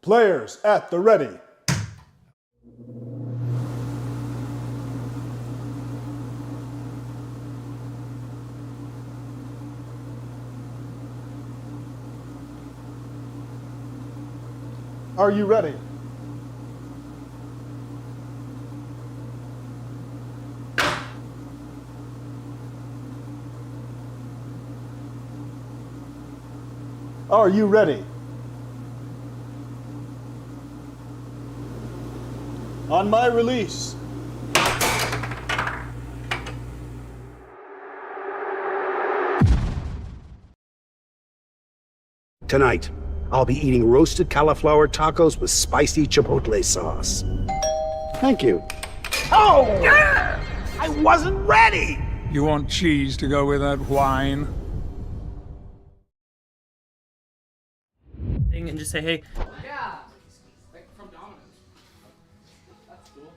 Players at the ready. Are you ready? Are you ready? On my release. Tonight, I'll be eating roasted cauliflower tacos with spicy chipotle sauce. Thank you. Oh! I wasn't ready! You want cheese to go with that wine? And just say, hey. Yeah, like from Domino's. That's cool.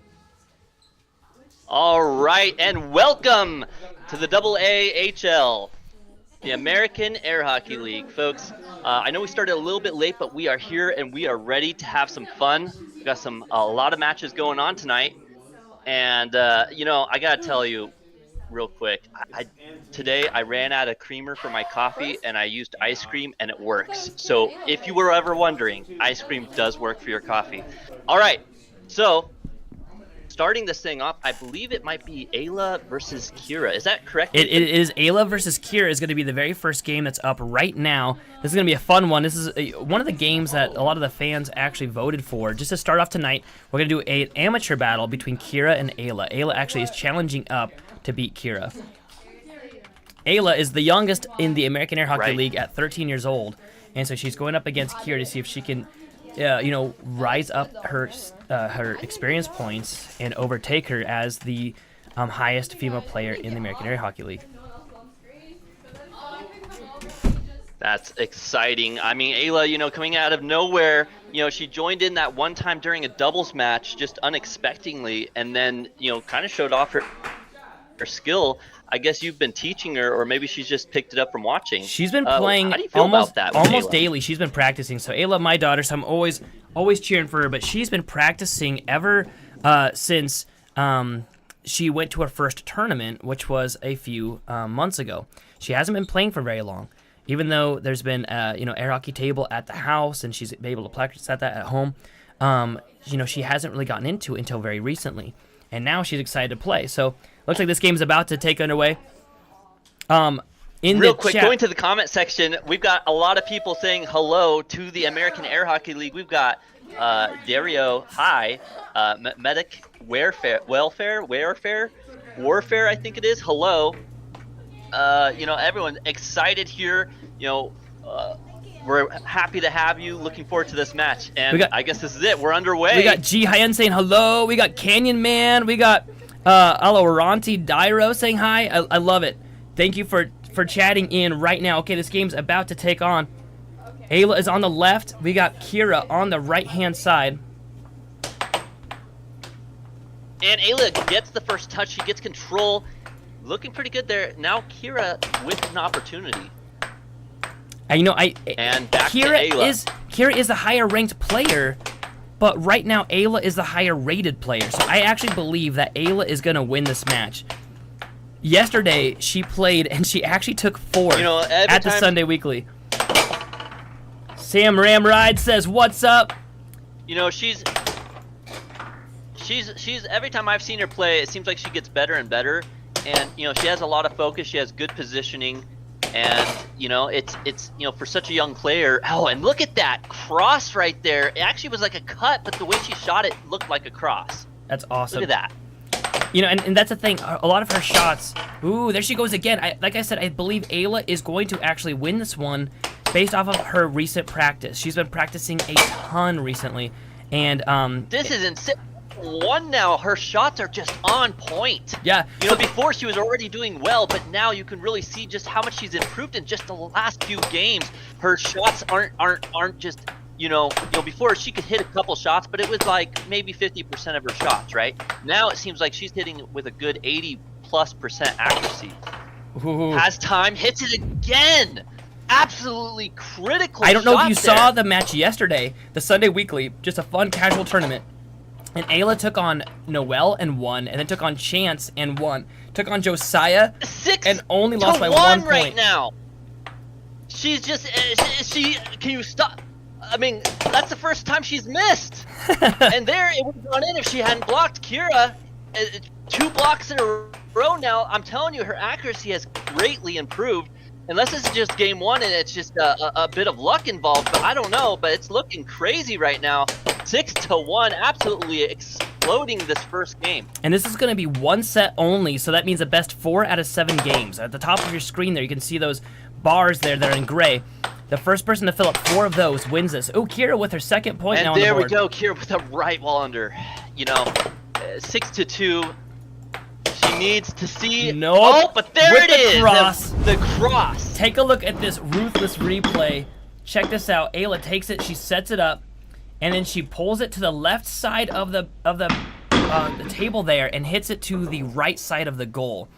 All right, and welcome to the AAHL, the American Air Hockey League, folks. I know we started a little bit late, but we are here and we are ready to have some fun. We got a lot of matches going on tonight, and you know, I gotta tell you, real quick, today I ran out of creamer for my coffee and I used ice cream and it works. So if you were ever wondering, ice cream does work for your coffee. All right, so starting this thing off, I believe it might be Ayla versus Kira. Is that correct? It is Ayla versus Kira is going to be the very first game that's up right now. This is going to be a fun one. This is one of the games that a lot of the fans actually voted for. Just to start off tonight, we're going to do an amateur battle between Kira and Ayla. Ayla actually is challenging up to beat Kira. Ayla is the youngest in the American Air Hockey League at 13 years old, and so she's going up against Kira to see if she can, you know, rise up her experience points and overtake her as the highest female player in the American Air Hockey League. That's exciting. I mean, Ayla, you know, coming out of nowhere, you know, she joined in that one time during a doubles match just unexpectedly, and then, you know, kind of showed off her skill. I guess you've been teaching her, or maybe she's just picked it up from watching. She's been playing almost daily. She's been practicing. So Ayla, my daughter, so I'm always cheering for her, but she's been practicing ever since she went to her first tournament, which was a few months ago. She hasn't been playing for very long, even though there's been you know, air hockey table at the house and she's been able to practice at that at home. You know, she hasn't really gotten into it until very recently, and now she's excited to play. So looks like this game is about to take underway. Real quick, going to the comment section, we've got a lot of people saying hello to the American Air Hockey League. We've got Dario, hi, Medic, Warfare, I think it is, hello. You know, everyone excited here. You know, we're happy to have you. Looking forward to this match. And I guess this is it. We're underway. We got G Hyen saying hello. We got Canyon Man. We got Aloranti Dairo saying hi. I love it. Thank you for chatting in right now. Okay, this game's about to take on. Ayla is on the left. We got Kira on the right-hand side. And Ayla gets the first touch. She gets control. Looking pretty good there. Now Kira with an opportunity. And, you know, and back to Ayla. Kira is the higher-ranked player, but right now Ayla is the higher-rated player. So I actually believe that Ayla is going to win this match. Yesterday, she played, and she actually took fourth at the Sunday Weekly. Sam Ramride says, "What's up?" You know, she's every time I've seen her play, it seems like she gets better and better. And, you know, she has a lot of focus. She has good positioning. And, you know, it's you know, for such a young player. Oh, and look at that cross right there. It actually was like a cut, but the way she shot it looked like a cross. That's awesome. Look at that. You know, and that's the thing. A lot of her shots. Ooh, there she goes again. Like I said, I believe Ayla is going to actually win this one based off of her recent practice. She's been practicing a ton recently. And this is insane. One now, her shots are just on point. Yeah. You know, before she was already doing well, but now you can really see just how much she's improved in just the last few games. Her shots aren't just, you know, before she could hit a couple shots, but it was like maybe 50% of her shots, right? Now it seems like she's hitting with a good 80+% accuracy. Ooh. Has time, hits it again. absolutely critical. I don't know if you shot there. saw the match yesterday, the Sunday Weekly, just a fun casual tournament. And Ayla took on Noelle and won, and then took on Chance and won. Took on Josiah 6 and only to lost by 1 1 right point. now. She's just she. Can you stop? I mean, that's the first time she's missed. And there, it would have gone in if she hadn't blocked Kira. 2 blocks in a row now. I'm telling you, her accuracy has greatly improved. Unless this is just game 1 and it's just a bit of luck involved, but I don't know. But it's looking crazy right now. 6 to 1, absolutely exploding this first game. And this is going to be 1 set only, so that means the best 4 out of 7 games. At the top of your screen there, you can see those bars there that are in gray. The first person to fill up 4 of those wins this. Oh, Kira with her second point now on the And there board. we go, Kira with a right wall under. You know, 6 to 2. She needs to see. Nope. Oh, but there With it the is. cross. The cross. Take a look at this ruthless replay. Check this out. Ayla takes it, she sets it up, and then she pulls it to the left side of the table there and hits it to the right side of the goal.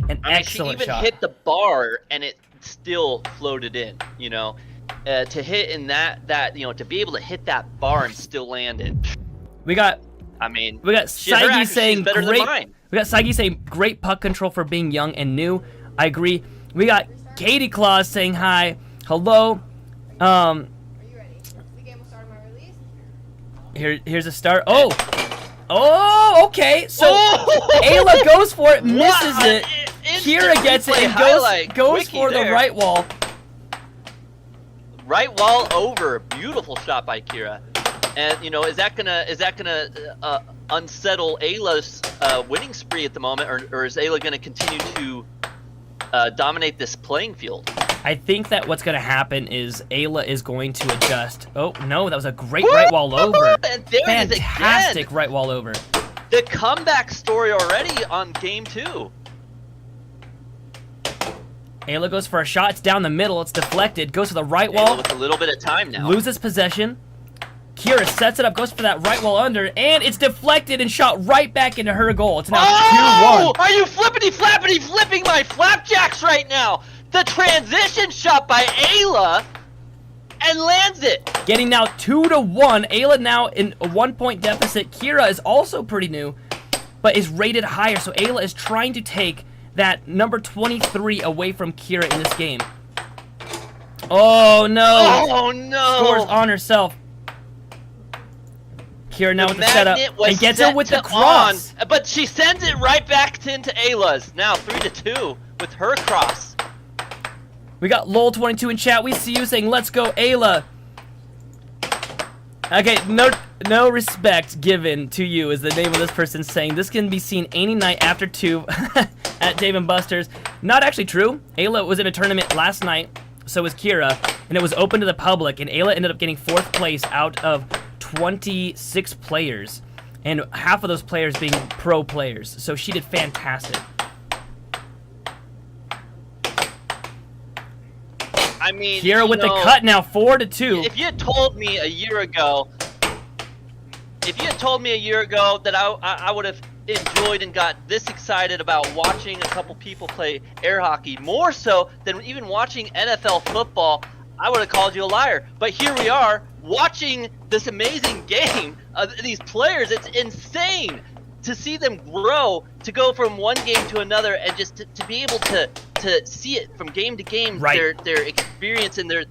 An excellent she even shot. hit the bar and it still floated in. You know, to hit in that you know, to be able to hit that bar and still land it. We got I mean, We got shit, her Saigi accuracy's saying better than great. mine. We got Saigi saying great puck control for being young and new. I agree. We got Katie Claus saying hi, hello. Are you ready? The game will start on my release. Here's a start. Oh, okay. So Ayla goes for it, misses it. Kira gets it and goes for the right wall. Right wall over. Beautiful shot by Kira. And you know, is that gonna unsettle Ayla's winning spree at the moment, or is Ayla gonna continue to dominate this playing field? I think that what's gonna happen is Ayla is going to adjust. Oh no, that was a great right wall over. And there it is Fantastic again. right wall over. The comeback story already on game 2. Ayla goes for a shot. It's down the middle. It's deflected. Goes to the right Ayla wall. with a little bit of time now. Loses possession. Kira sets it up, goes for that right wall under, and it's deflected and shot right back into her goal. It's now 2-1. Are you flippity flipping my flapjacks right now? The transition shot by Ayla and lands it. Getting now 2-1. Ayla now in a 1-point deficit. Kira is also pretty new, but is rated higher. So Ayla is trying to take that number 23 away from Kira in this game. Oh no. Oh no. Scores on herself. Kira now The with the setup magnet was and gets set it with the to cross. on, but she sends it right back into Ayla's. Now 3-2 with her cross. We got LOL22 in chat. We see you saying, let's go, Ayla. Okay, no respect given to you is the name of this person saying this can be seen any night after 2 at Dave & Buster's. Not actually true. Ayla was in a tournament last night, so was Kira, and it was open to the public, and Ayla ended up getting 4th place out of 26 players, and half of those players being pro players. So she did fantastic. I mean, Kira with the cut now, 4-2. If you had told me a year ago, that I would have enjoyed and got this excited about watching a couple people play air hockey, more so than even watching NFL football, I would have called you a liar. But here we are, watching this amazing game of these players. It's insane to see them grow, to go from one game to another, and just to be able to see it from game to game, right. their experience and their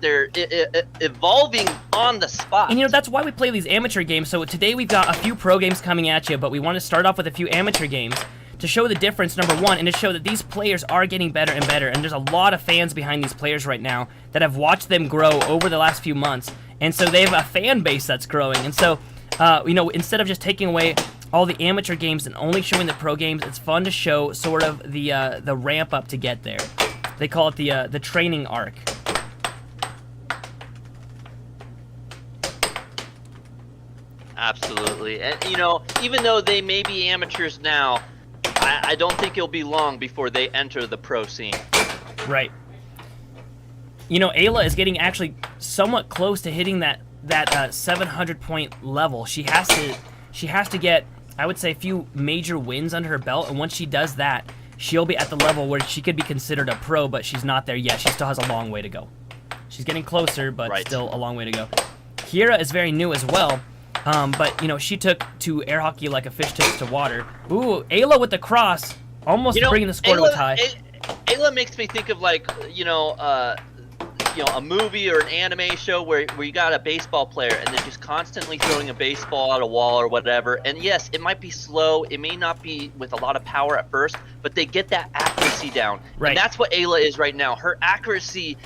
evolving on the spot. And you know, that's why we play these amateur games. So today we've got a few pro games coming at you, but we want to start off with a few amateur games to show the difference, number one, and to show that these players are getting better and better. And there's a lot of fans behind these players right now that have watched them grow over the last few months. And so they have a fan base that's growing. And so, you know, instead of just taking away all the amateur games and only showing the pro games, it's fun to show sort of the ramp up to get there. They call it the training arc. Absolutely. And, you know, even though they may be amateurs now, I don't think it'll be long before they enter the pro scene. Right. You know, Ayla is getting actually somewhat close to hitting that 700 point level. She has to get, I would say, a few major wins under her belt, and once she does that, she'll be at the level where she could be considered a pro, but she's not there yet. She still has a long way to go. She's getting closer, but Right. still a long way to go. Kira is very new as well, but you know, she took to air hockey like a fish takes to water. Ooh, Ayla with the cross, almost bringing the score to a tie. Ayla makes me think of like a movie or an anime show where you got a baseball player and they're just constantly throwing a baseball at a wall or whatever. And yes, it might be slow. It may not be with a lot of power at first, but they get that accuracy down. Right. And that's what Ayla is right now. Her accuracy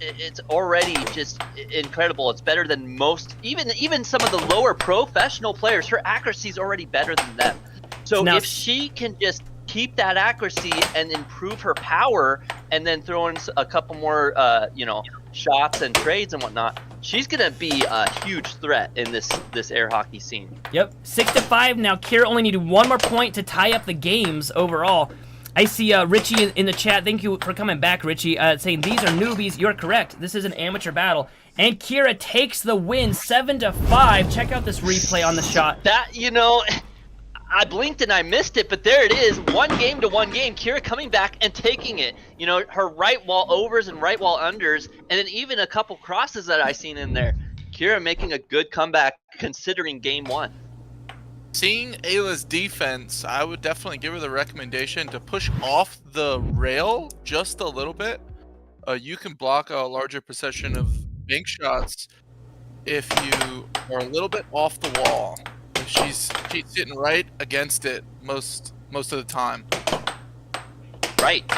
it's already just incredible. It's better than most, even some of the lower professional players. Her accuracy is already better than them. So Now- if she can just keep that accuracy and improve her power, and then throw in a couple more, shots and trades and whatnot, she's gonna be a huge threat in this air hockey scene. Yep, 6-5 now. Kira only needed one more point to tie up the games overall. I see Richie in the chat. Thank you for coming back, Richie. Saying these are newbies. You're correct. This is an amateur battle, and Kira takes the win, 7-5. Check out this replay on the shot. That I blinked and I missed it, but there it is. 1 game to 1 game. Kira coming back and taking it. You know, her right wall overs and right wall unders, and then even a couple crosses that I seen in there. Kira making a good comeback considering game 1. Seeing Ayla's defense, I would definitely give her the recommendation to push off the rail just a little bit. You can block a larger procession of bank shots if you are a little bit off the wall. She's sitting right against it most of the time. Right.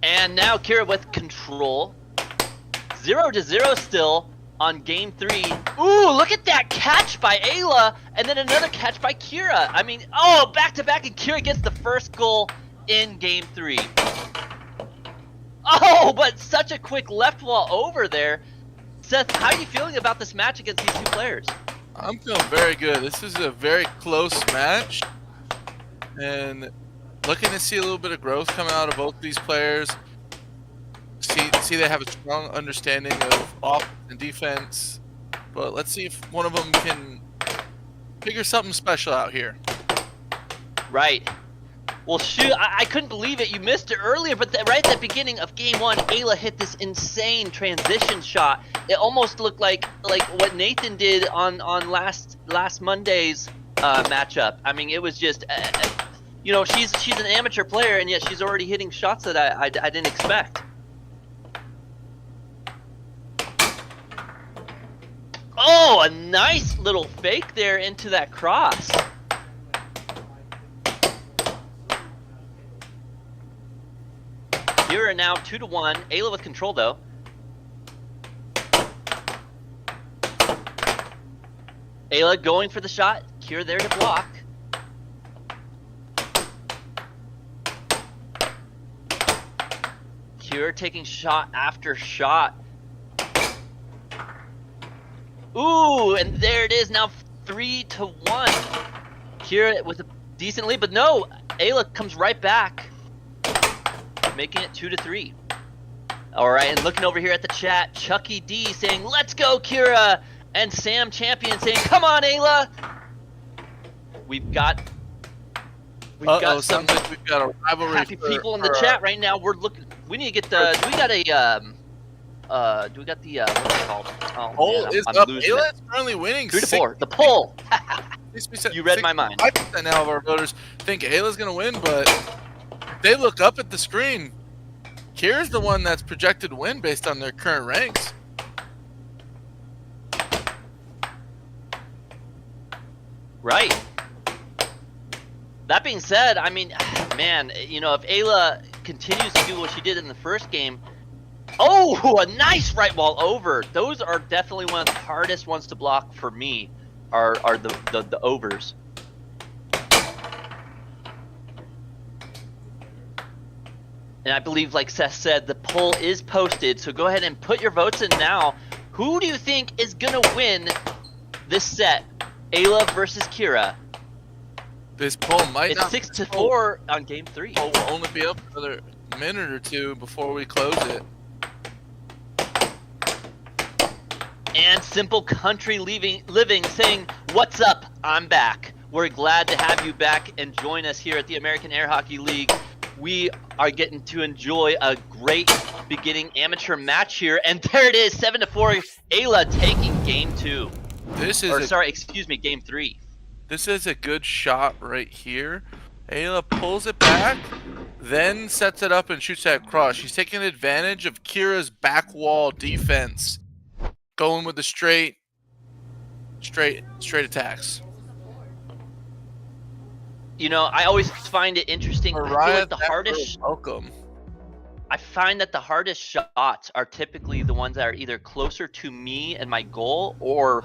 And now Kira with control. 0-0 still on game 3. Ooh, look at that catch by Ayla, and then another catch by Kira. I mean, back to back, and Kira gets the first goal in game 3. Oh, but such a quick left wall over there. Seth, how are you feeling about this match against these 2 players? I'm feeling very good. This is a very close match, and looking to see a little bit of growth coming out of both these players. See they have a strong understanding of offense and defense, but let's see if one of them can figure something special out here. Right. Well, shoot, I couldn't believe it. You missed it earlier, but right at the beginning of game 1, Ayla hit this insane transition shot. It almost looked like what Nathan did on last Monday's matchup. I mean, it was just, she's an amateur player, and yet she's already hitting shots that I didn't expect. Oh, a nice little fake there into that cross. Kira now 2-1. Ayla with control though. Ayla going for the shot. Kira there to block. Kira taking shot after shot. Ooh, and there it is now 3-1. Kira with a decent lead, but no, Ayla comes right back, making it 2-3. All right, and looking over here at the chat, Chucky D saying, "Let's go, Kira," and Sam Champion saying, "Come on, Ayla." We've got some sounds like we've got a rivalry. happy people in the chat right now. We're looking. We need to get the. Do we got the what's it called? Oh, Poll man, is I'm up. losing Ayla it. is currently winning 3-4. The poll. You read my mind. 5% now of our voters think Ayla's going to win, but if they look up at the screen, Kira's the one that's projected to win based on their current ranks. Right. That being said, I mean, man, if Ayla continues to do what she did in the first game, a nice right wall over. Those are definitely one of the hardest ones to block for me, are the overs. And I believe, like Seth said, the poll is posted, so go ahead and put your votes in now. Who do you think is going to win this set? Ayla versus Kira. This poll might It's not. 6-4 on game 3. Poll will only be up for another minute or two before we close it. And Simple Country Living saying, "What's up? I'm back. We're glad to have you back and join us here at the American Air Hockey League. we are getting to enjoy a great beginning amateur match here, and there it is, 7-4. Ayla taking game 2. This is game 3. This is a good shot right here. Ayla pulls it back, then sets it up and shoots that cross. She's taking advantage of Kira's back wall defense, going with the straight attacks. You know, I always find it interesting. I feel like the hardest. Welcome. I find that the hardest shots are typically the ones that are either closer to me and my goal, or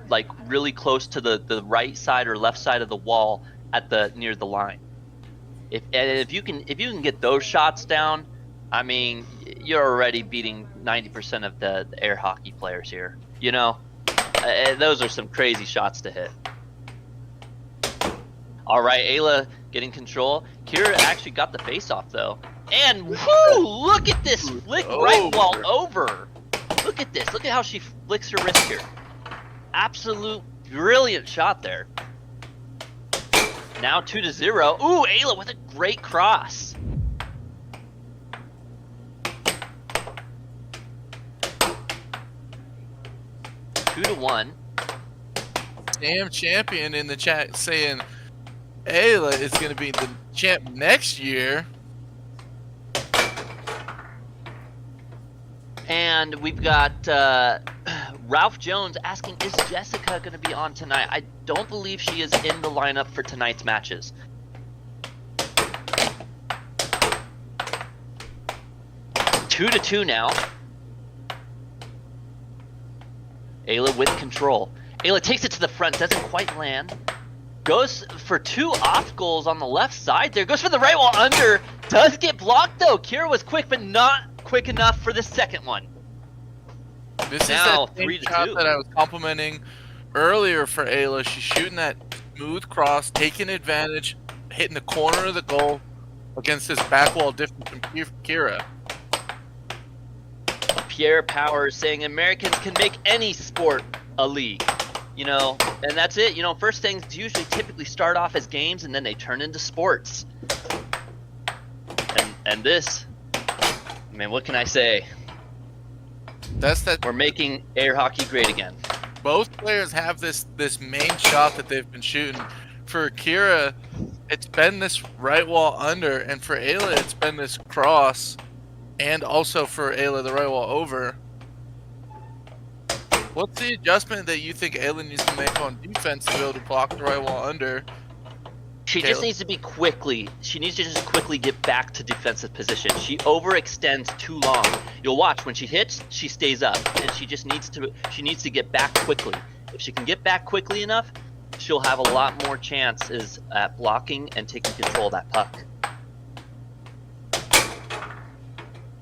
like really close to the right side or left side of the wall at the near the line. If you can get those shots down, I mean, you're already beating 90% of the air hockey players here. You know, those are some crazy shots to hit. All right, Ayla getting control. Kira actually got the face-off though, and whoo! Look at this flick right wall over. Look at this. Look at how she flicks her wrist here. Absolute brilliant shot there. Now 2-0. Ooh, Ayla with a great cross. Two to 1. Sam Champion in the chat saying Ayla is going to be the champ next year. And we've got Ralph Jones asking, is Jessica going to be on tonight? I don't believe she is in the lineup for tonight's matches. 2-2 now. Ayla with control. Ayla takes it to the front, doesn't quite land. Goes for 2 off goals on the left side there. Goes for the right wall under. Does get blocked though. Kira was quick, but not quick enough for the second one. This now, is that same shot that I was complimenting earlier for Ayla. She's shooting that smooth cross, taking advantage, hitting the corner of the goal against this back wall difference from Kira. Pierre Powers saying Americans can make any sport a league. You know, and that's it. You know, first things usually typically start off as games and then they turn into sports. And this, I mean, what can I say? We're making air hockey great again. Both players have this main shot that they've been shooting. For Kira, it's been this right wall under, and for Ayla, it's been this cross, and also for Ayla, the right wall over. What's the adjustment that you think Ayla needs to make on defense to be able to block the right wall under? She just needs to be she needs to just quickly get back to defensive position. She overextends too long. You'll watch when she hits, she stays up, and she needs to get back quickly. If she can get back quickly enough, she'll have a lot more chances at blocking and taking control of that puck.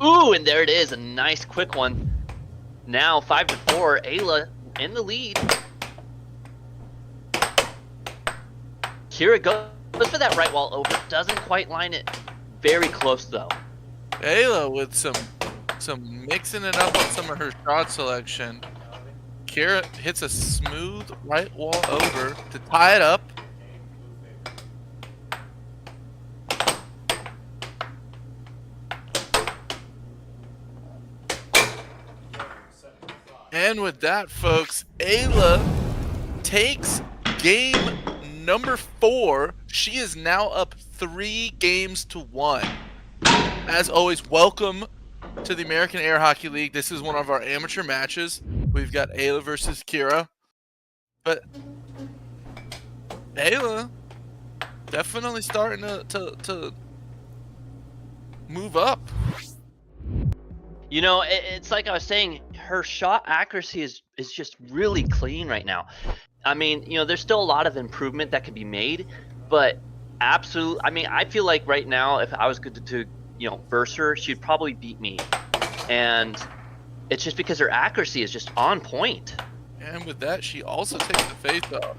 Ooh, and there it is, a nice quick one. Now 5-4, Ayla in the lead. Kira goes for that right wall over, doesn't quite line it. Very close though. Ayla with some mixing it up on some of her shot selection. Kira hits a smooth right wall over to tie it up. And with that, folks, Ayla takes game number 4. She is now up 3-1. As always, welcome to the American Air Hockey League. This is one of our amateur matches. We've got Ayla versus Kira. But Ayla definitely starting to move up. You know, it's like I was saying, her shot accuracy is just really clean right now. I mean, you know, there's still a lot of improvement that can be made, but absolutely, I mean, I feel like right now, if I was good to you know, verse her, she'd probably beat me. And it's just because her accuracy is just on point. And with that, she also takes the face off.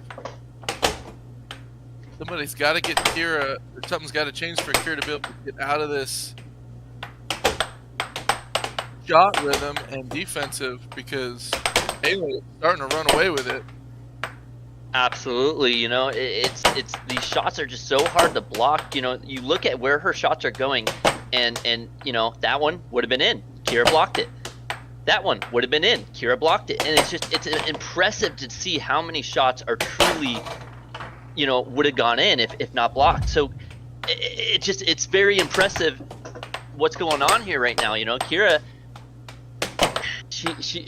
Somebody's got to get Kira, or something's got to change for Kira to be able to get out of this shot rhythm and defensive, because Ayla is starting to run away with it. Absolutely, you know, it's these shots are just so hard to block. You know, you look at where her shots are going, and you know that one would have been in. Kira blocked it. That one would have been in. Kira blocked it, and it's impressive to see how many shots are truly, you know, would have gone in if not blocked. So it's very impressive what's going on here right now. You know, Kira,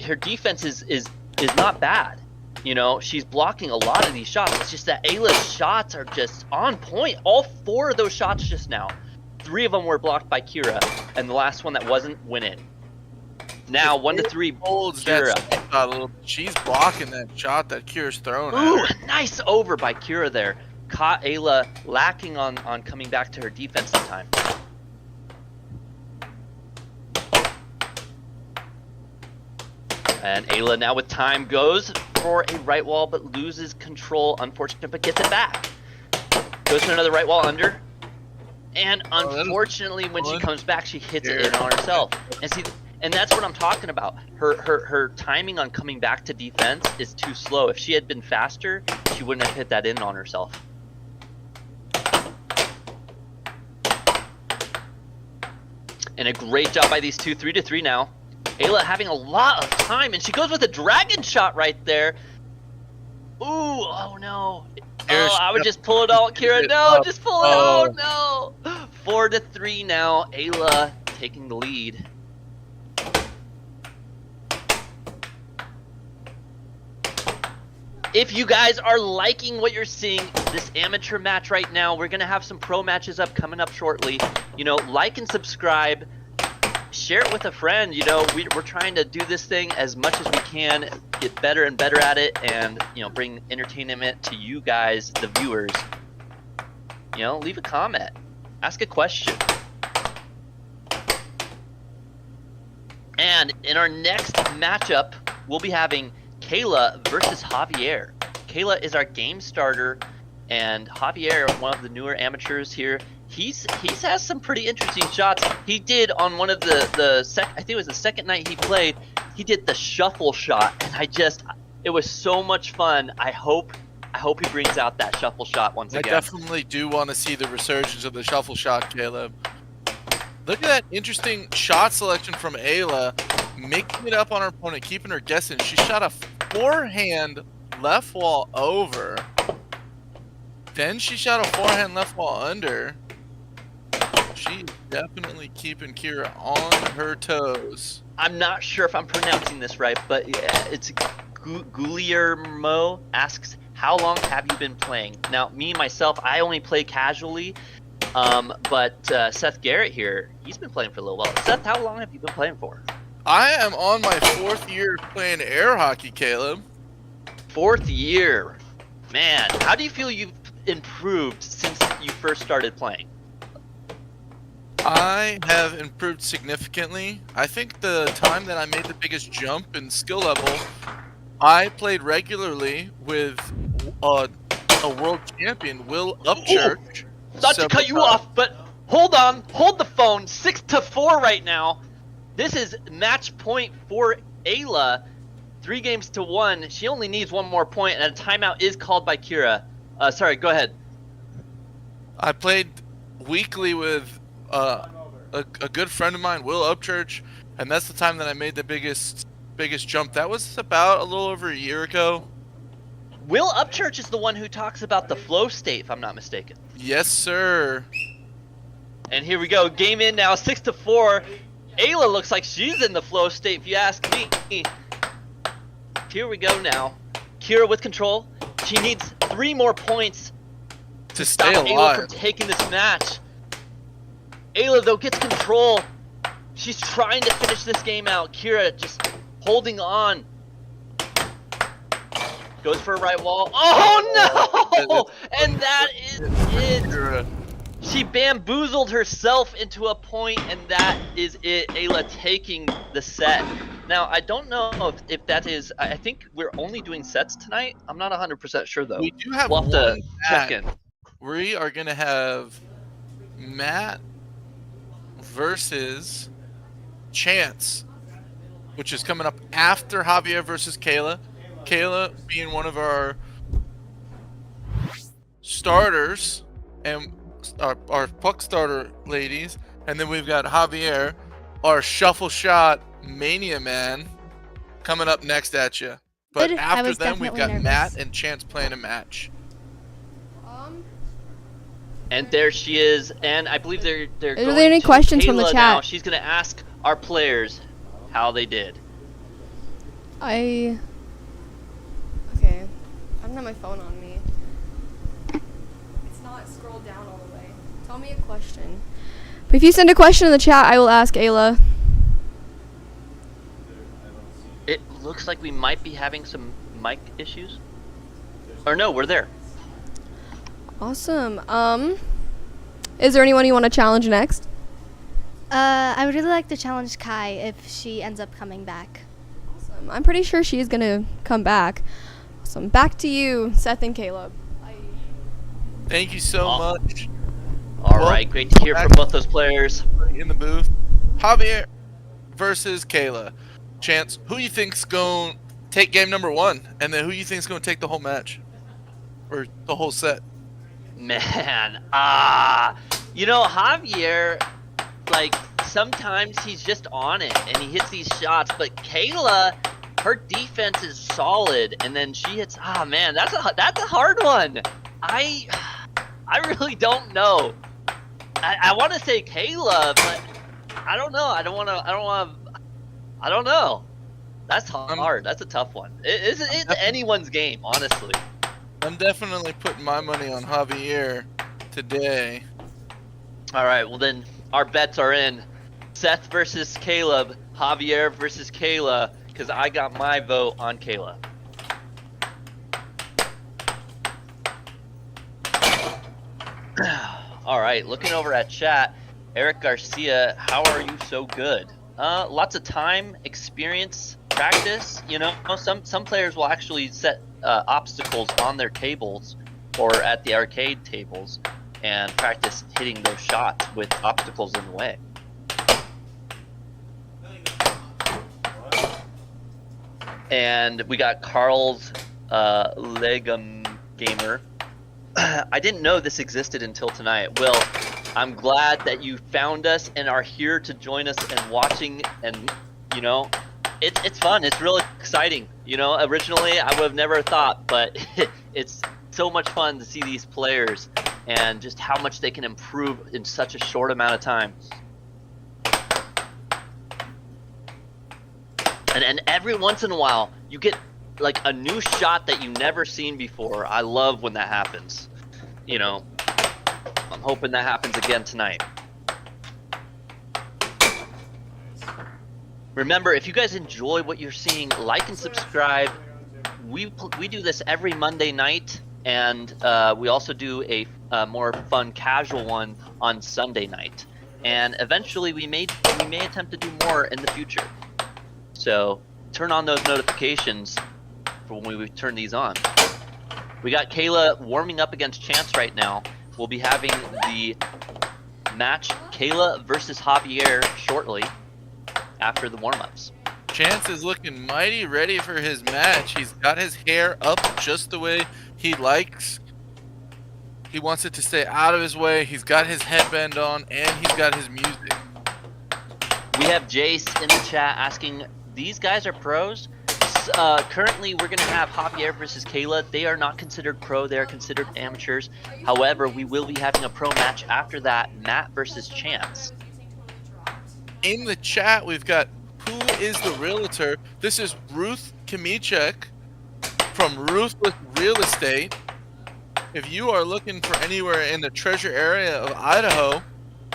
her defense is not bad. You know, she's blocking a lot of these shots. It's just that Ayla's shots are just on point. All 4 of those shots just now, 3 of them were blocked by Kira, and the last one that wasn't went in. Now 1 to 3, Holds Kira. that shot a little. She's blocking that shot that Kira's throwing Ooh, at her. nice over by Kira there. Caught Ayla lacking on coming back to her defense in time. And Ayla now with time goes for a right wall, but loses control. Unfortunate, but gets it back. Goes for another right wall under. And unfortunately, when she comes back, she hits it in on herself. And see, and that's what I'm talking about. Her timing on coming back to defense is too slow. If she had been faster, she wouldn't have hit that in on herself. And a great job by these two. 3 to 3 now. Ayla having a lot of time, and she goes with a dragon shot right there. Ooh, oh no. Oh, I would just pull it out, Kira. No, just pull it out. No. 4 to 3 now. Ayla taking the lead. If you guys are liking what you're seeing, this amateur match right now, we're going to have some pro matches coming up shortly. You know, like and subscribe. Share it with a friend. You know, we're trying to do this thing as much as we can, get better and better at it, and, you know, bring entertainment to you guys, the viewers. You know, leave a comment. Ask a question. And in our next matchup, we'll be having Kayla versus Javier. Kayla is our game starter, and Javier, one of the newer amateurs here, he's has some pretty interesting shots. He did on one of I think it was the second night he played, he did the shuffle shot, and it was so much fun. I hope he brings out that shuffle shot once again. I definitely do want to see the resurgence of the shuffle shot, Caleb. Look at that interesting shot selection from Ayla, making it up on her opponent, keeping her guessing. She shot a forehand left wall over. Then she shot a forehand left wall under. She's definitely keeping Kira on her toes. I'm not sure if I'm pronouncing this right, but yeah, it's Guillermo asks, how long have you been playing? Now, me, myself, I only play casually, but Seth Garrett here, he's been playing for a little while. Seth, how long have you been playing for? I am on my 4th year playing air hockey, Caleb. 4th year. Man, how do you feel you've improved since you first started playing? I have improved significantly. I think the time that I made the biggest jump in skill level, I played regularly with a world champion, Will Upchurch. Not to cut you off, but hold on, hold the phone. 6 to 4 right now. This is match point for Ayla. 3 games to 1. She only needs 1 more point, and a timeout is called by Kira. Sorry, go ahead. I played weekly with a good friend of mine, Will Upchurch, and that's the time that I made the biggest jump. That was about a little over a year ago. Will Upchurch is the one who talks about the flow state, if I'm not mistaken. Yes, sir. And here we go. Game in now, 6 to 4. Ayla looks like she's in the flow state, if you ask me. Here we go now. Kira with control. She needs 3 more points To stop stay Ayla alive. from taking this match. Ayla, though, gets control. She's trying to finish this game out. Kira just holding on. Goes for a right wall. Oh, no! And that is it. She bamboozled herself into a point, and that is it. Ayla taking the set. Now, I don't know if that is... I think we're only doing sets tonight. I'm not 100% sure, though. We do have We'll have one to check in. We are going to have Matt versus Chance, which is coming up after Javier versus Kayla. Kayla being one of our starters and our puck starter ladies, and then we've got Javier, our shuffle shot mania man, coming up next at you. But Good. I after was them, we've got definitely Matt nervous. and Chance playing a match. And there she is, and I believe they're there going any to questions from the Kayla chat? now. She's gonna ask our players how they did. Okay. I don't have my phone on me. It's not scrolled down all the way. Tell me a question. But if you send a question in the chat, I will ask Ayla. It looks like we might be having some mic issues. Or no, we're there. Awesome. Is there anyone you want to challenge next? I would really like to challenge Kai if she ends up coming back. Awesome. I'm pretty sure she's gonna come back. Awesome. Back to you, Seth and Caleb. Thank you so much. All right, great to hear from both those players. In the booth, Javier versus Kayla. Chance, who you think's going to take game number 1, and then who you think's going to take the whole match or the whole set? Man, you know, Javier, like, sometimes he's just on it and he hits these shots, but Kayla, her defense is solid, and then she hits. Man, that's a hard one. I really don't know. I want to say Kayla, but I don't know. I don't know. That's hard. That's a tough one. It's anyone's game, honestly. I'm definitely putting my money on Javier today. All right, well then our bets are in. Seth versus Caleb, Javier versus Kayla, because I got my vote on Kayla. All right, looking over at chat, Eric Garcia, how are you so good? Lots of time, experience, practice. You know, some players will actually set obstacles on their tables or at the arcade tables and practice hitting those shots with obstacles in the way. And we got Carl's Legum Gamer. I didn't know this existed until tonight. Will, I'm glad that you found us and are here to join us and watching, and you know, it's fun. It's really exciting. You know, originally I would have never thought, but it's so much fun to see these players and just how much they can improve in such a short amount of time. And every once in a while, you get like a new shot that you've never seen before. I love when that happens. You know, I'm hoping that happens again tonight. Remember, if you guys enjoy what you're seeing, like and subscribe. We do this every Monday night, and we also do a more fun, casual one on Sunday night. And eventually, we may attempt to do more in the future. So turn on those notifications for when we turn these on. We got Kayla warming up against Chance right now. We'll be having the match Kayla versus Javier shortly after the warm-ups. Chance is looking mighty ready for his match. He's got his hair up just the way he likes. He wants it to stay out of his way. He's got his headband on, and he's got his music. We have Jace in the chat asking, these guys are pros? Currently, we're going to have Javier versus Kayla. They are not considered pro. They are considered amateurs. However, we will be having a pro match after that, Matt versus Chance. In the chat, we've got Who is the Realtor? This is Ruth Kamichek from Ruthless Real Estate. If you are looking for anywhere in the treasure area of Idaho,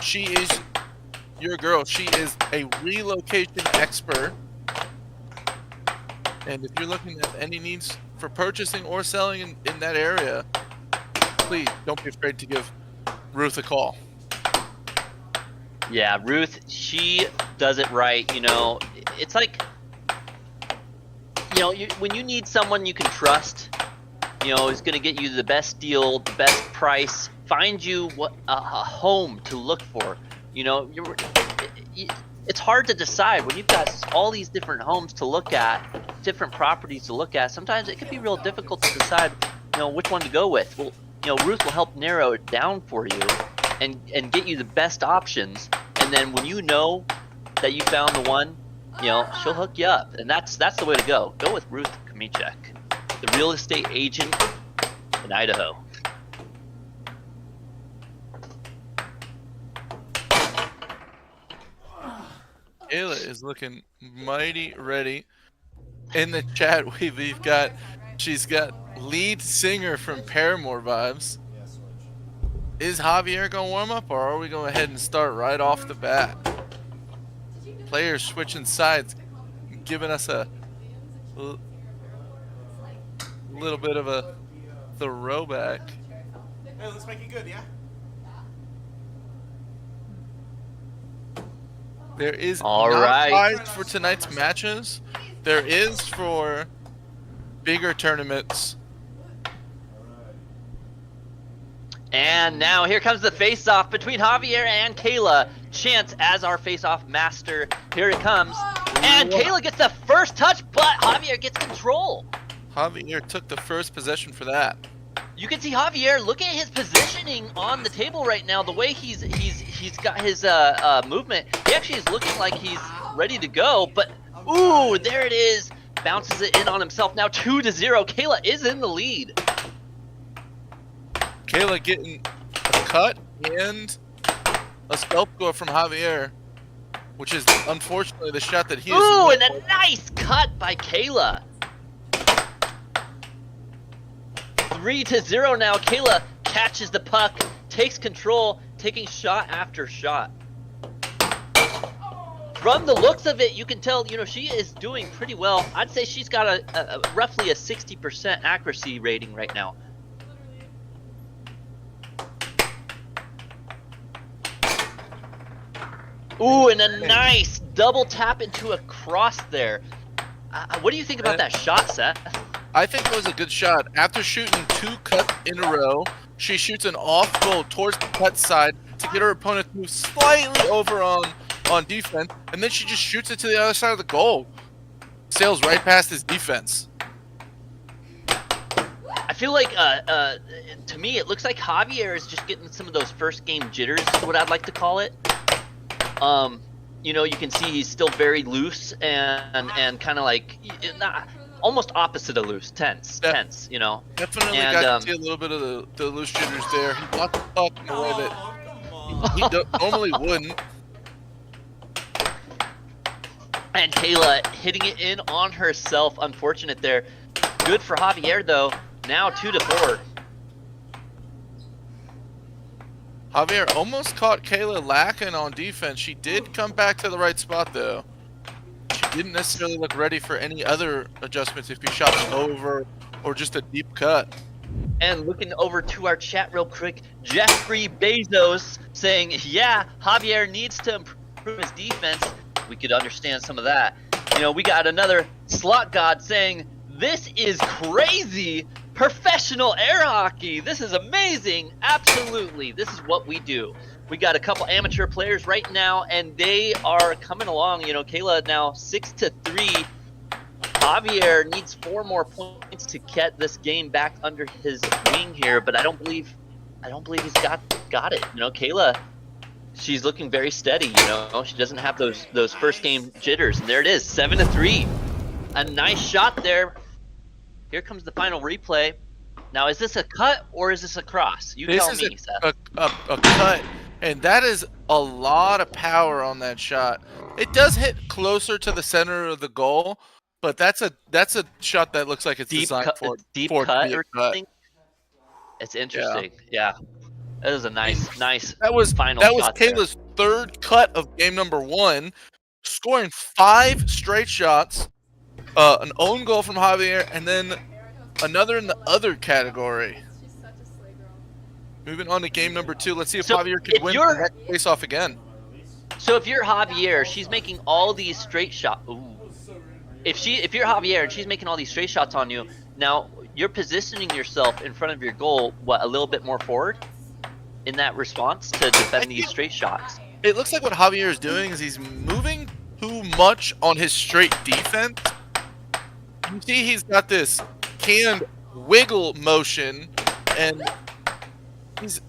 she is your girl. She is a relocation expert. And if you're looking at any needs for purchasing or selling in that area, please don't be afraid to give Ruth a call. Yeah, Ruth, she does it right. You know, it's like, you know, when you need someone you can trust, you know, who's going to get you the best deal, the best price, find you a home to look for. You know, it's hard to decide when you've got all these different homes to look at, different properties to look at. Sometimes it can be real difficult to decide, you know, which one to go with. Well, Ruth will help narrow it down for you and get you the best options. And then when you know that you found the one, she'll hook you up. And that's the way to go. Go with Ruth Kamichek, the real estate agent in Idaho. Kayla is looking mighty ready. In the chat, she's got lead singer from Paramore vibes. Is Javier gonna warm up, or are we going ahead and start right off the bat? Players switching sides, giving us a little bit of a throwback. Hey, let's make it good, yeah? There is All not right. prize for tonight's matches. There is for bigger tournaments. And now here comes the face-off between Javier and Kayla. Chance as our face-off master. Here it comes. And Kayla gets the first touch, but Javier gets control. Javier took the first possession for that. You can see Javier, look at his positioning on the table right now. The way he's got his movement. He actually is looking like he's ready to go, but ooh, there it is. Bounces it in on himself. Now 2-0. Kayla is in the lead. Kayla getting a cut and a stealth score from Javier, which is unfortunately the shot that he is. Ooh, and a nice cut by Kayla. 3-0 now. Kayla catches the puck, takes control, taking shot after shot. From the looks of it, you can tell, she is doing pretty well. I'd say she's got a roughly a 60% accuracy rating right now. Ooh, and a nice double tap into a cross there. What do you think about that shot, Seth? I think it was a good shot. After shooting 2 cuts in a row, she shoots an off goal towards the cut side to get her opponent to move slightly over on defense, and then she just shoots it to the other side of the goal. Sails right past his defense. I feel like, to me, it looks like Javier is just getting some of those first game jitters, is what I'd like to call it. You can see he's still very loose and kind of like, almost opposite of loose, tense, tense. Definitely and, got to see a little bit of the loose jitters there. He got the puck in a way that he normally wouldn't. And Kayla hitting it in on herself. Unfortunate there. Good for Javier, though. Now 2-4. Javier almost caught Kayla lacking on defense. She did come back to the right spot, though. She didn't necessarily look ready for any other adjustments if he shot over or just a deep cut. And looking over to our chat real quick, Jeffrey Bezos saying, yeah, Javier needs to improve his defense. We could understand some of that. We got another slot god saying, this is crazy. Professional air hockey. This is amazing. Absolutely. This is what we do. We got a couple amateur players right now, and they are coming along. Kayla now 6-3. Javier needs 4 more points to get this game back under his wing here, but I don't believe he's got it. Kayla, she's looking very steady. She doesn't have those first game jitters, and there it is, 7-3. A nice shot there. Here comes the final replay. Now, is this a cut or is this a cross? You tell me, Seth. A cut, and that is a lot of power on that shot. It does hit closer to the center of the goal, but that's a shot that looks like it's designed for deep for cut it to be a or cut. something. It's interesting. Yeah. That was a nice That was final that was shot there. Kayla's third cut of game number 1, scoring 5 straight shots. An own goal from Javier, and then another in the other category. Moving on to game number 2. Let's see if Javier can win the next face-off again. So if you're Javier, she's making all these straight shots. Ooh. If you're Javier and she's making all these straight shots on you, now you're positioning yourself in front of your goal, a little bit more forward in that response to defend these straight shots. It looks like what Javier is doing is he's moving too much on his straight defense. You see he's got this canned wiggle motion, and He's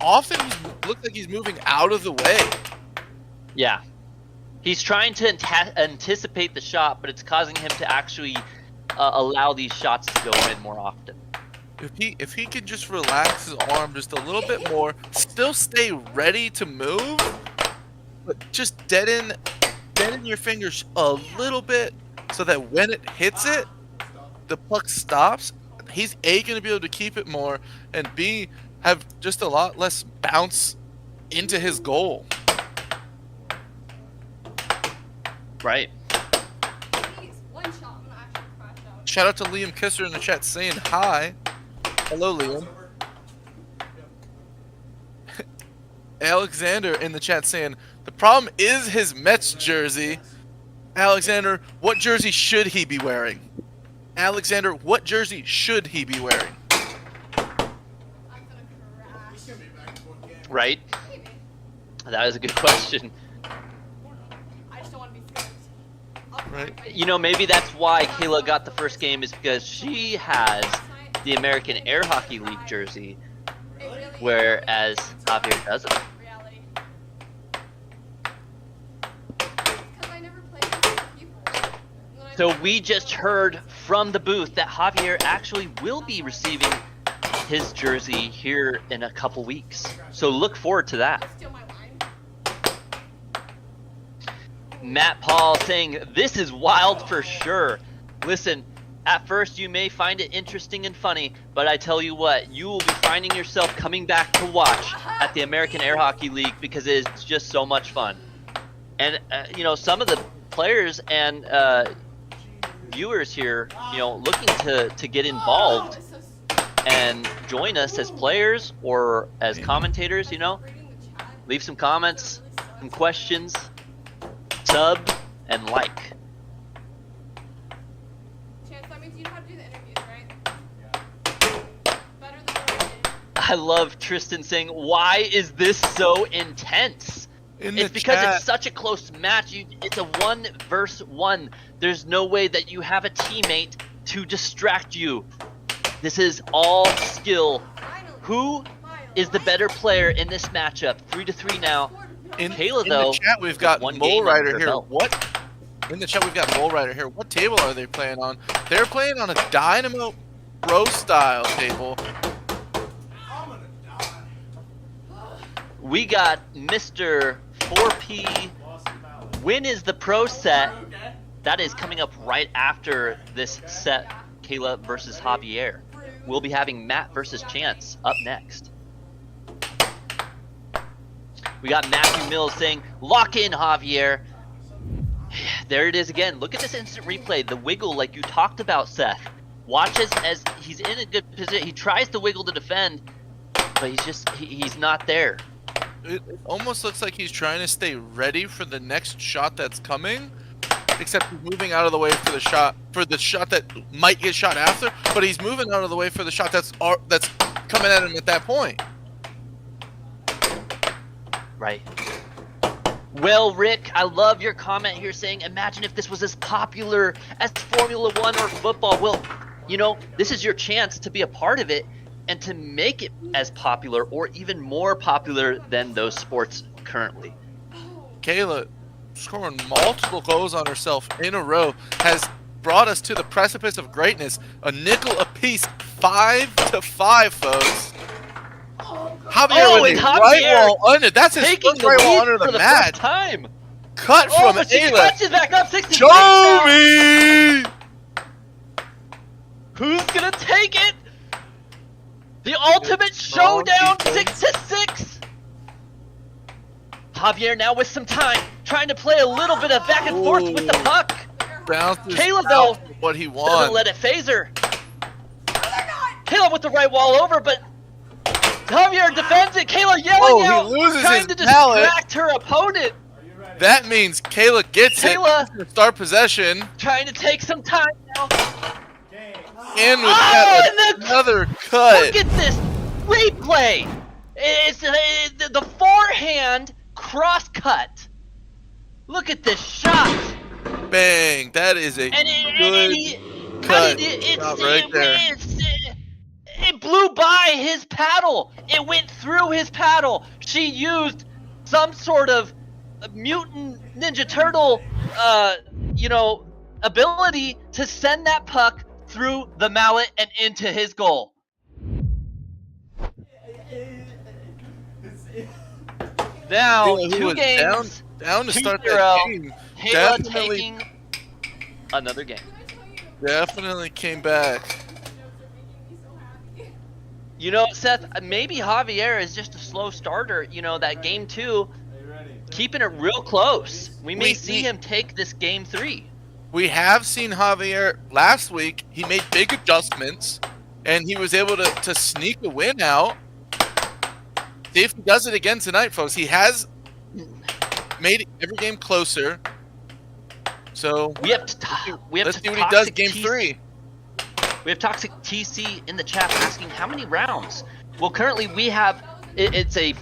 looks like he's moving out of the way. Yeah. He's trying to anticipate the shot, but it's causing him to actually allow these shots to go in more often. If he can just relax his arm just a little bit more, still stay ready to move, but just deaden your fingers a little bit so that when it hits it, the puck stops. He's A, going to be able to keep it more, and B, have just a lot less bounce into his goal. Right. Shout out to Liam Kisser in the chat saying hi. Hello, Liam. Alexander in the chat saying, the problem is his Mets jersey. Alexander, what jersey should he be wearing? Alexander, what jersey should he be wearing? Right? That is a good question. I just don't want to be scared. Right. You know, maybe that's why Kayla got the first game, is because she has the American Air Hockey League jersey, whereas Javier doesn't. So we just heard from the booth that Javier actually will be receiving his jersey here in a couple weeks. So look forward to that. Matt Paul saying, this is wild for sure. Listen, at first you may find it interesting and funny, but I tell you what, you will be finding yourself coming back to watch at the American Air Hockey League because it's just so much fun. And, you know, some of the players and viewers here, you know, looking to get involved and join us as players or as commentators, you know, leave some comments, some questions, sub, and like. Chance, that means you know how to do the interviews, right? Better than what I did. I love Tristan saying, why is this so intense? It's because it's such a close match. It's a 1 versus 1. There's no way that you have a teammate to distract you. This is all skill. Who is the better player in this matchup? 3-3 now. Kayla, though, in the chat we've got one Mole game Rider under here. belt. What? In the chat we've got Mole Rider here. What table are they playing on? They're playing on a Dynamo Pro style table. We got Mr. 4P. When is the pro set? That is coming up right after this set, Kayla versus Javier. We'll be having Matt versus Chance up next. We got Matthew Mills saying, lock in, Javier. There it is again. Look at this instant replay. The wiggle like you talked about, Seth. Watch as he's in a good position. He tries to wiggle to defend, but he's not there. It almost looks like he's trying to stay ready for the next shot that's coming, except he's moving out of the way for the shot that might get shot after, but he's moving out of the way for the shot that's coming at him at that point. Right. Well, Rick, I love your comment here saying, imagine if this was as popular as Formula One or football. Well, you know, this is your chance to be a part of it and to make it as popular or even more popular than those sports currently. Kayla, scoring multiple goals on herself in a row, has brought us to the precipice of greatness. A nickel apiece, 5-5, folks. Javier with the right wall under. That's his first right wall under the match. Time. Cut from but she Ayla. catches back up 66. Show me! Who's gonna take it? The ultimate showdown, 6-6. Javier now with some time, trying to play a little bit of back and forth with the puck. Kayla, though, what he wants. Doesn't let it phase her. Kayla with the right wall over, but Javier defends it. Kayla yelling out, trying to distract her opponent. That means Kayla gets it to start possession. Trying to take some time now. And with another cut. Look at this replay. It's the forehand cross cut. Look at this shot. Bang. That is a good cut. Right there. It blew by his paddle. It went through his paddle. She used some sort of mutant Ninja Turtle, ability to send that puck through the mallet and into his goal. Now, Kayla, who 2 was games, down to start 2-0. that game. Kayla Definitely- taking another game. Definitely came back. You know, Seth, maybe Javier is just a slow starter. You know, that game 2, keeping it real close. We may see him take this game 3. We have seen Javier last week. He made big adjustments, and he was able to sneak a win out. See if he does it again tonight, folks. He has made every game closer. So let's see what he does game 3. We have Toxic TC in the chat asking how many rounds. Well, currently we have it's a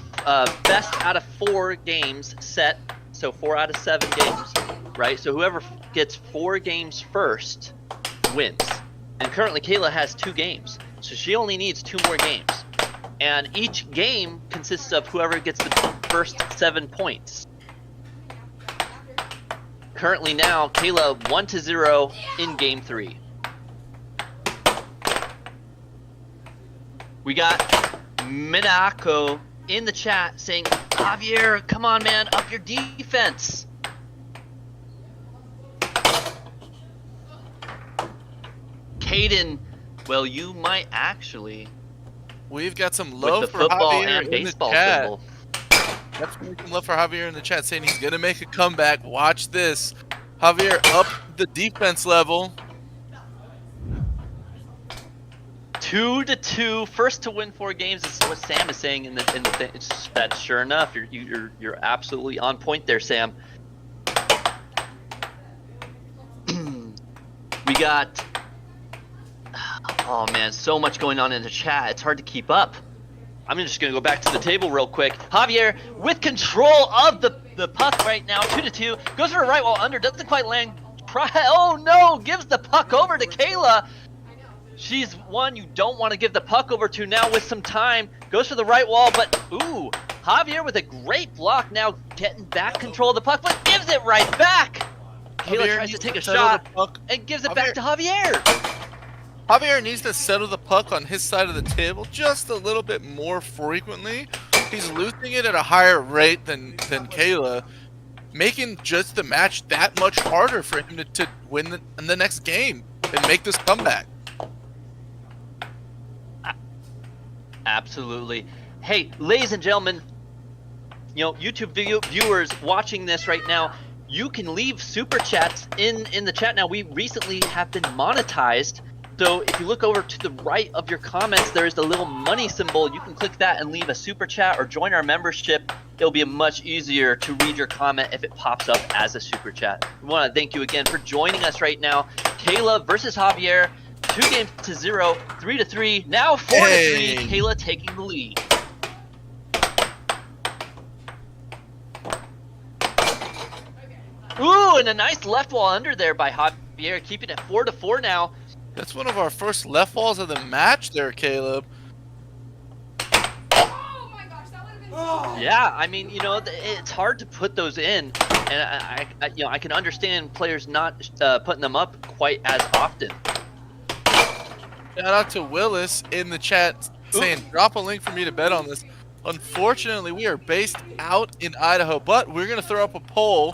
best out of 4 games set, so 4 out of 7 games, right? So whoever gets 4 games first wins. And currently Kayla has 2 games, so she only needs 2 more games. And each game consists of whoever gets the first 7 points. Currently now, Kayla 1-0 in game 3. We got Minako in the chat saying, Javier, come on, man, up your defense. Caden, well, you might actually. We've got some love with the for football Javier and in baseball the chat. symbol. Definitely some love for Javier in the chat, saying he's gonna make a comeback. Watch this, Javier up the defense level. 2-2, first to win 4 games is what Sam is saying in the that's sure enough. You're absolutely on point there, Sam. We got, oh man, so much going on in the chat. It's hard to keep up. I'm just gonna go back to the table real quick. Javier with control of the puck right now, 2-2. Goes for a right wall under, doesn't quite land. Oh no, gives the puck over to Kayla. She's one you don't want to give the puck over to now with some time. Goes for the right wall, but ooh, Javier with a great block now, getting back control of the puck, but gives it right back. Kayla tries to take a shot and gives it back to Javier. Javier needs to settle the puck on his side of the table just a little bit more frequently. He's losing it at a higher rate than Kayla, making just the match that much harder for him to win in the next game and make this comeback. Absolutely. Hey, ladies and gentlemen, you know, YouTube viewers watching this right now, you can leave super chats in the chat now. We recently have been monetized. So if you look over to the right of your comments, there's the little money symbol. You can click that and leave a super chat or join our membership. It'll be much easier to read your comment if it pops up as a super chat. We want to thank you again for joining us right now. Kayla versus Javier, 2-0, 3-3, now 4-3. Hey. Kayla taking the lead. Ooh, and a nice left wall under there by Javier, keeping it 4-4 now. That's one of our first left walls of the match there, Caleb. Oh my gosh, that would have been so Yeah, I mean, you know, it's hard to put those in, and I can understand players not putting them up quite as often. Shout out to Willis in the chat saying, drop a link for me to bet on this. Unfortunately, we are based out in Idaho, but we're going to throw up a poll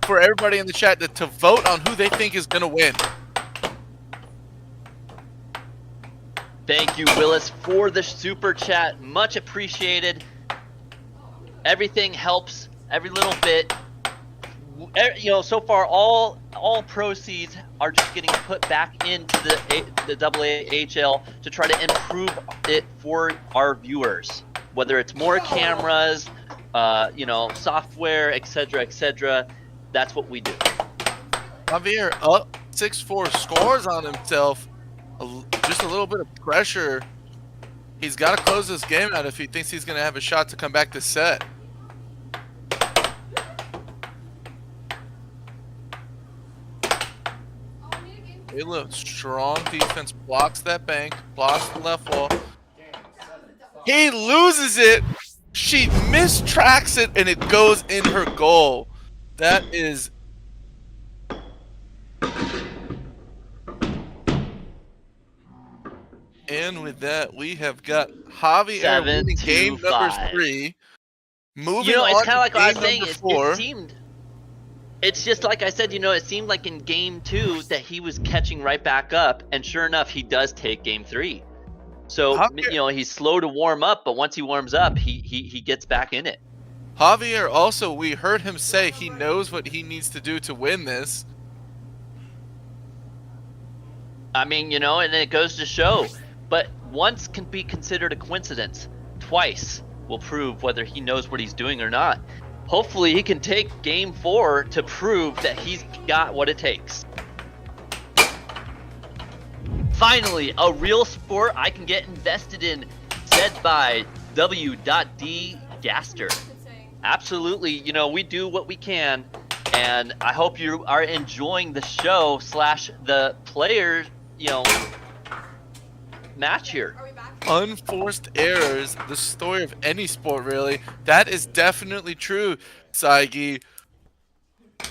for everybody in the chat to vote on who they think is going to win. Thank you, Willis, for the super chat. Much appreciated. Everything helps, every little bit. You know, so far all proceeds are just getting put back into the AAHL to try to improve it for our viewers. Whether it's more cameras, you know, software, etc., etc. That's what we do. Javier up 6-4, scores on himself. Just a little bit of pressure. He's got to close this game out if he thinks he's going to have a shot to come back to set. Kayla, strong defense, blocks that bank, blocks the left wall, He loses it. She mistracks it, and it goes in her goal. That is... And with that, we have got Javier winning game number 7-5. 3. Moving You know, it's on kind of like to what I game was saying. number It 4. seemed. It's just like I said, you know, it seemed like in game 2 that he was catching right back up, and sure enough, he does take game 3. So, you know, he's slow to warm up, but once he warms up, he gets back in it. Javier also, we heard him say he knows what he needs to do to win this. I mean, you know, and it goes to show, but once can be considered a coincidence. Twice will prove whether he knows what he's doing or not. Hopefully he can take game 4 to prove that he's got what it takes. Finally, a real sport I can get invested in, said by W.D. Gaster. Absolutely, you know, we do what we can, and I hope you are enjoying the show / the players, you know, match here. Unforced errors, the story of any sport, really. That is definitely true, Saigi.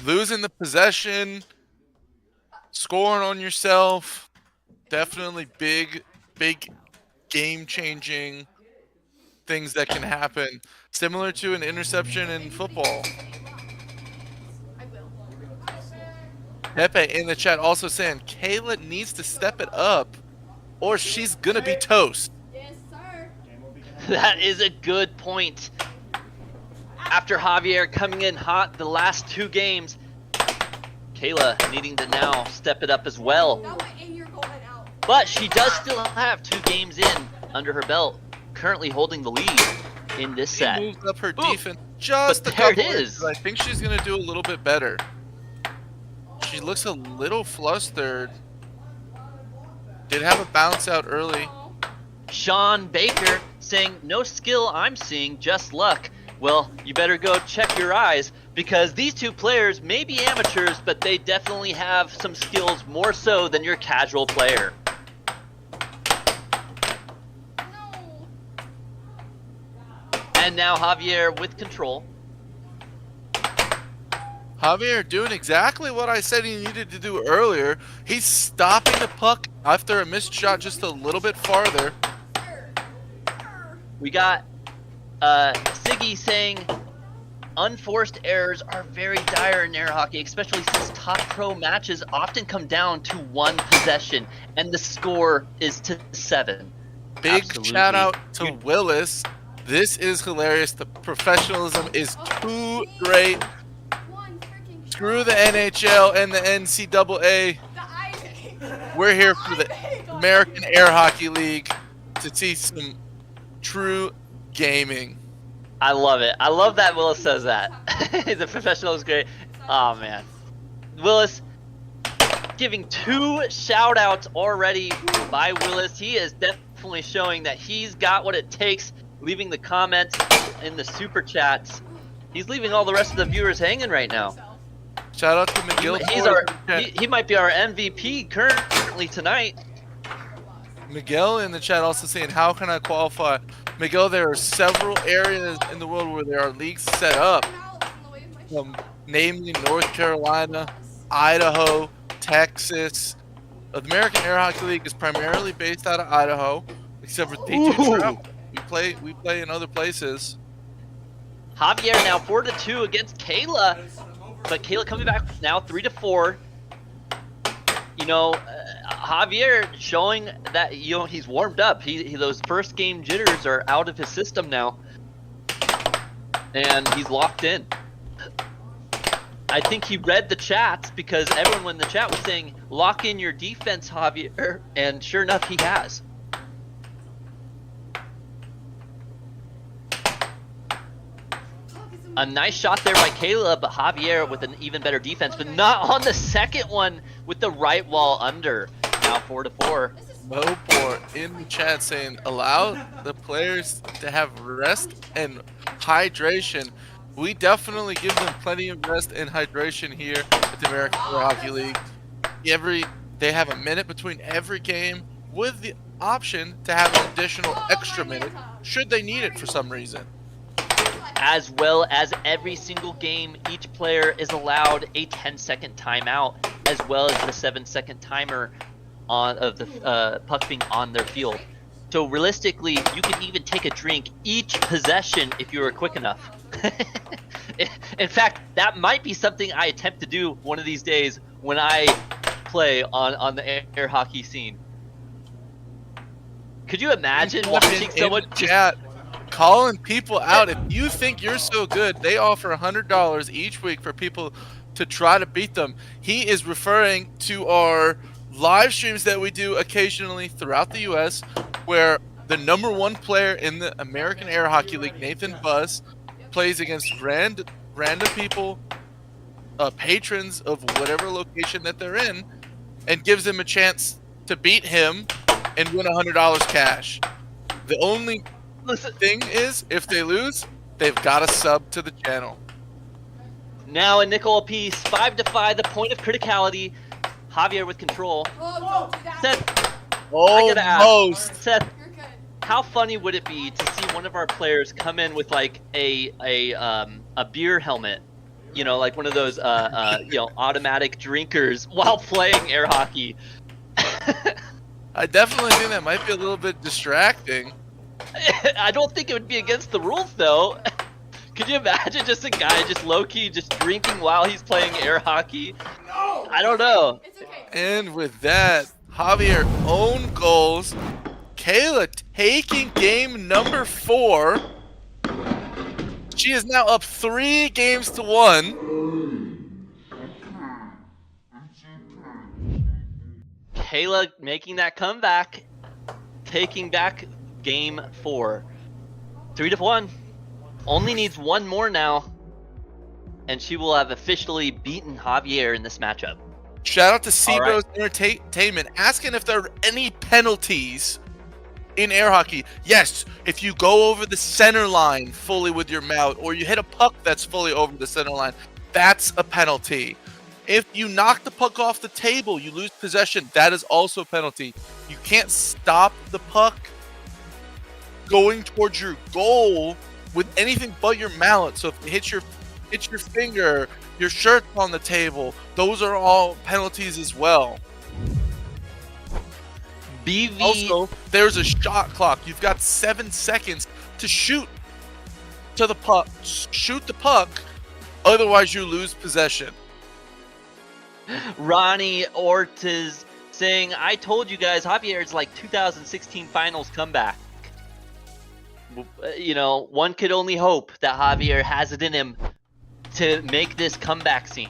Losing the possession, scoring on yourself, definitely big game-changing things that can happen. Similar to an interception in football. Pepe in the chat also saying Kayla needs to step it up or she's gonna be toast. That is a good point. After Javier coming in hot the last 2 games, Kayla needing to now step it up as well. But she does still have 2 games in under her belt, currently holding the lead in this set. She moves up her defense just a couple inches. I think she's gonna do a little bit better. She looks a little flustered. Did have a bounce out early. Sean Baker saying, no skill I'm seeing, just luck. Well, you better go check your eyes, because these 2 players may be amateurs, but they definitely have some skills more so than your casual player. And now Javier with control. Javier doing exactly what I said he needed to do earlier. He's stopping the puck after a missed shot just a little bit farther. We got Siggy saying, unforced errors are very dire in air hockey, especially since top pro matches often come down to 1 possession, and the score is to 7. Big Absolutely. shout out to Willis. This is hilarious. The professionalism is too great. Screw the NHL and the NCAA. We're here for the American Air Hockey League to see some true gaming. I love it. I love that Willis says that. The professional is great. Oh, man. Willis giving 2 shout outs already by Willis. He is definitely showing that he's got what it takes, leaving the comments in the super chats. He's leaving all the rest of the viewers hanging right now. Shout out to McGill. He might be our MVP currently tonight. Miguel in the chat also saying, how can I qualify? Miguel, there are several areas in the world where there are leagues set up. Namely North Carolina, Idaho, Texas. The American Air Hockey League is primarily based out of Idaho, except for they do travel. We play in other places. Javier now 4-2 against Kayla. But Kayla coming back now 3-4. You know, Javier showing that, you know, he's warmed up. He those first game jitters are out of his system now, and he's locked in. I think he read the chats, because everyone in the chat was saying, lock in your defense, Javier, and sure enough, he has. A nice shot there by Kayla, but Javier with an even better defense, but not on the second one with the right wall under. Now 4-4. Mopor in the chat saying, allow the players to have rest and hydration. We definitely give them plenty of rest and hydration here at the American Air Hockey League. They have a minute between every game with the option to have an additional extra minute should they need it for some reason. As well as every single game, each player is allowed a 10-second timeout, as well as the 7-second timer of the puck being on their field. So realistically, you can even take a drink each possession if you were quick enough. In fact, that might be something I attempt to do one of these days when I play on the air hockey scene. Could you imagine watching someone chat calling people out? If you think you're so good, they offer $100 each week for people to try to beat them. He is referring to our live streams that we do occasionally throughout the U.S., where the #1 player in the American Air Hockey League, Nathan Buss, plays against random people, patrons of whatever location that they're in, and gives them a chance to beat him and win $100 cash. The only thing is, if they lose, they've got to sub to the channel. Now a nickel apiece, 5-5, the point of criticality. Javier with control. Seth, I gotta ask, Seth, how funny would it be to see one of our players come in with like a beer helmet, you know, like one of those you know, automatic drinkers while playing air hockey? I definitely think that might be a little bit distracting. I don't think it would be against the rules though. Could you imagine just a guy just low-key just drinking while he's playing air hockey? No! I don't know. And with that, Javier own goals. Kayla taking game number 4. She is now up 3 games to 1. Kayla making that comeback, taking back game 4. 3-1. Only needs one more now, and she will have officially beaten Javier in this matchup. Shout out to Sebros Entertainment asking if there are any penalties in air hockey. Yes, if you go over the center line fully with your mount, or you hit a puck that's fully over the center line, that's a penalty. If you knock the puck off the table, you lose possession, that is also a penalty. You can't stop the puck going towards your goal with anything but your mallet. So if it hits your finger, your shirt's on the table, those are all penalties as well. BV. Also, there's a shot clock. You've got 7 seconds to shoot to the puck. Shoot the puck, otherwise you lose possession. Ronnie Ortiz saying, I told you guys, Javier's like 2016 finals comeback. You know, one could only hope that Javier has it in him to make this comeback scene.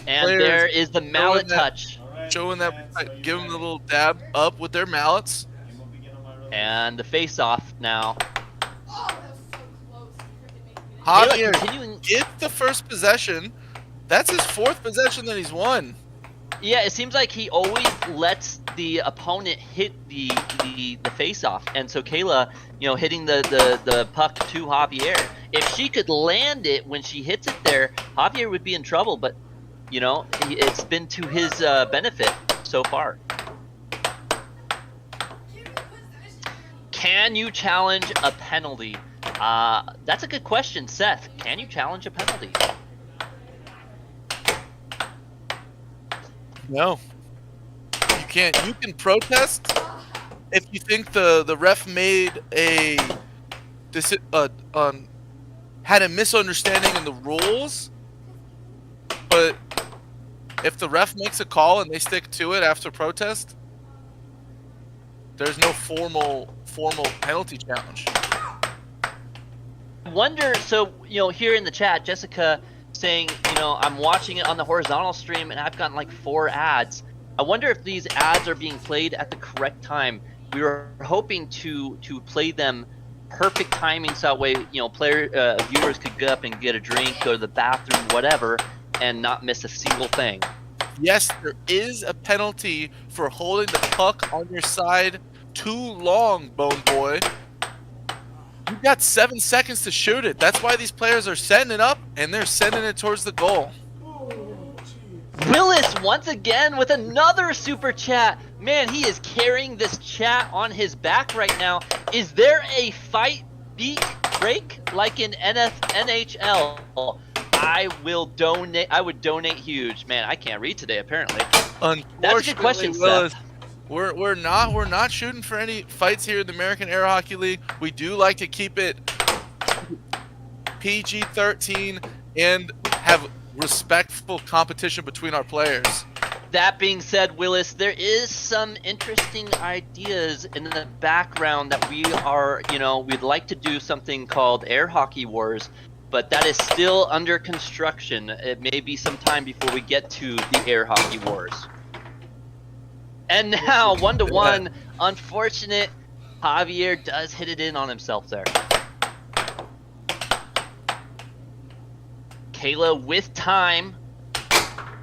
And Players there is the mallet touch. Showing that, give them a little dab up with their mallets. And the face-off now. Javier get the first possession. That's his 4th possession that he's won. Yeah, it seems like he always lets the opponent hit the face-off, and so Kayla, you know, hitting the puck to Javier. If she could land it when she hits it there, Javier would be in trouble. But you know, it's been to his benefit so far. Can you challenge a penalty? That's a good question, Seth. Can you challenge a penalty? No, you can't. You can protest if you think the ref made had a misunderstanding in the rules. But if the ref makes a call and they stick to it after protest, there's no formal penalty challenge. I wonder. So you know, here in the chat, Jessica saying, you know, I'm watching it on the horizontal stream and I've gotten like 4 ads. I wonder if these ads are being played at the correct time. We were hoping to play them perfect timing, so that way, you know, viewers could go up and get a drink, go to the bathroom, whatever, and not miss a single thing. Yes, there is a penalty for holding the puck on your side too long, Bone Boy. You've got 7 seconds to shoot it. That's why these players are setting it up, and they're sending it towards the goal. Willis once again with another super chat. Man, he is carrying this chat on his back right now. Is there a fight beat break like in NHL? I will donate. I would donate huge. Man, I can't read today apparently. Unfortunately, That's a good question, Willis, Seth. we're not shooting for any fights here in the American Air Hockey League. We do like to keep it PG-13 and have respectful competition between our players. That being said, Willis, there is some interesting ideas in the background that we are, we'd like to do something called Air Hockey Wars, but that is still under construction. It may be some time before we get to the Air Hockey Wars. And now, 1-1, unfortunate, Javier does hit it in on himself there. Kayla with time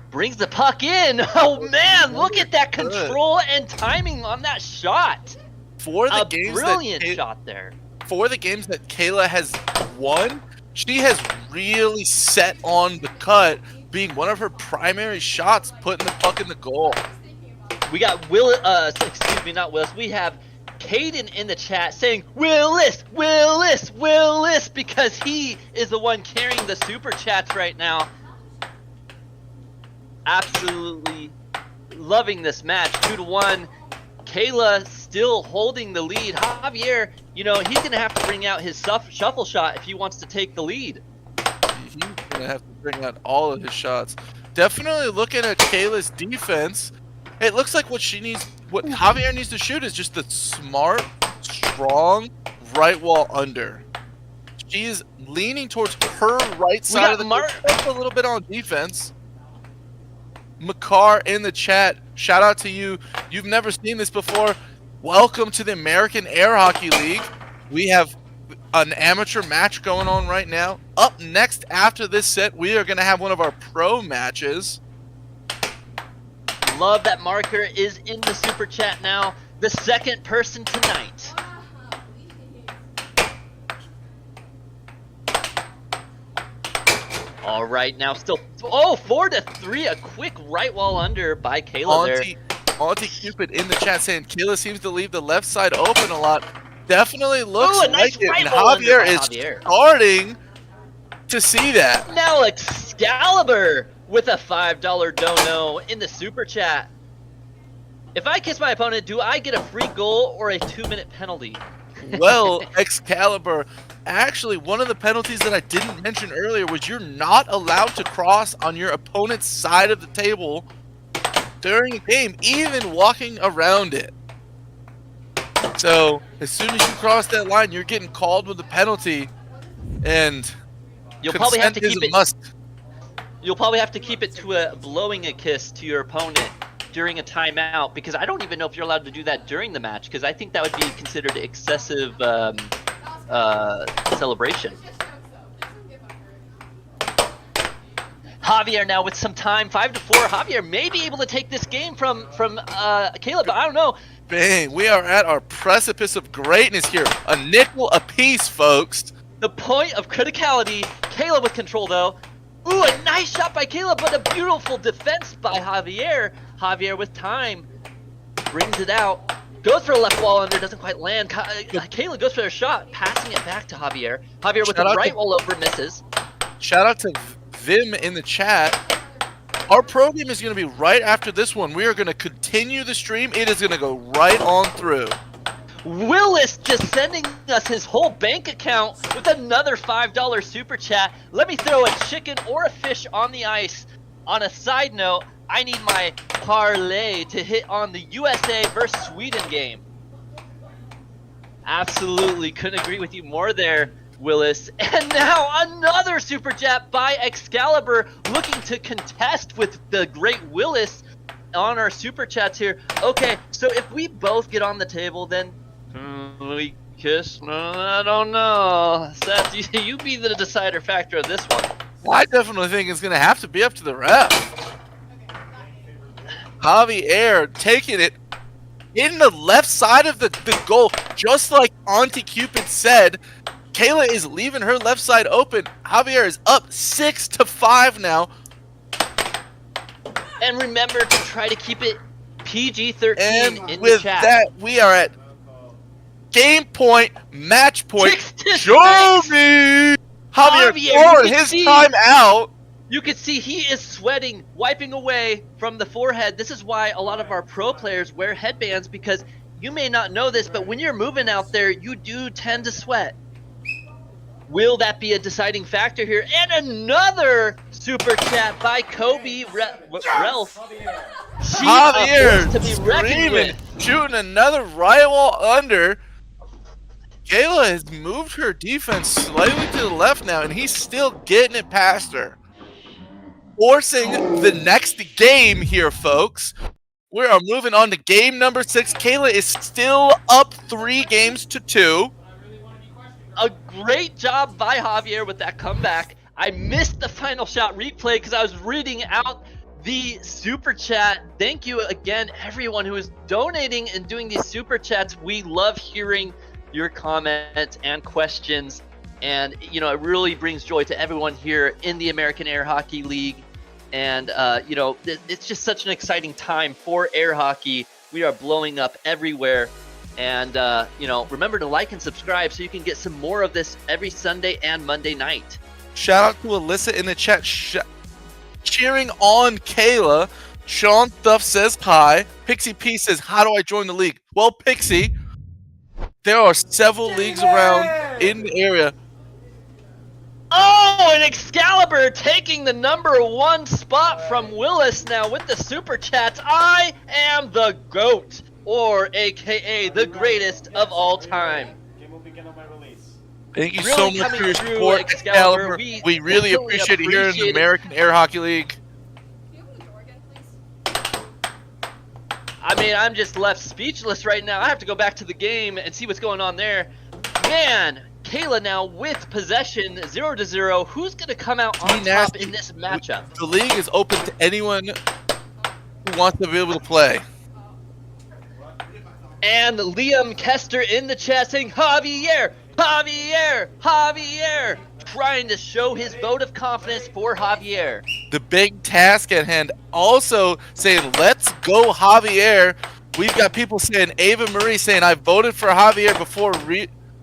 brings the puck in. Oh man, look at that control and timing on that shot. For the brilliant shot there. For the games that Kayla has won, she has really set on the cut, being one of her primary shots, putting the puck in the goal. We got not Willis. We have Caden in the chat saying Willis, Willis, Willis, because he is the one carrying the super chats right now. Absolutely loving this match. 2-1. Kayla still holding the lead. Javier, he's gonna have to bring out his shuffle shot if he wants to take the lead. He's gonna have to bring out all of his shots. Definitely looking at Kayla's defense. It looks like what Javier needs to shoot is just the smart, strong right wall under. She's leaning towards her right side of the court, a little bit on defense. Makar in the chat, shout out to you. You've never seen this before. Welcome to the American Air Hockey League. We have an amateur match going on right now. Up next after this set, we are going to have one of our pro matches. Love that Marker is in the super chat now. The second person tonight. All right, now still 4-3. A quick right wall under by Kayla there. Auntie Cupid in the chat saying Kayla seems to leave the left side open a lot. Definitely looks nice like it. Right and Javier is Javier. starting to see that. Now Excalibur with a $5 dono in the super chat. If I kiss my opponent, do I get a free goal or a 2-minute penalty? Well, Excalibur, actually one of the penalties that I didn't mention earlier was you're not allowed to cross on your opponent's side of the table during a game, even walking around it. So as soon as you cross that line, you're getting called with a penalty, and you'll probably have to consent keep is a must. You'll probably have to keep it to blowing a kiss to your opponent during a timeout, because I don't even know if you're allowed to do that during the match, because I think that would be considered excessive celebration. Javier now with some time, 5-4. Javier may be able to take this game from Kayla, but I don't know. Bang, we are at our precipice of greatness here. A nickel apiece, folks. The point of criticality. Kayla with control though. Ooh, a nice shot by Kayla, but a beautiful defense by Javier. Javier with time brings it out. Goes for a left wall under, doesn't quite land. Kayla goes for a shot, passing it back to Javier. Javier with the right wall over, misses. Shout out to Vim in the chat. Our pro game is going to be right after this one. We are going to continue the stream. It is going to go right on through. Willis just sending us his whole bank account with another $5 super chat. Let me throw a chicken or a fish on the ice. On a side note, I need my parlay to hit on the USA versus Sweden game. Absolutely, couldn't agree with you more there, Willis. And now another super chat by Excalibur, looking to contest with the great Willis on our super chats here. Okay, so if we both get on the table, then we kiss? No, I don't know. Seth, you be the decider factor of this one. I definitely think it's going to have to be up to the ref. Javier taking it in the left side of the goal, just like Auntie Cupid said. Kayla is leaving her left side open. Javier is up 6-5 now. And remember to try to keep it PG-13 And in the with chat. that, we are at game point, match point. 6-6. Show me! Javier Javier, throwing you can his see- time out. You can see he is sweating, wiping away from the forehead. This is why a lot of our pro players wear headbands, because you may not know this, but when you're moving out there, you do tend to sweat. Will that be a deciding factor here? And another super chat by Kobe Ralph. She Javier to be reckoned screaming, with. shooting another right wall under. Kayla has moved her defense slightly to the left now, and he's still getting it past her. Forcing the next game here, folks. We are moving on to game number 6. Kayla is still up 3 games to 2. A great job by Javier with that comeback. I missed the final shot replay because I was reading out the super chat. Thank you again, everyone who is donating and doing these super chats. We love hearing your comments and questions. And, you know, it really brings joy to everyone here in the American Air Hockey League. And, you know, it's just such an exciting time for air hockey. We are blowing up everywhere. And, you know, remember to like and subscribe so you can get some more of this every Sunday and Monday night. Shout out to Alyssa in the chat cheering on Kayla. Sean Duff says hi. Pixie P says, how do I join the league? Well, Pixie, there are several leagues around in the area. Oh, and Excalibur taking the #1 spot from Willis now with the super chats. I am the GOAT, or AKA the greatest of all time. Thank you Really so much coming for your through, support, Excalibur. Excalibur. We We really definitely appreciate it here in the appreciate it. American Air Hockey League. I mean, I'm just left speechless right now. I have to go back to the game and see what's going on there. Man, Kayla now with possession, 0-0. Who's going to come out on top Nasty. in this matchup? The league is open to anyone who wants to be able to play. And Liam Kester in the chat saying, Javier, Javier, Javier, trying to show his vote of confidence for Javier. The big task at hand also saying, let's go Javier. We've got people saying, Ava Marie saying, I voted for Javier before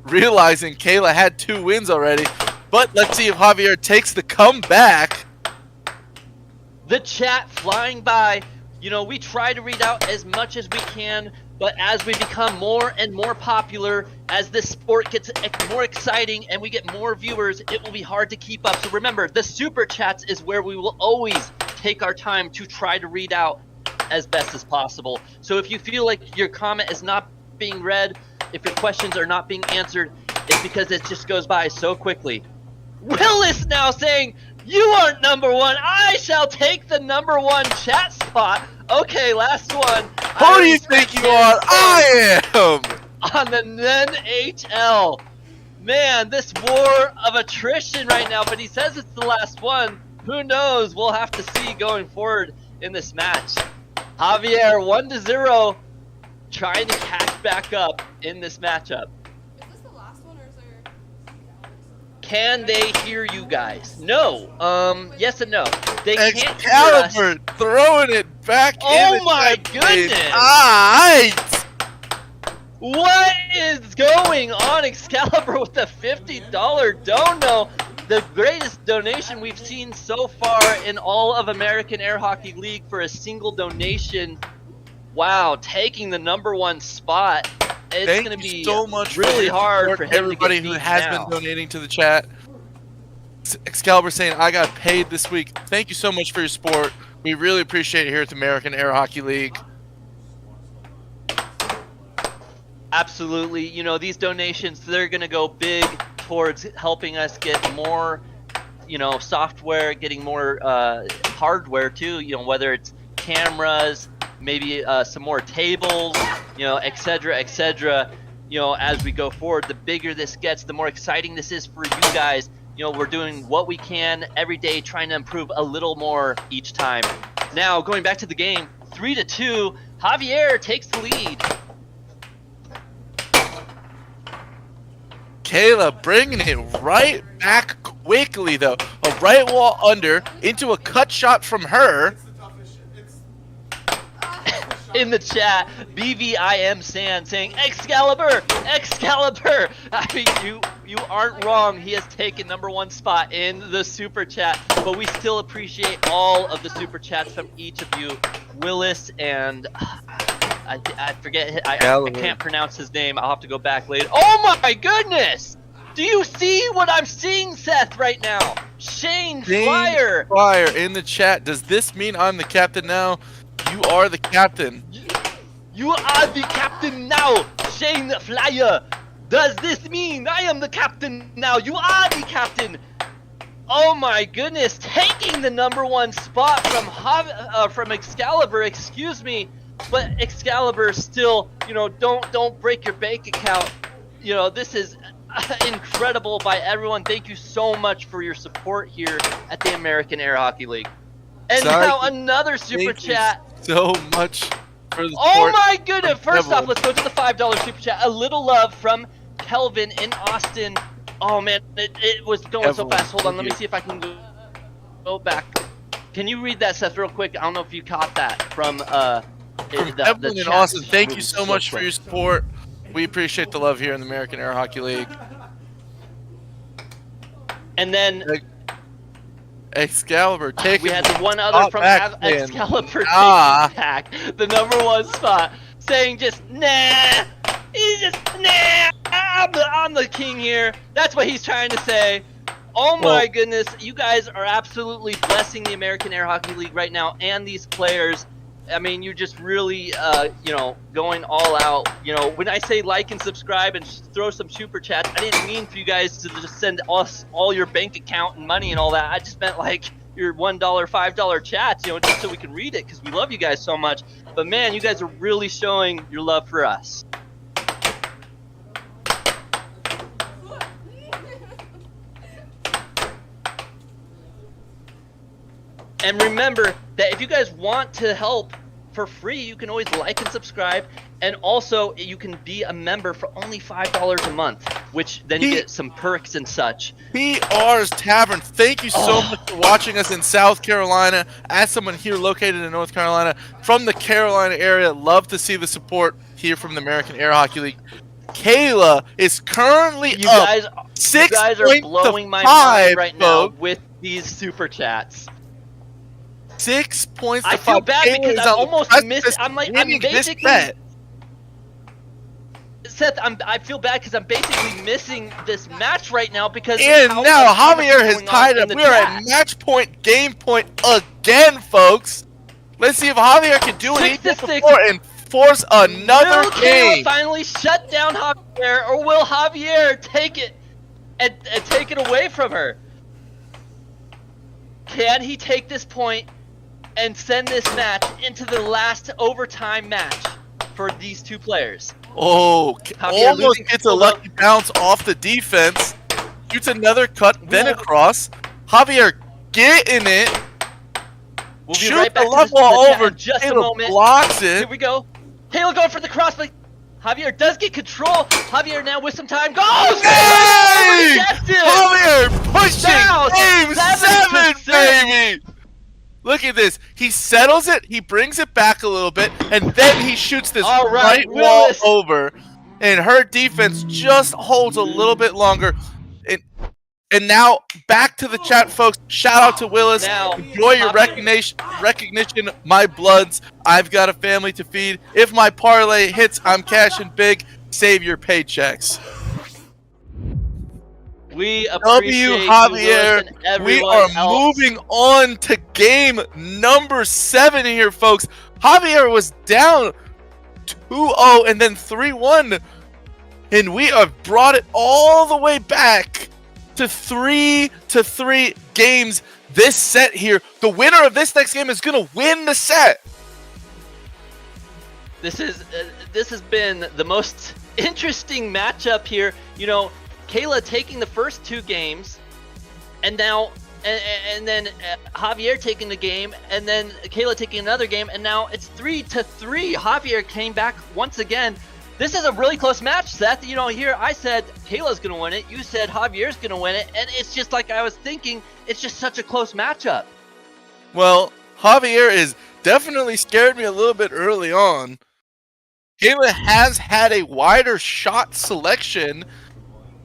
realizing Kayla had 2 wins already. But let's see if Javier takes the comeback. The chat flying by. You know, we try to read out as much as we can, but as we become more and more popular, as this sport gets more exciting and we get more viewers, it will be hard to keep up. So remember, the super chats is where we will always take our time to try to read out as best as possible. So if you feel like your comment is not being read, if your questions are not being answered, it's because it just goes by so quickly. Willis now saying, you aren't #1. I shall take the #1 chat spot. Okay, last one. Who do you think you are? I am! On the NHL. Man, this war of attrition right now, but he says it's the last one. Who knows? We'll have to see going forward in this match. Javier, 1-0, trying to catch back up in this matchup. Is this the last one, or is there? Can they hear you guys? No. Yes and no. They can't hear us. Excalibur throwing it back in. Oh my goodness! Alright! What is going on, Excalibur, with the $50 dono? The greatest donation we've seen so far in all of American Air Hockey League for a single donation. Wow, taking the #1 spot. It's Thank going to you be so much really your hard support, for him everybody to get who beat has now. been donating to the chat. Excalibur saying, I got paid this week. Thank you so much for your support. We really appreciate it here at the American Air Hockey League. Absolutely. You know, these donations, they're going to go big towards helping us get more, you know, software, getting more hardware too, you know, whether it's cameras, maybe some more tables, you know, et cetera, you know, as we go forward. The bigger this gets, the more exciting this is for you guys. You know, we're doing what we can every day, trying to improve a little more each time. Now, going back to the game, 3-2, Javier takes the lead. Kayla bringing it right back quickly, though. A right wall under into a cut shot from her. in the chat, BVIM Sand saying Excalibur, Excalibur. I mean, you aren't wrong. He has taken #1 spot in the super chat, but we still appreciate all of the super chats from each of you. Willis and I forget. I can't pronounce his name. I'll have to go back later. Oh my goodness! Do you see what I'm seeing, Seth, right now? Shane Flyer. Flyer in the chat. Does this mean I'm the captain now? You are the captain. You are the captain now, Shane Flyer. Does this mean I am the captain now? You are the captain. Oh my goodness, taking the #1 spot from Excalibur. Excuse me, but Excalibur still, you know, don't break your bank account. You know, this is incredible by everyone. Thank you so much for your support here at the American Air Hockey League. And now another super chat. So much for the Oh support. my goodness! First off, let's go to the $5 super chat. A little love from Kelvin in Austin. Oh man, it was going so fast. Hold on, let me see if I can go back. Can you read that, Seth, real quick? I don't know if you caught that from Evelyn in Austin. Thank you so much for your support. We appreciate the love here in the American Air Hockey League. And then Excalibur taking. We had the one other from Excalibur taking back the #1 spot, saying just nah. He's just nah. I'm the king here. That's what he's trying to say. Oh my goodness, you guys are absolutely blessing the American Air Hockey League right now and these players. I mean, you're just really, you know, going all out. You know, when I say like and subscribe and throw some super chats, I didn't mean for you guys to just send us all your bank account and money and all that. I just meant like your $1, $5 chats, you know, just so we can read it because we love you guys so much. But man, you guys are really showing your love for us. And remember that if you guys want to help for free, you can always like and subscribe. And also, you can be a member for only $5 a month, which then you get some perks and such. PR's Tavern, thank you so much for watching us in South Carolina. As someone here located in North Carolina, from the Carolina area, love to see the support here from the American Air Hockey League. Kayla is currently you guys are blowing my mind right now with these super chats. 6 points to 5. I feel bad because I'm almost missing. I'm basically. Seth, I feel bad because I'm basically missing this match right now because. And now Javier has tied up. We are at match point, game point again, folks. Let's see if Javier can do what he did before and force another game. Will Kayla finally shut down Javier, or will Javier take it and take it away from her? Can he take this point and send this match into the last overtime match for these two players? Oh, almost gets a lucky bounce off the defense. Shoots another cut, then across. Javier getting it. We'll be right back the love wall over. In just a Kayla moment. Blocks it. Here we go. Kayla going for the cross, but Javier does get control. Javier now with some time goes. Hey! Javier pushing game 7, baby. Look at this. He settles it. He brings it back a little bit, and then he shoots this right wall over. And her defense just holds a little bit longer. And now back to the chat, folks. Shout out to Willis. Enjoy your recognition, my bloods. I've got a family to feed. If my parlay hits, I'm cashing big. Save your paychecks. We appreciate Javier. You, and we are moving on to game number 7 here, folks. Javier was down 2-0 and then 3-1. And we have brought it all the way back to 3-3 games this set here. The winner of this next game is going to win the set. This has been the most interesting matchup here. You know, Kayla taking the first 2 games, and now and then Javier taking the game, and then Kayla taking another game, and now it's 3-3. Javier came back once again. This is a really close match, Seth. You know, here I said Kayla's going to win it. You said Javier's going to win it. And it's just like I was thinking. It's just such a close matchup. Well, Javier is definitely scared me a little bit early on. Kayla has had a wider shot selection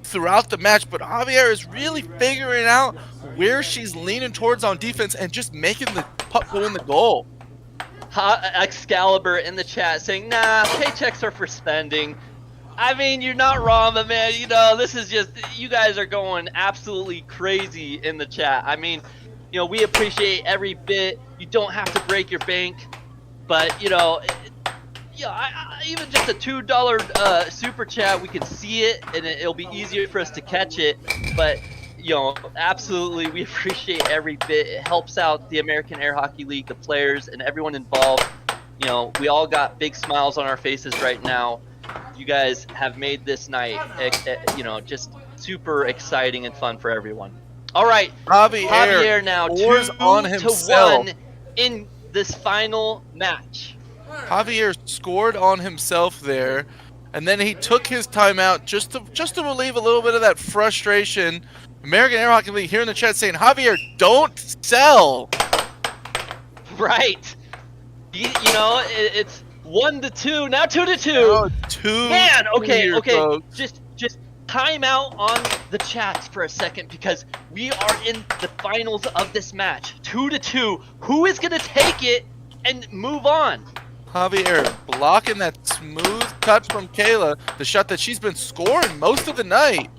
throughout the match, but Javier is really figuring out where she's leaning towards on defense and just making the puck go in the goal. Excalibur in the chat saying, nah, paychecks are for spending. I mean, you're not wrong, but man, you know, this is just, you guys are going absolutely crazy in the chat. I mean, you know, we appreciate every bit. You don't have to break your bank, but, you know, even just a $2 super chat, we can see it, and it'll be easier for us to catch it. But, you know, absolutely, we appreciate every bit. It helps out the American Air Hockey League, the players, and everyone involved. You know, we all got big smiles on our faces right now. You guys have made this night, you know, just super exciting and fun for everyone. All right, Javier now 2-1 in this final match. Javier scored on himself there, and then he took his timeout just to relieve a little bit of that frustration. American Air Hockey League here in the chat saying, Javier, don't sell. Right. You know, it's 1-2, now 2-2. Oh, 2. Man, okay. Folks. Just time out on the chats for a second, because we are in the finals of this match. 2-2. Who is gonna take it and move on? Javier blocking that smooth touch from Kayla, the shot that she's been scoring most of the night.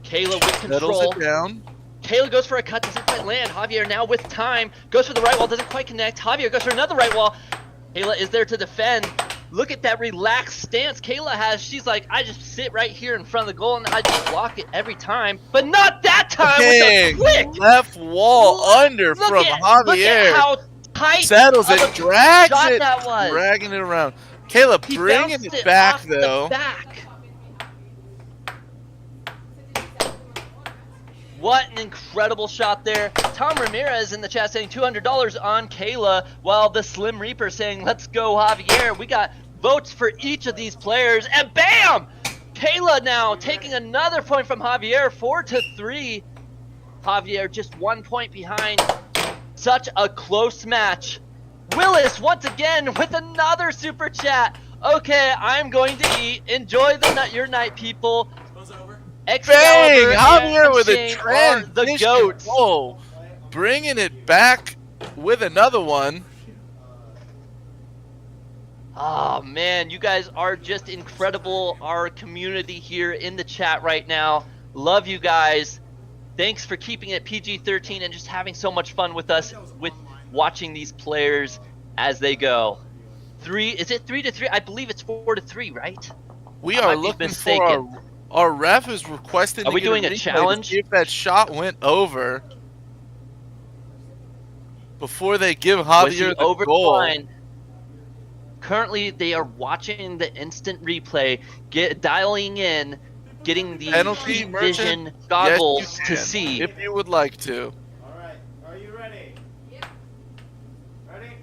Kayla with control. Settles it down. Kayla goes for a cut, doesn't quite land. Javier now with time, goes for the right wall, doesn't quite connect. Javier goes for another right wall. Kayla is there to defend. Look at that relaxed stance Kayla has. She's like, I just sit right here in front of the goal and I just block it every time. But not that time with a quick left wall under from Javier. Look at how tight settles it, drags it, that was. dragging it around. Kayla bringing it back though. What an incredible shot there. Tom Ramirez in the chat saying $200 on Kayla, while the Slim Reaper saying, let's go Javier. We got votes for each of these players, and bam! Kayla now taking another point from Javier, 4-3. Javier just 1 point behind. Such a close match. Willis once again with another super chat. Okay, I'm going to eat. Enjoy your night, people. Bang! Javier with a the goats. Whoa. Bringing it back with another one. Oh man, you guys are just incredible. Our community here in the chat right now. Love you guys. Thanks for keeping it PG-13 and just having so much fun with us, with watching these players as they go. Is it 3-3? I believe it's 4-3, right? We are looking for our ref is requesting. Are we doing a challenge? To see if that shot went over before they give Javier the goal. Line. Currently, they are watching the instant replay, dialing in, getting the penalty vision goggles to see. If you would like to. All right. Are you ready? Yep. Ready?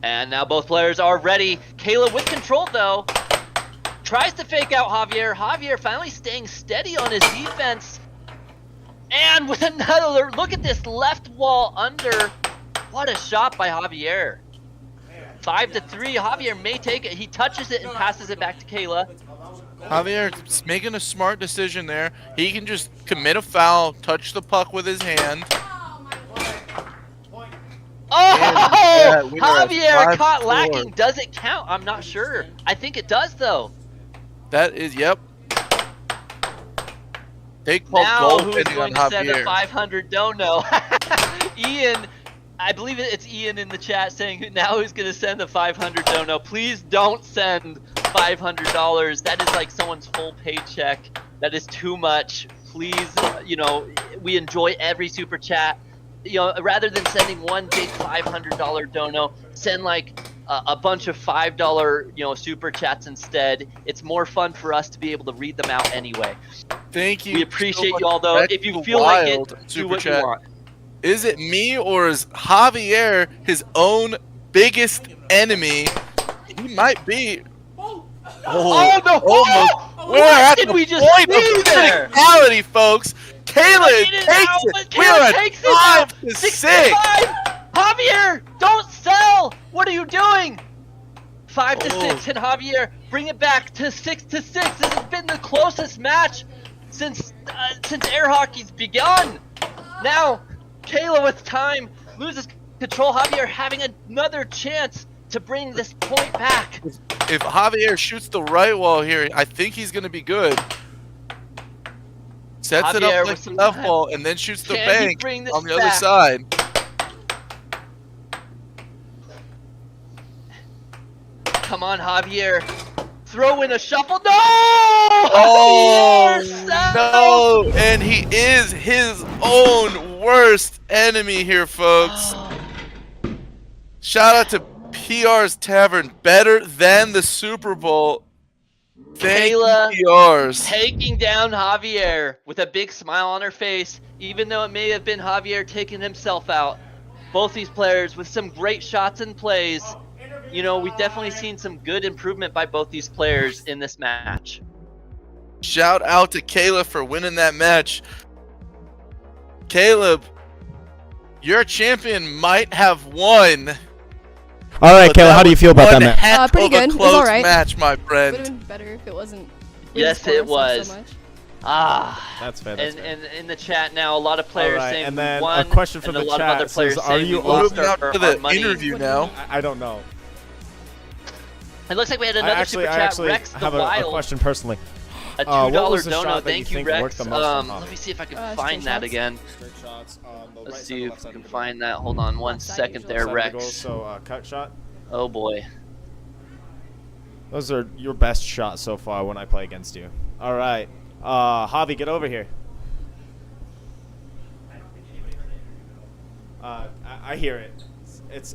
And now both players are ready. Kayla with control though. Tries to fake out Javier. Javier finally staying steady on his defense. And with another, look at this left wall under. What a shot by Javier. 5-3, Javier may take it. He touches it and passes it back to Kayla. Javier's making a smart decision there. He can just commit a foul, touch the puck with his hand. Oh! Javier caught lacking. Does it count? I'm not sure. I think it does though. That is, yep. They now who is going to send a 500 dono? Ian, I believe it's Ian in the chat saying now who's going to send the 500 dono. Please don't send $500. That is like someone's full paycheck. That is too much. Please, you know, we enjoy every super chat. You know, rather than sending one big $500 dono, send like a bunch of $5, you know, super chats instead. It's more fun for us to be able to read them out anyway. Thank you. We appreciate you all though. If you feel like it, do what you want. Is it me or is Javier his own biggest enemy? He might be. Oh no! Almost. We're at the point of criticality, folks. Kayla It takes out, it. but We Kayla are takes at it 5 to 6. 65. Javier, don't sell. What are you doing? 5 to Oh. 6, and Javier bring it back to 6 to 6. This has been the closest match since air hockey's begun. Now, Kayla with time loses control. Javier having another chance to bring this point back. If Javier shoots the right wall here, I think he's going to be good. Sets it Javier up like with some left time. wall and then shoots the Can he bank bring this on the other back? side. Come on, Javier. Throw in a shuffle. No! Oh, Javier, no! And he is his own worst enemy here, folks. Shout out to PR's Tavern. Better than the Super Bowl. Thank Kayla you, PR's. taking down Javier with a big smile on her face, even though it may have been Javier taking himself out. Both these players with some great shots and plays. You know, we've definitely seen some good improvement by both these players in this match. Shout out to Kayla for winning that match. Caleb, your champion might have won. All right, but Kayla, that how do you was feel about that one match? heck Pretty of good. a It was close alright. match, my Would have friend. been better if it wasn't. Yes, it was. So much. That's fair. That's fair. And in the chat now, a lot of players Alright, saying and we then won, a question from and the a lot chat of other players says, are saying you we lost Moving out our to the money. interview now. I don't know. It looks like we had I another actually, super chat. Rex the have a Wild, question personally. a what $2 was the dono. shot that Thank you you, think Rex. worked the most from Let Javi? me see if I can Straight find that shots. again. Straight shots on the Let's right see side, if left we side can of the find that. Hold on one Left side second usually. there, goal. Side of the goal, Rex. so cut shot. Oh boy. Those are your best shots so far when I play against you. All right, Javi, get over here. I hear it. It's.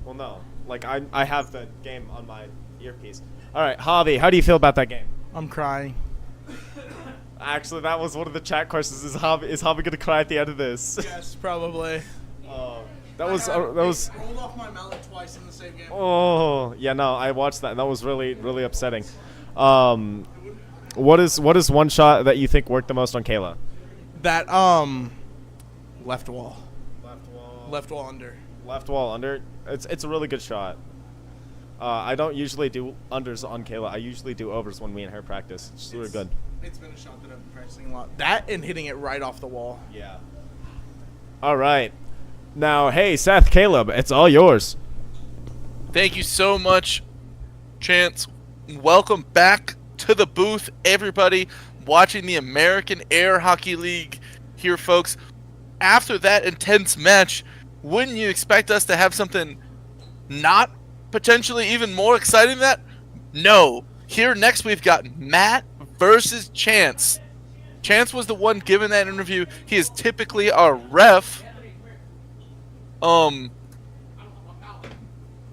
Well, no. Like I have the game on my earpiece. All right, Javi, how do you feel about that game? I'm crying. Actually, that was one of the chat questions. Is Javi gonna cry at the end of this? Yes, probably. That was. rolled off my mallet twice in the same game. Oh, yeah. No, I watched that. And that was really, really upsetting. What is one shot that you think worked the most on Kayla? That left wall. Left wall under. Left wall under. It's a really good shot. I don't usually do unders on Kayla. I usually do overs when me and her practice. It's really good. It's been a shot that I've been practicing a lot. That and hitting it right off the wall. Yeah. All right. Now, hey, Seth, Caleb, it's all yours. Thank you so much, Chance. Welcome back to the booth, everybody watching the American Air Hockey League here, folks. After that intense match, wouldn't you expect us to have something not potentially even more exciting than that? No. Here next we've got Matt versus Chance. Chance was the one giving that interview. He is typically our ref.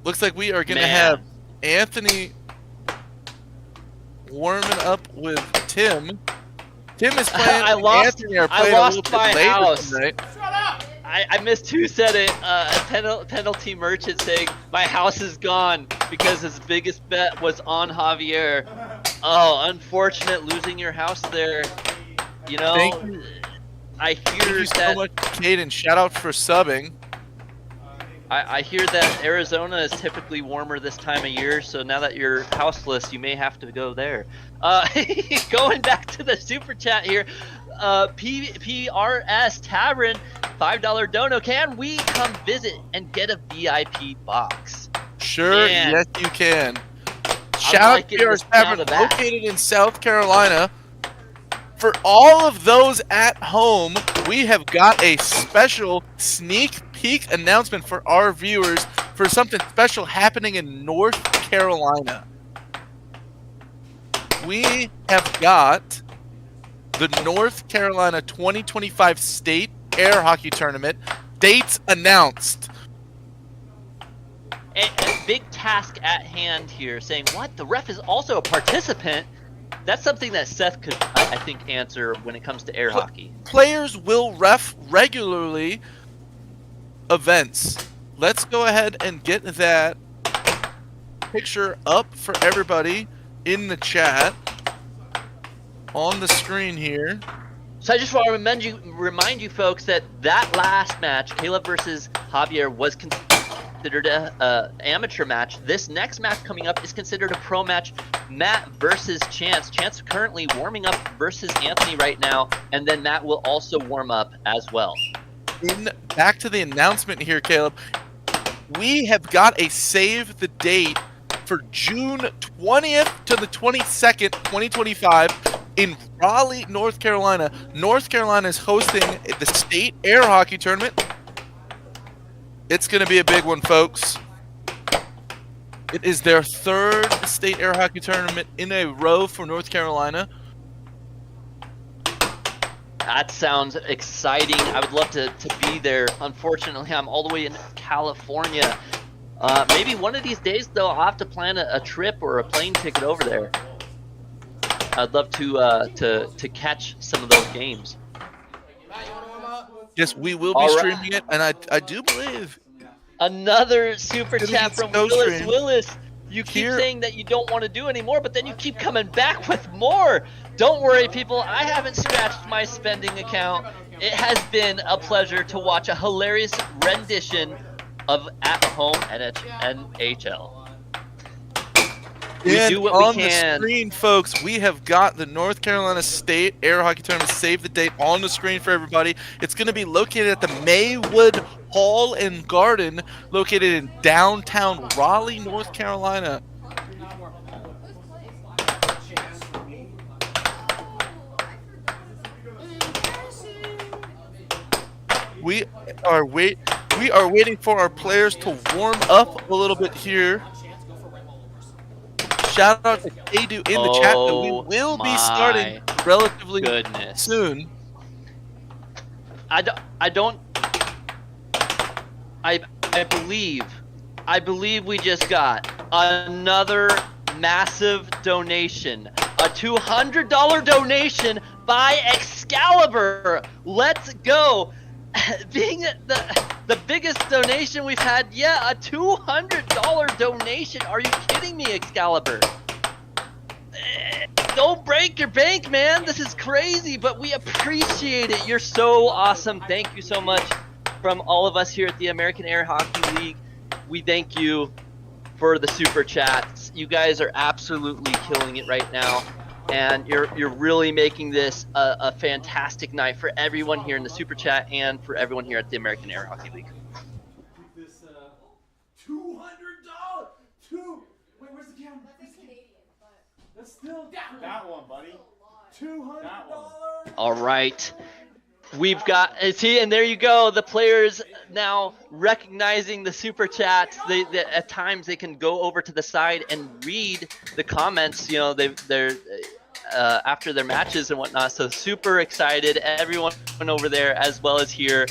Looks like we are gonna have Anthony warming up with Tim. Tim is playing. Anthony are playing a little bit later house. tonight. I missed who said it. A penalty merchant saying my house is gone because his biggest bet was on Javier. Oh, unfortunate losing your house there. You know, Thank you. I Thank hear you so that. much, Caden. Shout out for subbing. I hear that Arizona is typically warmer this time of year, so now that you're houseless, you may have to go there. Going back to the super chat here, PRS Tavern, $5 dono. Can we come visit and get a VIP box? Sure, Man. yes you can. I'm Shout out liking to the our sound Tavern of that. located in South Carolina. For all of those at home, we have got a special sneak peek announcement for our viewers for something special happening in North Carolina. We have got the North Carolina 2025 State Air Hockey Tournament. Dates announced. A big task at hand here, saying, what? The ref is also a participant? That's something that Seth could, I think, answer when it comes to air hockey. Players will ref regularly events. Let's go ahead and get that picture up for everybody in the chat on the screen here. So I just want to remind you folks that last match, Kayla versus Javier, was considered a amateur match. This next match coming up is considered a pro match. Matt versus Chance. Chance currently warming up versus Anthony right now, and then Matt will also warm up as well. Back to the announcement here, Caleb. We have got a save the date for June 20th to the 22nd, 2025 in Raleigh, North Carolina. North Carolina is hosting the state air hockey tournament. It's going to be a big one, folks. It is their third state air hockey tournament in a row for North Carolina. That sounds exciting. I would love to be there. Unfortunately, I'm all the way in California. Maybe one of these days, though, I'll have to plan a trip or a plane ticket over there. I'd love to catch some of those games. Yes, we will be streaming it, and I do believe. Another super chat from Ghostrifter. Willis. You keep saying that you don't want to do anymore, but then you keep coming back with more. Don't worry, people. I haven't scratched my spending account. It has been a pleasure to watch a hilarious rendition of At Home NHL. We do what on we can. The screen, folks, we have got the North Carolina State Air Hockey Tournament save the date on the screen for everybody. It's going to be located at the Maywood Hall and Garden, located in downtown Raleigh, North Carolina. We are waiting for our players to warm up a little bit here. Shout out to Kadu in the chat that we will be starting relatively soon. I believe we just got another massive donation. A $200 donation by Excalibur. Let's go. Being the biggest donation we've had, yeah, a $200 donation. Are you kidding me, Excalibur? Don't break your bank, man. This is crazy, but we appreciate it. You're so awesome. Thank you so much from all of us here at the American Air Hockey League. We thank you for the super chats. You guys are absolutely killing it right now. And you're really making this a fantastic night for everyone here in the Super Chat and for everyone here at the American Air Hockey League. This $200. Wait, where's the camera? That's Canadian, but that's still that one, buddy. $200. All right, we've got and there you go. The players now recognizing the super chats. They at times they can go over to the side and read the comments. You know, they're after their matches and whatnot. So super excited, everyone over there as well as here.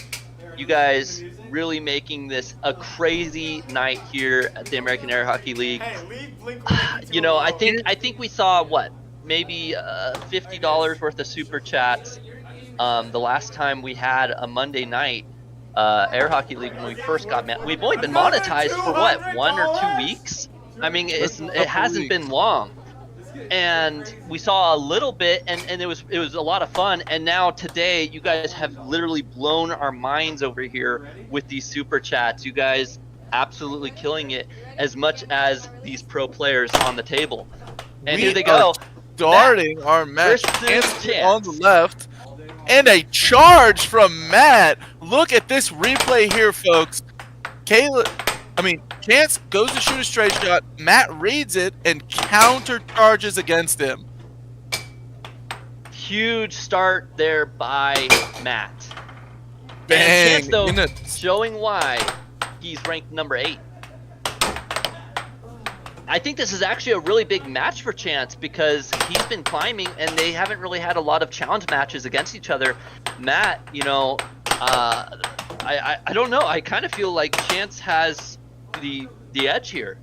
You guys really making this a crazy night here at the American Air Hockey League. You know, I think we saw what, maybe $50 worth of super chats the last time we had a Monday night Air Hockey League when we first got we've only been monetized for what, 1 or 2 weeks? I mean, it hasn't been long. And we saw a little bit, and it was a lot of fun. And now today, you guys have literally blown our minds over here with these super chats. You guys absolutely killing it as much as these pro players on the table. And here they go. Starting our match on the left, and a charge from Matt. Look at this replay here, folks. Chance goes to shoot a straight shot. Matt reads it and counter charges against him. Huge start there by Matt. Bang! And Chance, though, showing why he's ranked number 8. I think this is actually a really big match for Chance because he's been climbing and they haven't really had a lot of challenge matches against each other. Matt, you know, I don't know. I kind of feel like Chance has the edge here.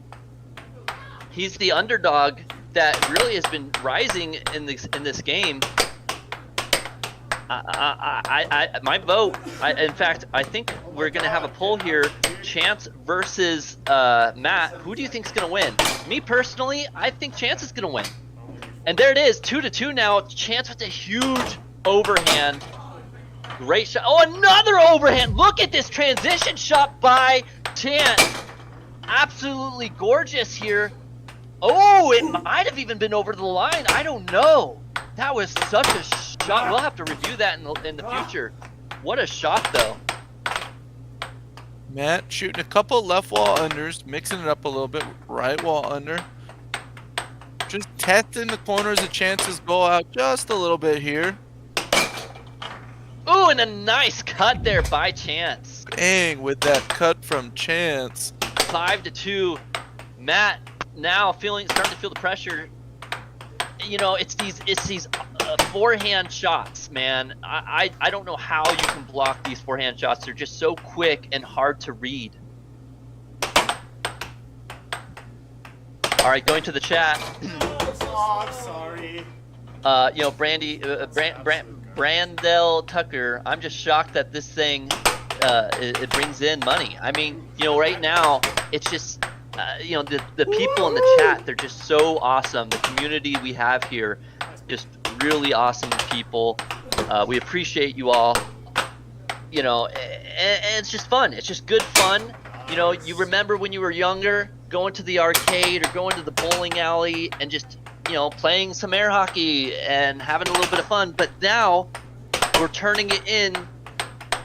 He's the underdog that really has been rising in this game. My vote. In fact, I think we're gonna have a poll here: Chance versus Matt. Who do you think is gonna win? Me personally, I think Chance is gonna win. And there it is, 2-2 now. Chance with a huge overhand. Great shot. Oh, another overhand. Look at this transition shot by Chance. Absolutely gorgeous here. Oh, it might have even been over the line. I don't know. That was such a shot. We'll have to review that in the future. What a shot, though. Matt shooting a couple left wall unders, mixing it up a little bit. Right wall under. Just testing the corners of Chance's go out just a little bit here. Ooh, and a nice cut there by Chance. Dang, with that cut from Chance. 5-2. Matt now starting to feel the pressure. You know, it's these forehand shots, man. I don't know how you can block these forehand shots. They're just so quick and hard to read. All right, going to the chat. Oh, I'm sorry. You know, Brandell Tucker, I'm just shocked that this thing it brings in money. I mean, you know, right now it's just you know, the people in the chat, they're just so awesome. The community we have here, just really awesome people. We appreciate you all. You know, and it's just fun. It's just good fun. You know, you remember when you were younger, going to the arcade or going to the bowling alley and just, you know, playing some air hockey and having a little bit of fun. But now we're turning it in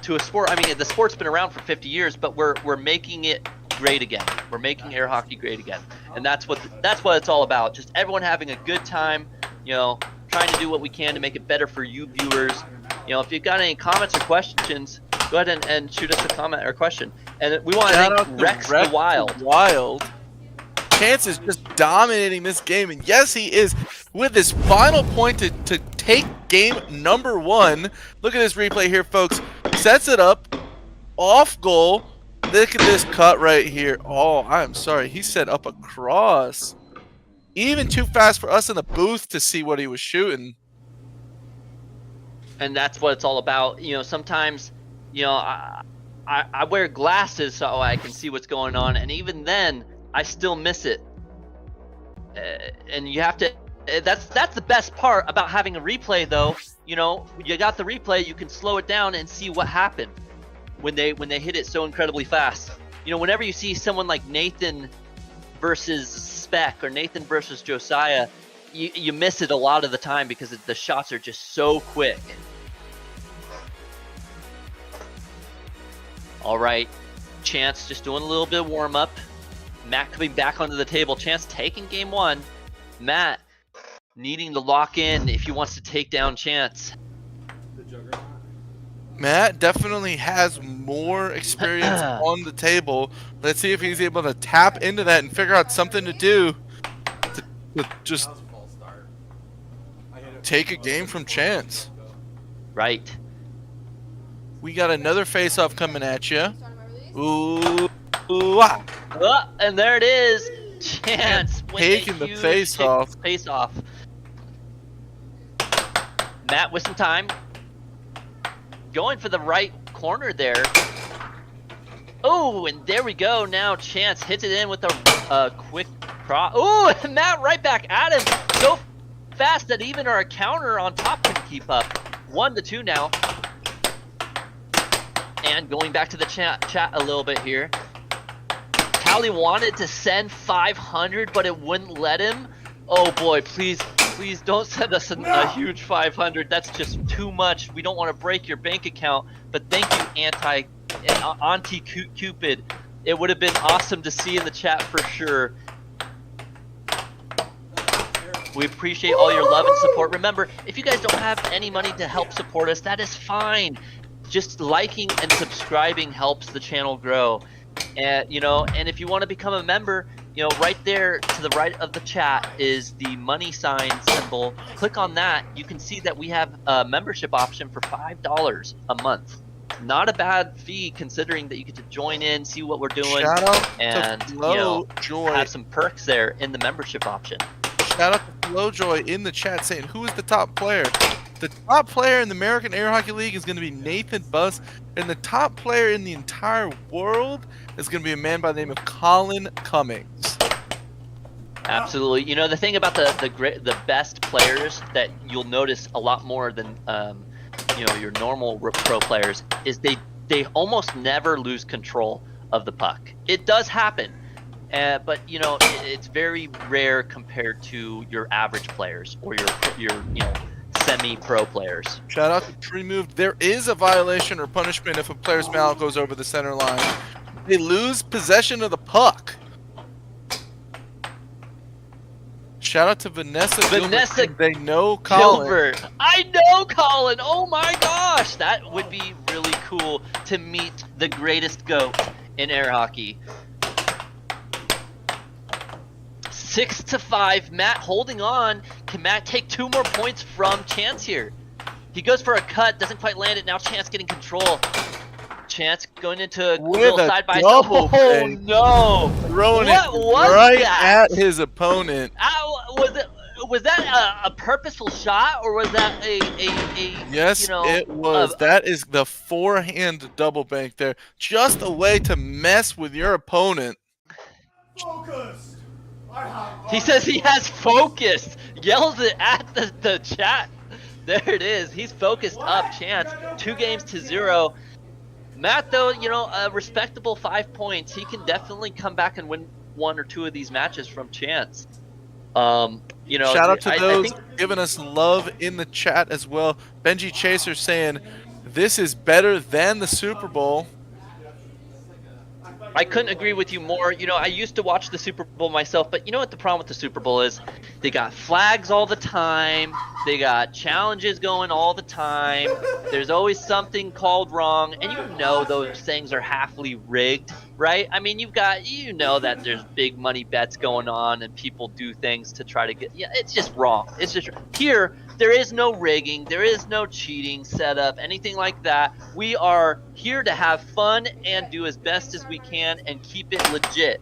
to a sport. I mean, the sport's been around for 50 years, but we're making it great again. We're making air hockey great again, and that's what it's all about. Just everyone having a good time. You know, trying to do what we can to make it better for you viewers. You know, if you've got any comments or questions, go ahead and shoot us a comment or question. And we want to thank Rex the Wild. Chance is just dominating this game, and yes, he is, with his final point to take game number 1. Look at this replay here, folks. Sets it up, off goal. Look at this cut right here. Oh, I'm sorry. He set up a cross. Even too fast for us in the booth to see what he was shooting. And that's what it's all about. You know, sometimes, you know, I wear glasses so I can see what's going on, and even then, I still miss it. And you have to. That's the best part about having a replay, though. You know, you got the replay, you can slow it down and see what happened when they hit it so incredibly fast. You know, whenever you see someone like Nathan versus Spec or Nathan versus Josiah, you miss it a lot of the time because the shots are just so quick. All right, Chance just doing a little bit of warm up. Matt coming back onto the table. Chance taking game 1. Matt needing to lock in if he wants to take down Chance. Matt definitely has more experience on the table. Let's see if he's able to tap into that and figure out something to do to just take a game from Chance. Right. We got another face-off coming at you. Ooh, ah. And there it is. Chance taking the face-off. Face-off. Matt with some time. Going for the right corner there. Oh, and there we go. Now Chance hits it in with a quick cross. Oh, and Matt right back at him. So fast that even our counter on top couldn't keep up. 1-2 now. And going back to the chat a little bit here. Callie wanted to send 500, but it wouldn't let him. Oh boy, please don't send us a huge 500. That's just too much. We don't want to break your bank account. But thank you, Auntie Cupid. It would have been awesome to see in the chat for sure. We appreciate all your love and support. Remember, if you guys don't have any money to help support us, that is fine. Just liking and subscribing helps the channel grow. And you know, and if you want to become a member, you know, right there to the right of the chat is the money sign symbol. Click on that. You can see that we have a membership option for $5 a month. Not a bad fee considering that you get to join in, see what we're doing, Shout out and to you know, Joy. have some perks there in the membership option. Shout out to Flowjoy in the chat saying, who is the top player? The top player in the American Air Hockey League is going to be Nathan Buss, and the top player in the entire world is going to be a man by the name of Colin Cummings. Absolutely. You know, the thing about the best players that you'll notice a lot more than your normal pro players is they almost never lose control of the puck. It does happen, but it's very rare compared to your average players or your semi-pro players. Shout out to Tree Moved. There is a violation or punishment if a player's mallet goes over the center line. They lose possession of the puck. Shout out to Vanessa Gilbert. They know Colin. Gilbert. I know Colin. Oh my gosh. That would be really cool to meet the greatest GOAT in air hockey. 6-5. Matt holding on. Can Matt take 2 more points from Chance here? He goes for a cut. Doesn't quite land it. Now Chance getting control. Chance going into a little side by side. Oh no! Throwing it right at his opponent. Was that a purposeful shot, or was that a Yes, it was. That is the forehand double bank there. Just a way to mess with your opponent. Focus. He says he has focus. Yells it at the chat. There it is. He's focused up. Chance 2-0. Matt, though, a respectable 5 points. He can definitely come back and win 1 or 2 of these matches from Chance. Shout out to those giving us love in the chat as well. Benji Chaser saying, this is better than the Super Bowl. I couldn't agree with you more. I used to watch the Super Bowl myself, but you know what the problem with the Super Bowl is? They got flags all the time. They got challenges going all the time. There's always something called wrong, and those things are halfly rigged, right? I mean, that there's big money bets going on, and people do things to try to get. Yeah, it's just wrong. It's just here. There is no rigging. There is no cheating, setup, anything like that. We are here to have fun and do as best as we can and keep it legit.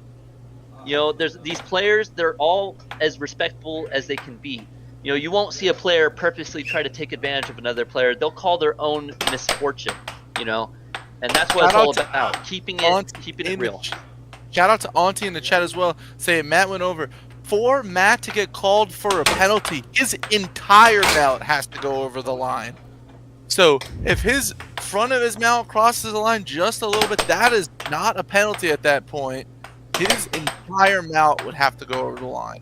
There's these players. They're all as respectable as they can be. You won't see a player purposely try to take advantage of another player. They'll call their own misfortune. And that's what it's all about. Keeping it real. Shout out to Auntie in the chat as well. Saying Matt went over. For Matt to get called for a penalty, his entire mallet has to go over the line. So if his front of his mallet crosses the line just a little bit, that is not a penalty at that point. His entire mallet would have to go over the line.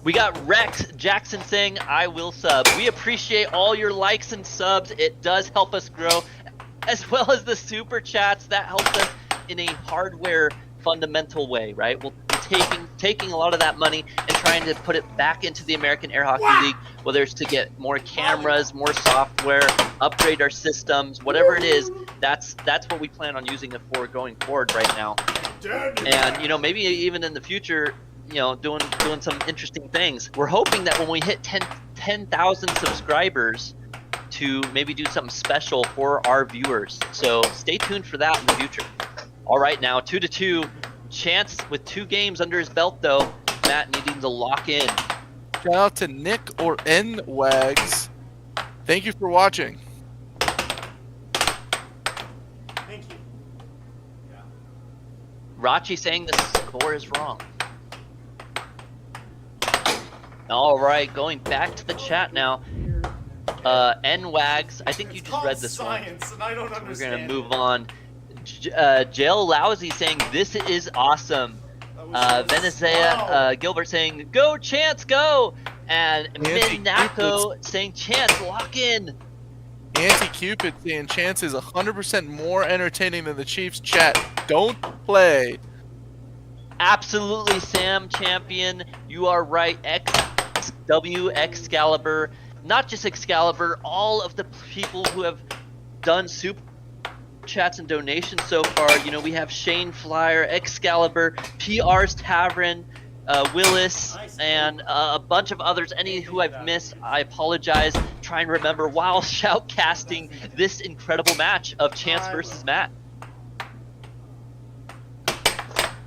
We got Rex Jackson saying, I will sub. We appreciate all your likes and subs. It does help us grow, as well as the super chats. That helps us in a hardware fundamental way, right? We'll taking a lot of that money and trying to put it back into the American Air Hockey League, whether it's to get more cameras, more software, upgrade our systems, whatever it is. That's what we plan on using it for going forward right now. And maybe even in the future, doing some interesting things. We're hoping that when we hit 10,000 subscribers, to maybe do something special for our viewers. So stay tuned for that in the future. All right, now 2-2. Chance with 2 games under his belt, though. Matt needing to lock in. Shout out to Nick or NWags. Thank you for watching. Thank you. Rachi saying the score is wrong. All right, going back to the chat now. NWags, I think you just read this science, one. And I don't understand. We're gonna move on. Jail Lousy saying this is awesome. Venezia Gilbert saying go Chance go, and Minako saying Chance lock in. Anti-Cupid saying Chance is 100% more entertaining than the Chiefs chat. Don't play. Absolutely, Sam Champion. You are right. XW Excalibur, not just Excalibur. All of the people who have done super chats and donations so far. We have Shane Flyer, Excalibur, PR's Tavern, Willis, and a bunch of others. Any who I've missed, I apologize. Try and remember while shoutcasting this incredible match of Chance versus Matt.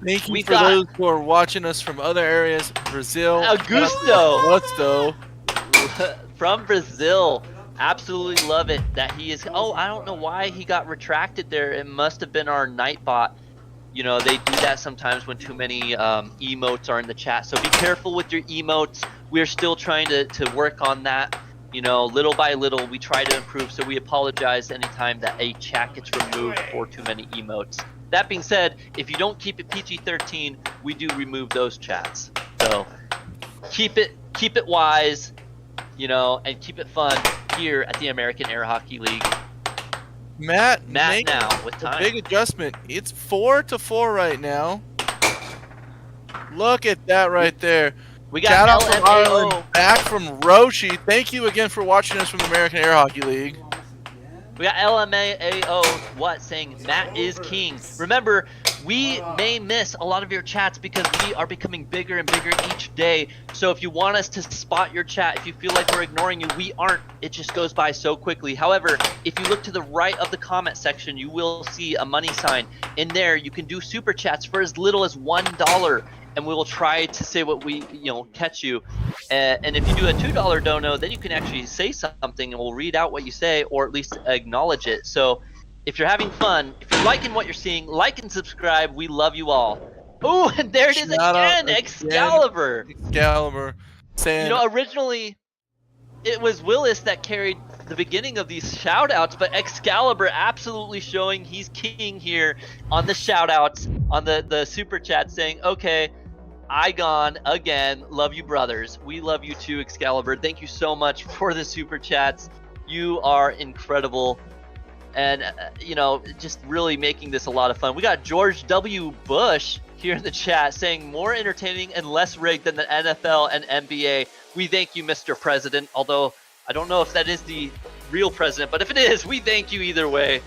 Thank you for those who are watching us from other areas. Brazil. Augusto. From Brazil. Absolutely love it that he is. Oh, I don't know why he got retracted there. It must have been our Nightbot. They do that sometimes when too many emotes are in the chat. So be careful with your emotes. We're still trying to work on that. You know, little by little, we try to improve, so we apologize anytime that a chat gets removed for too many emotes. That being said, if you don't keep it PG-13, we do remove those chats. So keep it wise, you know, and keep it fun here at the American Air Hockey League. Matt now with time. Big adjustment. It's 4-4 right now. Look at that right there. We got Shout out from LMAO. Ireland, back from Roshi. Thank you again for watching us from the American Air Hockey League. We got LMAO saying Matt is king. Remember, we may miss a lot of your chats because we are becoming bigger and bigger each day. So if you want us to spot your chat, if you feel like we're ignoring you, we aren't. It just goes by so quickly. However, if you look to the right of the comment section, you will see a money sign. In there, you can do super chats for as little as $1. And we will try to say what we, catch you. And if you do a $2 dono, then you can actually say something and we'll read out what you say or at least acknowledge it. So if you're having fun, if you're liking what you're seeing, like and subscribe. We love you all. Oh, and there it is again, Excalibur. Excalibur. Saying, originally it was Willis that carried the beginning of these shout-outs, but Excalibur absolutely showing he's king here on the shout-outs, on the super chat saying, okay, Igon again, love you brothers. We love you too, Excalibur. Thank you so much for the super chats. You are incredible. And, just really making this a lot of fun. We got George W. Bush here in the chat saying more entertaining and less rigged than the NFL and NBA. We thank you, Mr. President. Although I don't know if that is the real president, but if it is, we thank you either way.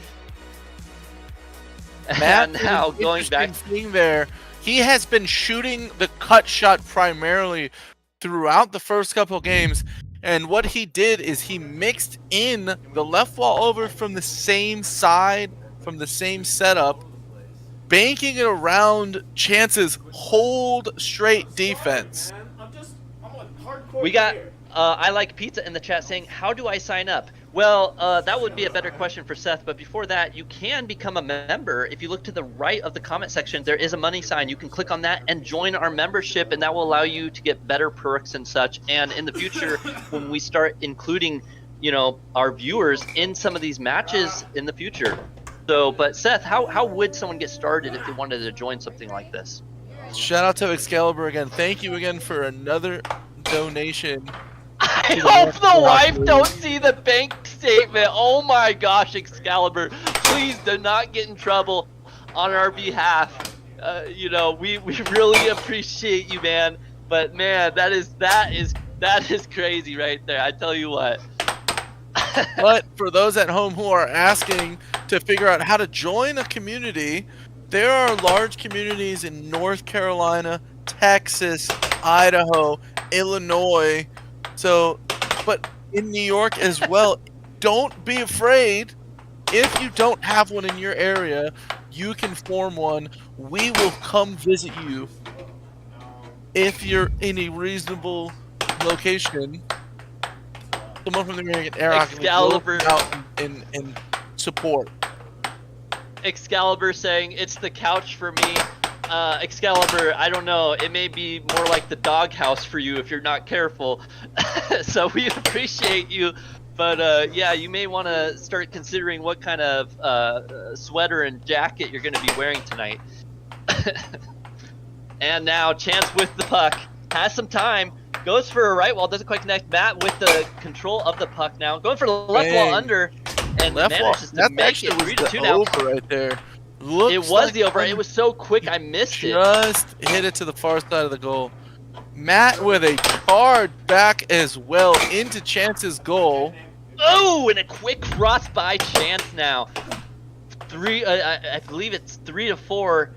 Matt, and now going back there, he has been shooting the cut shot primarily throughout the first couple games. And what he did is he mixed in the left wall over from the same side, from the same setup, banking it around Chance's hold straight defense. We got I Like Pizza in the chat saying, how do I sign up? Well, that would be a better question for Seth, but before that, you can become a member. If you look to the right of the comment section, there is a money sign. You can click on that and join our membership, and that will allow you to get better perks and such. And in the future, when we start including, our viewers in some of these matches in the future. So, but Seth, how would someone get started if they wanted to join something like this? Shout out to Excalibur again. Thank you again for another donation. I hope the wife don't see the bank statement. Oh my gosh, Excalibur, please do not get in trouble on our behalf. We really appreciate you, man. But man, that is crazy right there. I tell you what. But for those at home who are asking to figure out how to join a community, there are large communities in North Carolina, Texas, Idaho, Illinois. So, but in New York as well, don't be afraid. If you don't have one in your area, you can form one. We will come visit you if you're in a reasonable location. Someone from the American Air Hockey League will come out and support. Excalibur saying, it's the couch for me. Excalibur, I don't know, it may be more like the doghouse for you if you're not careful. So we appreciate you, but yeah, you may want to start considering what kind of sweater and jacket you're going to be wearing tonight. And now Chance with the puck, has some time, goes for a right wall, doesn't quite connect. Matt with the control of the puck now, going for the left wall under, and manages to make it 3-2 now. Over right there. It was the over. It was so quick, I missed it. Just hit it to the far side of the goal. Matt with a card back as well into Chance's goal. Oh, and a quick cross by Chance now. I believe it's 3-4.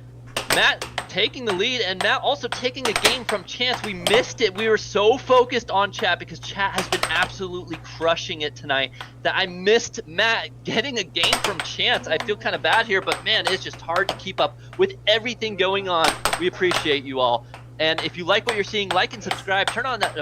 Matt taking the lead, and Matt also taking a game from Chance. We missed it. We were so focused on chat because chat has been absolutely crushing it tonight that I missed Matt getting a game from Chance. I feel kind of bad here, but man, it's just hard to keep up with everything going on. We appreciate you all. And if you like what you're seeing, like and subscribe. Turn on that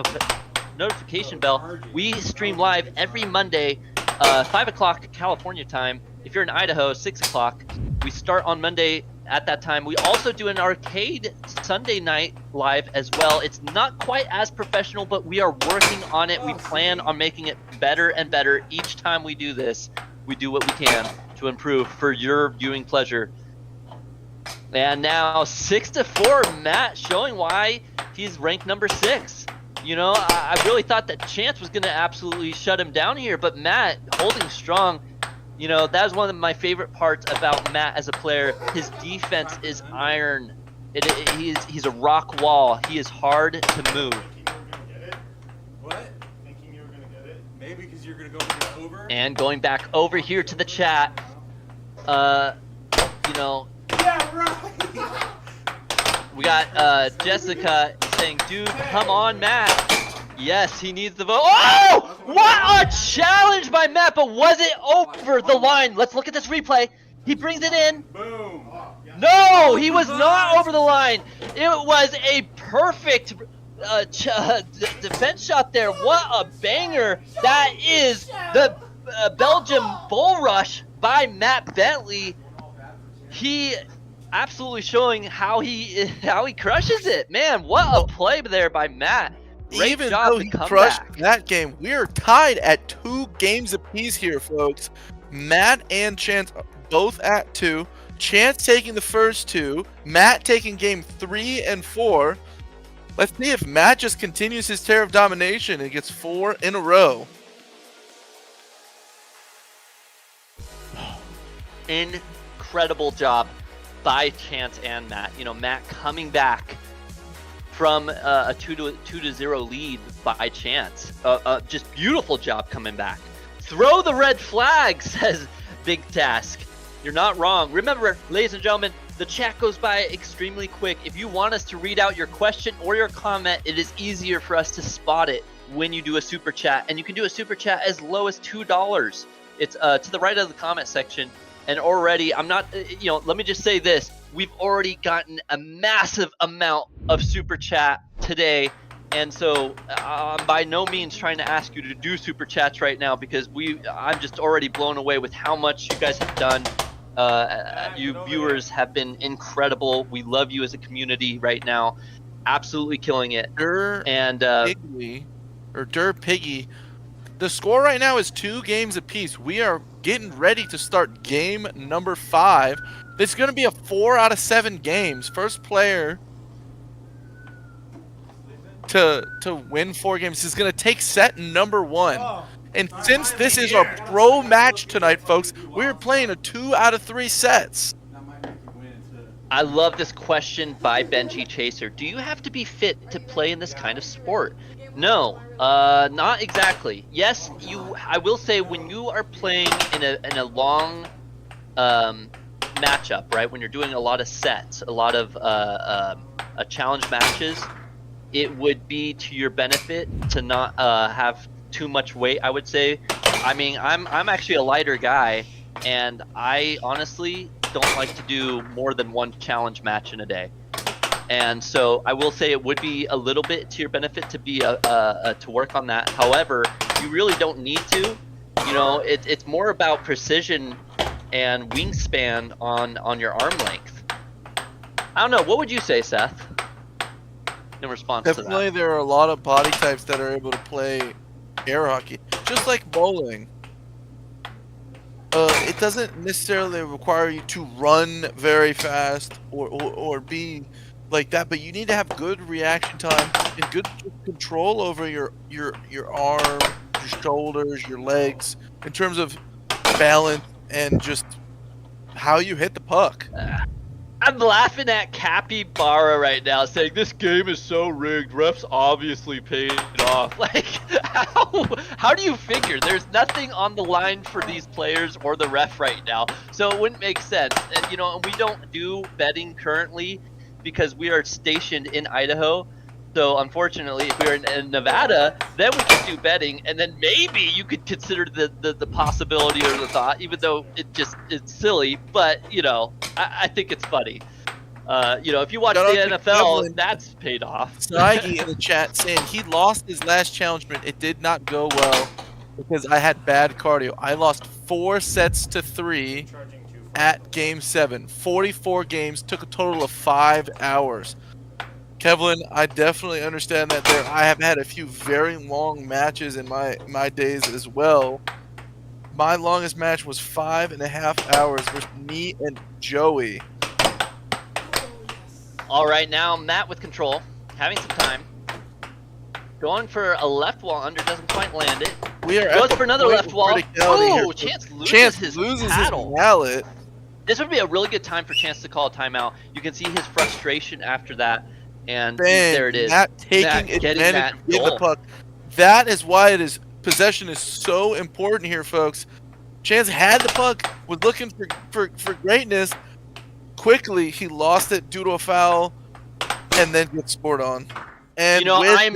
notification bell. We stream live every Monday, 5 o'clock California time. If you're in Idaho, 6 o'clock. We start on Monday at that time. We also do an arcade Sunday night live as well. It's not quite as professional, but we are working on it. We plan on making it better and better each time we do this. We do what we can to improve for your viewing pleasure. And now 6-4, Matt showing why he's ranked number 6. You know, I really thought that Chance was going to absolutely shut him down here, but Matt holding strong. You know, that is one of my favorite parts about Matt as a player. His defense is iron. He's a rock wall. He is hard to move. What? Thinking you were gonna get it? Maybe because you're gonna go for the over. And going back over here to the chat, you know. Yeah, right. We got Jessica saying, "Dude, come on, Matt." Yes, he needs the vote. Oh! What a challenge by Matt, but was it over the line? Let's look at this replay. He brings it in. Boom. No, he was not over the line. It was a perfect defense shot there. What a banger. That is the Belgium bull rush by Matt Bentley. He absolutely showing how he crushes it. Man, what a play there by Matt. Great Even job though to he come crushed back. that game, we are tied at 2 games apiece here, folks. Matt and Chance both at 2. Chance taking the first 2. Matt taking game 3 and 4. Let's see if Matt just continues his tear of domination and gets 4 in a row. Incredible job by Chance and Matt. You know, Matt coming back from a 2-0 lead by Chance. Just beautiful job coming back. Throw the red flag, says Big Task. You're not wrong. Remember, ladies and gentlemen, the chat goes by extremely quick. If you want us to read out your question or your comment, it is easier for us to spot it when you do a super chat. And you can do a super chat as low as $2. It's to the right of the comment section. And already, I'm not, you know, let me just say this. We've already gotten a massive amount of super chat today. And so I'm by no means trying to ask you to do super chats right now because I'm just already blown away with how much you guys have done. You viewers have been incredible. We love you as a community right now. Absolutely killing it. Piggy. The score right now is 2 games apiece. We are getting ready to start game number 5. It's going to be a 4 out of 7 games. First player to win 4 games is going to take set number 1. And since this is our pro match tonight, folks, we're playing a 2 out of 3 sets. I love this question by Benji Chaser. Do you have to be fit to play in this kind of sport? No, not exactly. Yes, I will say when you are playing in a long matchup, right? When you're doing a lot of sets, a lot of challenge matches, it would be to your benefit to not have too much weight, I would say. I mean, I'm actually a lighter guy, and I honestly don't like to do more than 1 challenge match in a day. And so I will say it would be a little bit to your benefit to be to work on that. However, you really don't need to. You know, it's more about precision and wingspan on your arm length. I don't know. What would you say, Seth? In response to that. Definitely, there are a lot of body types that are able to play air hockey, just like bowling. It doesn't necessarily require you to run very fast or be like that, but you need to have good reaction time and good control over your arm, your shoulders, your legs, in terms of balance and just how you hit the puck. I'm laughing at Capybara right now, saying this game is so rigged. Refs obviously paid off. Like, how do you figure? There's nothing on the line for these players or the ref right now, so it wouldn't make sense. And you know, we don't do betting currently because we are stationed in Idaho. So unfortunately, if we were in Nevada, then we could do betting, and then maybe you could consider the possibility or the thought, even though it's silly. But you know, I think it's funny. You know, if you watch the NFL, that's paid off. Snaggy in the chat saying he lost his last challengement. It did not go well because I had bad cardio. I lost 4 sets to 3 at game 7. 44 games, took a total of 5 hours. Kevlin, I definitely understand that. I have had a few very long matches in my days as well. My longest match was 5.5 hours with me and Joey. All right, now Matt with control, having some time. Going for a left wall under, doesn't quite land it. We are Goes for another left wall. Oh, Chance loses his paddle. mallet. This would be a really good time for Chance to call a timeout. You can see his frustration after that. And Bang, there it is. Matt taking advantage of the puck. That is why possession is so important here, folks. Chance had the puck, was looking for greatness. Quickly, he lost it due to a foul, and then gets scored on. And you know, I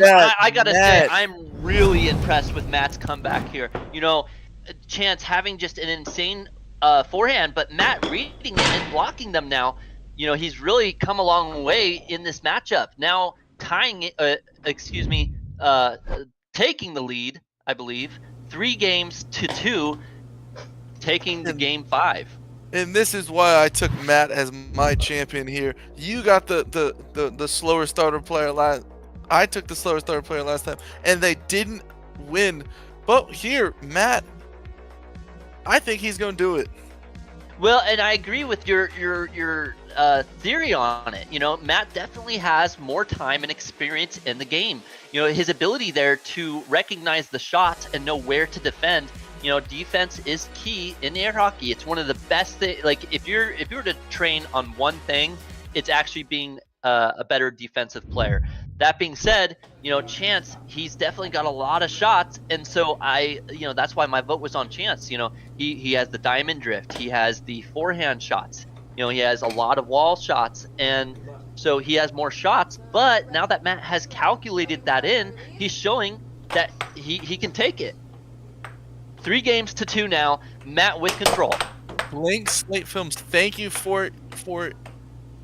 gotta Matt, say, I'm really impressed with Matt's comeback here. You know, Chance having just an insane forehand, but Matt reading it and blocking them now. You know, he's really come a long way in this matchup. Now tying it, taking the lead, I believe, 3-2, taking the game 5. And this is why I took Matt as my champion here. You got the slower starter player last. I took the slower starter player last time, and they didn't win. But here, Matt, I think he's going to do it. Well, and I agree with your theory on it. You know, Matt definitely has more time and experience in the game. You know, his ability there to recognize the shots and know where to defend. You know, defense is key in air hockey. It's one of the best things. Like, if you were to train on one thing, it's actually being a better defensive player. That being said, you know, Chance, he's definitely got a lot of shots, and so that's why my vote was on Chance. You know, he has the diamond drift, he has the forehand shots, you know, he has a lot of wall shots, and so he has more shots. But now that Matt has calculated that in, he's showing that he can take it. 3-2 now, Matt with control. Blank Slate Films, thank you for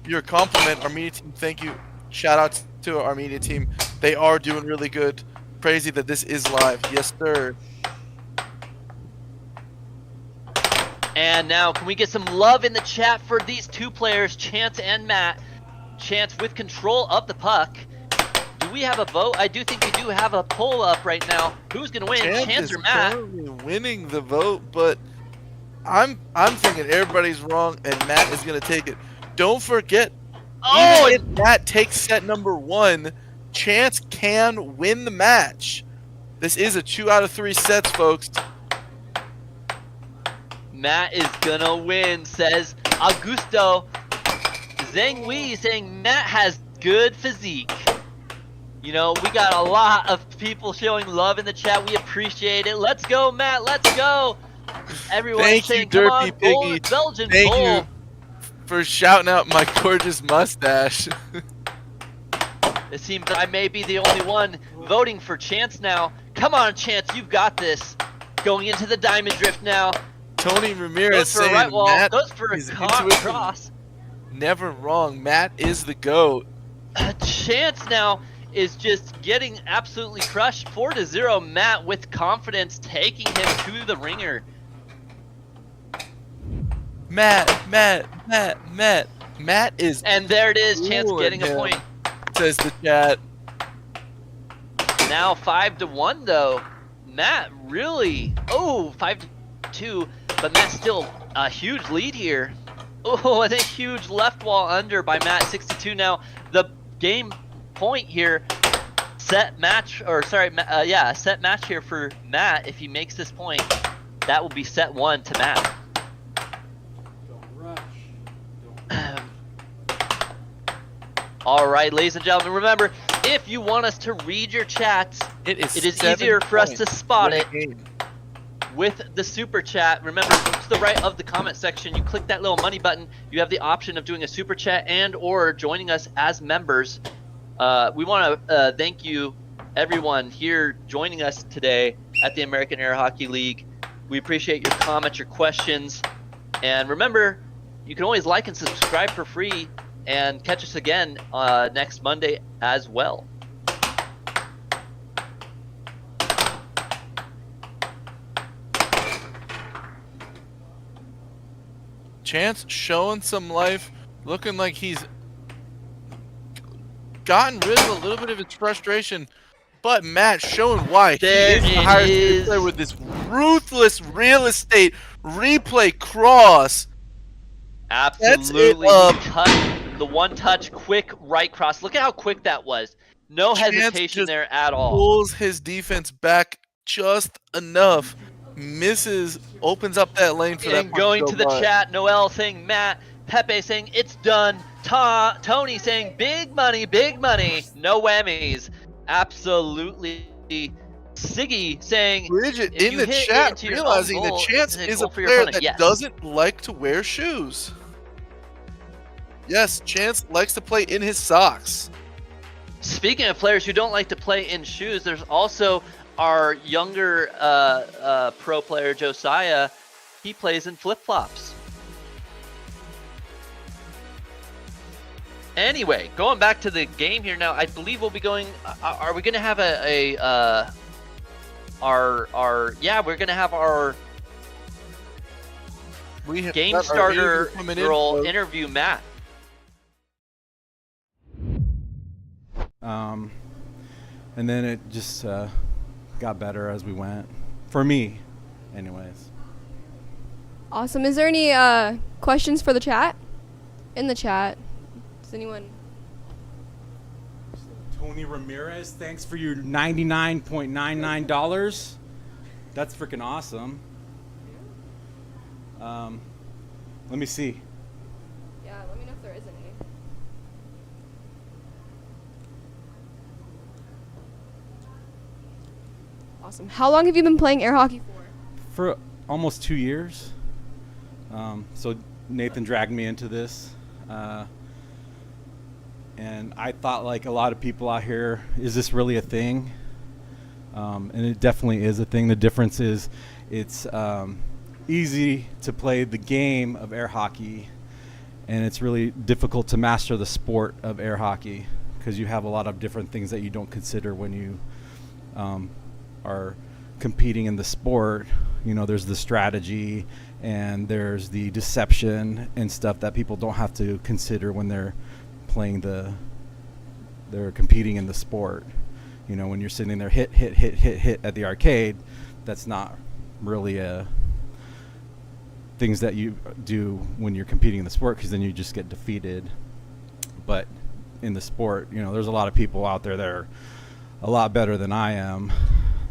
your compliment. Our media team, thank you. Shout out to our media team. They are doing really good. Crazy that this is live. Yes, sir. And now, can we get some love in the chat for these two players, Chance and Matt? Chance with control of the puck. Do we have a vote? I do think we do have a poll up right now. Who's going to win, Chance or Matt? Currently winning the vote, but I'm thinking everybody's wrong, and Matt is going to take it. Don't forget, even if Matt takes set number 1, Chance can win the match. This is a 2 out of 3 sets, folks. Matt is gonna win, says Augusto. Zhang Wei saying Matt has good physique. You know, we got a lot of people showing love in the chat. We appreciate it. Let's go, Matt. Let's go. Everyone saying, come on, Piggy. Belgian Thank bull. you for shouting out my gorgeous mustache. It seems I may be the only one voting for Chance now. Come on, Chance, you've got this. Going into the diamond drift now. Tony Ramirez goes for saying a right wall. Matt Goes for a cross. Never wrong. Matt is the GOAT. Chance now is just getting absolutely crushed. 4-0. Matt with confidence taking him to the ringer. Matt is. And there it is. Chance getting a point. Says the chat. Now 5-1 though. Matt really. 5-2. But Matt still a huge lead here. Oh, and a huge left wall under by Matt. 6-2 now. The game point here. Set match here for Matt. If he makes this point, that will be set 1 to Matt. All right, ladies and gentlemen, remember, if you want us to read your chats, it is easier for us to spot it with the super chat. Remember, to the right of the comment section, you click that little money button. You have the option of doing a super chat and or joining us as members. We want to thank you, everyone here joining us today at the American Air Hockey League. We appreciate your comments, your questions. And remember, you can always like and subscribe for free. And catch us again next Monday as well. Chance showing some life, looking like he's gotten rid of a little bit of his frustration, but Matt showing why There he is the it highest is. player with this ruthless real estate replay cross. Absolutely. up. He cut the one touch, quick right cross. Look at how quick that was. No Chance hesitation just there at all. Pulls his defense back just enough. Misses, opens up that lane for that. And going to the chat, Noel saying Matt, Pepe saying it's done, Tony saying big money, no whammies. Absolutely. Siggy saying Bridget if in you the hit chat into your realizing own that goal, Chance it's is goal a for your player opponent. that Yes. doesn't like to wear shoes. Yes, Chance likes to play in his socks. Speaking of players who don't like to play in shoes, there's also our younger pro player, Josiah. He plays in flip-flops. Anyway, going back to the game here now, I believe we'll be going. Are we going to have we're going to have our game starter girl interview Matt. And then it just got better as we went. For me, anyways. Awesome. Is there any questions for the chat? In the chat. Does anyone? Tony Ramirez, thanks for your $99.99. That's freaking awesome. Let me see. Yeah, let me know if there is any. Awesome. How long have you been playing air hockey for? For almost 2 years. So Nathan dragged me into this. And I thought, like a lot of people out here, is this really a thing? And it definitely is a thing. The difference is it's easy to play the game of air hockey, and it's really difficult to master the sport of air hockey because you have a lot of different things that you don't consider when you are competing in the sport. You know, there's the strategy and there's the deception and stuff that people don't have to consider when they're playing they're competing in the sport. You know, when you're sitting there hit at the arcade, that's not really things that you do when you're competing in the sport, because then you just get defeated. But in the sport, you know, there's a lot of people out there that are a lot better than I am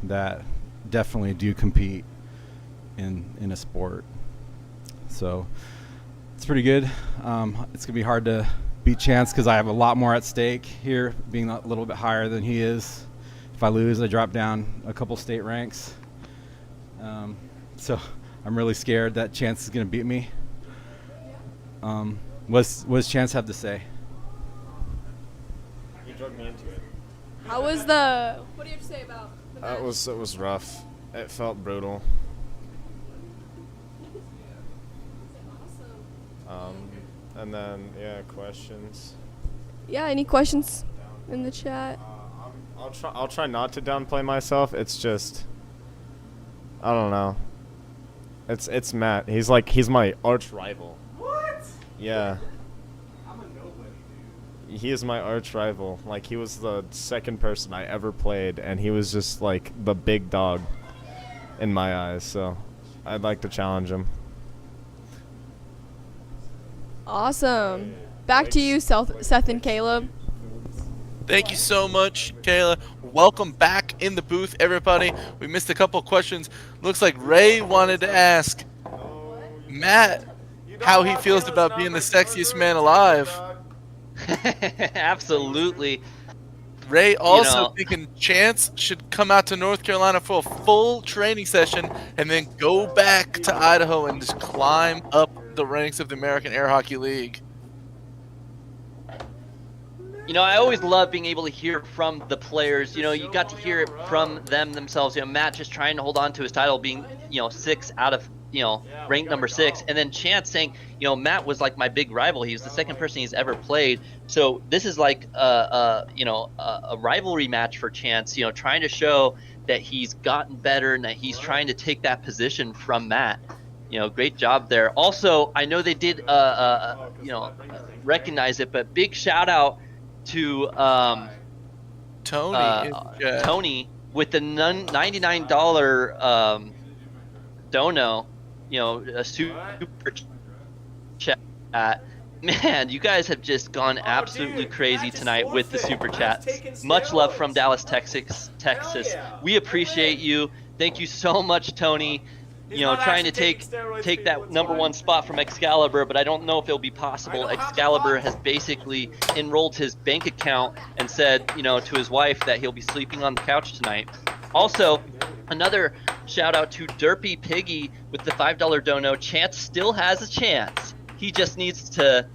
that definitely do compete in a sport. So it's pretty good. It's gonna be hard to beat Chance because I have a lot more at stake here, being a little bit higher than he is. If I lose, I drop down a couple state ranks. So I'm really scared that Chance is gonna beat me. What does Chance have to say? You drug me into it. How was the? What do you have to say about the match? It was rough. It felt brutal. And then questions. Yeah, any questions in the chat? I'll try not to downplay myself. It's just, I don't know. It's Matt. He's my arch rival. What? Yeah. I'm a nobody, dude. He is my arch rival. Like, he was the second person I ever played, and he was just like the big dog in my eyes. So I'd like to challenge him. Awesome. Back to you, Seth and Caleb. Thank you so much, Kayla. Welcome back in the booth, everybody. We missed a couple questions. Looks like Ray wanted to ask Matt how he feels about being the sexiest man alive. Absolutely. Ray also thinking Chance should come out to North Carolina for a full training session and then go back to Idaho and just climb up the ranks of the American Air Hockey League. You know, I always love being able to hear from the players. You know, you got to hear it from them themselves. You know, Matt just trying to hold on to his title, being, 6 out of, ranked number 6. And then Chance saying, Matt was like my big rival. He was the second person he's ever played. So this is like, a rivalry match for Chance, trying to show that he's gotten better and that he's trying to take that position from Matt. Great job there. Also, I know they did, recognize it, but big shout out to Tony. Tony with the $99 dono, you know, a super chat. Man, you guys have just gone absolutely crazy tonight with the super chats. Much love from Dallas, Texas. We appreciate you. Thank you so much, Tony. You know, trying to take that #1 spot from Excalibur, but I don't know if it'll be possible. Excalibur has basically enrolled his bank account and said, you know, to his wife that he'll be sleeping on the couch tonight. Also, another shout out to Derpy Piggy with the $5 dono. Chance still has a chance. He just needs to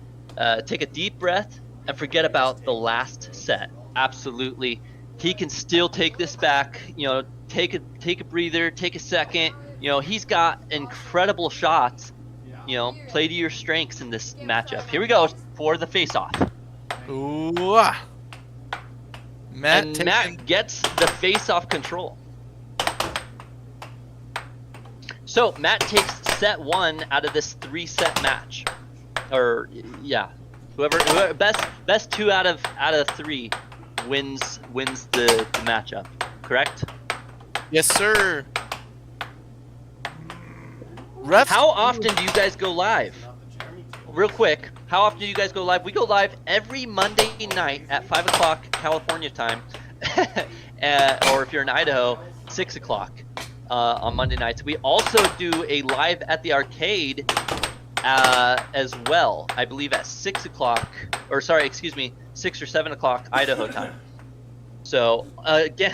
take a deep breath and forget about the last set. Absolutely. He can still take this back. You know, take a breather, take a second. You know, he's got incredible shots. You know, play to your strengths in this matchup. Here we go for the face-off. Ooh. Matt gets the face-off control. So Matt takes set 1 out of this 3-set match. Or yeah, whoever best 2 out of 3 wins the matchup. Correct? Yes, sir. Refs. How often do you guys go live? Real quick, how often do you guys go live? We go live every Monday night at 5 o'clock California time, or if you're in Idaho, 6 o'clock on Monday nights. We also do a live at the arcade as well. I believe at 6 o'clock, or sorry, excuse me, 6 or 7 o'clock Idaho time. So again.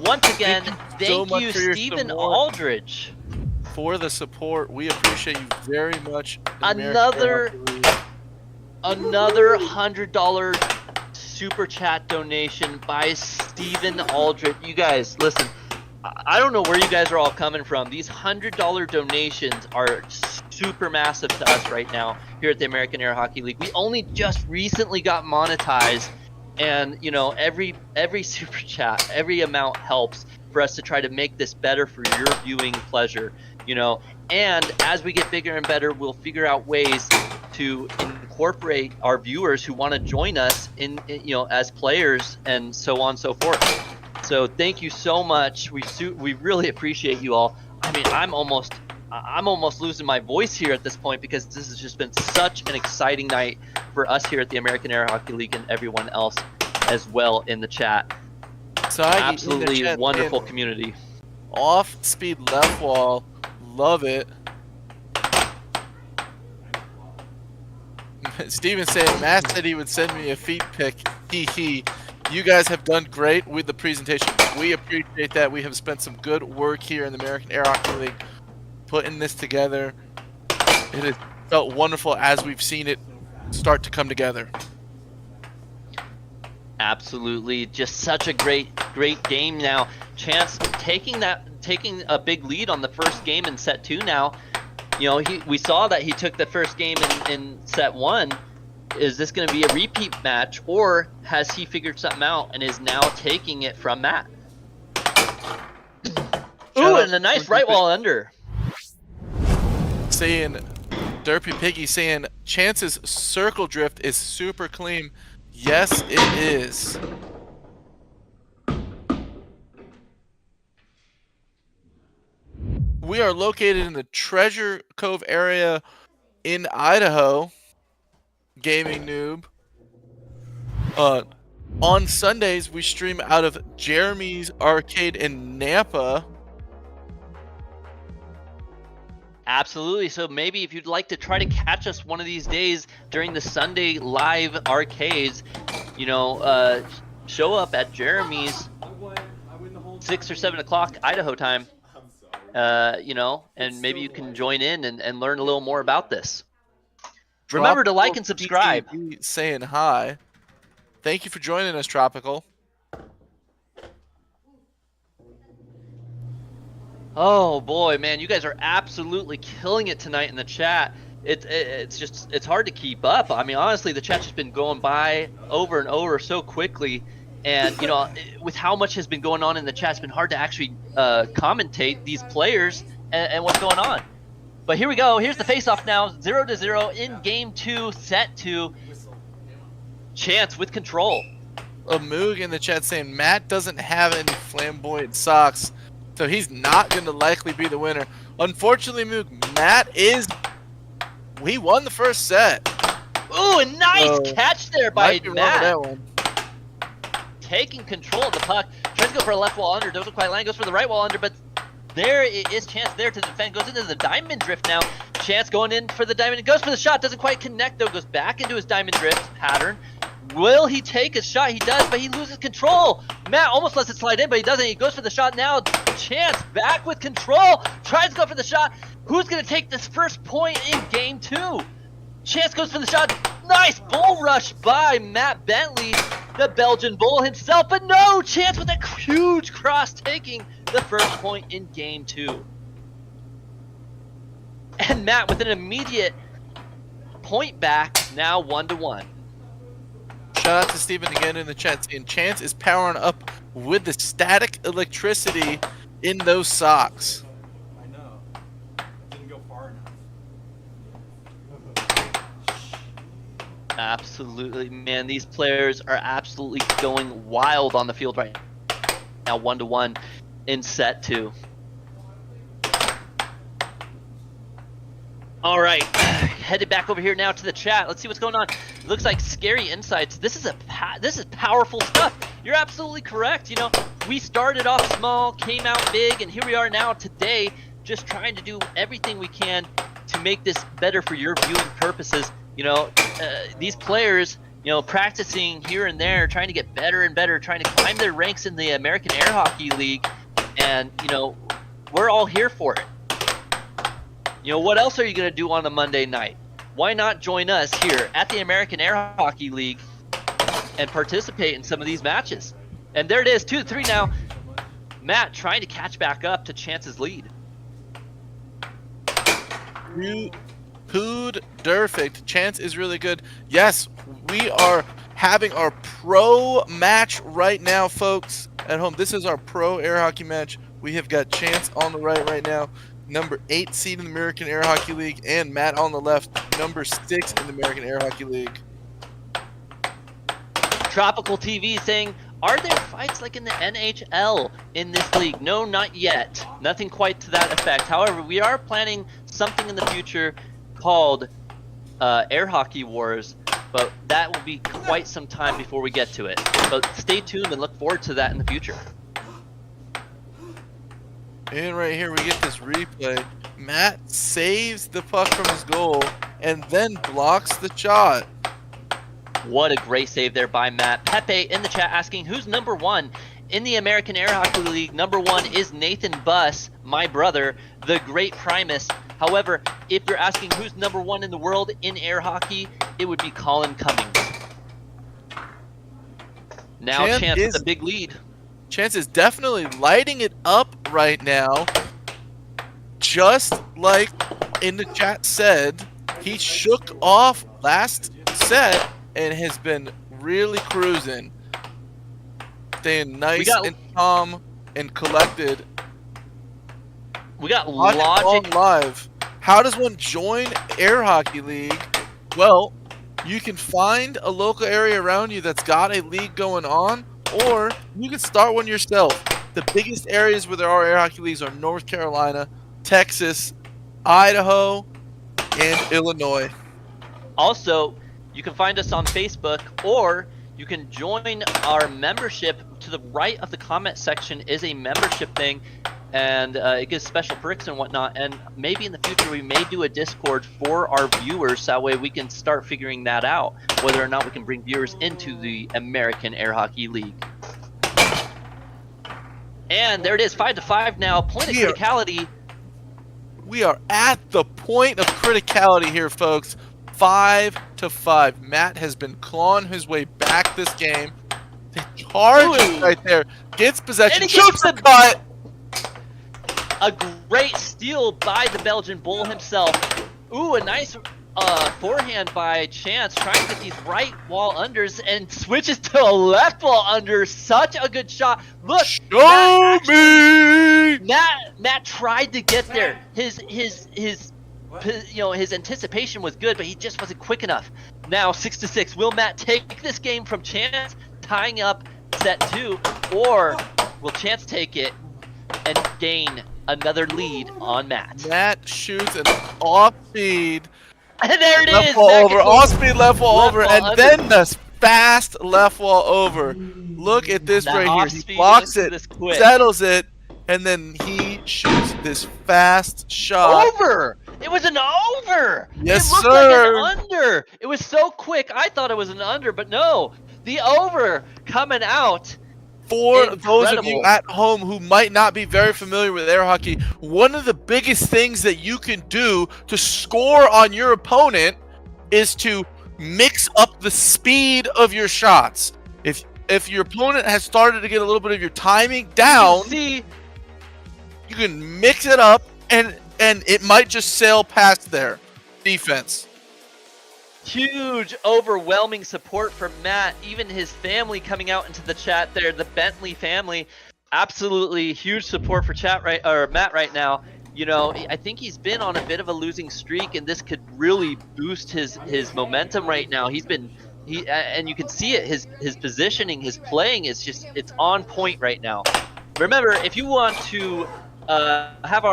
Once again, thank you, Stephen Aldridge, for the support. We appreciate you very much. Another $100 super chat donation by Stephen Aldridge. You guys, listen. I don't know where you guys are all coming from. These $100 donations are super massive to us right now here at the American Air Hockey League. We only just recently got monetized. And, you know, every super chat, every amount helps for us to try to make this better for your viewing pleasure, you know. And as we get bigger and better, we'll figure out ways to incorporate our viewers who want to join us in, you know, as players and so on and so forth. So thank you so much. We really appreciate you all. I mean, I'm almost losing my voice here at this point because this has just been such an exciting night for us here at the American Air Hockey League and everyone else as well in the chat. Absolutely wonderful community. Off speed left wall, love it. Steven saying Matt said he would send me a feet pic. Hee. You guys have done great with the presentation. We appreciate that. We have spent some good work here in the American Air Hockey League putting this together. It has felt wonderful as we've seen it start to come together. Absolutely, just such a great game now. Chance taking a big lead on the first game in set 2 now. You know, we saw that he took the first game in set 1. Is this going to be a repeat match, or has he figured something out and is now taking it from Matt? Ooh, and a nice right wall under. Saying, Derpy Piggy saying, Chance's circle drift is super clean. Yes, it is. We are located in the Treasure Cove area in Idaho. Gaming noob. On Sundays, we stream out of Jeremy's Arcade in Nampa. Absolutely. So maybe if you'd like to try to catch us one of these days during the Sunday live arcades, you know, show up at Jeremy's 6 or 7 o'clock Idaho time, you know, and maybe you can join in and learn a little more about this. Remember to like and subscribe. Saying hi. Thank you for joining us, Tropical. Oh boy, man, you guys are absolutely killing it tonight in the chat. It's hard to keep up. I mean, honestly, the chat's just been going by over and over so quickly, and you know, with how much has been going on in the chat, it's been hard to actually commentate these players and what's going on. But here we go. Here's the face-off now. 0-0 in game 2, set 2. Chance with control. A Moog in the chat saying Matt doesn't have any flamboyant socks, so he's not going to likely be the winner. Unfortunately, Moog, he won the first set. Ooh, a nice catch there by Matt. That one. Taking control of the puck. Tries to go for a left wall under. Doesn't quite land. Goes for the right wall under, but there is Chance there to defend. Goes into the diamond drift now. Chance going in for the diamond. Goes for the shot. Doesn't quite connect though. Goes back into his diamond drift pattern. Will he take a shot? He does, but he loses control. Matt almost lets it slide in, but he doesn't. He goes for the shot now. Chance back with control. Tries to go for the shot. Who's going to take this first point in game 2? Chance goes for the shot. Nice bull rush by Matt Bentley, the Belgian bull himself. But no, Chance with a huge cross taking the first point in game 2. And Matt with an immediate point back, now 1-1. Shout out to Steven again in the chat saying Chance is powering up with the static electricity in those socks. I know. Didn't go far enough. Absolutely, man. These players are absolutely going wild on the field right now. 1-1 in set 2. All right, headed back over here now to the chat. Let's see what's going on. It looks like Scary Insights. This is powerful stuff. You're absolutely correct. You know, we started off small, came out big, and here we are now today, just trying to do everything we can to make this better for your viewing purposes. You know, these players, you know, practicing here and there, trying to get better and better, trying to climb their ranks in the American Air Hockey League, and you know, we're all here for it. You know, what else are you going to do on a Monday night? Why not join us here at the American Air Hockey League and participate in some of these matches? And there it is, 2-3 now. Matt trying to catch back up to Chance's lead. Perfect. Chance is really good. Yes, we are having our pro match right now, folks, at home. This is our pro air hockey match. We have got Chance on the right now, number 8 seed in the American Air Hockey League, and Matt on the left, number 6 in the American Air Hockey League. Tropical TV saying, are there fights like in the NHL in this league? No, not yet. Nothing quite to that effect. However, we are planning something in the future called Air Hockey Wars, but that will be quite some time before we get to it. But stay tuned and look forward to that in the future. And right here we get this replay. Matt saves the puck from his goal and then blocks the shot. What a great save there by Matt. Pepe in the chat asking who's number 1 in the American Air Hockey League. Number 1 is Nathan Buss, my brother, the great Primus. However, if you're asking who's number 1 in the world in air hockey, it would be Colin Cummings. Now Chance with a big lead. Chance is definitely lighting it up right now. Just like in the chat said, he shook off last set and has been really cruising. Staying nice and calm and collected. We got Logic live. How does one join Air Hockey League? Well, you can find a local area around you that's got a league going on, or you can start one yourself. The biggest areas where there are air hockey leagues are North Carolina, Texas, Idaho, and Illinois. Also, you can find us on Facebook, or you can join our membership. To the right of the comment section is a membership thing, and it gives special perks and whatnot. And maybe in the future we may do a Discord for our viewers, so that way we can start figuring that out, whether or not we can bring viewers into the American Air Hockey League. And there it is, 5-5 now. Point of criticality. We are at the point of criticality here, folks. 5-5. Matt has been clawing his way back this game. The charge right there. Gets possession. Shoots the cut. A great steal by the Belgian bull himself. Ooh, a nice forehand by Chance, trying to get these right wall unders and switches to a left wall under. Such a good shot. Look, Matt tried to get there. His his anticipation was good, but he just wasn't quick enough. Now 6-6. Will Matt take this game from Chance, tying up set 2, or will Chance take it and gain another lead on Matt? Matt shoots an off-speed. And there it left is. Wall over, off-speed left wall over, and then the fast left wall over. Look at this right here. He blocks it, settles it, and then he shoots this fast shot. Over! It was an over! Yes, it looked sir! like an under! It was so quick, I thought it was an under, but no! The over coming out. For those of you at home who might not be very familiar with air hockey, one of the biggest things that you can do to score on your opponent is to mix up the speed of your shots. If your opponent has started to get a little bit of your timing down, you can mix it up and it might just sail past their defense. Huge, overwhelming support from Matt. Even his family coming out into the chat there, the Bentley family. Absolutely huge support for Matt right now. You know, I think he's been on a bit of a losing streak, and this could really boost his momentum right now. And you can see it. His positioning, his playing is it's on point right now. Remember, if you want to have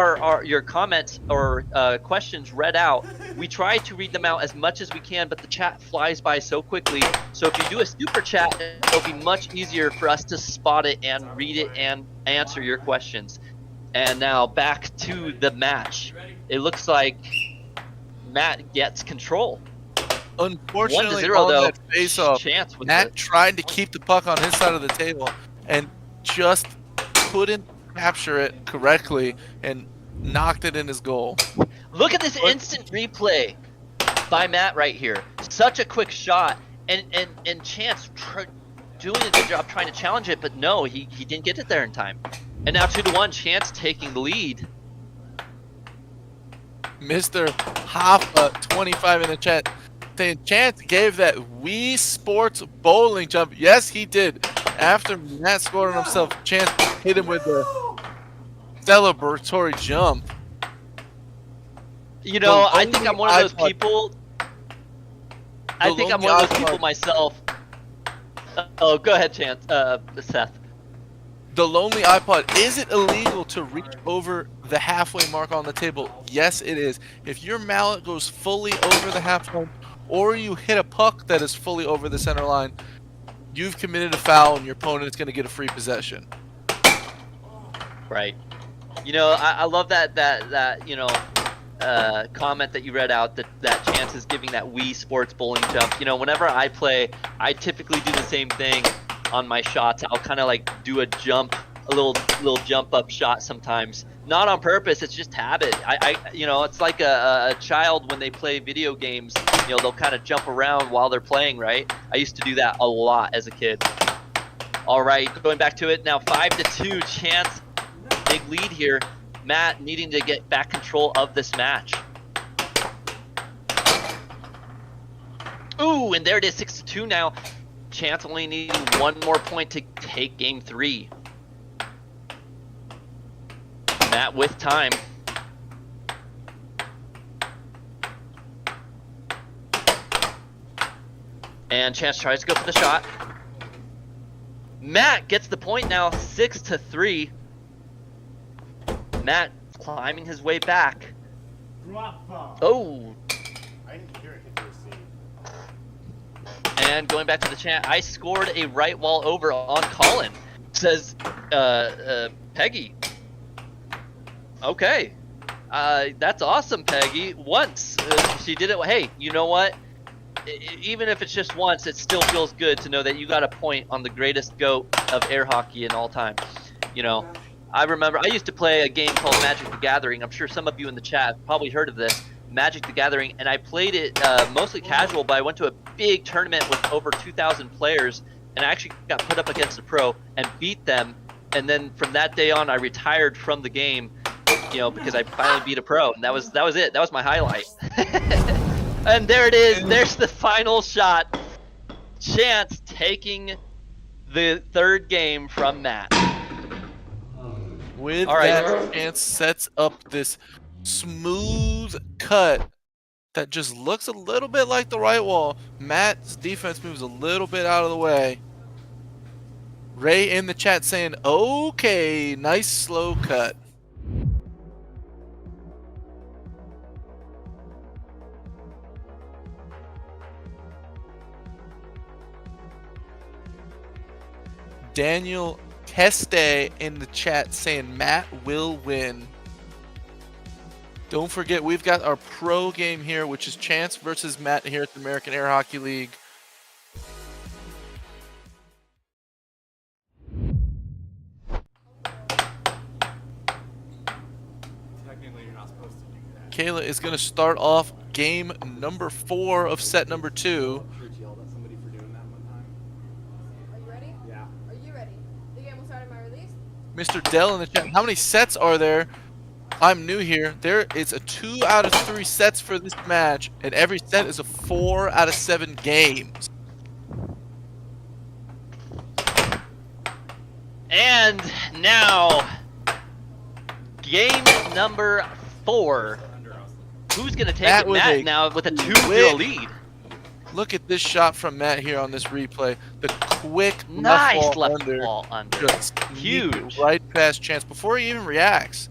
your comments or questions read out, we try to read them out as much as we can, but the chat flies by so quickly. So if you do a super chat, it'll be much easier for us to spot it and read it and answer your questions. And now back to the match. It looks like Matt gets control. Unfortunately, 1-0 on though, that face-off, Matt tried to keep the puck on his side of the table and just couldn't capture it correctly and knocked it in his goal. Look at this instant replay by Matt right here. Such a quick shot, and Chance doing a good job trying to challenge it, but no, he didn't get it there in time. And now 2-1, Chance taking the lead. Mr. Hoffa 25 in the chat saying Chance gave that Wii Sports bowling jump. Yes, he did. After Matt scored on himself, Chance hit him with the celebratory jump. You know, I think I'm one of those people. I think I'm one of those people myself. Oh, go ahead, Chance. Seth. The lonely iPod. Is it illegal to reach over the halfway mark on the table? Yes, it is. If your mallet goes fully over the halfway, or you hit a puck that is fully over the center line, you've committed a foul and your opponent is going to get a free possession. Right. You know, I love that you know, comment that you read out, that Chance is giving that Wii Sports bowling jump. You know, whenever I play, I typically do the same thing on my shots. I'll kind of like do a jump, a little jump up shot sometimes. Not on purpose, it's just habit. You know, it's like a child when they play video games. You know, they'll kind of jump around while they're playing, right? I used to do that a lot as a kid. All right, going back to it now, 5-2, Chance, big lead here. Matt needing to get back control of this match. Ooh, and there it is, 6-2 now. Chance only needing one more point to take game 3. Matt with time. And Chance tries to go for the shot. Matt gets the point now, 6-3. Matt climbing his way back. Oh. And going back to the chat, I scored a right wall over on Colin. Says Peggy. Okay. That's awesome, Peggy. Once she did it. Hey, you know what? Even if it's just once, it still feels good to know that you got a point on the greatest GOAT of air hockey in all time. You know, I remember I used to play a game called Magic the Gathering. I'm sure some of you in the chat have probably heard of this. Magic the Gathering, and I played it mostly casual, but I went to a big tournament with over 2,000 players, and I actually got put up against a pro and beat them. And then from that day on, I retired from the game, you know, because I finally beat a pro, and that was it. That was my highlight. And there it is. There's the final shot. Chance taking the third game from Matt. With that, Chance sets up this smooth cut that just looks a little bit like the right wall. Matt's defense moves a little bit out of the way. Ray in the chat saying, okay, nice slow cut. Daniel Teste in the chat saying Matt will win. Don't forget, we've got our pro game here, which is Chance versus Matt here at the American Air Hockey League. Technically, you're not supposed to do that. Kayla is going to start off game number 4 of set number 2. Mr. Dell in the chat, how many sets are there? I'm new here. There is a 2 out of 3 sets for this match, and every set is a 4 out of 7 games. And now, game number 4. Who's going to take it? Matt now with a 2-0 lead. Look at this shot from Matt here on this replay. The quick nice left wall under. Just huge. Right past Chance before he even reacts.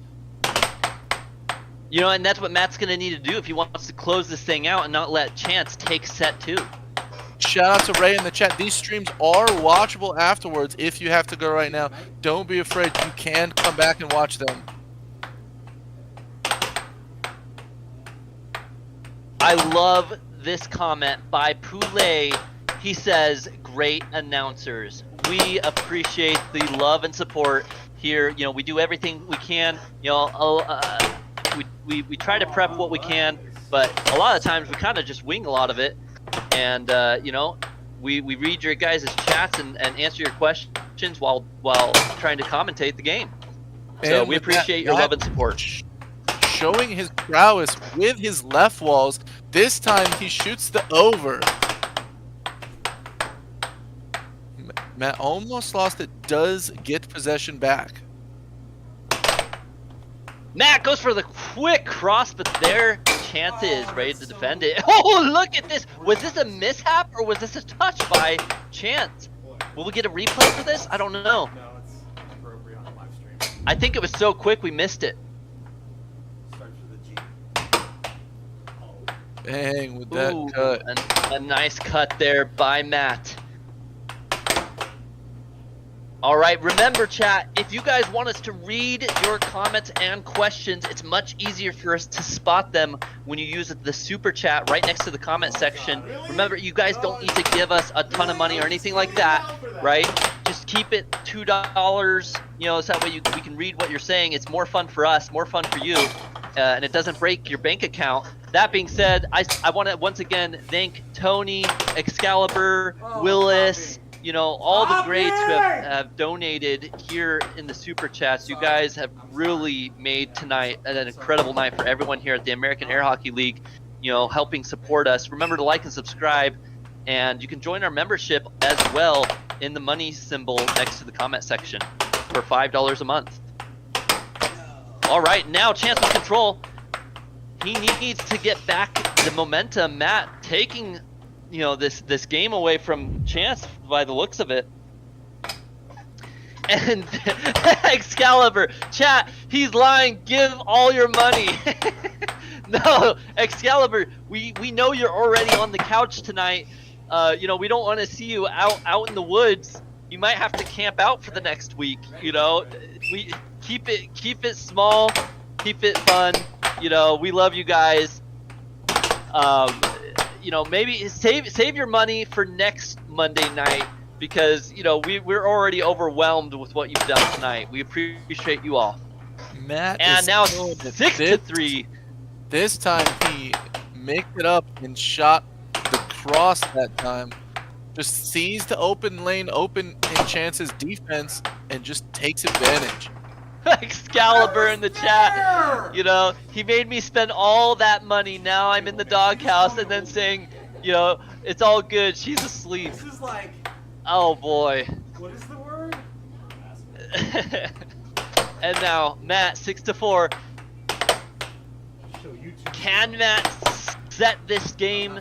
You know, and that's what Matt's going to need to do if he wants to close this thing out and not let Chance take set 2. Shout out to Ray in the chat. These streams are watchable afterwards if you have to go right now. Don't be afraid. You can come back and watch them. I love this comment by Poulet. He says, great announcers. We appreciate the love and support here. You know, we do everything we can. You know, we try to prep what we can, but a lot of times we kind of just wing a lot of it. And, you know, we read your guys' chats and answer your questions while trying to commentate the game. So we appreciate your love and support. Showing his prowess with his left walls. This time he shoots the over. Matt almost lost it. Does get possession back. Matt goes for the quick cross, but there Chance is ready to defend it. Oh, look at this. Was this a mishap or was this a touch by Chance? Will we get a replay for this? I don't know. No, it's appropriate on the live stream. I think it was so quick we missed it. Bang with that cut. A nice cut there by Matt. All right, remember chat, if you guys want us to read your comments and questions, it's much easier for us to spot them when you use the super chat right next to the comment section. Remember, you guys don't need to give us a ton of money or anything like that, right? Just keep it $2, you know, so that way we can read what you're saying. It's more fun for us, more fun for you, and it doesn't break your bank account. That being said, I want to once again thank Tony, Excalibur, Willis, you know, all the greats who have donated here in the super chats. You guys have really made tonight an incredible night for everyone here at the American Air Hockey League, you know, helping support us. Remember to like and subscribe, and you can join our membership as well in the money symbol next to the comment section for $5 a month. All right, now Chance with control. He needs to get back the momentum. Matt taking, you know, this game away from Chance by the looks of it. And Excalibur, chat, he's lying. Give all your money. No, Excalibur, we know you're already on the couch tonight. You know, we don't want to see you out in the woods. You might have to camp out for the next week. You know, we keep it small, keep it fun. You know, we love you guys. You know, maybe save your money for next Monday night because, you know, we're already overwhelmed with what you've done tonight. We appreciate you all. Matt and now 6-3. This time he made it up and shot the cross that time. Just sees the open lane open in Chance's defense and just takes advantage. Excalibur in the chat, you know, he made me spend all that money. Now I'm in the doghouse, and then saying, you know, it's all good. She's asleep. This is like. Oh boy. What is the word? And now Matt 6-4. Show you Can Matt set this game?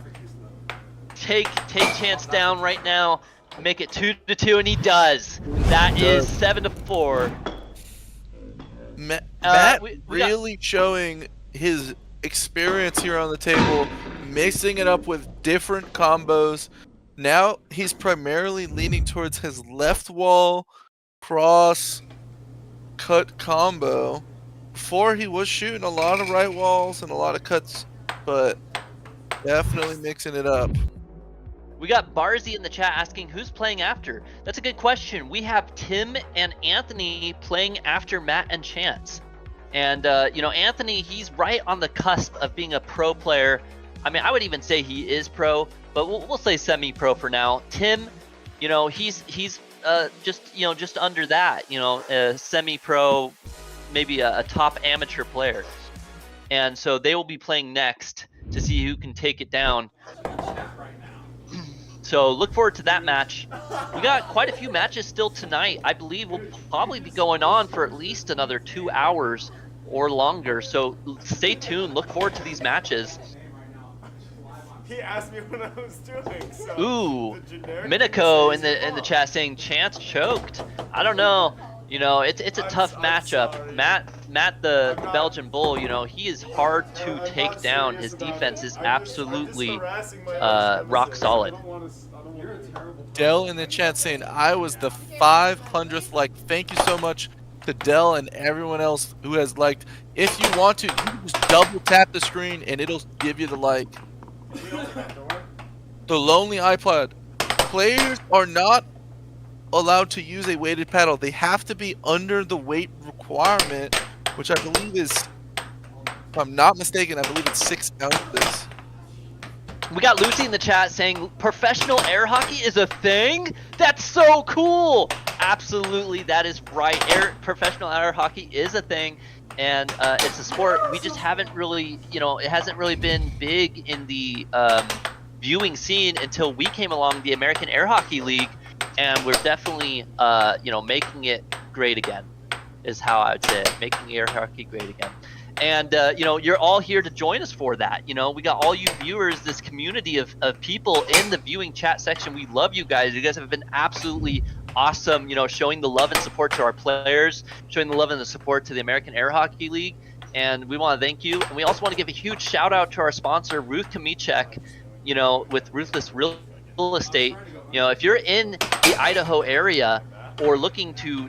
Take Chance down right now. Make it 2-2, and he does. That is 7-4. Matt we really showing his experience here on the table, mixing it up with different combos. Now he's primarily leaning towards his left wall cross cut combo. Before he was shooting a lot of right walls and a lot of cuts, but definitely mixing it up. We got Barzy in the chat asking who's playing after. That's a good question. We have Tim and Anthony playing after Matt and Chance. And, you know, Anthony, he's right on the cusp of being a pro player. I mean, I would even say he is pro, but we'll say semi-pro for now. Tim, you know, he's just under that, you know, a semi-pro, maybe a top amateur player. And so they will be playing next to see who can take it down. So look forward to that match. We got quite a few matches still tonight. I believe we'll probably be going on for at least another 2 hours or longer. So stay tuned. Look forward to these matches. He asked me what I was doing. So Ooh, Minako in the chat saying Chance choked. I don't know. You know, it's a tough matchup. Matt the Belgian Bull, you know, he is hard to take down. His defense is absolutely rock solid. Dell in the chat saying I was the 500th like. Thank you so much to Dell and everyone else who has liked. If you want to, you can just double tap the screen and it'll give you the like. The Lonely iPod. Players are not allowed to use a weighted paddle. They have to be under the weight requirement, which I believe is, if I'm not mistaken, I believe it's 6 ounces. We got Lucy in the chat saying professional air hockey is a thing? That's so cool! Absolutely, that is right. Professional air hockey is a thing, and it's a sport. We just haven't really, you know, it hasn't really been big in the viewing scene until we came along, the American Air Hockey League, and we're definitely, you know, making it great again, is how I would say it. Making air hockey great again. And, you know, you're all here to join us for that. You know, we got all you viewers, this community of people in the viewing chat section. We love you guys. You guys have been absolutely awesome, you know, showing the love and support to our players, showing the love and the support to the American Air Hockey League. And we want to thank you. And we also want to give a huge shout out to our sponsor, Ruth Kamichek, you know, with Ruthless Real Estate. You know, if you're in the Idaho area or looking to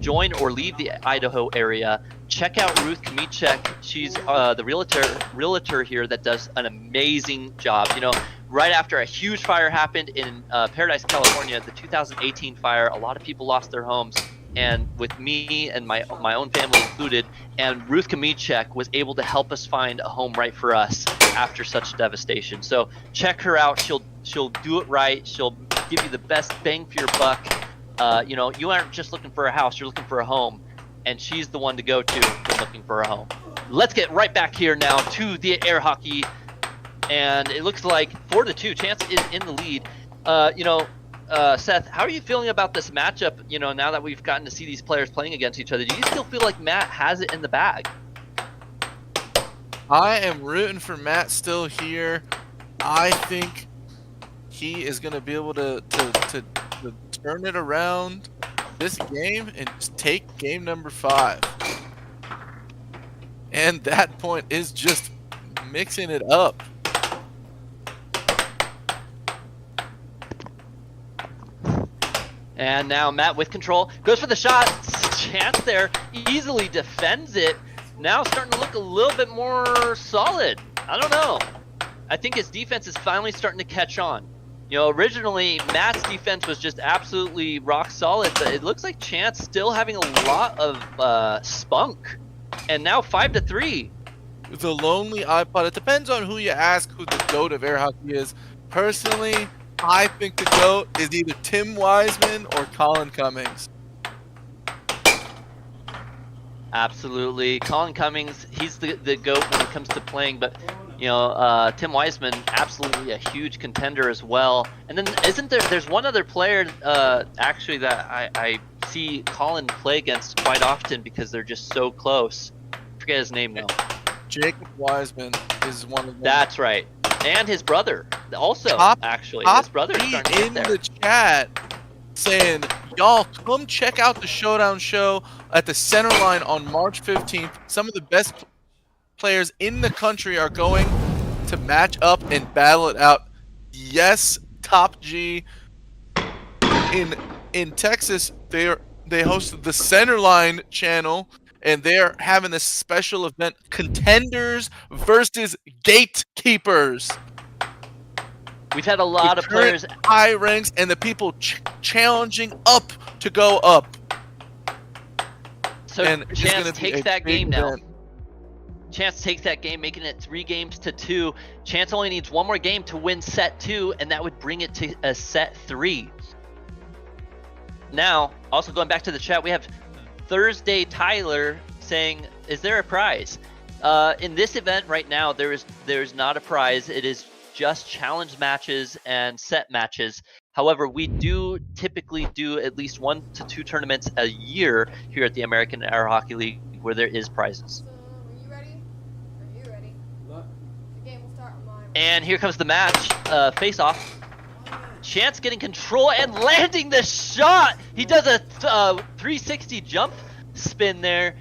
join or leave the Idaho area, check out Ruth Kamichek. She's the realtor here that does an amazing job. You know, right after a huge fire happened in Paradise, California, the 2018 fire, a lot of people lost their homes, and with me and my own family included, and Ruth Kamichek was able to help us find a home right for us after such devastation. So check her out. She'll do it right. She'll give you the best bang for your buck. You know, you aren't just looking for a house, you're looking for a home, and she's the one to go to when looking for a home. Let's get right back here now to the air hockey, and it looks like 4-2, Chance is in the lead. You know, Seth, how are you feeling about this matchup, you know, now that we've gotten to see these players playing against each other? Do you still feel like Matt has it in the bag? I am rooting for Matt still here. I think he is going to be able to turn it around this game and just take game number 5. And that point is just mixing it up. And now Matt with control goes for the shot. Chance there, easily defends it. Now starting to look a little bit more solid. I don't know. I think his defense is finally starting to catch on. You know, originally Matt's defense was just absolutely rock solid, but it looks like Chance still having a lot of spunk. And now 5-3. The Lonely iPod. It depends on who you ask who the GOAT of air hockey is. Personally, I think the GOAT is either Tim Wiseman or Colin Cummings. Absolutely. Colin Cummings, he's the GOAT when it comes to playing, but you know, Tim Wiseman, absolutely a huge contender as well. And then there's one other player actually that I see Colin play against quite often because they're just so close. I forget his name now. Jacob Wiseman is one of them. That's right. And his brother also, actually. His brother is starting to get in there. the chat saying, y'all come check out the Showdown show at the center line on March 15th. Some of the best players in the country are going to match up and battle it out. Yes, Top G in Texas, they hosted the Centerline channel, and they're having this special event, Contenders versus Gatekeepers. We've had a lot of players, high ranks, and the people challenging up to go up. So and Chance takes that game now. event. Chance takes that game, making it 3 games to 2. Chance only needs 1 more game to win set 2, and that would bring it to a set 3. Now, also going back to the chat, we have Thursday Tyler saying, is there a prize? In this event right now, there's not a prize. It is just challenge matches and set matches. However, we do typically do at least 1 to 2 tournaments a year here at the American Air Hockey League where there is prizes. So, are you ready? Are you ready? What? The game will start on mine. And here comes the match, face-off. Chance getting control and landing the shot. He does a 360 jump spin there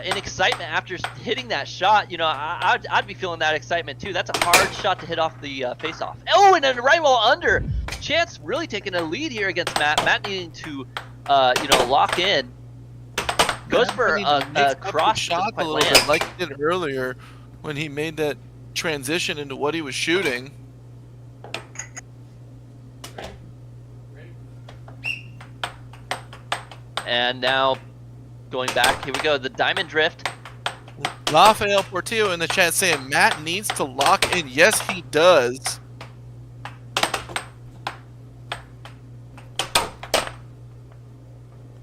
in excitement after hitting that shot. You know, I'd be feeling that excitement too. That's a hard shot to hit off the face-off. Oh, and then right while under. Chance really taking a lead here against Matt. Matt needing to, you know, lock in. Goes for a cross shot a little bit, like he did earlier when he made that transition into what he was shooting. And now going back, here we go, the Diamond Drift. Rafael Portillo in the chat saying Matt needs to lock in. Yes, he does.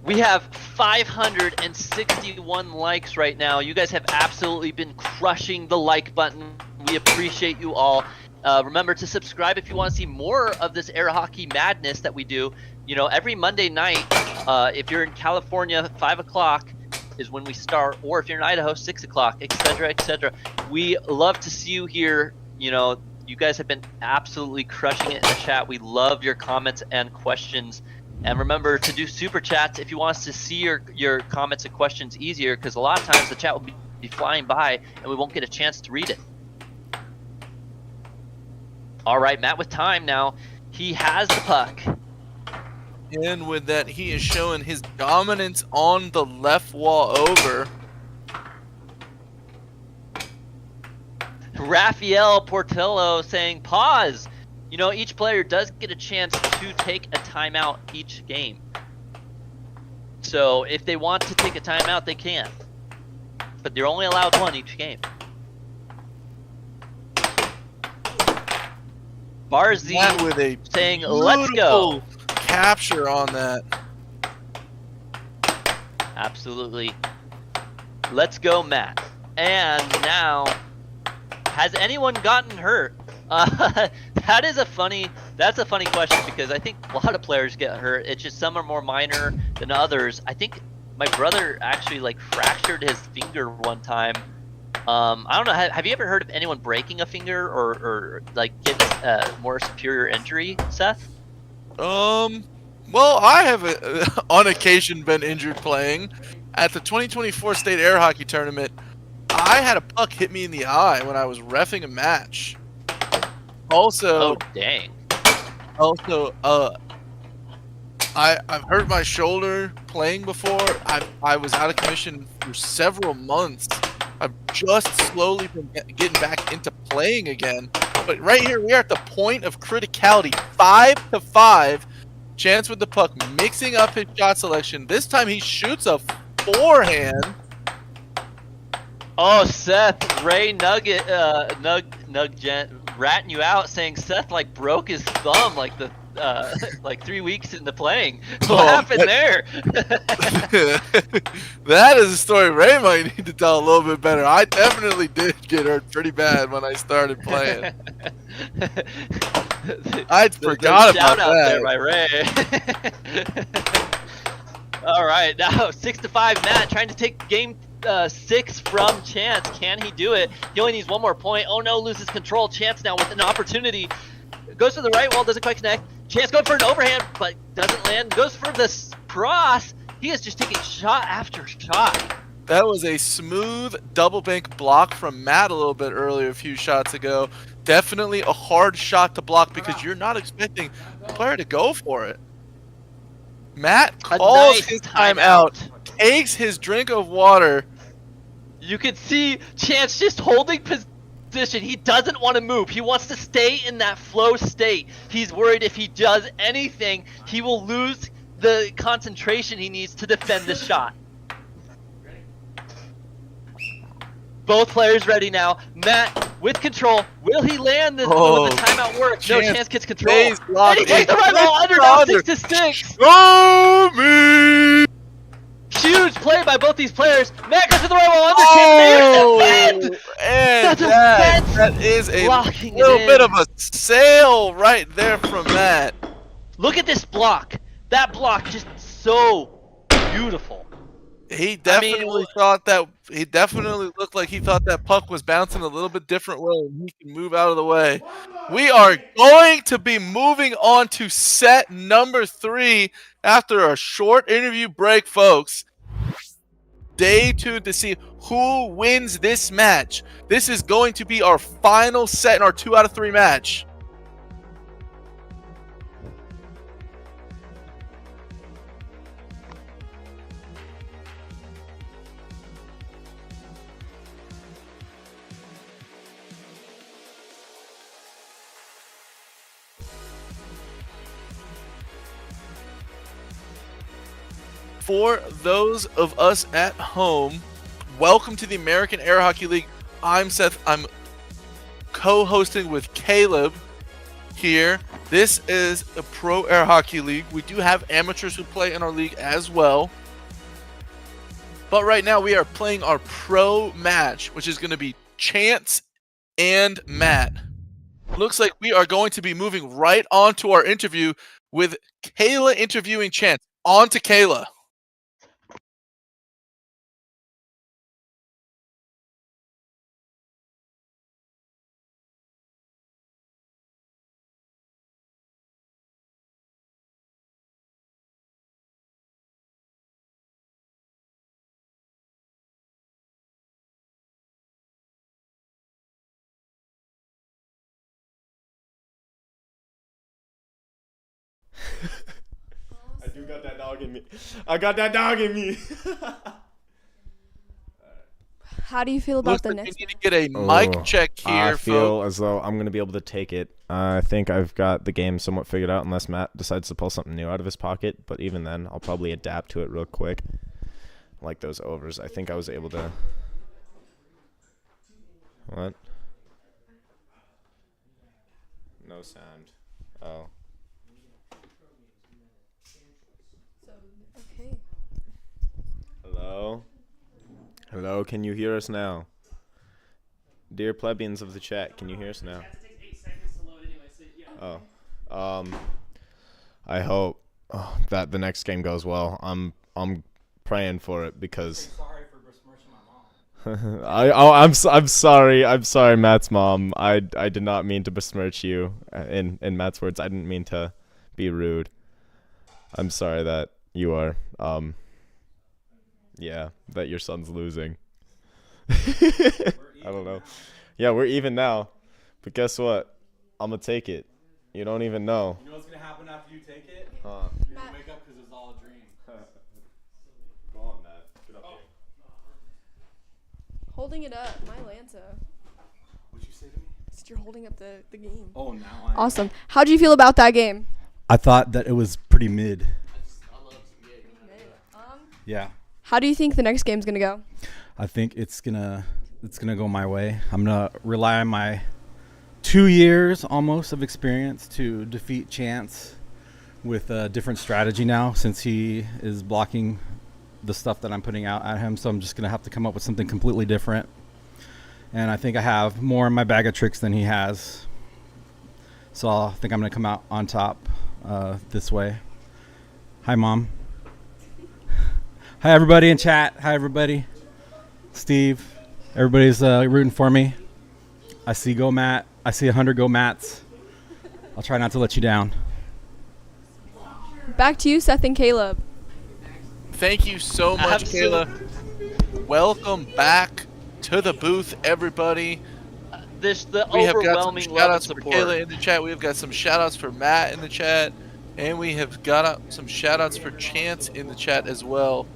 We have 561 likes right now. You guys have absolutely been crushing the like button. We appreciate you all. Remember to subscribe if you want to see more of this air hockey madness that we do. You know, every Monday night, if you're in California, 5 o'clock is when we start, or if you're in Idaho, 6 o'clock, etc., etc. We love to see you here. You know, you guys have been absolutely crushing it in the chat. We love your comments and questions. And remember to do super chats if you want us to see your comments and questions easier, because a lot of times the chat will be flying by and we won't get a chance to read it. All right, Matt with time now. He has the puck. And with that, he is showing his dominance on the left wall over. Rafael Portillo saying pause. You know, each player does get a chance to take a timeout each game. So if they want to take a timeout, they can. But they're only allowed 1 each game. Barzy with a saying, let's go. Capture on that. Absolutely. Let's go, Matt. And now, has anyone gotten hurt? That's a funny question, because I think a lot of players get hurt. It's just some are more minor than others. I think my brother actually like fractured his finger one time. I don't know. Have you ever heard of anyone breaking a finger or like getting a more superior injury, Seth? Well, I have on occasion been injured playing. At the 2024 State Air Hockey Tournament, I had a puck hit me in the eye when I was reffing a match. Also, oh dang. Also, I've hurt my shoulder playing before. I was out of commission for several months. I've just slowly been getting back into playing again. But right here, we are at the point of criticality. 5-5. Chance with the puck, mixing up his shot selection. This time he shoots a forehand. Oh, Seth, Ray Nugget, ratting you out, saying Seth like broke his thumb like the like 3 weeks into playing. What happened there? That is a story Ray might need to tell a little bit better. I definitely did get hurt pretty bad when I started playing. I forgot about shout out that. there by Ray. All right, now 6-5, Matt trying to take game 6 from Chance. Can he do it? He only needs 1 more point. Oh no, loses control. Chance now with an opportunity. Goes for the right wall, doesn't quite connect. Chance going for an overhand, but doesn't land. Goes for the cross. He is just taking shot after shot. That was a smooth double bank block from Matt a little bit earlier, a few shots ago. Definitely a hard shot to block because you're not expecting the player to go for it. Matt calls his timeout, takes his drink of water. You can see Chance just holding position. He doesn't want to move. He wants to stay in that flow state. He's worried if he does anything, he will lose the concentration he needs to defend the shot. Both players ready now. Matt with control. Will he land this? Will the timeout work? No, Chance gets control. And he takes the right wall under now 6-6. Show me! Huge play by both these players. Matt goes to the right wall under. Chance and that is a little bit of a sail right there from Matt. Look at this block. That block just so beautiful. He definitely thought that. He definitely looked like he thought that puck was bouncing a little bit different way, and he can move out of the way. We are going to be moving on to set number 3 after a short interview break, folks. Stay tuned to see who wins this match. This is going to be our final set in our 2 out of 3 match. For those of us at home, welcome to the American Air Hockey League. I'm Seth. I'm co-hosting with Caleb here. This is a pro air hockey league. We do have amateurs who play in our league as well. But right now we are playing our pro match, which is going to be Chance and Matt. Looks like we are going to be moving right on to our interview with Kayla interviewing Chance. On to Kayla. I do got that dog in me. I got that dog in me. How do you feel about the next? We need to get a mic check here. I feel as though I'm going to be able to take it. I think I've got the game somewhat figured out unless Matt decides to pull something new out of his pocket. But even then, I'll probably adapt to it real quick. Like those overs. I think I was able to... What? No sound. Oh. Okay. Hello? Hello, can you hear us now? Dear plebeians of the chat, can you hear us now? Oh. I hope that the next game goes well. I'm praying for it because Sorry for besmirching my mom. I'm sorry. I'm sorry, Matt's mom. I did not mean to besmirch you. In Matt's words, I didn't mean to be rude. I'm sorry that you are yeah, that your son's losing. I don't know. Yeah, we're even now. But guess what? I'm gonna take it. You don't even know. You know what's gonna happen after you take it? Huh. You're gonna wake up because it was all a dream. Go on, Matt. Get up here. Holding it up, my Lanza. What'd you say to me? Said you're holding up the game. Oh, now I Awesome. How'd you feel about that game? I thought that it was pretty mid. Yeah. How do you think the next game's gonna go? I think it's gonna go my way. I'm gonna rely on my 2 years almost of experience to defeat Chance with a different strategy now, since he is blocking the stuff that I'm putting out at him. So I'm just gonna have to come up with something completely different. And I think I have more in my bag of tricks than he has. So I think I'm gonna come out on top this way. Hi, Mom. Hi, everybody in chat. Hi, everybody. Steve, everybody's rooting for me. I see go Matt. I see 100 go Matts. I'll try not to let you down. Back to you, Seth and Caleb. Thank you so much, Kayla. Welcome back to the booth, everybody. The we have got some overwhelming shout love and outs for support. Kayla in the chat. We have got some shout outs for Matt in the chat. And we have got some shout outs for Chance in the chat as well.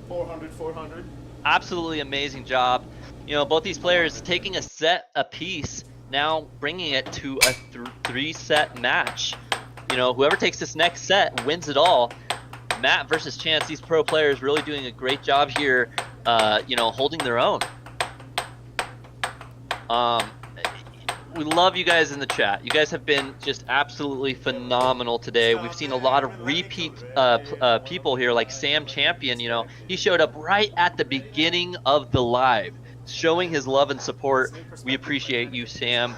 400. Absolutely amazing job. You know, both these players taking a set apiece, now bringing it to a 3-set match. You know, whoever takes this next set wins it all. Matt versus Chance, these pro players really doing a great job here, you know, holding their own. We love you guys in the chat. You guys have been just absolutely phenomenal today. We've seen a lot of repeat people here, like Sam Champion. You know, he showed up right at the beginning of the live, showing his love and support. We appreciate you, Sam.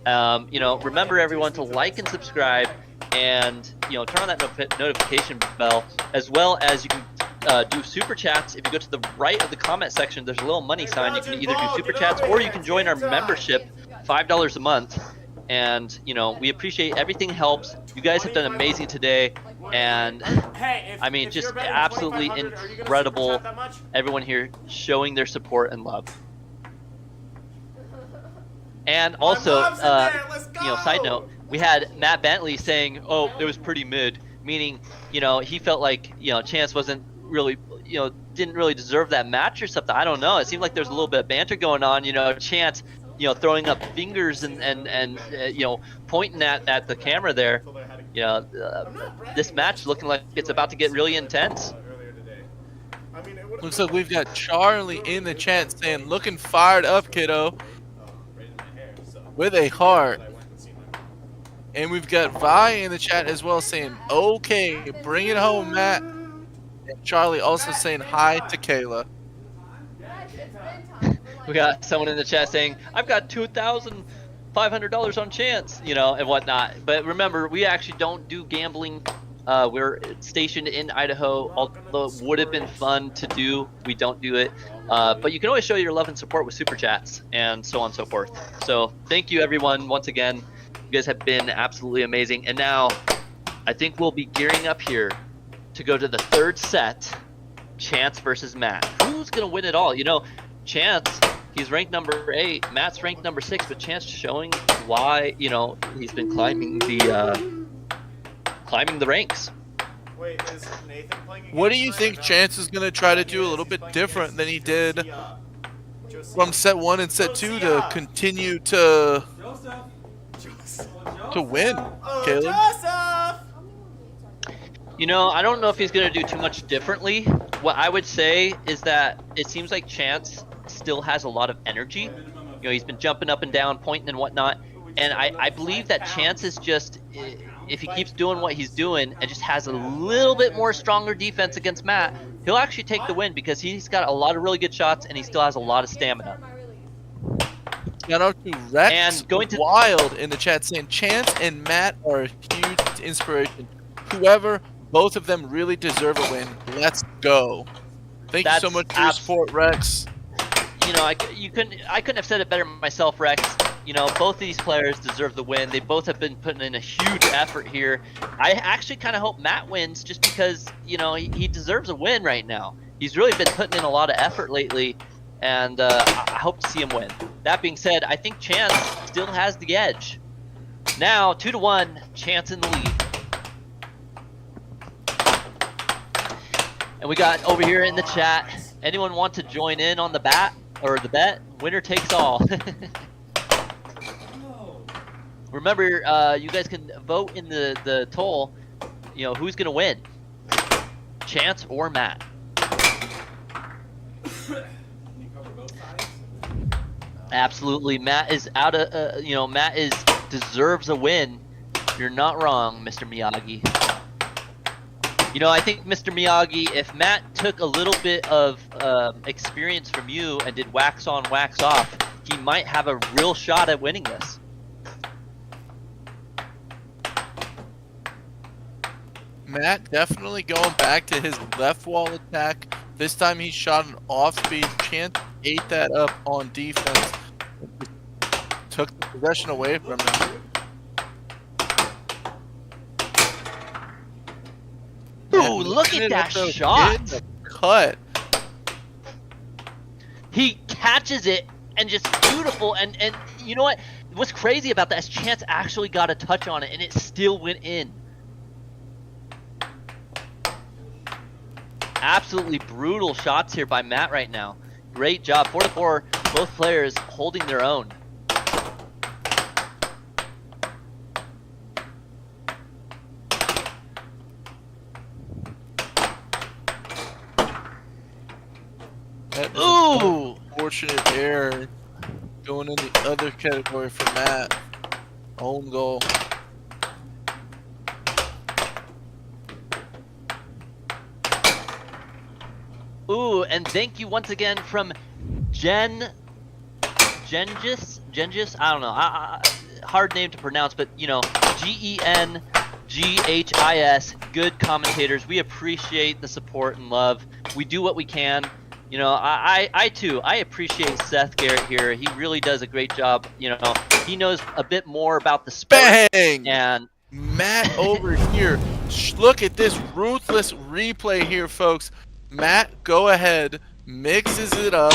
You know, remember everyone to like and subscribe, and you know, turn on that notification bell, as well as you can do super chats. If you go to the right of the comment section, there's a little money sign. You can either do super chats or you can join our membership, $5 a month. And you know, we appreciate everything helps. You guys have done amazing today, and I mean, just absolutely incredible. Everyone here showing their support and love. And also, you know, side note, we had Matt Bentley saying, "Oh, it was pretty mid," meaning, you know, he felt like, you know, Chance wasn't really, you know, didn't really deserve that match or something. I don't know. It seemed like there's a little bit of banter going on. You know, Chance, you know, throwing up fingers and you know, pointing at the camera there. You know, this match looking like it's about to get really intense. Looks like we've got Charlie in the chat saying, "Looking fired up, kiddo," with a heart. And we've got Vi in the chat as well saying, "Okay, bring it home, Matt." And Charlie also saying hi to Kayla. We got someone in the chat saying, "I've got $2,500 on Chance," you know, and whatnot. But remember, we actually don't do gambling. We're stationed in Idaho, although it would have been fun to do. We don't do it. But you can always show your love and support with super chats and so on and so forth. So thank you, everyone, once again. You guys have been absolutely amazing. And now I think we'll be gearing up here to go to the third set, Chance versus Matt. Who's going to win it all? You know, Chance, he's ranked number 8. Matt's ranked number 6, but Chance showing why, you know, he's been climbing the ranks. Wait, is Nathan playing What do you think Chance is going to try to do a little bit different than he did from set 1 and set 2 to continue to win, Caleb? You know, I don't know if he's going to do too much differently. What I would say is that it seems like Chance still has a lot of energy. You know, he's been jumping up and down, pointing and whatnot. And I believe that Chance is just, if he keeps doing what he's doing and just has a little bit more stronger defense against Matt, he'll actually take the win because he's got a lot of really good shots and he still has a lot of stamina. Shout out to Rex And going to Wild in the chat saying, "Chance and Matt are a huge inspiration. Whoever, both of them really deserve a win. Let's go." Thank you so much for your support, Rex. You know, I couldn't have said it better myself, Rex. You know, both of these players deserve the win. They both have been putting in a huge effort here. I actually kind of hope Matt wins just because, you know, he deserves a win right now. He's really been putting in a lot of effort lately, and I hope to see him win. That being said, I think Chance still has the edge. Now, 2-1, Chance in the lead. And we got over here in the chat, anyone want to join in on the bet? Winner takes all. Remember, you guys can vote in the poll, you know, who's going to win, Chance or Matt. Absolutely, Matt is out of, you know, Matt deserves a win. You're not wrong, Mr. Miyagi. You know, I think, Mr. Miyagi, if Matt took a little bit of experience from you and did wax on, wax off, he might have a real shot at winning this. Matt definitely going back to his left wall attack This time he shot an off-speed. Chance ate that up on defense. Took the possession away from him. Ooh, look at that shot! Cut. He catches it and just beautiful. And you know what? What's crazy about that is Chance actually got a touch on it and it still went in. Absolutely brutal shots here by Matt right now. Great job. 4-4, both players holding their own. Ooh! Fortunate error going in the other category for Matt. Own goal. Ooh, and thank you once again from Gengis, I don't know, hard name to pronounce, but you know, Genghis. Good commentators. We appreciate the support and love. We do what we can. You know, I too, I appreciate Seth Garrett here. He really does a great job. You know, he knows a bit more about the sport. Bang! And Matt over here. Look at this ruthless replay here, folks. Matt, go ahead, mixes it up,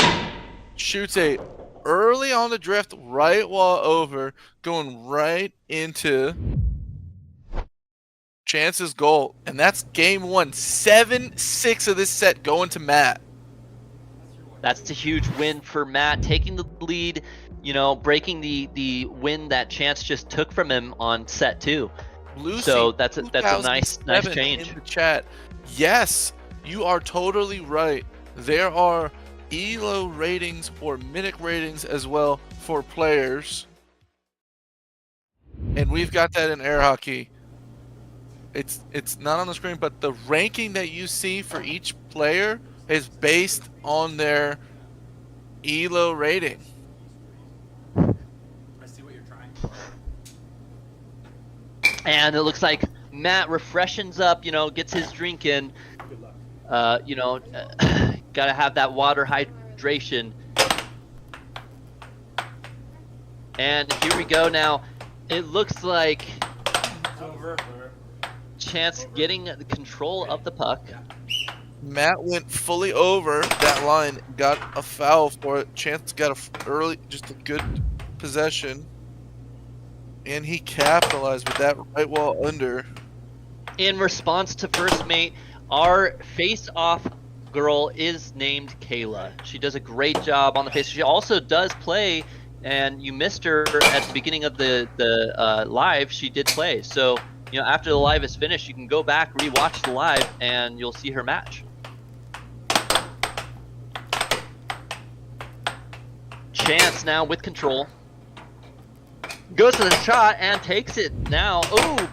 shoots a early on the drift right wall over, going right into Chance's goal. And that's game one. 7-6 of this set going to Matt. That's a huge win for Matt, taking the lead, you know, breaking the win that Chance just took from him on set 2. Lucy, so that's a nice change. In the chat. Yes, you are totally right. There are ELO ratings or minute ratings as well for players. And we've got that in air hockey. It's not on the screen, but the ranking that you see for each player is based on their ELO rating. I see what you're trying for. And it looks like Matt refreshes up, you know, gets his drink in. You know, gotta have that water hydration. And here we go now. It looks like Chance getting the control of the puck. Matt went fully over that line, got a foul for it. Chance got just a good possession. And he capitalized with that right wall under. In response to first mate, our face-off girl is named Kayla. She does a great job on the face. She also does play, and you missed her at the beginning of the live. She did play. So, you know, after the live is finished, you can go back, rewatch the live, and you'll see her match. Chance now with control. Goes to the shot and takes it now. Oh,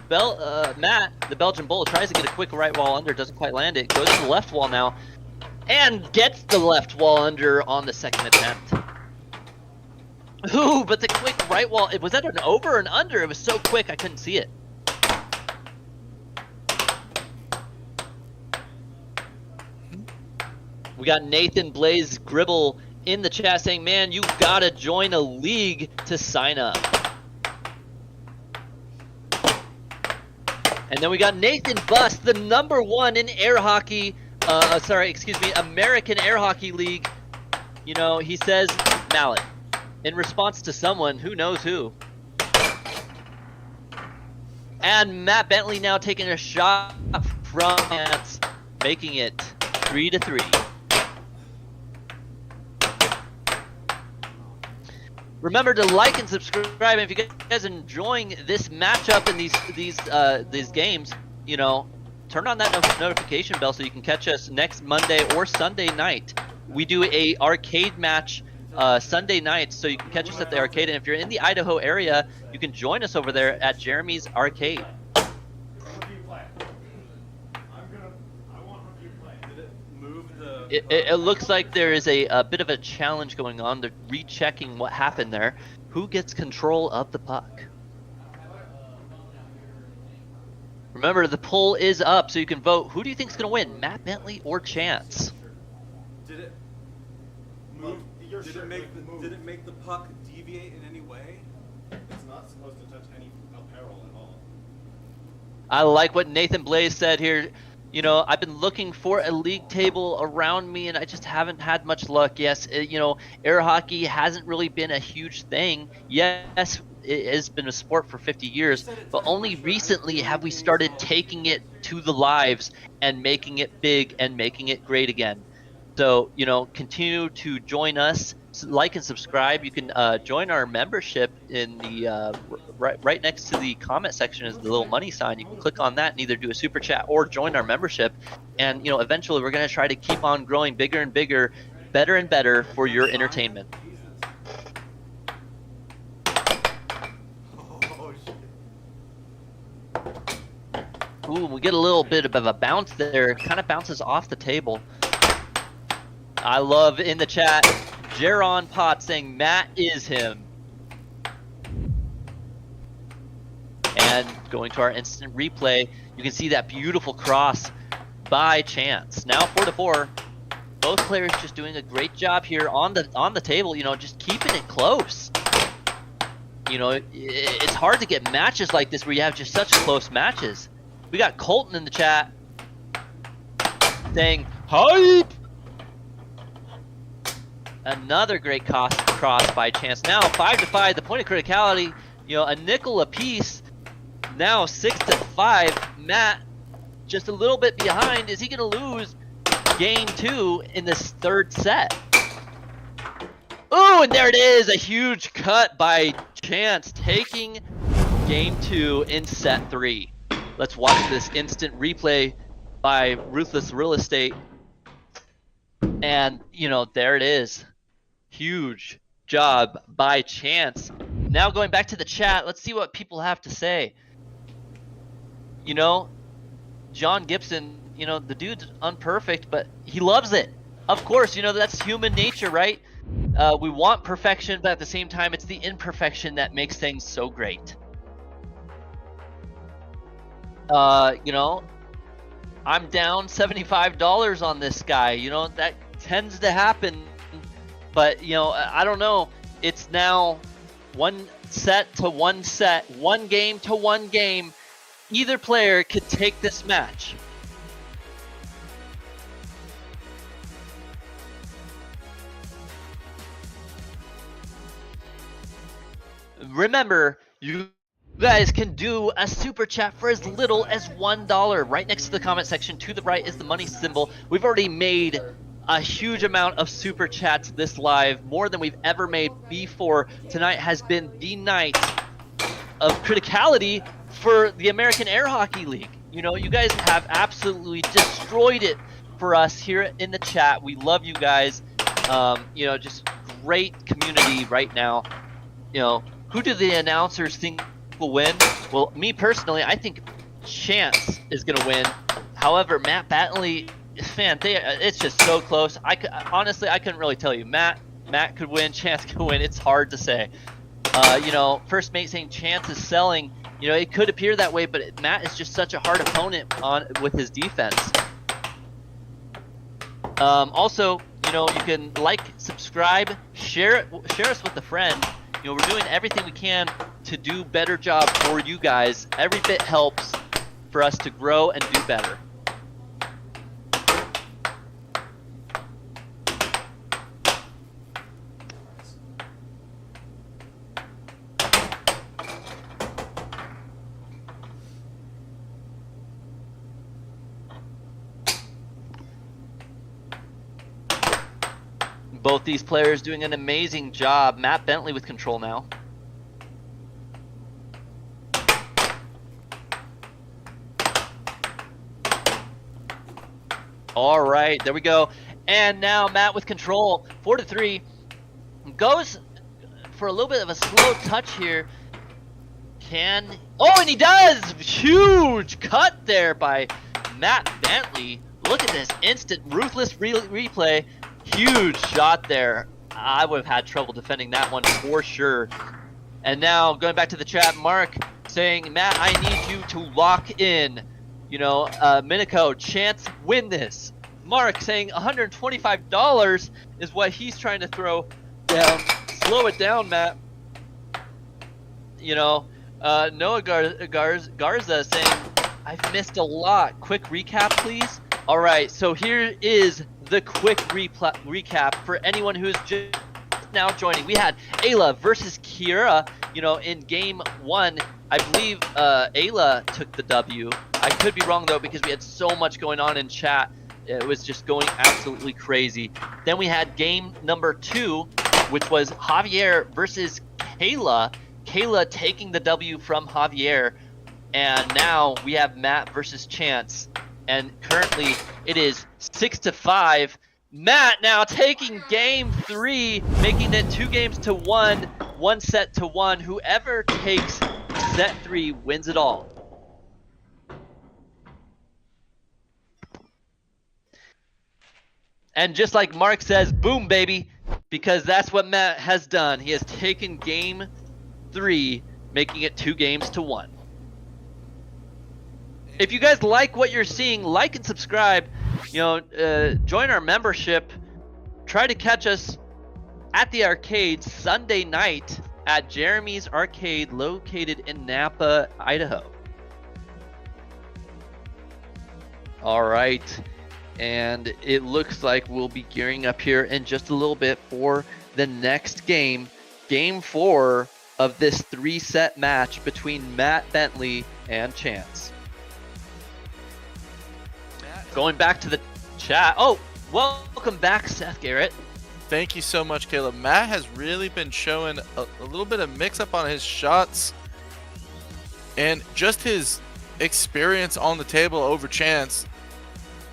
Matt, the Belgian Bull, tries to get a quick right wall under, doesn't quite land it. Goes to the left wall now and gets the left wall under on the second attempt. Ooh, but the quick right wall, was that an over or an under? It was so quick I couldn't see it. We got Nathan Blaze Gribble in the chat saying, man, you gotta join a league to sign up. And then we got Nathan Bust, the #1 in air hockey, American Air Hockey League. You know, he says Mallet in response to someone, who knows who. And Matt Bentley now taking a shot from Chance, making it 3-3. Remember to like and subscribe. And if you guys are enjoying this matchup and these games, you know, turn on that notification bell so you can catch us next Monday or Sunday night. We do a arcade match Sunday nights, so you can catch us at the arcade. And if you're in the Idaho area, you can join us over there at Jeremy's Arcade. It looks like there is a bit of a challenge going on. They're rechecking what happened there. Who gets control of the puck? Remember, the poll is up, so you can vote. Who do you think is going to win, Matt Bentley or Chance? Did it make the puck deviate in any way? It's not supposed to touch any apparel at all. I like what Nathan Blaze said here. You know, I've been looking for a league table around me, and I just haven't had much luck. Yes, you know, air hockey hasn't really been a huge thing. Yes, it has been a sport for 50 years, but only recently have we started taking it to the lives and making it big and making it great again. So, you know, continue to join us, like and subscribe. You can join our membership in the right next to the comment section is the little money sign. You can click on that and either do a super chat or join our membership. And, you know, eventually we're going to try to keep on growing bigger and bigger, better and better for your entertainment. Ooh, we get a little bit of a bounce there. It kind of bounces off the table. I love in the chat, Jaron Potts saying Matt is him. And going to our instant replay, you can see that beautiful cross by Chance. Now 4-4. Both players just doing a great job here on the table, you know, just keeping it close. You know, it's hard to get matches like this where you have just such close matches. We got Colton in the chat saying, hype! Another great cross by Chance. Now 5-5, the point of criticality, you know, a nickel apiece. Now 6-5. Matt just a little bit behind. Is he going to lose game 2 in this third set? Ooh, and there it is, a huge cut by Chance, taking game 2 in set 3. Let's watch this instant replay by Ruthless Real Estate. And, you know, there it is. Huge job by Chance. Now going back to the chat, let's see what people have to say. You know, John Gibson, you know, the dude's unperfect, but he loves it. Of course, you know, that's human nature, right? We want perfection, but at the same time, it's the imperfection that makes things so great. You know, I'm down $75 on this guy. You know, that tends to happen. But, you know, I don't know. It's now 1 set to 1 set, 1 game to 1 game. Either player could take this match. Remember, you guys can do a super chat for as little as $1. Right next to the comment section to the right is the money symbol. We've already made a huge amount of super chats this live, more than we've ever made before. Tonight has been the night of criticality for the American Air Hockey League. You know, you guys have absolutely destroyed it for us here in the chat. We love you guys. You know, just great community right now. You know, who do the announcers think will win? Well, me personally, I think Chance is going to win. However, Matt Bentley, man, it's just so close. Honestly, I couldn't really tell you. Matt could win, Chance could win. It's hard to say. You know, First Mate saying Chance is selling. You know, it could appear that way, but Matt is just such a hard opponent with his defense. Also, you know, you can like, subscribe, share us with a friend. You know, we're doing everything we can to do better job for you guys. Every bit helps for us to grow and do better. Both these players doing an amazing job. Matt Bentley with control now. All right, there we go. And now Matt with control, 4-3. Goes for a little bit of a slow touch here. Oh, and he does! Huge cut there by Matt Bentley. Look at this instant ruthless replay. Huge shot there. I would have had trouble defending that one for sure. And now going back to the chat, Mark saying, Matt, I need you to lock in. You know, Minico, Chance, win this. Mark saying $125 is what he's trying to throw down. Slow it down, Matt. You know, Noah Garza saying, I've missed a lot. Quick recap, please. All right, so here is the quick recap for anyone who's just now joining. We had Ayla versus Kiera. You know, in game 1, I believe Ayla took the W. I could be wrong, though, because we had so much going on in chat. It was just going absolutely crazy. Then we had game number 2, which was Javier versus Kayla. Kayla taking the W from Javier. And now we have Matt versus Chance. And currently it is 6-5. Matt now taking game 3, making it 2 games to 1, 1 set to 1. Whoever takes set 3 wins it all. And just like Mark says, boom, baby, because that's what Matt has done. He has taken game 3, making it 2 games to 1. If you guys like what you're seeing, like and subscribe. You know, join our membership. Try to catch us at the arcade Sunday night at Jeremy's Arcade, located in Napa, Idaho. All right, and it looks like we'll be gearing up here in just a little bit for the next game, game 4 of this 3-set match between Matt Bentley and Chance. Going back to the chat. Oh, welcome back, Seth Garrett. Thank you so much, Caleb. Matt has really been showing a little bit of mix-up on his shots and just his experience on the table over Chance.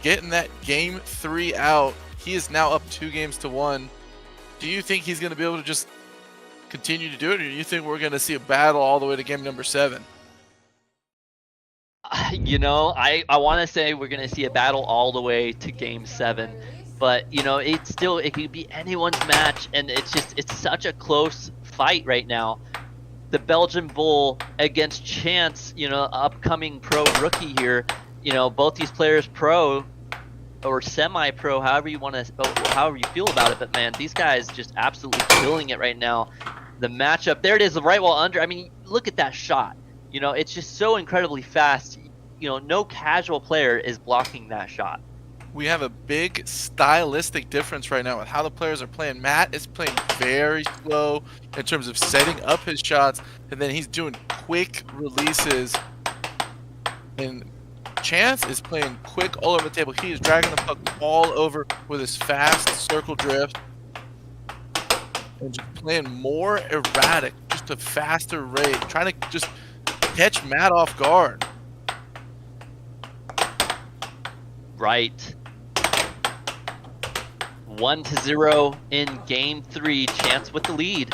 Getting that game 3 out. He is now up 2 games to 1. Do you think he's going to be able to just continue to do it, or do you think we're going to see a battle all the way to game number 7? You know, I want to say we're going to see a battle all the way to game 7, but you know, it could be anyone's match, and it's such a close fight right now. The Belgian Bull against Chance, you know, upcoming pro rookie here. You know, both these players pro or semi-pro, however you feel about it, but man, these guys just absolutely killing it right now. The matchup, there it is, the right wall under. I mean, look at that shot. You know, it's just so incredibly fast. You know, no casual player is blocking that shot. We have a big stylistic difference right now with how the players are playing. Matt is playing very slow in terms of setting up his shots, and then he's doing quick releases. And Chance is playing quick all over the table. He is dragging the puck all over with his fast circle drift. And just playing more erratic, just a faster rate, trying to just catch Matt off guard. Right. 1-0 in game 3. Chance with the lead.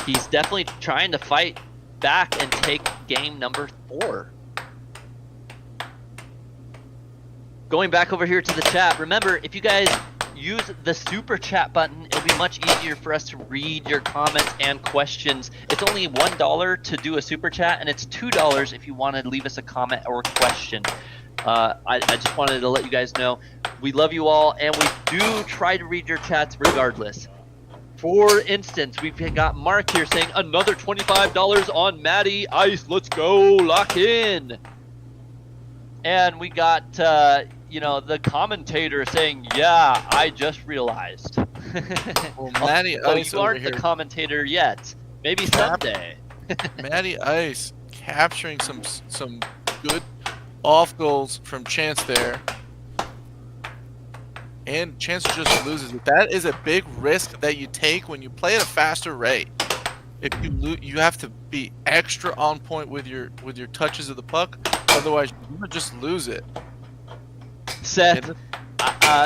He's definitely trying to fight back and take game number 4. Going back over here to the chat. Remember, if you guys use the super chat button, it'll be much easier for us to read your comments and questions. It's only $1 to do a super chat, and it's $2 if you want to leave us a comment or question. I just wanted to let you guys know we love you all, and we do try to read your chats regardless. For instance, we've got Mark here saying another $25 on Matty Ice. Let's go, lock in. And we got you know, the commentator saying, yeah, I just realized. Well, Matty Ice you aren't the commentator yet. Maybe someday. Matty Ice capturing some good off goals from Chance there. And Chance just loses it. That is a big risk that you take when you play at a faster rate. If you have to be extra on point with your touches of the puck, otherwise you're gonna just lose it. Seth,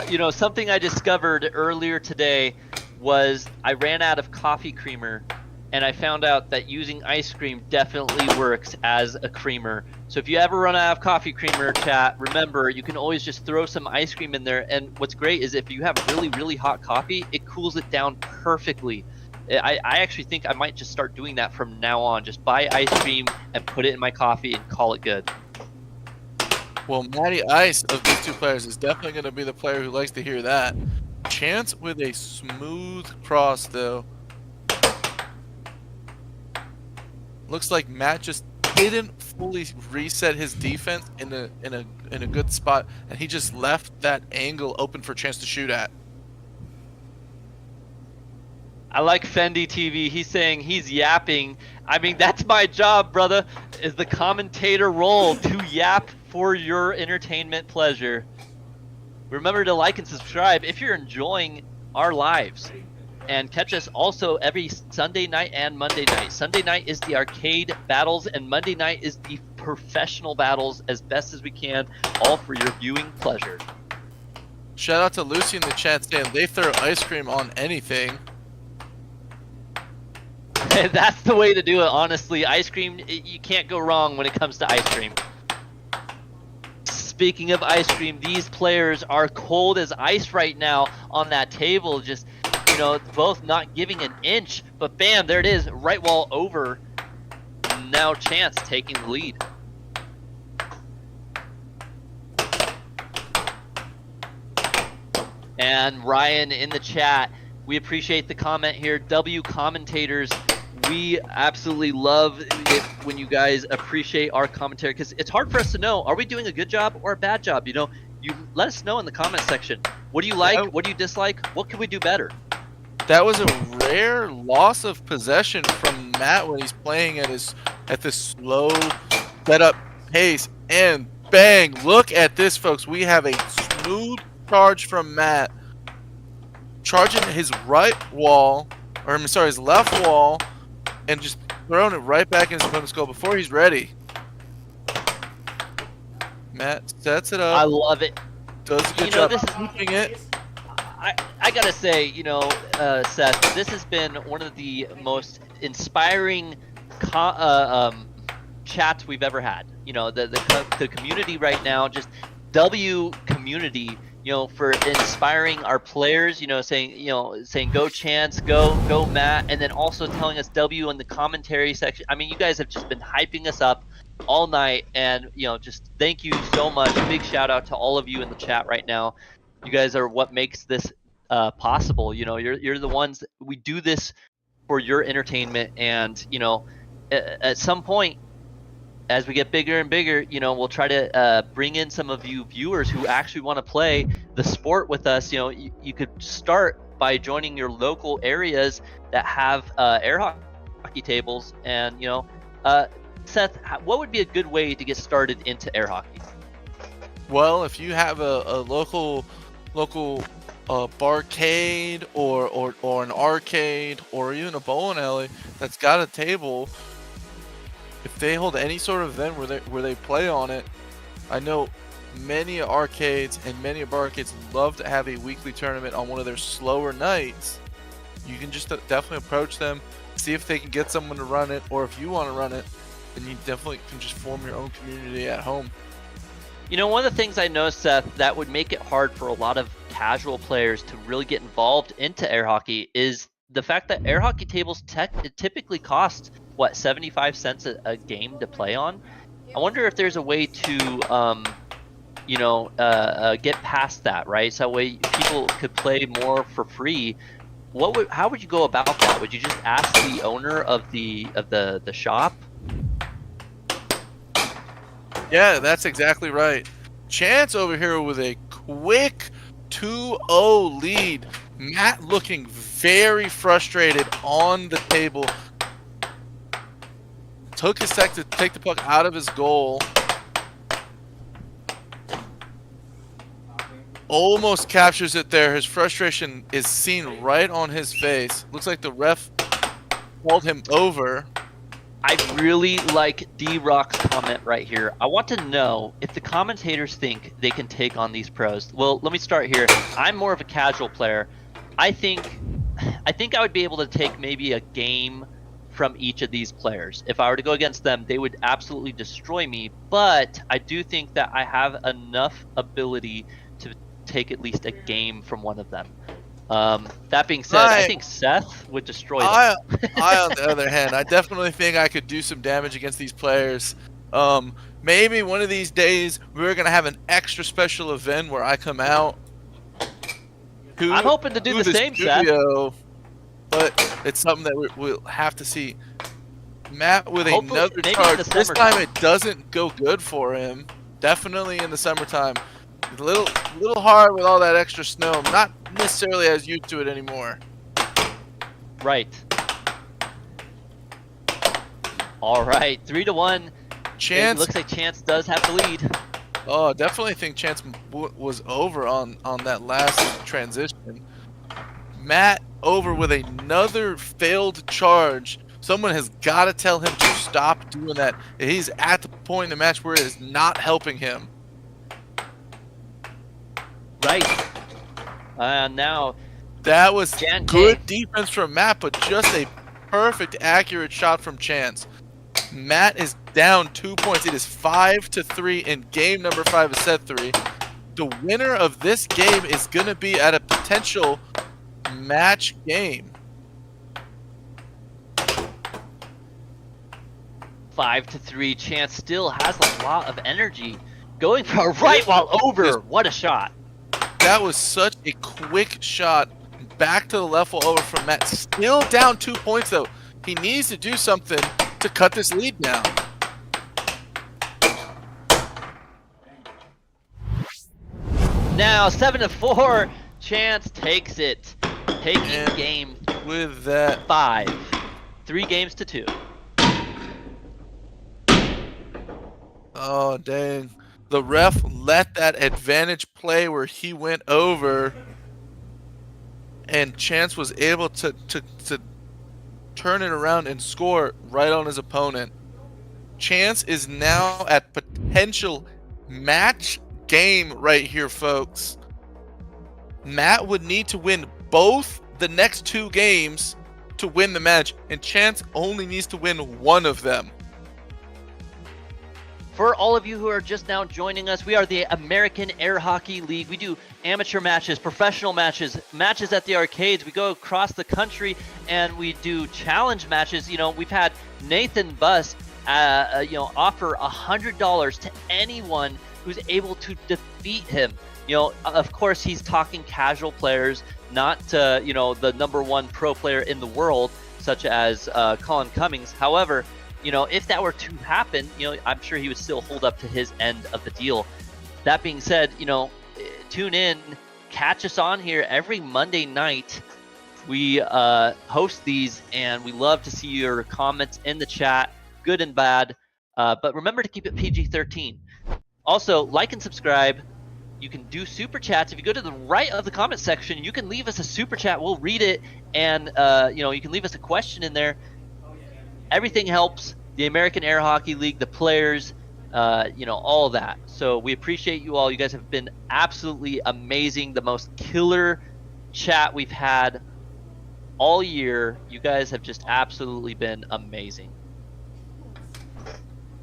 you know, something I discovered earlier today was I ran out of coffee creamer, and I found out that using ice cream definitely works as a creamer. So if you ever run out of coffee creamer, chat, remember, you can always just throw some ice cream in there. And what's great is if you have really, really hot coffee, it cools it down perfectly. I actually think I might just start doing that from now on. Just buy ice cream and put it in my coffee and call it good. Well, Matty Ice of these two players is definitely going to be the player who likes to hear that. Chance with a smooth cross, though. Looks like Matt just didn't fully reset his defense in a good spot, and he just left that angle open for a chance to shoot at. I like Fendi TV. He's saying he's yapping. I mean, that's my job, brother, is the commentator role, to yap for your entertainment pleasure. Remember to like and subscribe if you're enjoying our lives. And catch us also every Sunday night and Monday night. Sunday night is the arcade battles, and Monday night is the professional battles as best as we can, all for your viewing pleasure. Shout out to Lucy in the chat saying they throw ice cream on anything. That's the way to do it, honestly. Ice cream, you can't go wrong when it comes to ice cream. Speaking of ice cream, these players are cold as ice right now on that table, just, you know, both not giving an inch, but bam, there it is, right wall over. Now Chance taking the lead. And Ryan in the chat, we appreciate the comment here. W commentators, we absolutely love it when you guys appreciate our commentary, because it's hard for us to know, are we doing a good job or a bad job? You know, you let us know in the comment section. What do you like? What do you dislike? What can we do better? That was a rare loss of possession from Matt when he's playing at this slow setup pace. And bang! Look at this, folks. We have a smooth charge from Matt, charging his right wall, or I'm sorry, his left wall, and just throwing it right back in his opponent's goal before he's ready. Matt sets it up. I love it. Does a good job keeping it. I gotta say, you know, Seth, this has been one of the most inspiring chats we've ever had. You know, the community right now, just W community, you know, for inspiring our players, you know, saying go Chance, go Matt, and then also telling us W in the commentary section. I mean, you guys have just been hyping us up all night, and, you know, just thank you so much. Big shout out to all of you in the chat right now. You guys are what makes this possible. You know, you're the ones, we do this for your entertainment, and, you know, at some point, as we get bigger and bigger, you know, we'll try to bring in some of you viewers who actually want to play the sport with us. You know, you could start by joining your local areas that have air hockey tables. And, you know, Seth, what would be a good way to get started into air hockey? Well, if you have a local barcade or an arcade or even a bowling alley that's got a table, if they hold any sort of event where they play on it, I know many arcades and many barcades love to have a weekly tournament on one of their slower nights. You can just definitely approach them, see if they can get someone to run it, or if you want to run it, then you definitely can just form your own community at home. You know, one of the things I know, Seth, that would make it hard for a lot of casual players to really get involved into air hockey is the fact that air hockey tables typically cost, what, 75 cents a game to play on? I wonder if there's a way to, you know, get past that, right? So that way people could play more for free. How would you go about that? Would you just ask the owner of the shop? Yeah, that's exactly right. Chance over here with a quick 2-0 lead. Matt looking very frustrated on the table. Took his sec to take the puck out of his goal. Almost captures it there. His frustration is seen right on his face. Looks like the ref called him over. I really like D-Rock's comment right here. I want to know if the commentators think they can take on these pros. Well, let me start here. I'm more of a casual player. I think I would be able to take maybe a game from each of these players. If I were to go against them, they would absolutely destroy me. But I do think that I have enough ability to take at least a game from one of them. That being said, I think Seth would destroy them. I, on the other hand, I definitely think I could do some damage against these players. Maybe one of these days we're going to have an extra special event where I come out. I'm hoping to do the same, studio, Seth. But it's something that we'll have to see. Matt with Hopefully, another maybe in charge. the This summertime. time it doesn't go good for him. Definitely in the summertime. A little hard with all that extra snow. I'm not necessarily as used to it anymore. Right. All right, 3-1. Chance. It looks like Chance does have the lead. Oh, I definitely think Chance was over on that last transition. Matt over with another failed charge. Someone has got to tell him to stop doing that. He's at the point in the match where it is not helping him. Right. Now. That was Jan good K. defense from Matt, but just a perfect, accurate shot from Chance. Matt is down 2 points. It is 5-3 in game number 5 of set 3. The winner of this game is going to be at a potential match game. 5-3. Chance still has a lot of energy. Going for a right while over. What a shot. That was such a quick shot. Back to the left while over from Matt. Still down 2 points, though. He needs to do something to cut this lead down. Now 7-4. Chance takes it. Taking game with that 5. 3 games to 2. Oh, dang. The ref let that advantage play where he went over, and Chance was able to turn it around and score right on his opponent. Chance is now at potential match game right here, folks. Matt would need to win both the next 2 games to win the match, and Chance only needs to win one of them. For all of you who are just now joining us, we are the American Air Hockey League. We do amateur matches, professional matches, matches at the arcades. We go across the country and we do challenge matches. You know, we've had Nathan Buss, offer $100 to anyone who's able to defeat him. You know, of course, he's talking casual players, not the #1 pro player in the world, such as Colin Cummings. However, you know, if that were to happen, you know, I'm sure he would still hold up to his end of the deal. That being said, you know, tune in, catch us on here every Monday night. We host these, and we love to see your comments in the chat, good and bad. But remember to keep it PG-13. Also, like and subscribe. You can do super chats. If you go to the right of the comment section, you can leave us a super chat. We'll read it, and you can leave us a question in there. Everything helps. The American Air Hockey League, the players, all of that. So we appreciate you all. You guys have been absolutely amazing. The most killer chat we've had all year. You guys have just absolutely been amazing.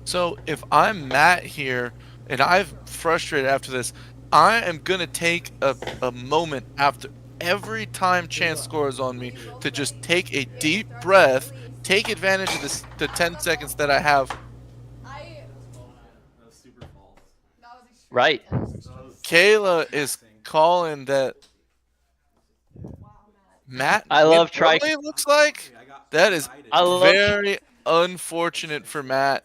So if I'm Matt here and I'm frustrated after this, I am going to take a moment after every time Chance scores on me to just take a deep breath, take advantage of the 10 seconds that I have. Right. Kayla is calling that Matt. I love It looks like that is very unfortunate for Matt.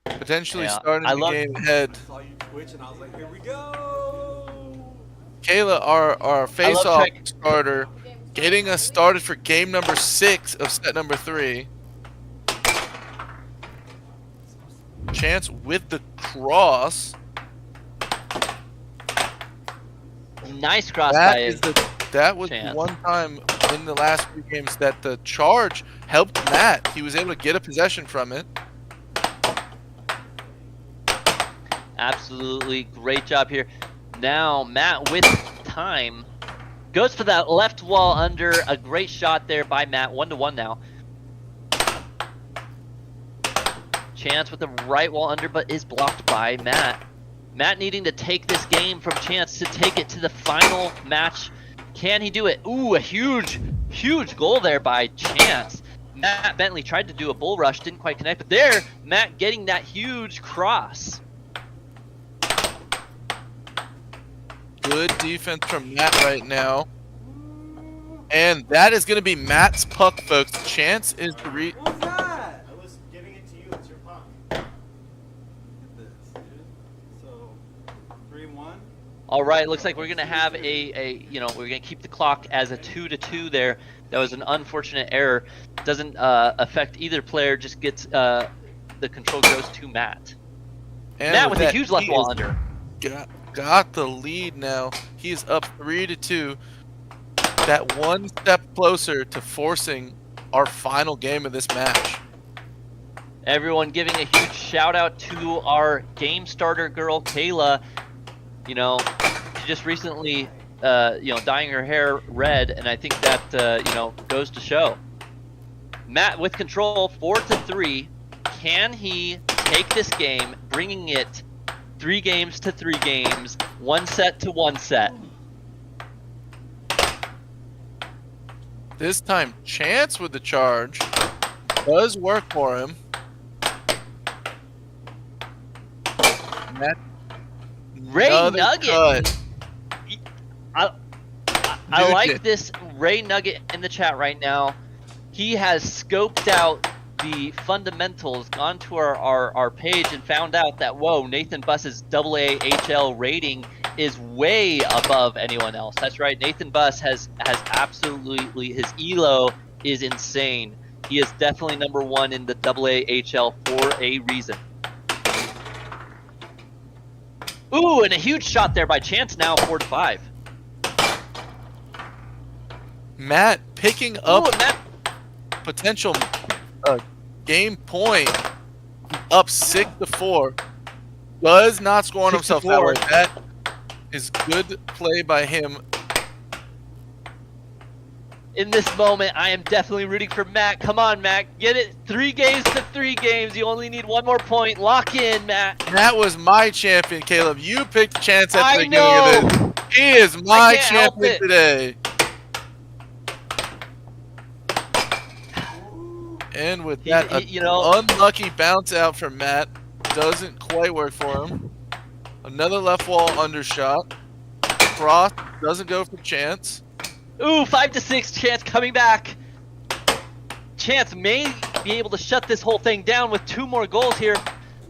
Potentially starting the game ahead. Kayla, our face-off starter, getting us started for game number 6 of set number 3. Chance with the cross. Nice cross that was the one time in the last few games that the charge helped Matt. He was able to get a possession from it. Absolutely great job here. Now Matt with time goes for that left wall under. A great shot there by Matt. 1-1 now. Chance with the right wall under, but is blocked by Matt. Matt needing to take this game from Chance to take it to the final match. Can he do it? Ooh, a huge goal there by Chance. Matt Bentley tried to do a bull rush, didn't quite connect, but there, Matt getting that huge cross. Good defense from Matt right now. And that is going to be Matt's puck, folks. Chance is to read. What's that? I was giving it to you. It's your puck. So, 3-1. All right, looks like we're gonna have we're gonna keep the clock as a 2-2 there. That was an unfortunate error. Doesn't affect either player. Just gets the control goes to Matt. And Matt with a that, huge left wall under. Got the lead now. He's up 3-2. That one step closer to forcing our final game of this match. Everyone giving a huge shout out to our game starter girl, Kayla. You know, she just recently, dyeing her hair red, and I think that, goes to show. Matt with control, 4-3. Can he take this game, bringing it 3 games to 3 games, 1 set to 1 set? This time, Chance with the charge does work for him. Ray Nugget. I like this Ray Nugget in the chat right now. He has scoped out the fundamentals, gone to our page and found out that, whoa, Nathan Buss's AAHL rating is way above anyone else. That's right, Nathan Buss has absolutely, his ELO is insane. He is definitely #1 in the AAHL for a reason. Ooh, and a huge shot there by Chance now, 4-5. Matt picking up potential game point, up 6-4. Does not score on himself that way. That is good play by him. In this moment, I am definitely rooting for Matt. Come on, Matt. Get it 3 games to 3 games. You only need 1 more point. Lock in, Matt. That was my champion, Caleb. You picked Chance at the beginning of this. He is my champion today. And with that, unlucky bounce out from Matt. Doesn't quite work for him. Another left wall undershot. Cross doesn't go for Chance. Ooh, 5-6, Chance coming back. Chance may be able to shut this whole thing down with 2 more goals here.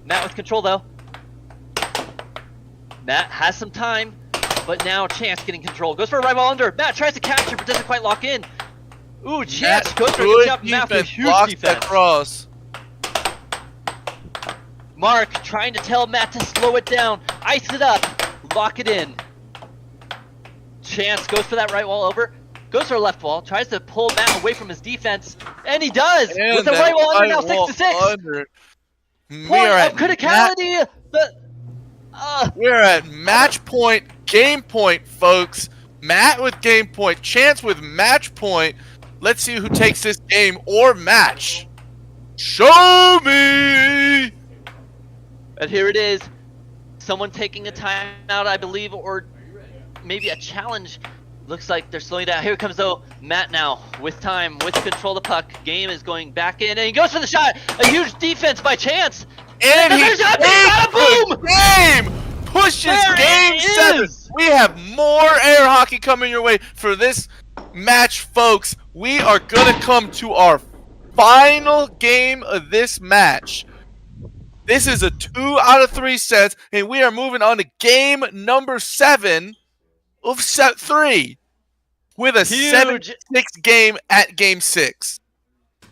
Matt with control, though. Matt has some time, but now Chance getting control. Goes for a right wall under. Matt tries to capture, but doesn't quite lock in. Ooh, Chance goes for a good job. Matt with huge defense. That cross. Mark trying to tell Matt to slow it down. Ice it up. Lock it in. Chance goes for that right wall over. Goes for a left wall. Tries to pull Matt away from his defense. And he does! And with the right wall under now, 6-6. Point of criticality! We're at match point, game point, folks. Matt with game point. Chance with match point. Let's see who takes this game or match. Show me! And here it is. Someone taking a timeout, I believe, or maybe a challenge. Looks like they're slowing down. Here comes, though, Matt now with time, with control of the puck. Game is going back in, and he goes for the shot. A huge defense by Chance. And he takes the game! Pushes game 7. We have more air hockey coming your way for this match, folks. We are going to come to our final game of this match. This is a 2 out of 3 sets, and we are moving on to game number 7 of set 3 with a 7-6 game at game 6.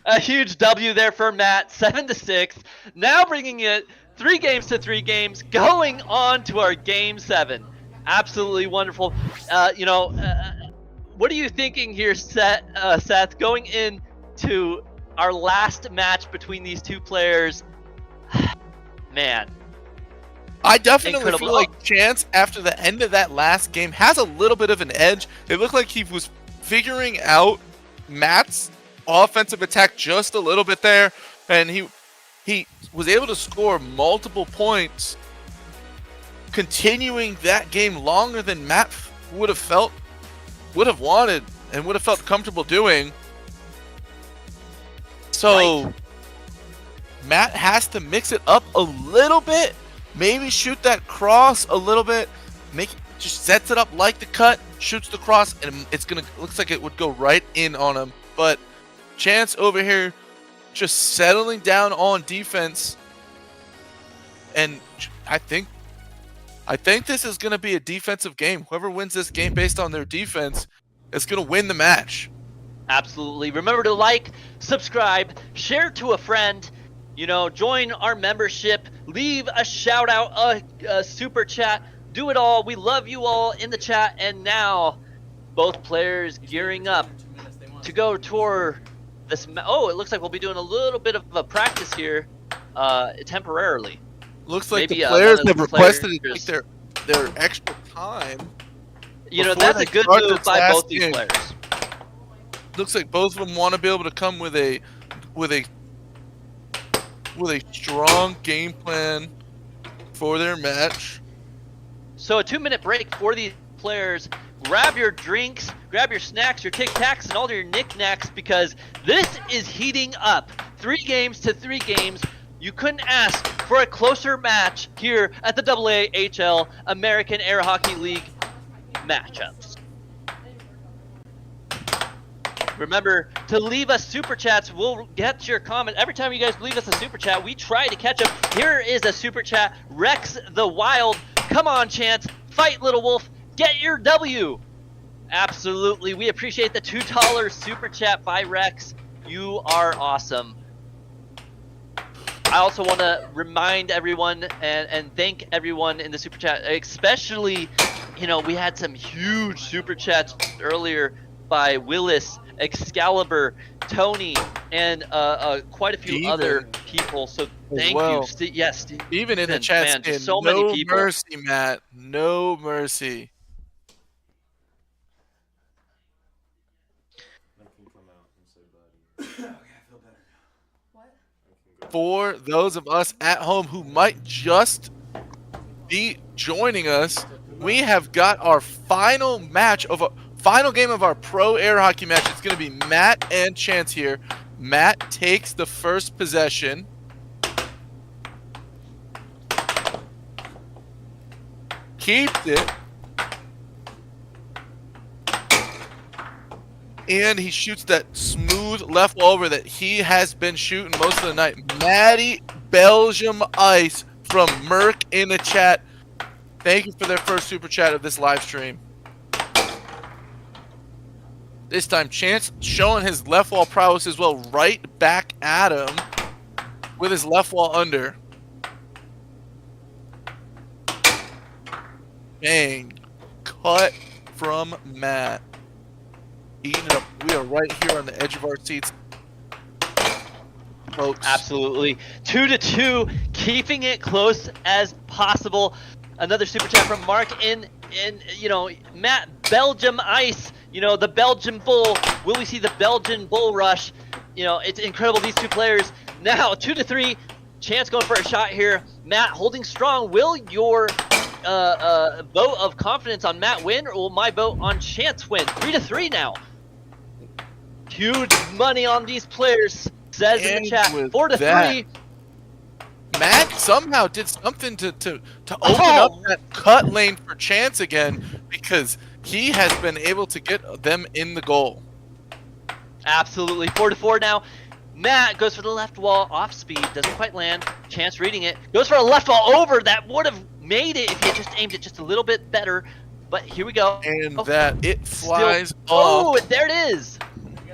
A huge W there for Matt, 7-6. Now bringing it 3 games to 3 games, going on to our game 7. Absolutely wonderful. What are you thinking here, Seth, going into our last match between these 2 players? Man. I definitely feel like Chance, after the end of that last game, has a little bit of an edge. It looked like he was figuring out Matt's offensive attack just a little bit there, and he was able to score multiple points, continuing that game longer than Matt would have wanted, and would have felt comfortable doing. So Matt has to mix it up a little bit. Maybe shoot that cross a little bit. Just sets it up like the cut. shoots the cross, and looks like it would go right in on him. But Chance over here just settling down on defense, and I think this is going to be a defensive game. Whoever wins this game based on their defense is going to win the match. Absolutely. Remember to like, subscribe, share to a friend, join our membership, leave a shout out, a super chat, do it all. We love you all in the chat. And now both players gearing up to go toward this. Oh, it looks like we'll be doing a little bit of a practice here temporarily. Looks like Maybe, the players one of have the requested to players- take their extra time. That's a good move by both these players. Looks like both of them want to be able to come with a strong game plan for their match. So a 2-minute break for these players. Grab your drinks, grab your snacks, your Tic Tacs, and all your knickknacks, because this is heating up. 3 games to 3 games. You couldn't ask for a closer match here at the AAHL American Air Hockey League matchups. Remember to leave us super chats. We'll get to your comment. Every time you guys leave us a super chat, we try to catch up. Here is a super chat. Rex the Wild. Come on, Chance. Fight, Little Wolf. Get your W. Absolutely. We appreciate the $2 super chat by Rex. You are awesome. I also want to remind everyone and thank everyone in the super chat, especially, we had some huge super chats earlier by Willis, Excalibur, Tony, and quite a few other people. So thank you. Yes, even in the chat, man, so many people. No mercy, Matt. No mercy. For those of us at home who might just be joining us, we have got our final game of our pro air hockey match. It's going to be Matt and Chance here. Matt takes the first possession. Keeps it. And he shoots that smooth left wall over that he has been shooting most of the night. Maddie Belgium Ice from Merc in the chat. Thank you for their first super chat of this live stream. This time, Chance showing his left wall prowess as well, right back at him with his left wall under. Bang. Cut from Matt. Eating it up. We are right here on the edge of our seats, folks. Absolutely. 2-2, keeping it close as possible. Another super chat from Mark in Matt Belgium Ice. The Belgian Bull. Will we see the Belgian Bull Rush? It's incredible, these two players. Now 2-3. Chance going for a shot here. Matt holding strong. Will your vote of confidence on Matt win, or will my vote on Chance win? 3-3 now. Huge money on these players, says in the chat. 4-3. Matt somehow did something to open up that cut lane for Chance again, because he has been able to get them in the goal. Absolutely. 4-4 now. Matt goes for the left wall, off speed, doesn't quite land. Chance reading it, goes for a left wall over. That would have made it if he had just aimed it just a little bit better. But here we go. And it flies off. Oh, there it is.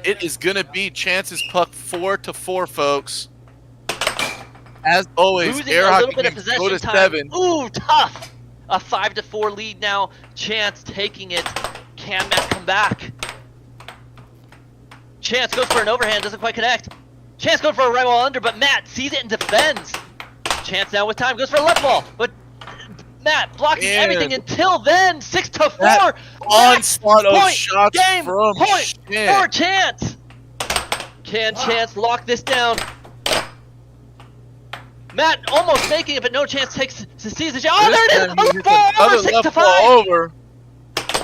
It is going to be Chance's puck 4-4, folks. As always, losing air a hockey little bit of games go possession to time. 7. Ooh, tough. A 5-4 lead now. Chance taking it. Can Matt come back? Chance goes for an overhand, doesn't quite connect. Chance going for a right wall under, but Matt sees it and defends. Chance now with time, goes for a left wall, but Matt blocking everything until then. 6-4. Onslaught of shots game from point Chance. for Chance. Can Chance lock this down? Matt almost making it, but no Chance sees the shot. Oh, there it is! A left ball over, 6-5.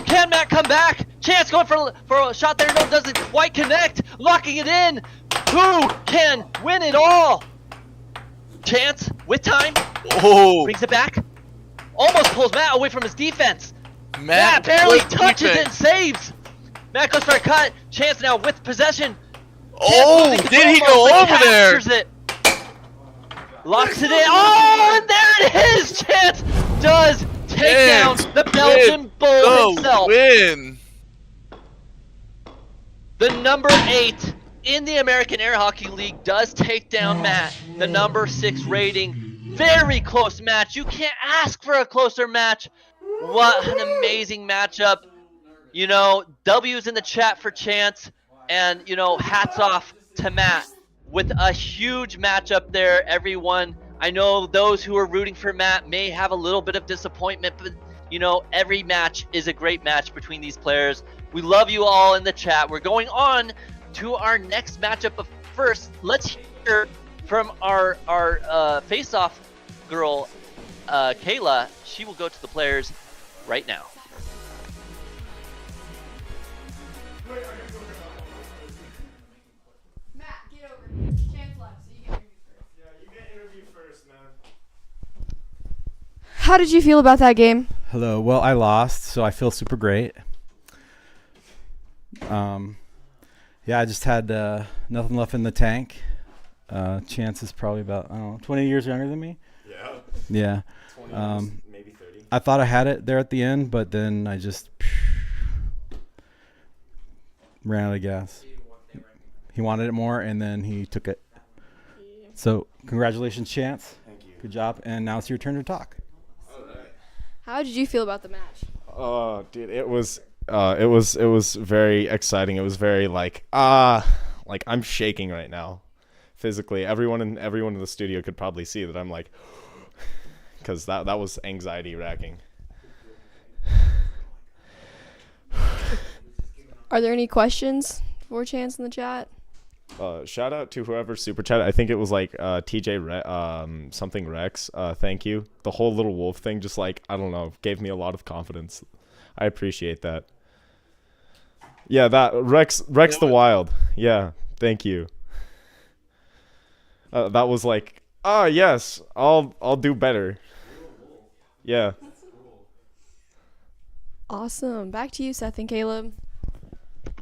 Can Matt come back? Chance going for a shot there. No, doesn't quite connect. Locking it in. Who can win it all? Chance with time. Oh. Brings it back. Almost pulls Matt away from his defense. Matt barely touches and saves. Matt goes for a cut. Chance now with possession. Oh, did he go over there? It. Locks it in. Oh, and there it is. Chance does take down the Belgian Bull himself. Win. The number 8 in the American Air Hockey League does take down Matt. The number 6 rating. Very close match. You can't ask for a closer match. What an amazing matchup. You know, W's in the chat for Chance. And, you know, hats off to Matt with a huge matchup there, everyone. I know those who are rooting for Matt may have a little bit of disappointment, but, you know, every match is a great match between these players. We love you all in the chat. We're going on to our next matchup. But first, let's hear from our face-off girl, Kayla. She will go to the players right now. Matt, get over here. Chance left, so you get interviewed first. Yeah, you get interviewed first, man. How did you feel about that game? Hello. Well, I lost, so I feel super great. Yeah, I just had nothing left in the tank. Chance is probably about, I don't know, 20 years younger than me. Yeah. 20 maybe 30. I thought I had it there at the end, but then I just ran out of gas. He wanted it more, and then he took it. So, congratulations, Chance. Thank you. Good job. And now it's your turn to talk. How did you feel about the match? Oh, dude, it was very exciting. It was very like I'm shaking right now, physically. Everyone in the studio could probably see that I'm like, because that was anxiety racking. Are there any questions for Chance in the chat? Shout out to whoever super chat. I think it was like TJ something Rex. Thank you. The whole little wolf thing just like, I don't know, gave me a lot of confidence. I appreciate that. Yeah, that Rex the Wild. Yeah, thank you. That was like, yes, I'll do better. Yeah. Awesome. Back to you, Seth and Caleb.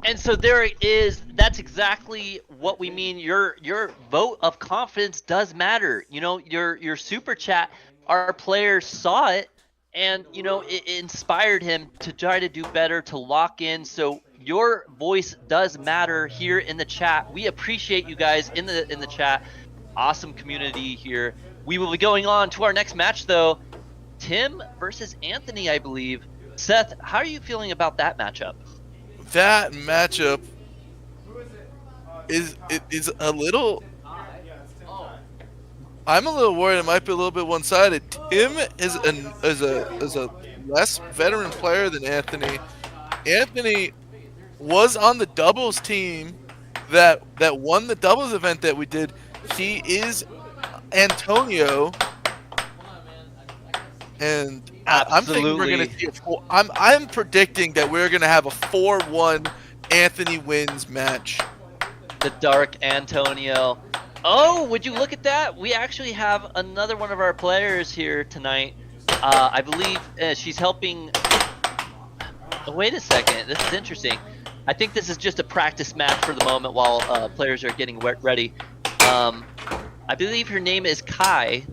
And so there it is. That's exactly what we mean. Your vote of confidence does matter. You know, your super chat, our players saw it, and you know it inspired him to try to do better, to lock in. So your voice does matter here in the chat. We appreciate you guys in the chat. Awesome community here. We will be going on to our next match though. Tim versus Anthony, I believe. Seth, how are you feeling about that matchup? That matchup is a little. I'm a little worried. It might be a little bit one-sided. Tim is a less veteran player than Anthony. Anthony was on the doubles team that won the doubles event that we did. He is Antonio, and I'm thinking we're gonna see I'm predicting that we're gonna have a 4-1 Anthony wins match. The Dark Antonio. Oh, would you look at that? We actually have another one of our players here tonight. I believe she's helping. Wait a second. This is interesting. I think this is just a practice match for the moment while players are getting ready. I believe her name is Kai.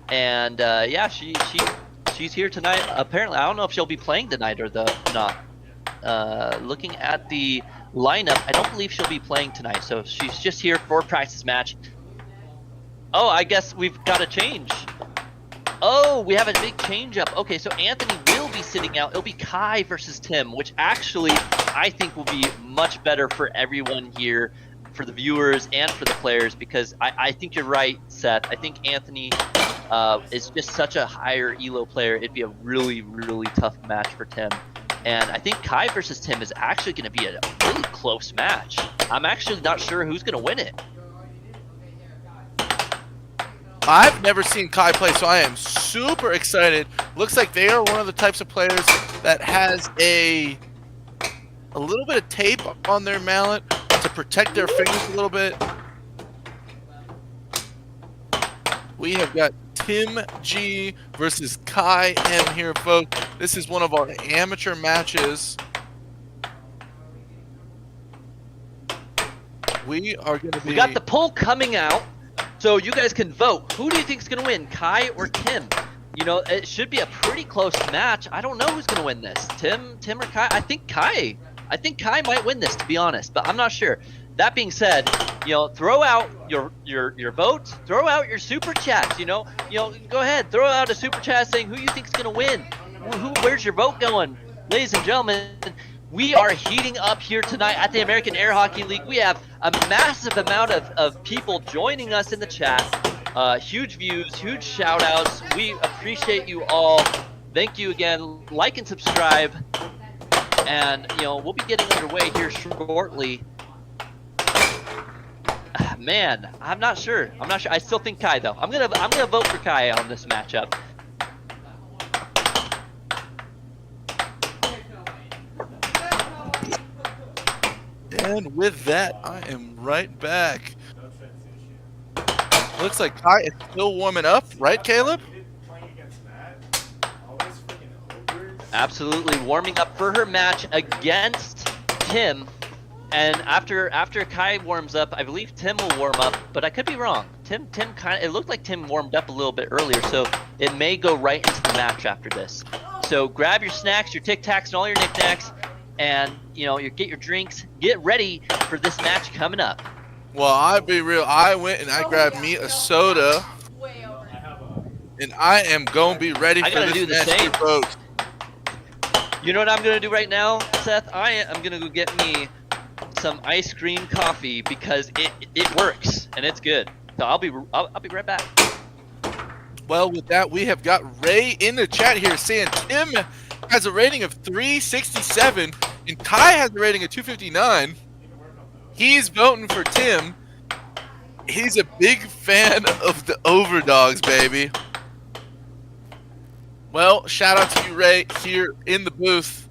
And yeah, she's here tonight. Apparently, I don't know if she'll be playing tonight or not. Looking at the lineup, I don't believe she'll be playing tonight. So she's just here for a practice match. Oh, I guess we've got a change. Oh, we have a big change up. Okay, so Anthony will be sitting out. It'll be Kai versus Tim, which actually I think will be much better for everyone here, for the viewers and for the players, because I think you're right, Seth. I think Anthony is just such a higher elo player. It'd be a really, really tough match for Tim. And I think Kai versus Tim is actually going to be a really close match. I'm actually not sure who's going to win it. I've never seen Kai play, so I am super excited. Looks like they are one of the types of players that has a little bit of tape on their mallet to protect their fingers a little bit. We have got Tim G versus Kai M here, folks. This is one of our amateur matches. We are going to be... We got the poll coming out, so you guys can vote. Who do you think is going to win, Kai or Tim? You know, it should be a pretty close match. I don't know who's going to win this, Tim or Kai. I think Kai might win this, to be honest, but I'm not sure. That being said, you know, throw out your votes, throw out your super chats. You know, go ahead, throw out a super chat saying who you think is going to win. Where's your vote going, ladies and gentlemen? We are heating up here tonight at the American Air Hockey League. We have a massive amount of people joining us in the chat. Huge views, huge shout outs. We appreciate you all. Thank you again. Like and subscribe. And, you know, we'll be getting underway here shortly. Man, I'm not sure. I still think Kai, though. I'm gonna vote for Kai on this matchup. And with that, I am right back. Looks like Kai is still warming up, right, Caleb? Absolutely warming up for her match against Tim. And after Kai warms up, I believe Tim will warm up, but I could be wrong. Tim it looked like Tim warmed up a little bit earlier, so it may go right into the match after this. So grab your snacks, your Tic Tacs, and all your knickknacks, and you know, get your drinks. Get ready for this match coming up. Well, I'll be real. I went and I grabbed me a soda, and I am going to be ready for this match, folks. You know what I'm gonna do right now, Seth? I am gonna go get me some ice cream coffee because it works and it's good. So I'll be right back. Well, with that, we have got Ray in the chat here saying Tim has a rating of 367 and Kai has a rating of 259. He's voting for Tim. He's a big fan of the overdogs, baby. Well, shout out to you, Ray, here in the booth.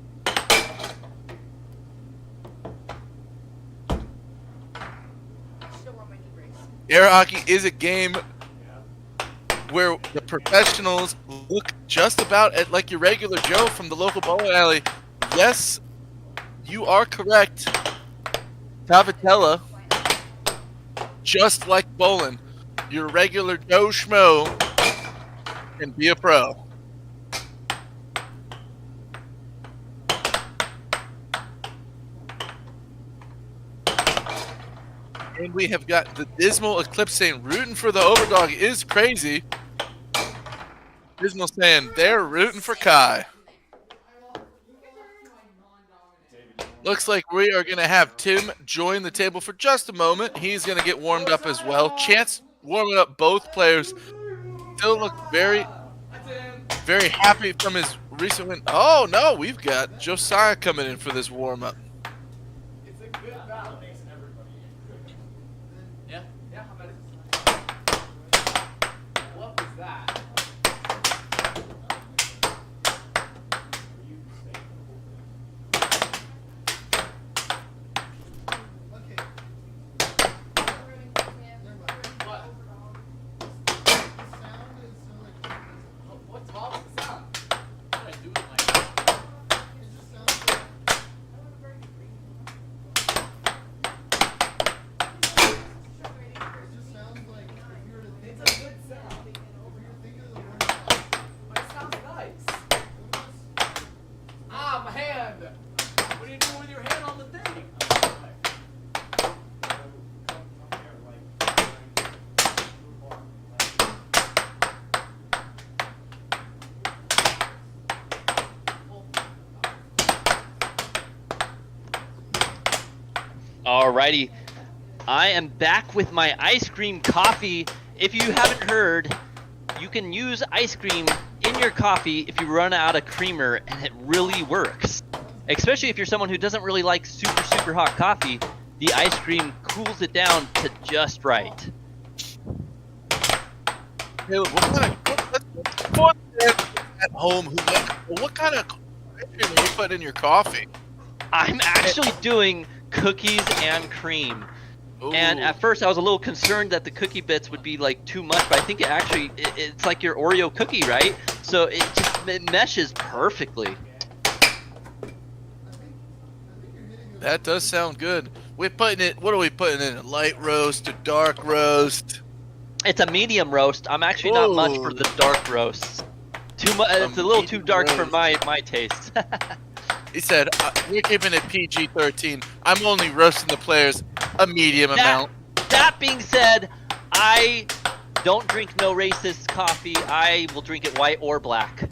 Air hockey is a game where the professionals look just about like your regular Joe from the local bowling alley. Yes, you are correct. Tavatella, just like bowling, your regular Joe Schmo can be a pro. And we have got the Dismal Eclipse saying rooting for the overdog is crazy. Dismal saying they're rooting for Kai. Looks like we are going to have Tim join the table for just a moment. He's going to get warmed up as well. Chance warming up both players. Still look very, very happy from his recent win. Oh, no, we've got Josiah coming in for this warm-up. Alrighty, I am back with my ice cream coffee. If you haven't heard, you can use ice cream in your coffee if you run out of creamer, and it really works. Especially if you're someone who doesn't really like super hot coffee, the ice cream cools it down to just right. Caleb, at home, what kind of ice cream are you putting in your coffee? I'm actually doing cookies and cream. Ooh. And at first, I was a little concerned that the cookie bits would be like too much, but I think it's like your Oreo cookie, right? So it meshes perfectly. That does sound good. We're putting it. What are we putting in? A light roast, a dark roast? It's a medium roast. I'm actually not much for the dark roasts. Too much. It's a little too dark for my taste. He said, "We're keeping it PG-13. I'm only roasting the players a medium amount." That being said, I don't drink no racist coffee. I will drink it white or black.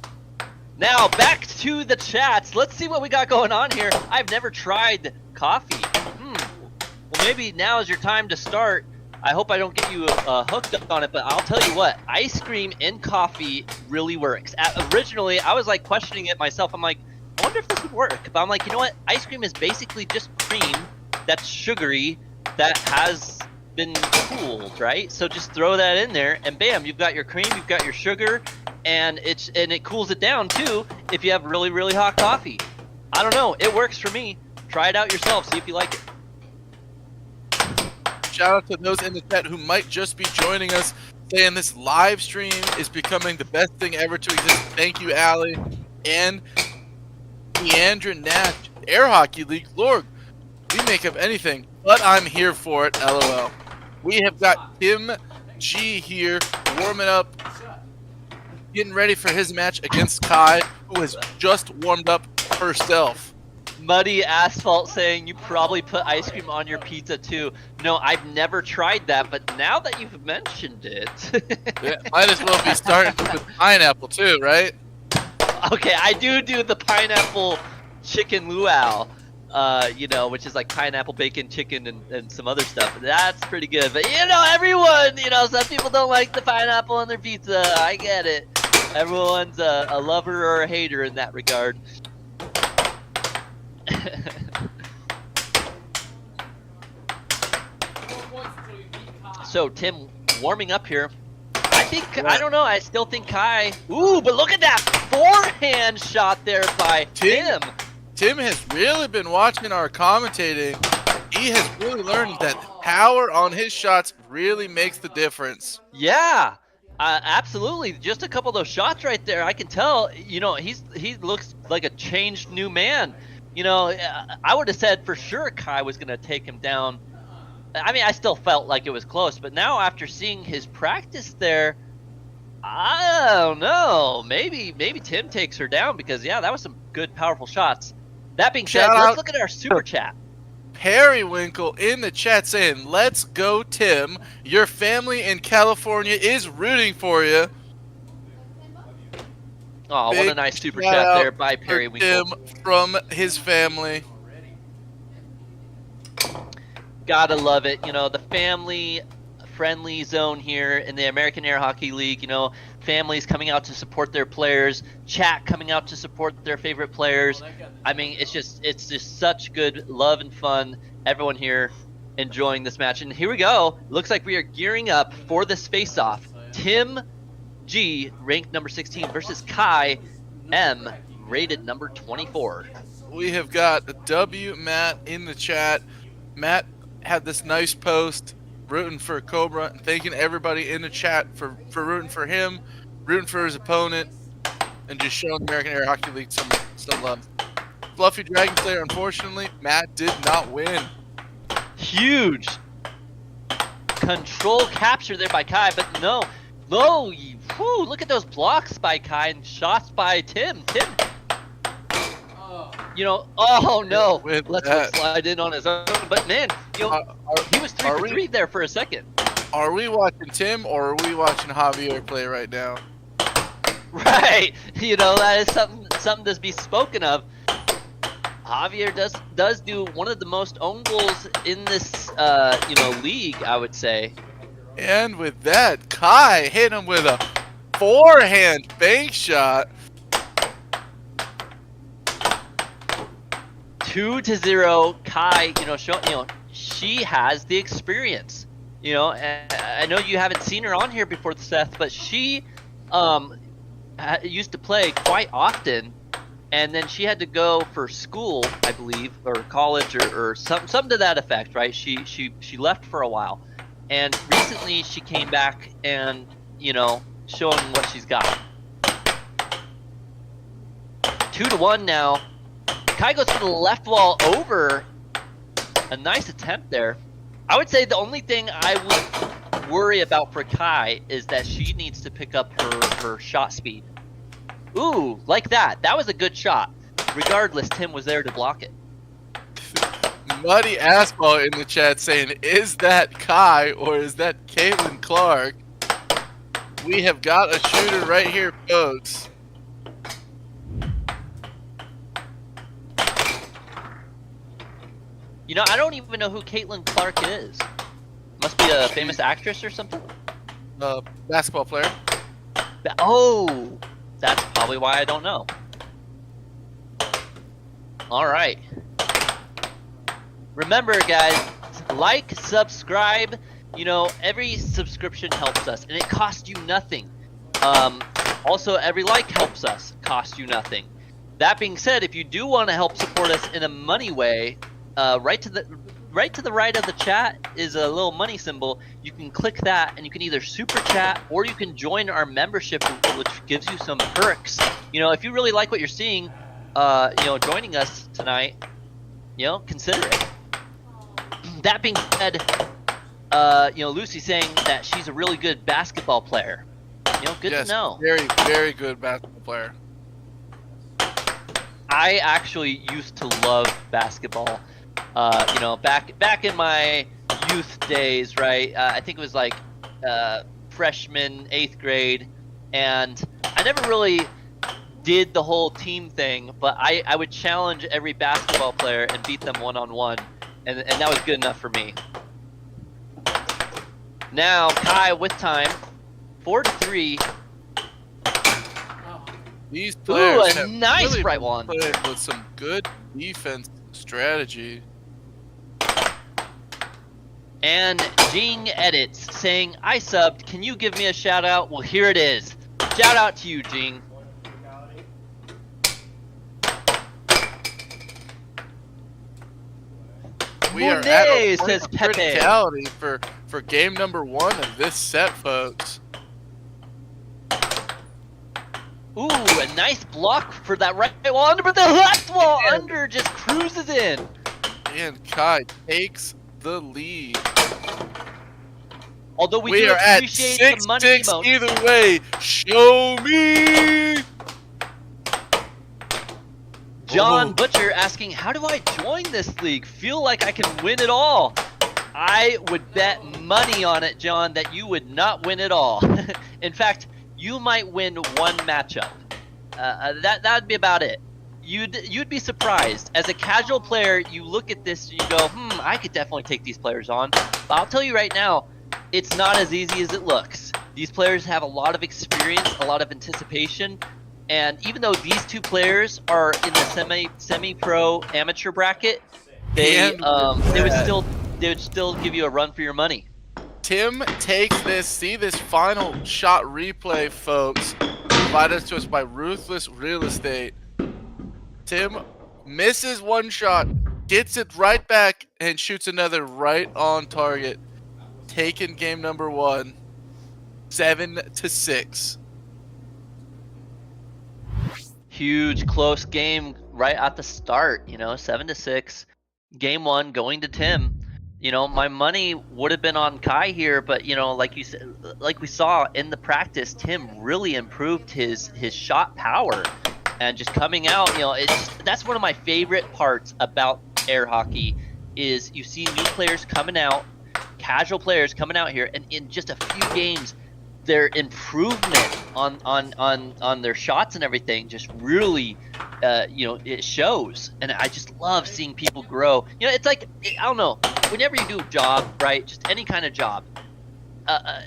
Now back to the chats. Let's see what we got going on here. I've never tried coffee. Well, maybe now is your time to start. I hope I don't get you hooked up on it, but I'll tell you what, ice cream in coffee really works. Originally, I was like questioning it myself. I'm like, I wonder if this would work. But I'm like, you know what? Ice cream is basically just cream that's sugary that has been cooled, right? So just throw that in there, and bam, you've got your cream, you've got your sugar, and it cools it down too if you have really, really hot coffee. I don't know. It works for me. Try it out yourself. See if you like it. Shout out to those in the chat who might just be joining us, saying this live stream is becoming the best thing ever to exist. Thank you, Allie. And Leandra Nash, Air Hockey League. Lord, we make up anything, but I'm here for it, LOL. We have got Tim G here, warming up, getting ready for his match against Kai, who has just warmed up herself. Muddy Asphalt saying you probably put ice cream on your pizza too. No, I've never tried that, but now that you've mentioned it. Yeah, might as well be starting with pineapple too, right? Okay, I do the pineapple chicken luau, you know, which is like pineapple, bacon, chicken, and some other stuff. That's pretty good. But you know, everyone, you know, some people don't like the pineapple on their pizza. I get it. Everyone's a lover or a hater in that regard. So Tim warming up here. I don't know. I still think Kai. Ooh, but look at that forehand shot there by Tim. Tim has really been watching our commentating. He has really learned that power on his shots really makes the difference. Yeah, absolutely. Just a couple of those shots right there. I can tell. You know, he looks like a changed new man. You know, I would have said for sure Kai was going to take him down. I mean, I still felt like it was close, but now after seeing his practice there, I don't know. Maybe Tim takes her down because, yeah, that was some good, powerful shots. That being said, let's look at our super chat. Periwinkle in the chat saying, "Let's go, Tim. Your family in California is rooting for you." Oh, what a nice super chat there by Periwinkle. Tim from his family. Gotta love it. You know, the family-friendly zone here in the American Air Hockey League. You know, families coming out to support their players, chat coming out to support their favorite players. I mean, it's just such good love and fun. Everyone here enjoying this match. And here we go. Looks like we are gearing up for this face-off. Tim G, ranked number 16, versus Kai M, rated number 24. We have got a W Matt in the chat. Matt had this nice post rooting for Cobra and thanking everybody in the chat for rooting for him, rooting for his opponent, and just showing the American Air Hockey League some love. Fluffy Dragon Slayer, unfortunately, Matt did not win. Huge control capture there by Kai, but no, whew, look at those blocks by Kai and shots by Tim. You know, oh no, let's slide in on his own. But man, you know, he was 3 for 3 there for a second. Are we watching Tim or are we watching Javier play right now? Right, you know, that is something to be spoken of. Javier does do one of the most own goals in this you know, league, I would say. And with that, Kai hit him with a forehand bank shot. 2-0. Kai, you know, she has the experience. You know, and I know you haven't seen her on here before, Seth, but she used to play quite often and then she had to go for school, I believe, or college, or something to that effect, right? She left for a while, and recently she came back and, you know, showing what she's got. 2-1 now. Kai goes for the left wall over. A nice attempt there. I would say the only thing I would worry about for Kai is that she needs to pick up her shot speed. Ooh, like that. That was a good shot. Regardless, Tim was there to block it. Muddy Asphalt in the chat saying, is that Kai or is that Caitlin Clark? We have got a shooter right here, folks. You know, I don't even know who Caitlin Clark is. Must be a famous actress or something? Basketball player. Oh, that's probably why I don't know. All right. Remember, guys, like, subscribe. You know, every subscription helps us, and it costs you nothing. Also, every like helps us, costs you nothing. That being said, if you do want to help support us in a money way, right to the right of the chat is a little money symbol. You can click that, and you can either super chat or you can join our membership, which gives you some perks. You know, if you really like what you're seeing, you know, joining us tonight, you know, consider it. That being said, you know, Lucy saying that she's a really good basketball player. You know, good to know. Very, very good basketball player. I actually used to love basketball. You know, back in my youth days, right? I think it was like freshman, 8th grade, and I never really did the whole team thing, but I would challenge every basketball player and beat them one-on-one, and that was good enough for me. Now, Kai with time, 4-3. These players have nice really right one with some good defense strategy. And Jing Edits saying, I subbed, can you give me a shout out? Well, here it is. Shout out to you, Jing. We are at a point of criticality for game number 1 of this set, folks. Ooh, a nice block for that right wall under, but the left wall under just cruises in. And Kai takes the lead. Although we do are at appreciate the money 6-6 emotes. either way. Show me. John Butcher asking, how do I join this league? Feel like I can win it all. I would bet money on it, John, that you would not win it all. In fact, you might win one matchup. That'd be about it. You'd be surprised. As a casual player, you look at this and you go, I could definitely take these players on. But I'll tell you right now, it's not as easy as it looks. These players have a lot of experience, a lot of anticipation, and even though these two players are in the semi-pro amateur bracket, they would still give you a run for your money. Tim takes this. See this final shot replay, folks. Provided to us by Ruthless Real Estate. Tim misses one shot, gets it right back, and shoots another right on target. Taking game number 1, 7-6. Huge close game right at the start. You know, 7-6. Game 1 going to Tim. You know, my money would have been on Kai here, but you know, like you said, like we saw in the practice, Tim really improved his shot power, and just coming out. You know, that's one of my favorite parts about air hockey is you see new players coming out, casual players coming out here, and in just a few games, their improvement on their shots and everything just really, you know, it shows. And I just love seeing people grow. You know, it's like, I don't know, whenever you do a job, right, just any kind of job,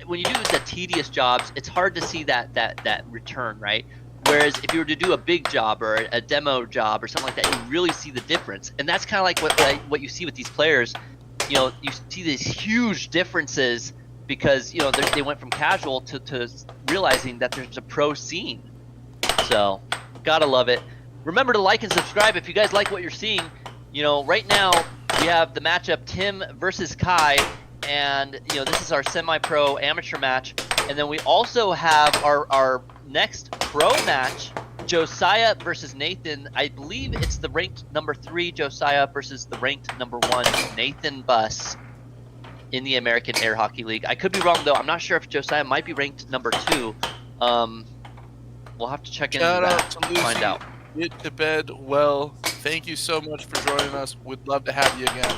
when you do the tedious jobs, it's hard to see that return, right? Whereas if you were to do a big job or a demo job or something like that, you really see the difference. And that's kind of like what you see with these players. You know, you see these huge differences because, you know, they went from casual to realizing that there's a pro scene. So, gotta love it. Remember to like and subscribe if you guys like what you're seeing. You know, right now we have the matchup Tim versus Kai, and you know this is our semi-pro amateur match. And then we also have our next pro match, Josiah versus Nathan. I believe it's the ranked number 3 Josiah versus the ranked number 1 Nathan Buss in the American Air Hockey League. I could be wrong though. I'm not sure if Josiah might be ranked number 2. We'll have to check into that to find out. Get to bed well. Thank you so much for joining us. We'd love to have you again.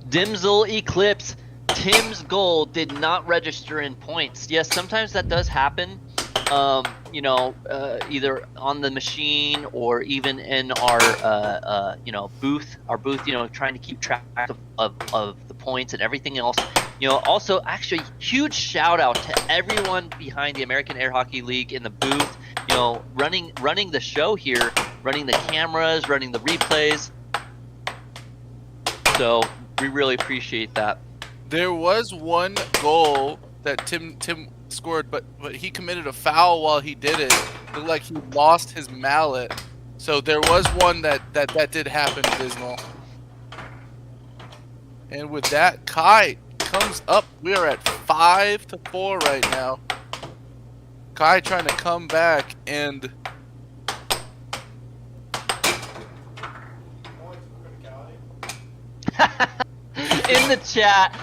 Dimsel Eclipse, Tim's goal did not register in points. Yes, sometimes that does happen. You know, either on the machine or even in our, you know, booth, you know, trying to keep track of the points and everything else. You know, also, actually, huge shout out to everyone behind the American Air Hockey League in the booth, you know, running the show here, running the cameras, running the replays. So we really appreciate that. There was one goal that Tim scored, but he committed a foul while he did it. It looked like he lost his mallet. So there was one that did happen, Dismal. And with that, Kai comes up. We are at 5-4 right now. Kai trying to come back and in the chat,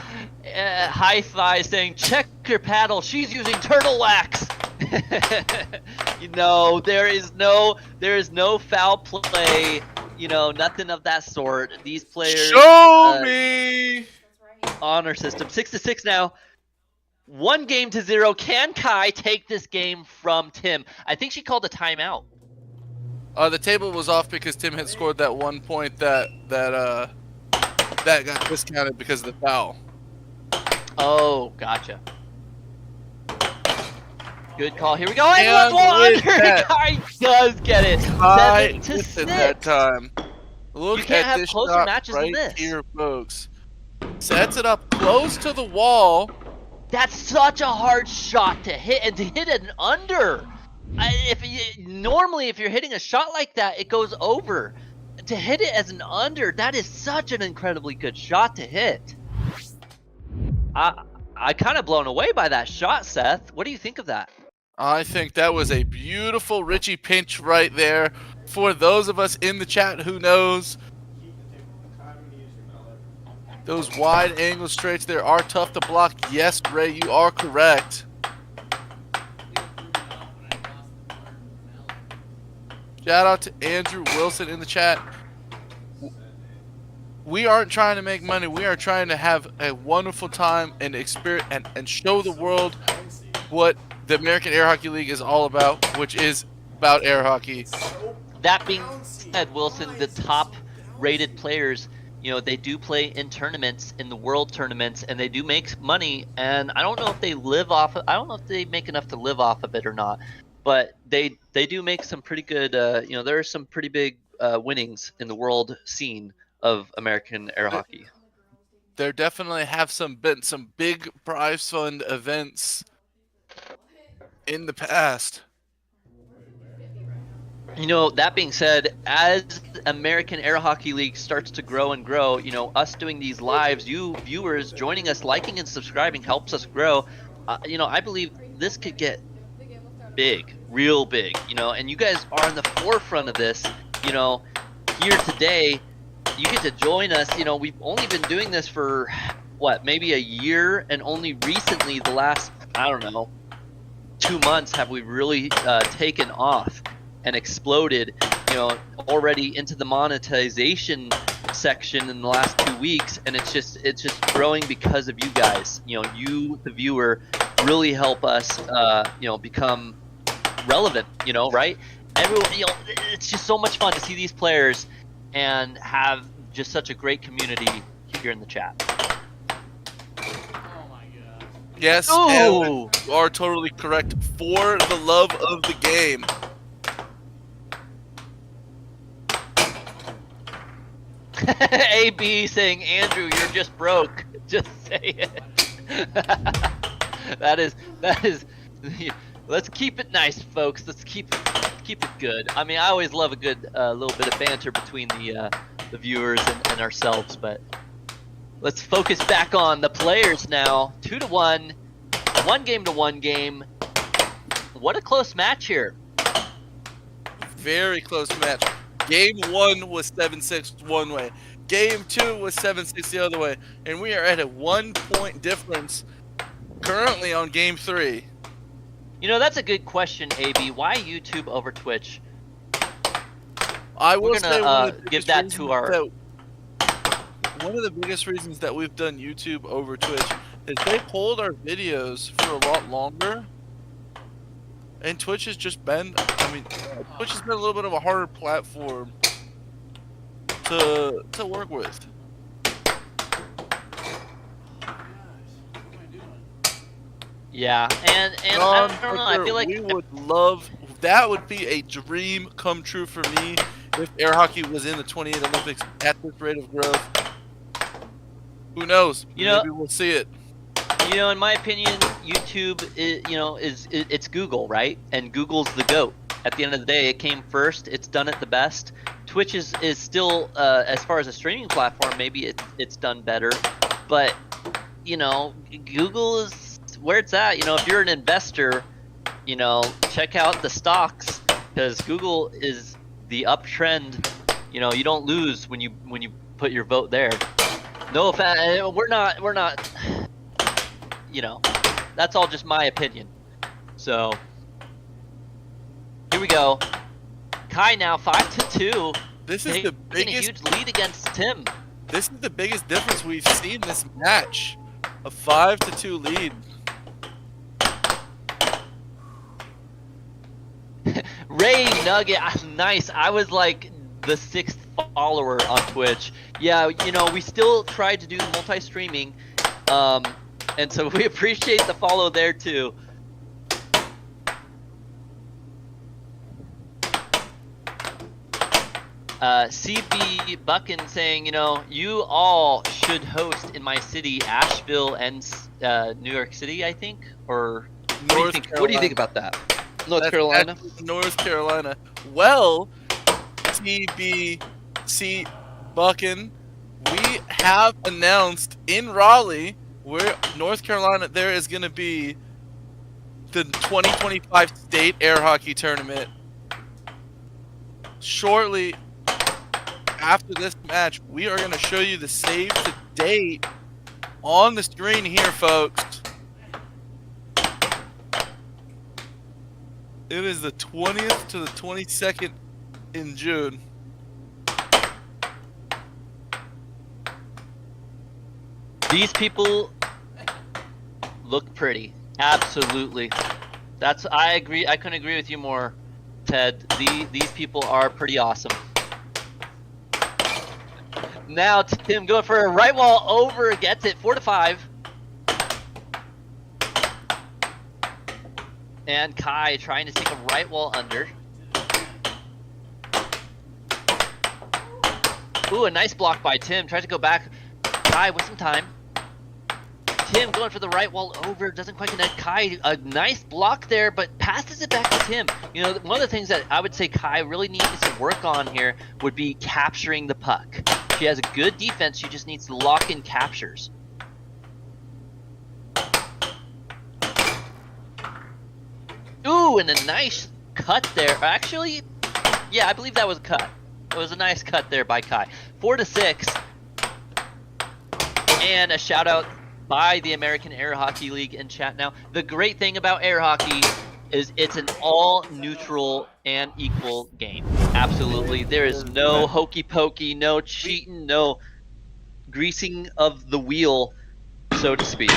Hi-Fi saying, check your paddle, she's using turtle wax. You know, there is no foul play, you know, nothing of that sort. These players show me honor system. 6-6 now. 1-0. Can Kai take this game from Tim? I think she called a timeout. The table was off because Tim had scored that 1 point that got discounted because of the foul. Oh, gotcha. Good call. Here we go. And under. Kai does get it. Kai 7-6 that time. Look you can't at have this closer shot matches right than this. here, folks. Sets it up close to the wall. That's such a hard shot to hit, and to hit an under. Normally, if you're hitting a shot like that, it goes over. To hit it as an under, that is such an incredibly good shot to hit. I kind of blown away by that shot, Seth. What do you think of that? I think that was a beautiful Richie pinch right there. For those of us in the chat who knows, those wide angle straights there are tough to block. Yes, Ray, you are correct. Shout out to Andrew Wilson in the chat. We aren't trying to make money. We are trying to have a wonderful time and experience and show the world what the American Air Hockey League is all about, which is about air hockey. That being said, Wilson, the top rated players, you know, they do play in tournaments, in the world tournaments, and they do make money. And I don't know if they live off of, I don't know if they make enough to live off of it or not, but they do make some pretty good, you know, there are some pretty big winnings in the world scene of American air hockey. There definitely have been some big prize fund events in the past. You know, that being said, as American Air Hockey League starts to grow and grow, you know, us doing these lives, you viewers joining us, liking and subscribing helps us grow. You know, I believe this could get big, real big, you know, and you guys are in the forefront of this, you know, here today. You get to join us. You know, we've only been doing this for, what, maybe a year, and only recently, the last, I don't know, 2 months have we really taken off and exploded, you know, already into the monetization section in the last 2 weeks, and it's just growing because of you guys. You know, you, the viewer, really help us, you know, become relevant, you know, right? Everyone, you know, it's just so much fun to see these players and have just such a great community here in the chat. Oh my god. Yes, Ellen, you are totally correct. For the love of the game. AB saying, Andrew, you're just broke. Just say it. that is. Let's keep it nice, folks. Let's keep it good. I mean, I always love a good little bit of banter between the viewers and ourselves, but let's focus back on the players now. 2-1, 1 game to 1 game. What a close match here. Very close match. Game 1 was 7-6 one way. Game 2 was 7-6 the other way. And we are at a 1-point difference currently on game 3. You know, that's a good question, AB. Why YouTube over Twitch? I will We're gonna give that to our... One of the biggest reasons that we've done YouTube over Twitch is they hold our videos for a lot longer. And Twitch has just been, Twitch has been a little bit of a harder platform to work with. Yeah, and I don't know, I feel like... We would love, that would be a dream come true for me if air hockey was in the 28 Olympics at this rate of growth. Who knows? Maybe we'll see it. You know, in my opinion, YouTube it's Google, right? And Google's the GOAT. At the end of the day, it came first. It's done it the best. Twitch is still, as far as a streaming platform, maybe it's done better. But, you know, Google is where it's at. You know, if you're an investor, you know, check out the stocks, because Google is the uptrend. You know, you don't lose when you put your vote there. No offense, we're not. You know, that's all just my opinion. So here we go. Kai now 5-2. This is the biggest a huge lead against Tim. This is the biggest difference we've seen this match. A 5-2 lead. Ray Nugget, nice. I was like the 6th follower on Twitch. Yeah, you know, we still tried to do multi-streaming. And so we appreciate the follow there too. CB Buckin saying, you know, you all should host in my city, Asheville and New York City, I think, or What do you think about that? North Carolina? North Carolina. Well, TBC Buckin, we have announced in Raleigh, where North Carolina, there is going to be the 2025 State Air Hockey Tournament. Shortly after this match, we are going to show you the save to date on the screen here, folks. It is the 20th to the 22nd in June. These people look pretty. Absolutely. I agree. I couldn't agree with you more, Ted. These people are pretty awesome. Now Tim going for a right wall over, gets it 4-5. And Kai trying to take a right wall under. Ooh, a nice block by Tim. Tries to go back. Kai with some time. Tim going for the right wall over, doesn't quite connect. Kai, a nice block there, but passes it back to Tim. You know, one of the things that I would say Kai really needs to work on here would be capturing the puck. She has a good defense, she just needs to lock in captures. Ooh, and a nice cut there. Actually, yeah, I believe that was a cut. It was a nice cut there by Kai. 4-6. And a shout out by the American Air Hockey League in chat now. The great thing about air hockey is it's an all neutral and equal game. Absolutely. There is no hokey pokey, no cheating, no greasing of the wheel, so to speak.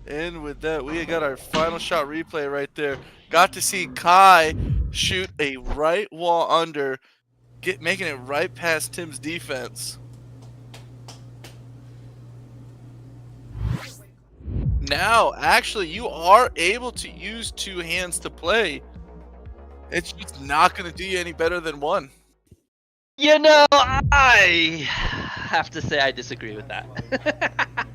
And with that, we got our final shot replay right there. Got to see Kai shoot a right wall under, making it right past Tim's defense. Now, actually, you are able to use two hands to play. It's just not going to do you any better than one. You know, I have to say I disagree with that.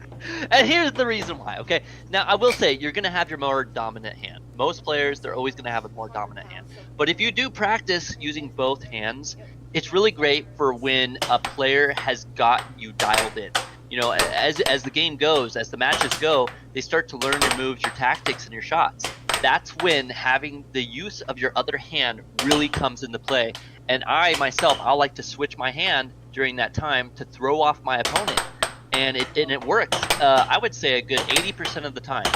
And here's the reason why, okay? Now, I will say, you're going to have your more dominant hand. Most players, they're always going to have a more dominant hand. But if you do practice using both hands, it's really great for when a player has got you dialed in. You know, as the game goes, as the matches go, they start to learn your moves, your tactics, and your shots. That's when having the use of your other hand really comes into play. And I, myself, I'll like to switch my hand during that time to throw off my opponent. And it works, I would say a good 80% of the time.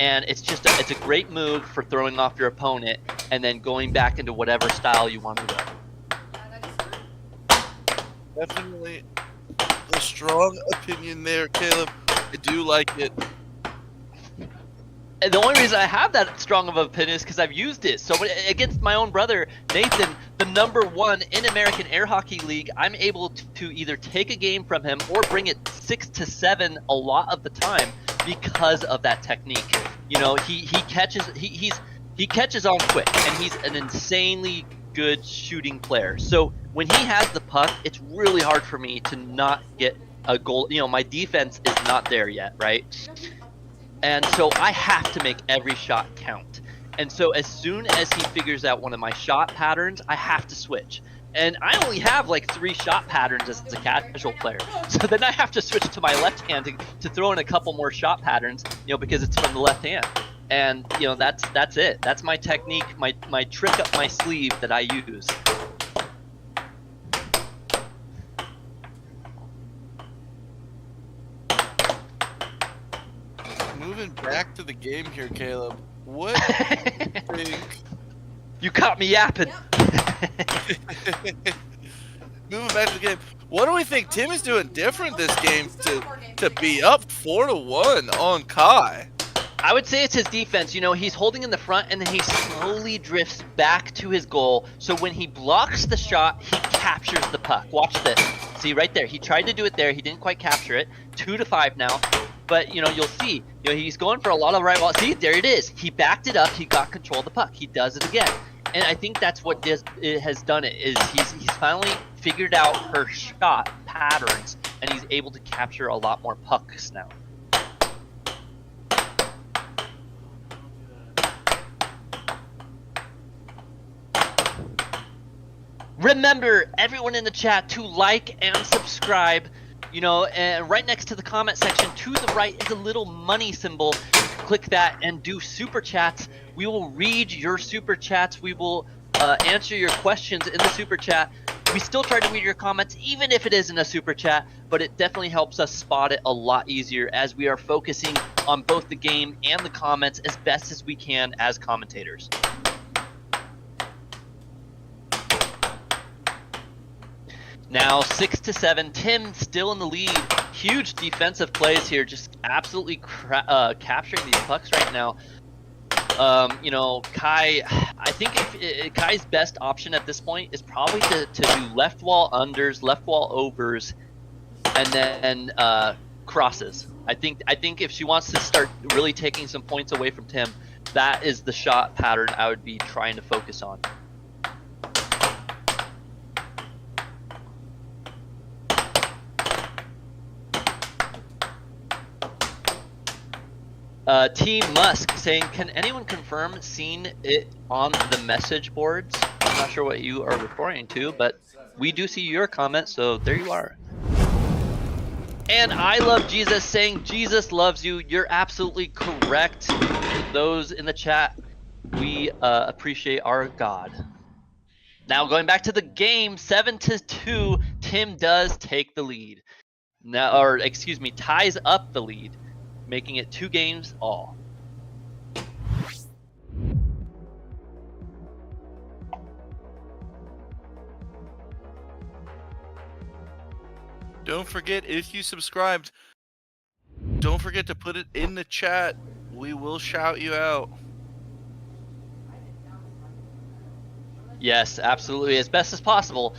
And it's just it's a great move for throwing off your opponent and then going back into whatever style you want to go. Definitely a strong opinion there, Caleb. I do like it. And the only reason I have that strong of an opinion is because I've used it. So against my own brother, Nathan, the #1 in American Air Hockey League, I'm able to either take a game from him or bring it 6-7 a lot of the time because of that technique. You know, he catches on quick, and he's an insanely good shooting player. So when he has the puck, it's really hard for me to not get a goal. You know, my defense is not there yet, right? And so I have to make every shot count. And so as soon as he figures out one of my shot patterns, I have to switch. And I only have like 3 shot patterns as a casual player. So then I have to switch to my left hand to throw in a couple more shot patterns, you know, because it's from the left hand. And, you know, that's it. That's my technique, my trick up my sleeve that I use. Moving back to the game here, Caleb. What do you think? You caught me yapping. Moving back to the game. What do we think Tim is doing different this game to be up 4-1 on Kai? I would say it's his defense. You know, he's holding in the front and then he slowly drifts back to his goal. So when he blocks the shot, he captures the puck. Watch this. See right there. He tried to do it there. He didn't quite capture it. 2-5 now. But, you know, you'll see, you know, he's going for a lot of right wall. See, there it is. He backed it up. He got control of the puck. He does it again. And I think that's what has done it, is he's finally figured out her shot patterns, and he's able to capture a lot more pucks now. Remember, everyone in the chat, to like and subscribe. You know, and right next to the comment section to the right is a little money symbol. Click that and do super chats. We will read your super chats. We will answer your questions in the super chat. We still try to read your comments, even if it isn't a super chat, but it definitely helps us spot it a lot easier as we are focusing on both the game and the comments as best as we can as commentators. Now 6-7, Tim still in the lead. Huge defensive plays here, just absolutely capturing these pucks right now. You know, Kai, I think Kai's best option at this point is probably to do left wall unders, left wall overs, and then crosses. I think if she wants to start really taking some points away from Tim, that is the shot pattern I would be trying to focus on. T Musk saying, can anyone confirm seen it on the message boards? I'm not sure what you are referring to, but we do see your comment, so there you are. And I love Jesus saying, Jesus loves you. You're absolutely correct. For those in the chat, we appreciate our God. Now going back to the game, 7-2, Tim does take the lead. Now, or excuse me, ties up the lead, making it 2 games all. Don't forget, if you subscribed, don't forget to put it in the chat. We will shout you out. Yes, absolutely, as best as possible.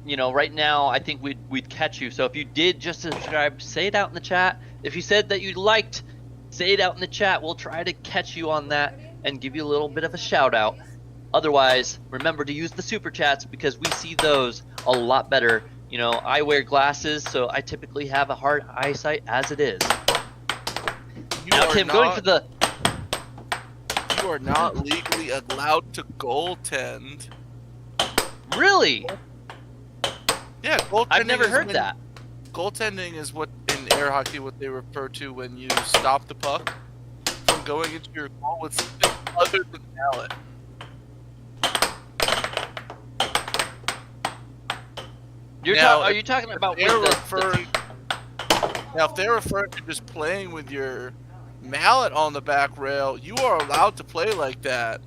You know, right now, I think we'd catch you. So if you did just subscribe, say it out in the chat. If you said that you liked, say it out in the chat. We'll try to catch you on that and give you a little bit of a shout out. Otherwise, remember to use the super chats because we see those a lot better, You know, I wear glasses, so I typically have a hard eyesight as it is. Now, Tim, going for the... You are not legally allowed to goaltend. Really? Yeah, goaltending. I've never heard that. Goaltending is what in air hockey what they refer to when you stop the puck from going into your goal with something other than mallet. Are you talking about Now, if they're referring to just playing with your mallet on the back rail, you are allowed to play like that.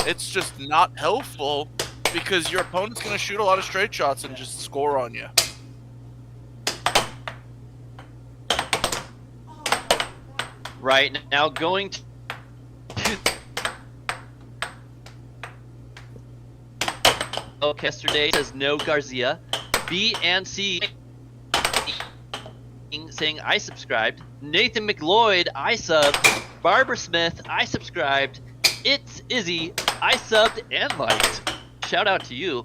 It's just not helpful because your opponent's going to shoot a lot of straight shots and just score on you. Right, now going to... Okay, yesterday says no Garcia. B and C saying I subscribed. Nathan McLeod, I subbed. Barbara Smith, I subscribed. It's Izzy, I subbed and liked. Shout out to you.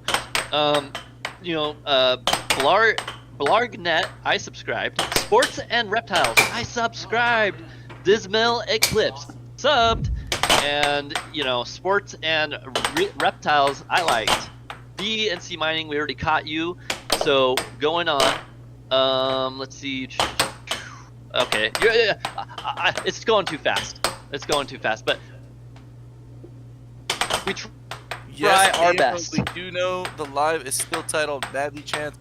Blargnet, I subscribed. Sports and Reptiles, I subscribed. Dismal Eclipse, subbed. And, Sports and Reptiles, I liked. B and C Mining, we already caught you. So, going on. Let's see. Okay. It's going too fast. It's going too fast, but we try our best. We do know the live is still titled Badly Chance.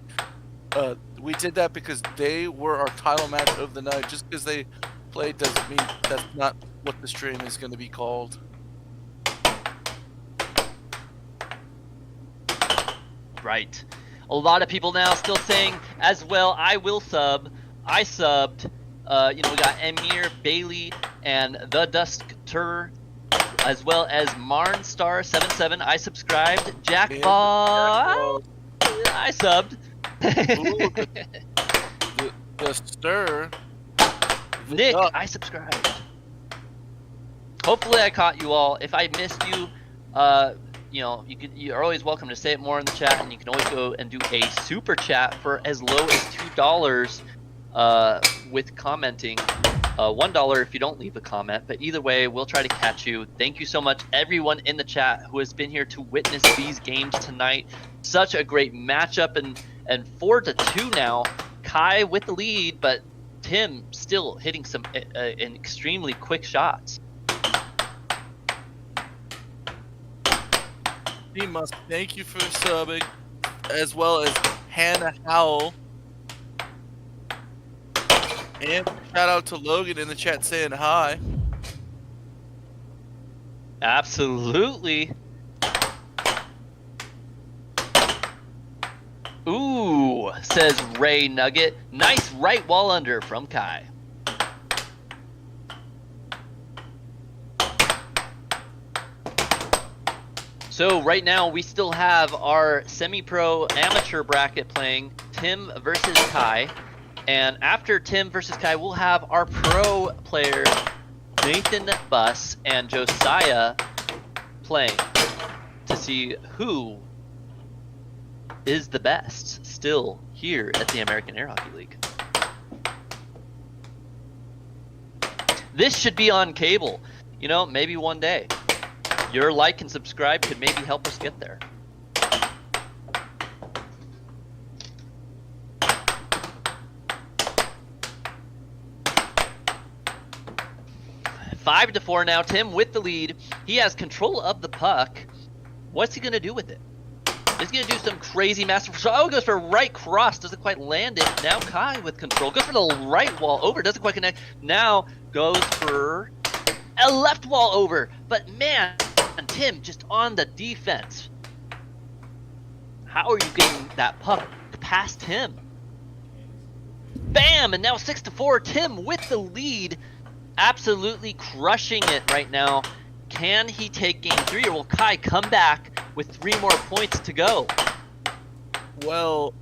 We did that because they were our title match of the night. Just because they played doesn't mean that's not what the stream is going to be called. Right. A lot of people now still saying as well, I will sub. I subbed. We got Emir, Bailey, and The Dusker, as well as Marnstar77. I subscribed. Jackball. I subbed. Ooh, the Stir. Nick, I subscribed. Hopefully I caught you all. If I missed you, you're always welcome to say it more in the chat, and you can always go and do a super chat for as low as $2 with commenting. $1 if you don't leave a comment, but either way, we'll try to catch you. Thank you so much, everyone in the chat who has been here to witness these games tonight. Such a great matchup, and 4-2 now. Kai with the lead, but Tim still hitting some extremely quick shots. He must thank you for subbing, as well as Hannah Howell. And shout out to Logan in the chat saying hi. Absolutely. Ooh, says Ray Nugget. Nice right wall under from Kai. So right now we still have our semi-pro amateur bracket playing, Tim versus Kai. And after Tim versus Kai, we'll have our pro players, Nathan Buss and Josiah, playing to see who is the best still here at the American Air Hockey League. This should be on cable, maybe one day. Your like and subscribe could maybe help us get there. 5-4 now. Tim with the lead. He has control of the puck. What's he going to do with it? He's going to do some crazy master... Oh, goes for a right cross. Doesn't quite land it. Now Kai with control. Goes for the right wall over. Doesn't quite connect. Now goes for a left wall over. But man, Tim just on the defense. How are you getting that puck past him? Bam! And now 6-4. Tim with the lead. Absolutely crushing it right now. Can he take game 3, or will Kai come back with 3 more points to go? Well,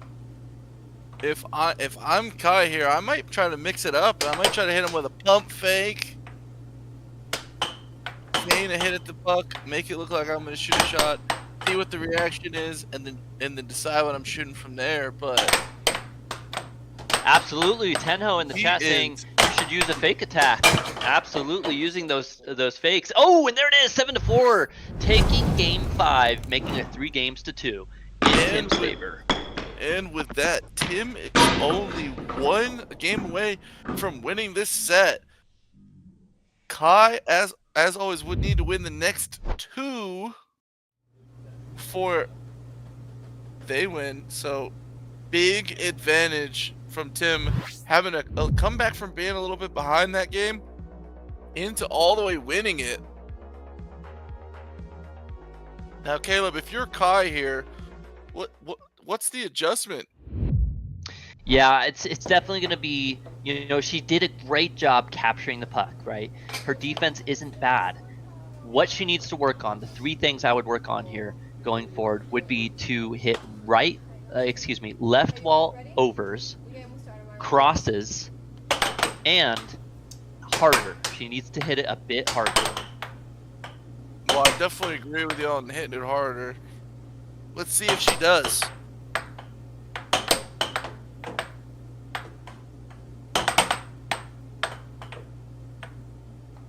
if I'm Kai here, I might try to mix it up. I might try to hit him with a pump fake. Feign a hit at the puck, make it look like I'm going to shoot a shot. see what the reaction is, and then decide what I'm shooting from there. But absolutely, Tenho in the chat saying you should use a fake attack. Absolutely, using those fakes. Oh, and there it is, 7-4, taking game 5, making it 3 games to 2 in Tim's favor. And with that, Tim is only 1 game away from winning this set. Kai, as always, would need to win the next 2 before they win. So, big advantage from Tim, having a comeback from being a little bit behind that game into all the way winning it. Now, Caleb, if you're Kai here, what's the adjustment? Yeah, it's definitely going to be, she did a great job capturing the puck, right? Her defense isn't bad. What she needs to work on, the 3 things I would work on here going forward would be to hit left wall overs, crosses, and harder. She needs to hit it a bit harder. Well, I definitely agree with you on hitting it harder. Let's see if she does.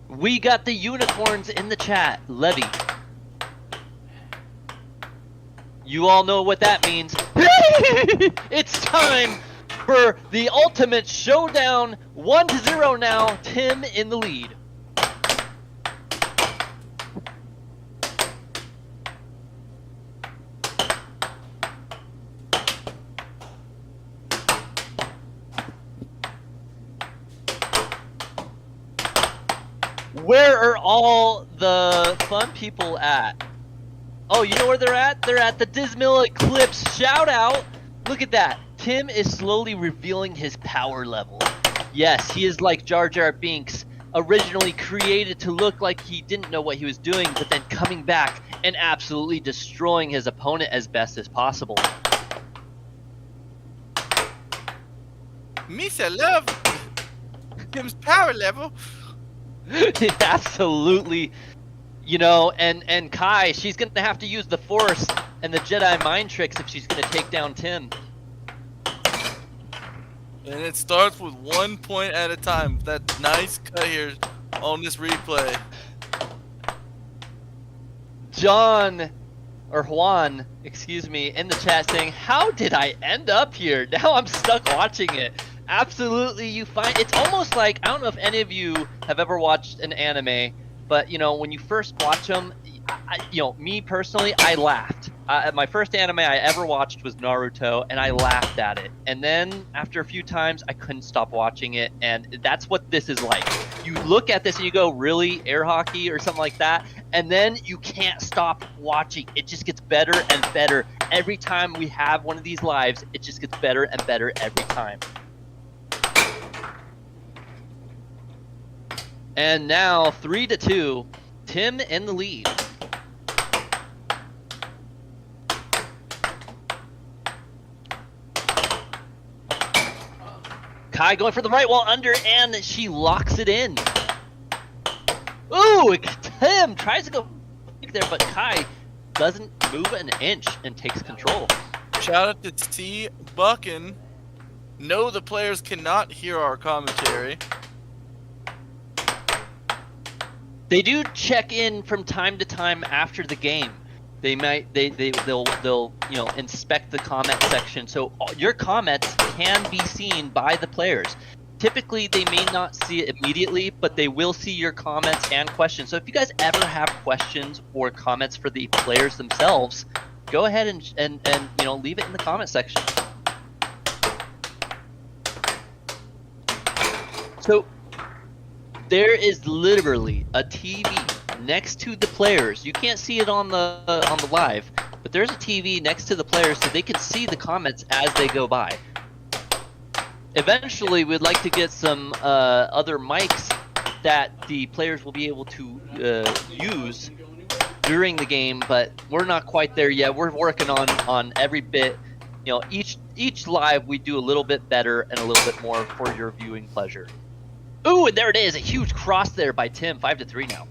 We got the unicorns in the chat. Levy. You all know what that means. It's time for the ultimate showdown. 1-0 now. Tim in the lead. Where are all the fun people at? Oh, you know where they're at? They're at the Dismal Eclipse. Shout out. Look at that. Tim is slowly revealing his power level. Yes, he is like Jar Jar Binks, originally created to look like he didn't know what he was doing, but then coming back and absolutely destroying his opponent as best as possible. Misa love Tim's power level. Absolutely. And Kai, she's going to have to use the Force and the Jedi mind tricks if she's going to take down Tim. And it starts with 1 point at a time. That nice cut here on this replay. Juan, excuse me, in the chat saying, how did I end up here? Now I'm stuck watching it. Absolutely, it's almost like, I don't know if any of you have ever watched an anime, but when you first watch them, me personally, I laughed. My first anime I ever watched was Naruto, and I laughed at it. And then after a few times, I couldn't stop watching it, and that's what this is like. You look at this and you go, really, air hockey or something like that, and then you can't stop watching. It just gets better and better. Every time we have one of these lives, it just gets better and better every time. And now 3-2, Tim in the lead. Kai going for the right wall under, and she locks it in. Ooh, Tim tries to go there, but Kai doesn't move an inch and takes control. Shout out to C. Buckin. No, the players cannot hear our commentary. They do check in from time to time after the game. They'll inspect the comment section, so your comments can be seen by the players. Typically, they may not see it immediately, but they will see your comments and questions. So if you guys ever have questions or comments for the players themselves, go ahead and leave it in the comment section. So there is literally a TV next to the players. You can't see it on the live, but there's a TV next to the players so they can see the comments as they go by. Eventually, we'd like to get some other mics that the players will be able to use during the game, but we're not quite there yet. We're working on every bit. Each live we do a little bit better and a little bit more for your viewing pleasure. Ooh, and there it is, a huge cross there by Tim, 5-3 now.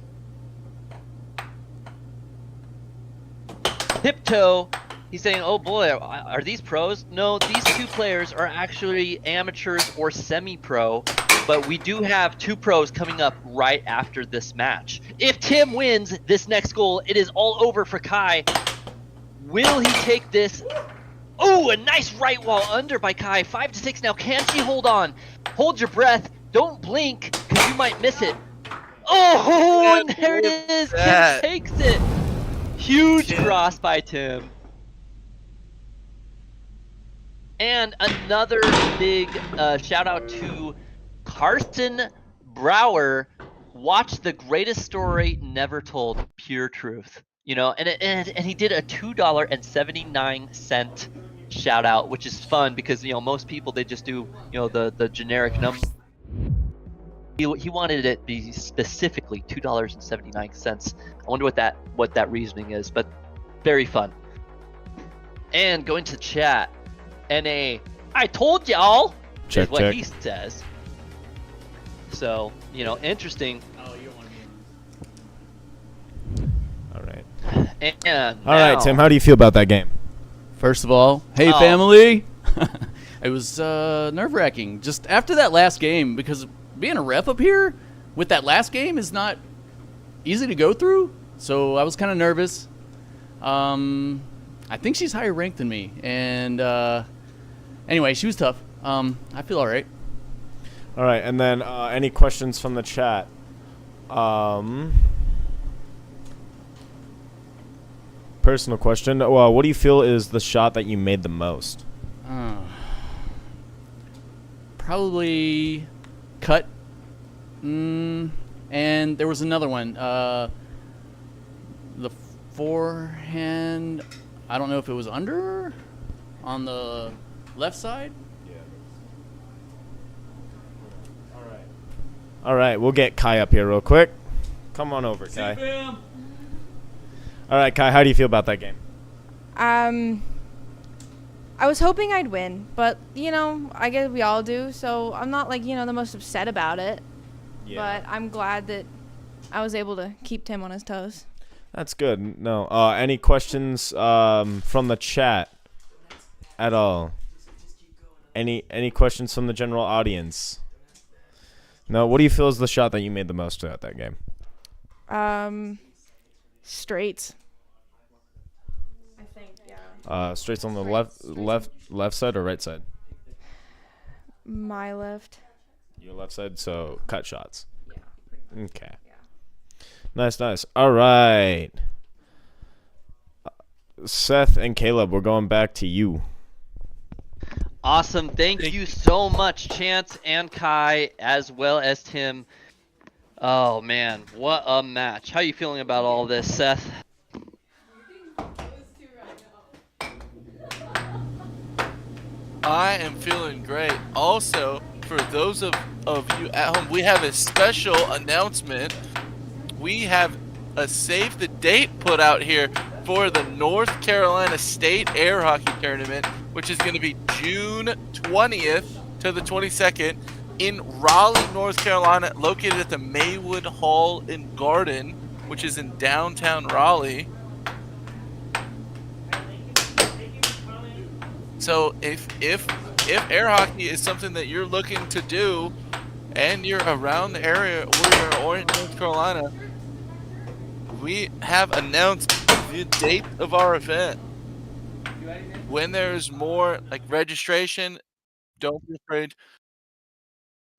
Tiptoe, he's saying, oh boy, are these pros? No, these two players are actually amateurs or semi-pro, but we do have 2 pros coming up right after this match. If Tim wins this next goal, it is all over for Kai. Will he take this? Oh, a nice right wall under by Kai. 5-6 now. Can she hold on? Hold your breath. Don't blink, because you might miss it. Oh, and there it is. Tim takes it. Huge cross by Tim. And another big shout out to Carson Brower. Watch the greatest story never told, pure truth. You know, and he did a $2.79 shout out, which is fun because, you know, most people, they just do, you know, the generic number. He wanted it to be specifically $2.79. I wonder what that reasoning is, but very fun. And going to chat, NA, I told y'all, is what he says. So, you know, interesting. Oh, you don't want All right. And all right, Tim, how do you feel about that game? First of all, hey family. It was nerve-wracking just after that last game, because being a ref up here with that last game is not easy to go through. So I was kind of nervous. I think she's higher ranked than me, and anyway, she was tough. I feel all right. All right, and then any questions from the chat? Personal question. Well, what do you feel is the shot that you made the most? Probably cut. And there was another one. The forehand. I don't know if it was under on the left side. All right, we'll get Kai up here real quick. Come on over, Kai. All right, Kai, how do you feel about that game? I was hoping I'd win, but, you know, I guess we all do, so I'm not, like, you know, the most upset about it. Yeah. But I'm glad that I was able to keep Tim on his toes. That's good. No, any questions from the chat at all? Any questions from the general audience? No, what do you feel is the shot that you made the most at that game? Straights. I think, yeah. Straights on the left side or right side? My left. Your left side, so cut shots. Yeah. Okay. Yeah. Nice. All right. Seth and Caleb, we're going back to you. Awesome. Thank you so much, Chance and Kai, as well as Tim. Oh, man. What a match. How are you feeling about all this, Seth? I am feeling great. Also, for those of you at home, we have a special announcement. We have a save the date put out here for the North Carolina State Air Hockey Tournament, which is going to be June 20th to the 22nd in Raleigh, North Carolina, located at the Maywood Hall and Garden, which is in downtown Raleigh. So if air hockey is something that you're looking to do and you're around the area or in North Carolina, we have announced the date of our event. When there's more like registration, don't be afraid.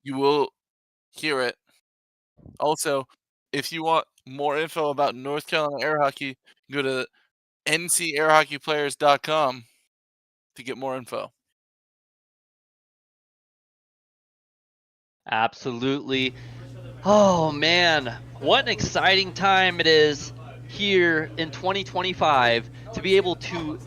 You will hear it. Also, if you want more info about North Carolina air hockey, go to ncairhockeyplayers.com to get more info. Absolutely. Oh, man. What an exciting time it is here in 2025 to be able to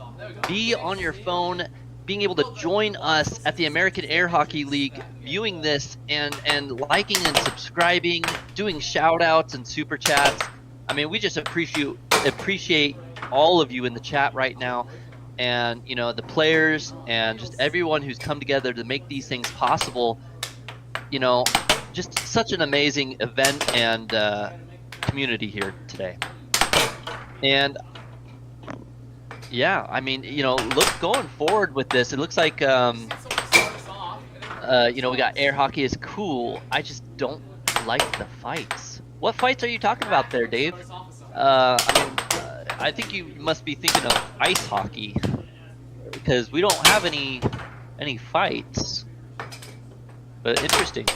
be on your phone, being able to join us at the American Air Hockey League, viewing this and liking and subscribing, doing shout outs and super chats. I mean, we just appreciate all of you in the chat right now, and, you know, the players and just everyone who's come together to make these things possible. You know, just such an amazing event and community here today. And Yeah, I mean, going forward with this, it looks like, we got air hockey is cool. I just don't like the fights. What fights are you talking about there, Dave? I think you must be thinking of ice hockey, because we don't have any fights. But interesting.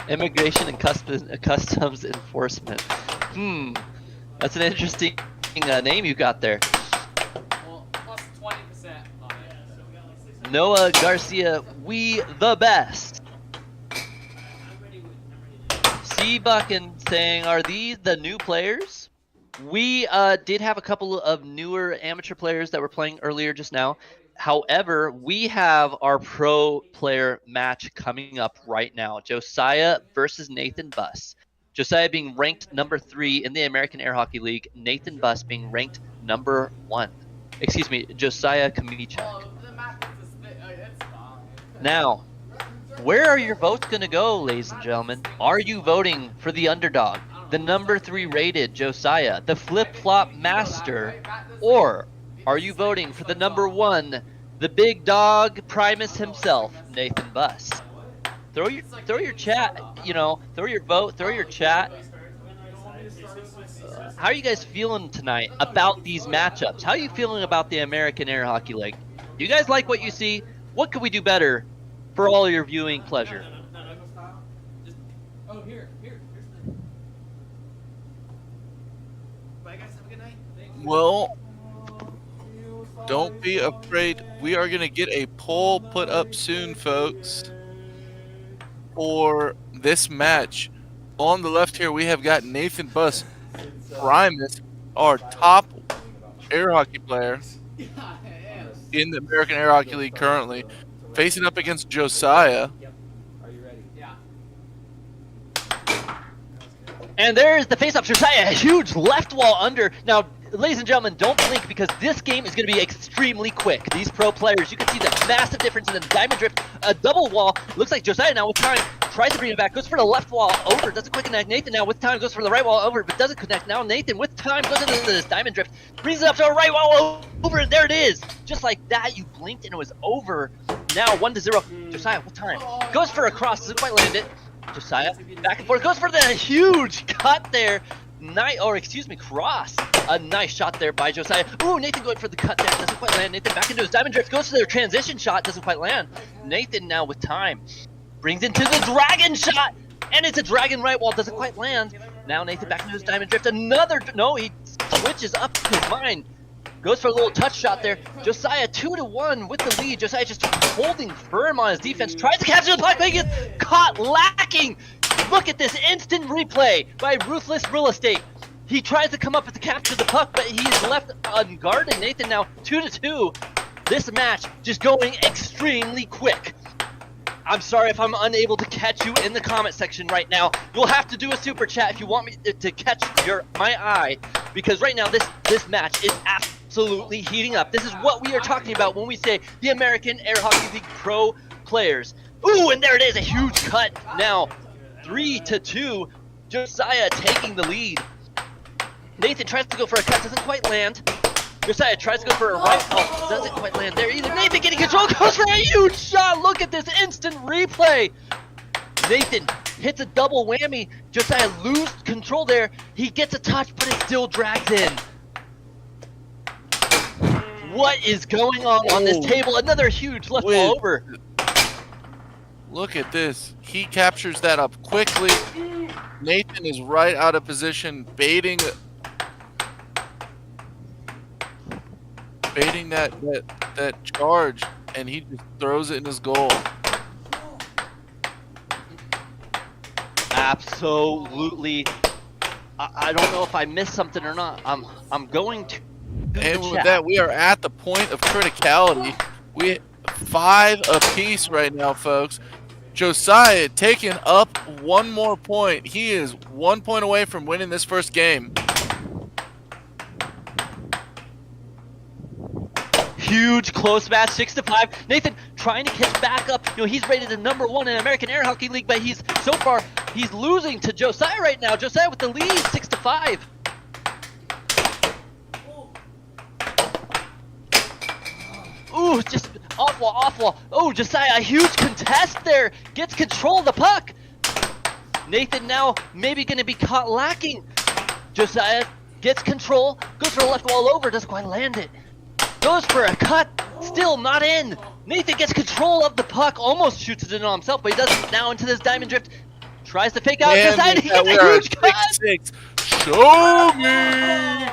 Immigration and customs enforcement. That's an interesting name you got there. Well, plus 20% on it. Noah Garcia, we the best. C Buckin saying, are these the new players? We did have a couple of newer amateur players that were playing earlier just now. However, we have our pro player match coming up right now. Josiah versus Nathan Buss. Josiah being ranked number 3 in the American Air Hockey League. Nathan Buss being ranked number 1. Excuse me, Josiah Kamichak. Now, where are your votes going to go, ladies and gentlemen? Are you voting for the underdog, the number 3 rated Josiah, the flip-flop master, or are you voting for the number 1, the big dog Primus himself, Nathan Buss? Throw your chat, throw your vote, throw your chat. How are you guys feeling tonight about these matchups? How are you feeling about the American Air Hockey League? Do you guys like what you see? What could we do better for all your viewing pleasure? Oh, here. Bye, guys. Have a good night. Well, don't be afraid. We are going to get a poll put up soon, folks, for this match. On the left here, we have got Nathan Buss, Primus, our top air hockey player in the American Air Hockey League currently, facing up against Josiah. Are you ready? Yeah. And there's the face-off. Josiah, a huge left wall under. Now, ladies and gentlemen, don't blink, because this game is going to be extremely quick. These pro players, you can see the massive difference in the diamond drift. A double wall. Looks like Josiah now with time tries to bring it back. Goes for the left wall over. Doesn't quite connect. Nathan now with time goes for the right wall over, but doesn't connect. Now Nathan with time goes into this diamond drift. Brings it up to a right wall over, and there it is. Just like that, you blinked and it was over. Now 1-0. Josiah with time. Goes for a cross. Doesn't quite land it. Josiah back and forth. Goes for the huge cut there. Cross. A nice shot there by Josiah. Ooh, Nathan going for the cut there. Doesn't quite land. Nathan back into his diamond drift. Goes for their transition shot. Doesn't quite land. Nathan now with time. Brings into the dragon shot. And it's a dragon right wall. Doesn't quite land. Now Nathan back into his diamond drift. No, he switches up his mind. Goes for a little touch shot there. Josiah 2-1 with the lead. Josiah just holding firm on his defense. Tries to capture the puck, but he gets caught lacking. Look at this instant replay by Ruthless Real Estate. He tries to come up to capture the puck, but he's left unguarded. Nathan now 2-2. This match just going extremely quick. I'm sorry if I'm unable to catch you in the comment section right now. You'll have to do a super chat if you want me to catch my eye, because right now this match is absolutely heating up. This is what we are talking about when we say the American Air Hockey League pro players. Ooh, and there it is, a huge cut. Now 3-2, Josiah taking the lead. Nathan tries to go for a cut, doesn't quite land. Josiah tries to go for a right, doesn't quite land there either. Nathan getting control, goes for a huge shot. Look at this instant replay. Nathan hits a double whammy. Josiah loses control there. He gets a touch, but it still drags in. What is going on this table? Another huge left wall over. Look at this. He captures that up quickly. Nathan is right out of position, baiting that charge, and he just throws it in his goal. Absolutely. I don't know if I missed something or not. I'm going to. And with that, we are at the point of criticality. We 5 apiece right now, folks. Josiah taking up 1 more point. He is 1 point away from winning this first game. Huge close match, 6-5. Nathan trying to catch back up. He's rated the number 1 in American Air Hockey League, but he's losing to Josiah right now. Josiah with the lead, 6-5. Ooh, just off wall. Oh, Josiah, a huge contest there. Gets control of the puck. Nathan now maybe going to be caught lacking. Josiah gets control, goes for a left wall over, doesn't quite land it. Goes for a cut, still not in. Nathan gets control of the puck, almost shoots it in on himself, but he doesn't. Now into this diamond drift. Tries to fake out. Josiah to get a huge cut. 6-6. Show me.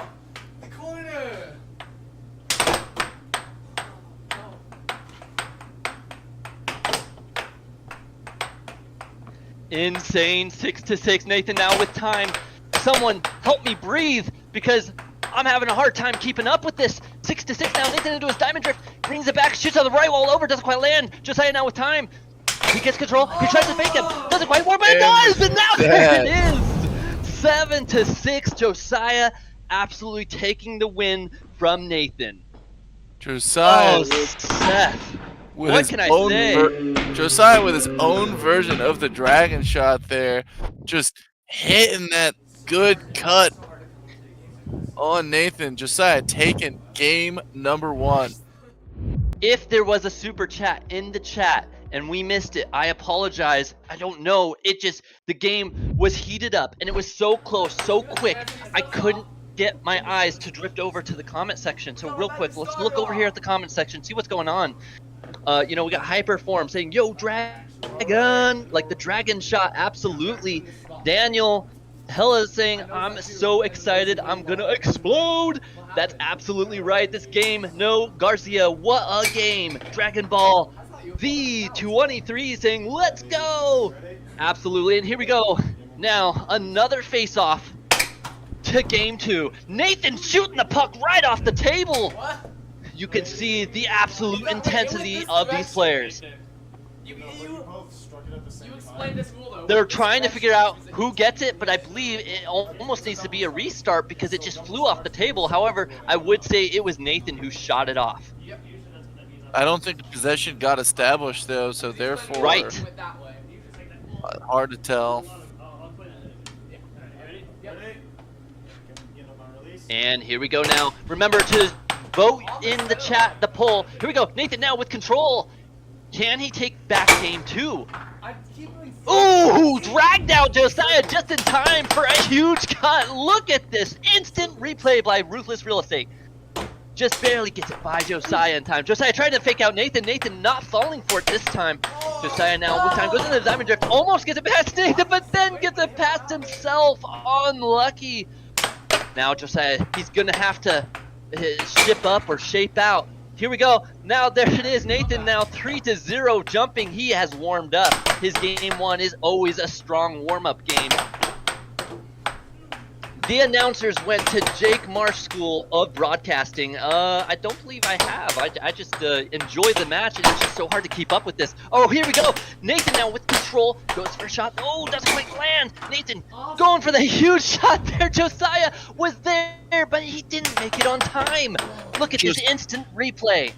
Insane 6-6. Nathan now with time. Someone help me breathe because I'm having a hard time keeping up with this. 6-6 now. Nathan into his diamond drift. Brings it back. Shoots on the right wall over. Doesn't quite land. Josiah now with time. He gets control. He tries to fake him. Doesn't quite work, but it does. And now there it is. 7-6. Josiah absolutely taking the win from Nathan. Josiah. Oh, Seth. With What his can I own say? Josiah with his own version of the dragon shot there, just hitting that good cut on Nathan. Josiah taking game number 1. If there was a super chat in the chat and we missed it, I apologize. I don't know. The game was heated up and it was so close, so quick. I couldn't get my eyes to drift over to the comment section. So real quick, let's look over here at the comment section, see what's going on. We got Hyperform saying, yo, dragon, like the dragon shot, absolutely. Daniel Hella is saying, I'm so excited, I'm gonna explode. That's absolutely right, this game, no. Garcia, what a game. Dragon Ball V23 saying, let's go. Absolutely, and here we go. Now, another face-off to game 2. Nathan shooting the puck right off the table. You can see the absolute intensity of these players. They're trying to figure out who gets it, but I believe it almost needs to be a restart because it just flew off the table. However, I would say it was Nathan who shot it off. I don't think the possession got established though, so therefore, right. Hard to tell. And here we go now. Remember to vote in the chat, the poll. Here we go. Nathan now with control. Can he take back game 2? Ooh, dragged out Josiah just in time for a huge cut. Look at this instant replay by Ruthless Real Estate. Just barely gets it by Josiah in time. Josiah trying to fake out Nathan. Nathan not falling for it this time. Josiah now with time goes into the diamond drift. Almost gets it past Nathan, but then gets it past himself. Unlucky. Now Josiah, he's going to have to ship up or shape out. Here we go. Now there it is. Nathan now 3-0 jumping. He has warmed up. His game 1 is always a strong warm-up game. The announcers went to Jake Marsh School of Broadcasting. I don't believe I have. I just enjoy the match, and it's just so hard to keep up with this. Oh, here we go. Nathan now with control. Goes for a shot. Oh, doesn't quite land. Nathan going for the huge shot there. Josiah was there, but he didn't make it on time. Look at this instant replay.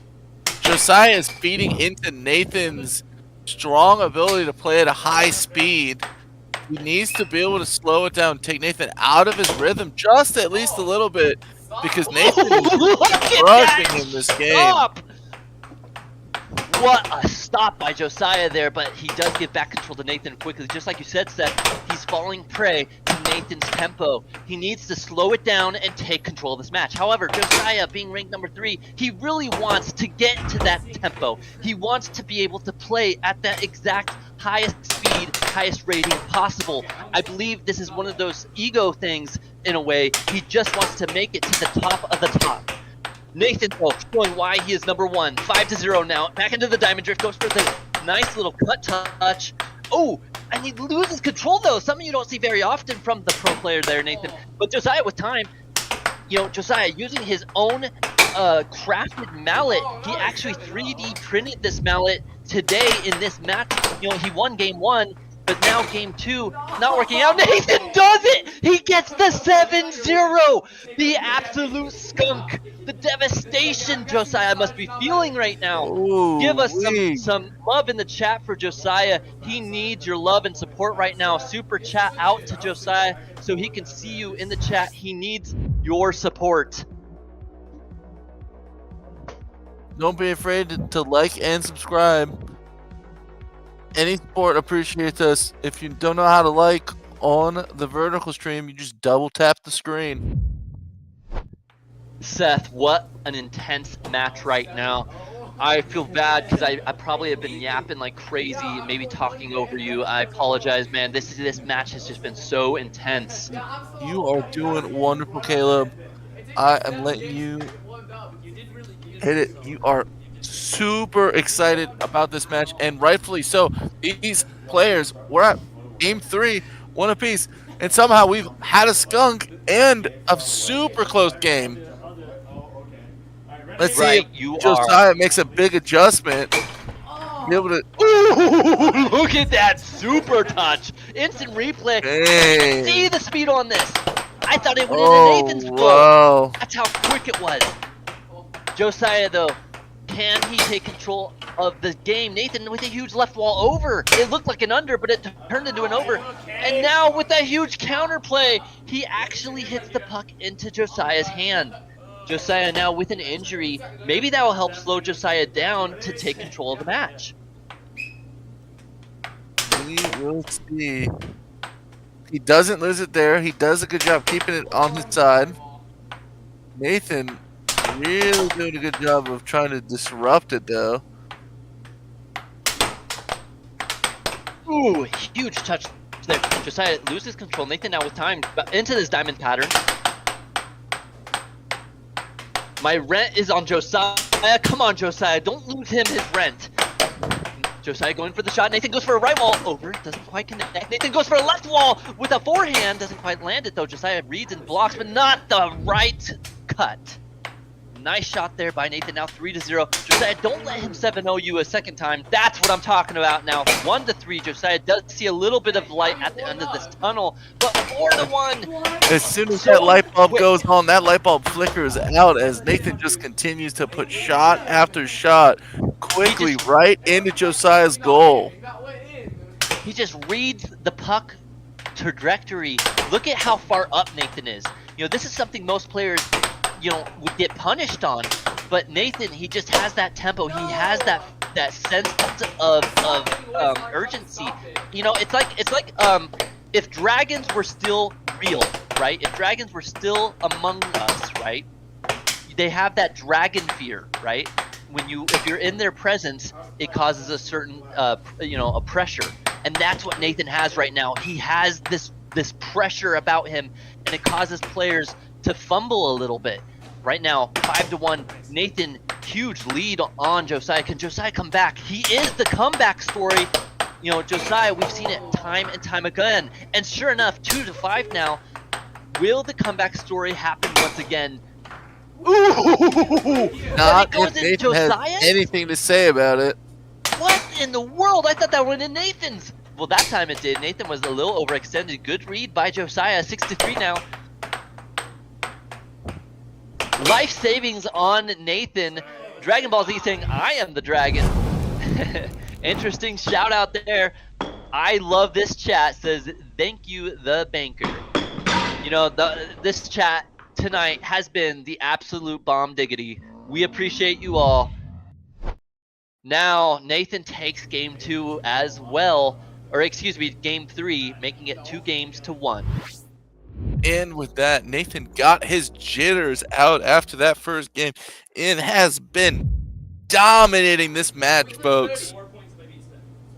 Josiah is feeding into Nathan's strong ability to play at a high speed. He needs to be able to slow it down, take Nathan out of his rhythm just at least a little bit, because Nathan is crushing in this game. Stop. What a stop by Josiah there, but he does get back control to Nathan quickly. Just like you said, Seth, he's falling prey to Nathan's tempo. He needs to slow it down and take control of this match. However, Josiah, being ranked number 3, he really wants to get to that tempo. He wants to be able to play at that exact highest speed, highest rating possible. I believe this is one of those ego things in a way. He just wants to make it to the top of the top. Nathan showing why he is number 1. 5-0 now. Back into the diamond drift. Goes for the nice little cut touch. Oh, and he loses control though. Something you don't see very often from the pro player there, Nathan. But Josiah with time. Josiah using his own crafted mallet. He actually 3D printed this mallet today in this match. He won game 1, but now game 2 not working out. Nathan does it! He gets the 7-0! The absolute skunk! The devastation Josiah must be feeling right now. Ooh, give us some love in the chat for Josiah. He needs your love and support right now. Super chat out to Josiah so he can see you in the chat. He needs your support. Don't be afraid to like and subscribe. Any support appreciates us. If you don't know how to like on the vertical stream, you just double tap the screen. Seth, what an intense match right now. I feel bad because I probably have been yapping like crazy and maybe talking over you. I apologize, man. This match has just been so intense. You are doing wonderful, Caleb. I am letting you hit it. You are super excited about this match, and rightfully so. These players, we're at game 3, 1 apiece, and somehow we've had a skunk and a super close game. Let's see if Josiah makes a big adjustment. Be able to. Ooh, look at that super touch! Instant replay. Dang. See the speed on this. I thought it went into Nathan's flow. That's how quick it was. Josiah, though, can he take control of the game? Nathan with a huge left wall over. It looked like an under, but it turned into an over. And now with that huge counterplay, he actually hits the puck into Josiah's hand. Josiah now with an injury. Maybe that will help slow Josiah down to take control of the match. We will see. He doesn't lose it there. He does a good job keeping it on his side. Nathan really doing a good job of trying to disrupt it, though. Ooh, huge touch there. Josiah loses control. Nathan now with time into this diamond pattern. My rent is on Josiah. Come on, Josiah. Don't lose him his rent. Josiah going for the shot. Nathan goes for a right wall. Over. Doesn't quite connect. Nathan goes for a left wall with a forehand. Doesn't quite land it, though. Josiah reads and blocks, but not the right cut. Nice shot there by Nathan. Now 3-0. Josiah, don't let him 7-0 you a second time. That's what I'm talking about now. 1-3. Josiah does see a little bit of light at the end of this tunnel, but 4-1. As soon as that light bulb goes on, that light bulb flickers out as Nathan just continues to put shot after shot quickly right into Josiah's goal. He just reads the puck trajectory. Look at how far up Nathan is. You know, this is something most players, you know, would get punished on, but Nathan, he just has that tempo. He has that sense of urgency. You know, it's like if dragons were still real, right? If dragons were still among us, right? They have that dragon fear, right? If you're in their presence, it causes a certain a pressure, and that's what Nathan has right now. He has this pressure about him, and it causes players to fumble a little bit. Right now, 5-1. Nathan, huge lead on Josiah. Can Josiah come back? He is the comeback story. You know, Josiah, we've seen it time and time again. And sure enough, 2-5 now. Will the comeback story happen once again? Ooh! Not if Nathan has anything to say about it. What in the world? I thought that went in Nathan's. Well, that time it did. Nathan was a little overextended. Good read by Josiah. 6-3 now. Life savings on Nathan. Dragon Ball Z saying, I am the dragon. Interesting shout out there. I love this chat. Says, thank you, the banker. You know, this chat tonight has been the absolute bomb diggity. We appreciate you all. Now, Nathan takes game 2 as well. Or excuse me, game 3, making it 2-1. And with that, Nathan got his jitters out after that first game and has been dominating this match, folks.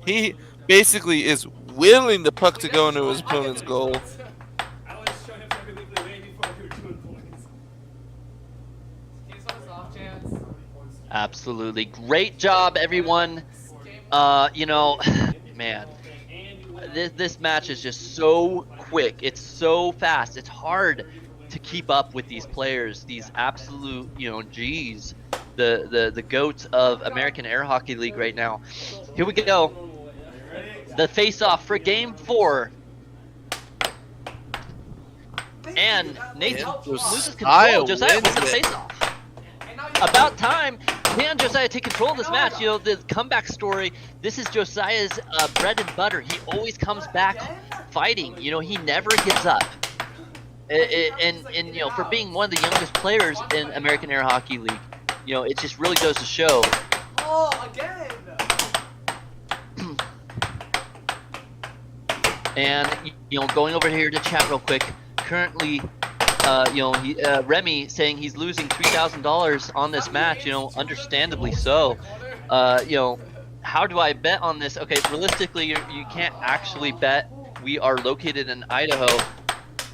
He basically is willing the puck to go into his opponent's goal. Absolutely. Great job, everyone. You know, man. This match is just so quick. It's so fast. It's hard to keep up with these players, these absolute, you know, G's, the goats of American Air Hockey League right now. Here we go. The face-off for game 4. And Nathan loses control. Josiah wins the face-off. About time. Can Josiah take control of this match? You know, the comeback story, this is Josiah's bread and butter. He always comes back fighting. You know, he never gives up. And you know, for being one of the youngest players in American Air Hockey League, you know, it just really goes to show. Oh, again! And, you know, going over here to chat real quick, currently, you know, Remy saying he's losing $3,000 on this match, you know, understandably so. You know, how do I bet on this? Okay, realistically, you can't actually bet. We are located in Idaho,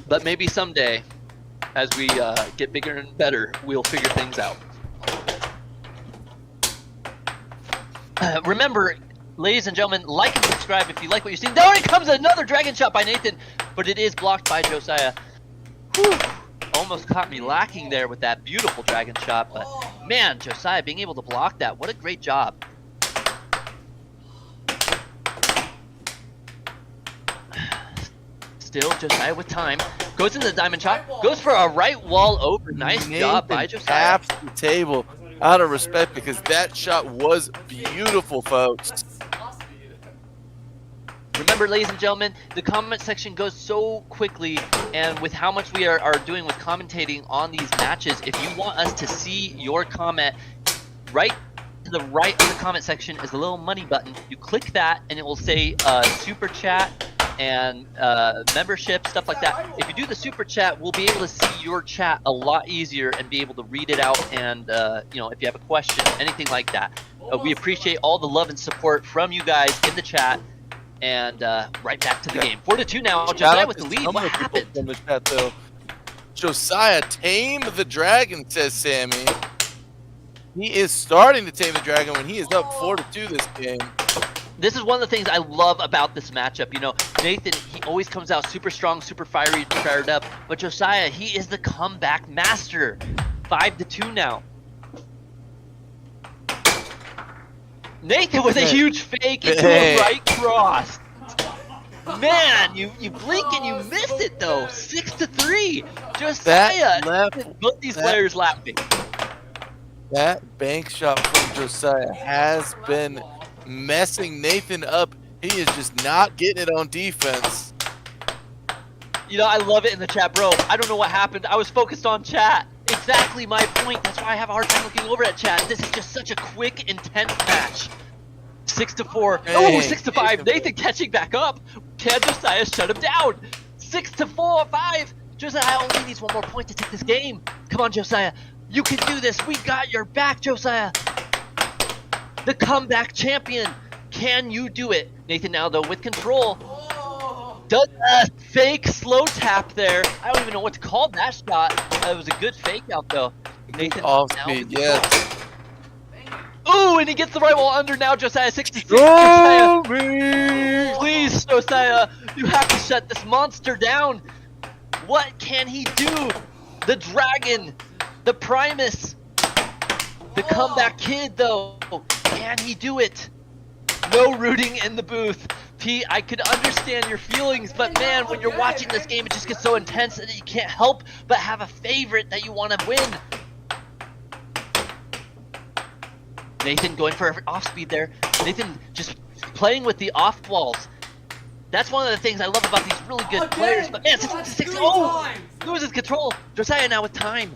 but maybe someday, as we get bigger and better, we'll figure things out. Remember, ladies and gentlemen, like and subscribe if you like what you're seeing. Down it comes another dragon shot by Nathan, but it is blocked by Josiah. Whew. Almost caught me lacking there with that beautiful dragon shot, but man, Josiah being able to block that, what a great job. Still, Josiah with time. Goes into the diamond shot. Goes for a right wall over. Nice job by Josiah. Taps the table out of respect because that shot was beautiful, folks. Remember, ladies and gentlemen, the comment section goes so quickly, and with how much we are doing with commentating on these matches, if you want us to see your comment, right to the right of the comment section is a little money button. You click that, and it will say super chat and membership, stuff like that. If you do the super chat, we'll be able to see your chat a lot easier and be able to read it out, and you know, if you have a question, anything like that. We appreciate all the love and support from you guys in the chat. And right back to the game. 4-2 now. Josiah with the lead. What happened? In the chat, though. Josiah tame the dragon, says Sammy. He is starting to tame the dragon when he is up 4-2 this game. This is one of the things I love about this matchup. You know, Nathan, he always comes out super strong, super fiery, fired up. But Josiah, he is the comeback master. 5-2 now. Nathan with a huge fake into a right cross. Man, you blink and you miss it though. 6-3. Josiah. Both these players laughing. That bank shot from Josiah has been messing Nathan up. He is just not getting it on defense. You know, I love it in the chat, bro. I don't know what happened. I was focused on chat. Exactly my point. That's why I have a hard time looking over at chat. This is just such a quick, intense match. 6-4. Oh, 6-5. Nathan catching back up. Can Josiah shut him down? 6-4, 5. Josiah only needs one more point to take this game. Come on, Josiah. You can do this. We got your back, Josiah. The comeback champion. Can you do it? Nathan now, though, with control. Does a fake slow tap there. I don't even know what to call that shot. It was a good fake out, though. Nathan off speed, yes. Ooh, and he gets the right wall under now. Josiah 66. Josiah. Please, Josiah, you have to shut this monster down. What can he do? The dragon, the Primus, the comeback kid, though. Can he do it? No rooting in the booth. Pete, I could understand your feelings, but man, when you're watching this game, it just gets so intense that you can't help but have a favorite that you want to win. Nathan going for off speed there. Nathan just playing with the off walls. That's one of the things I love about these really good players. But man, 6-6. Oh, loses control. Josiah now with time.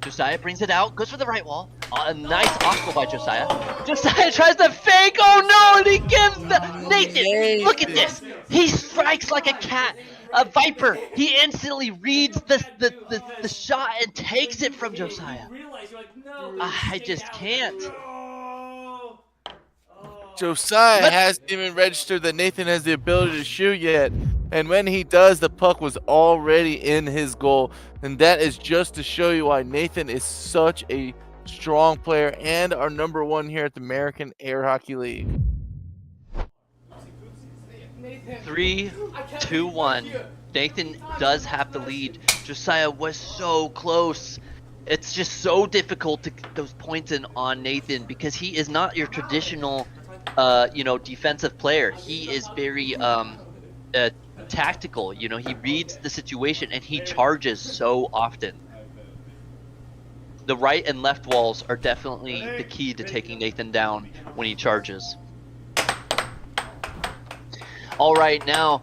Josiah brings it out, goes for the right wall. A nice off goal by Josiah. Josiah tries to fake. Oh no, and he gives the Nathan. Look at this. He strikes like a cat, a viper. He instantly reads the shot and takes it from Josiah. I just can't. Josiah hasn't even registered that Nathan has the ability to shoot yet. And when he does, the puck was already in his goal. And that is just to show you why Nathan is such a strong player and our #1 here at the American Air Hockey League. 3-2-1. Nathan does have the lead. Josiah was so close. It's just so difficult to get those points in on Nathan because he is not your traditional, you know, defensive player. He is very tactical. You know, he reads the situation and he charges so often. The right and left walls are definitely the key to taking Nathan down when he charges. All right, now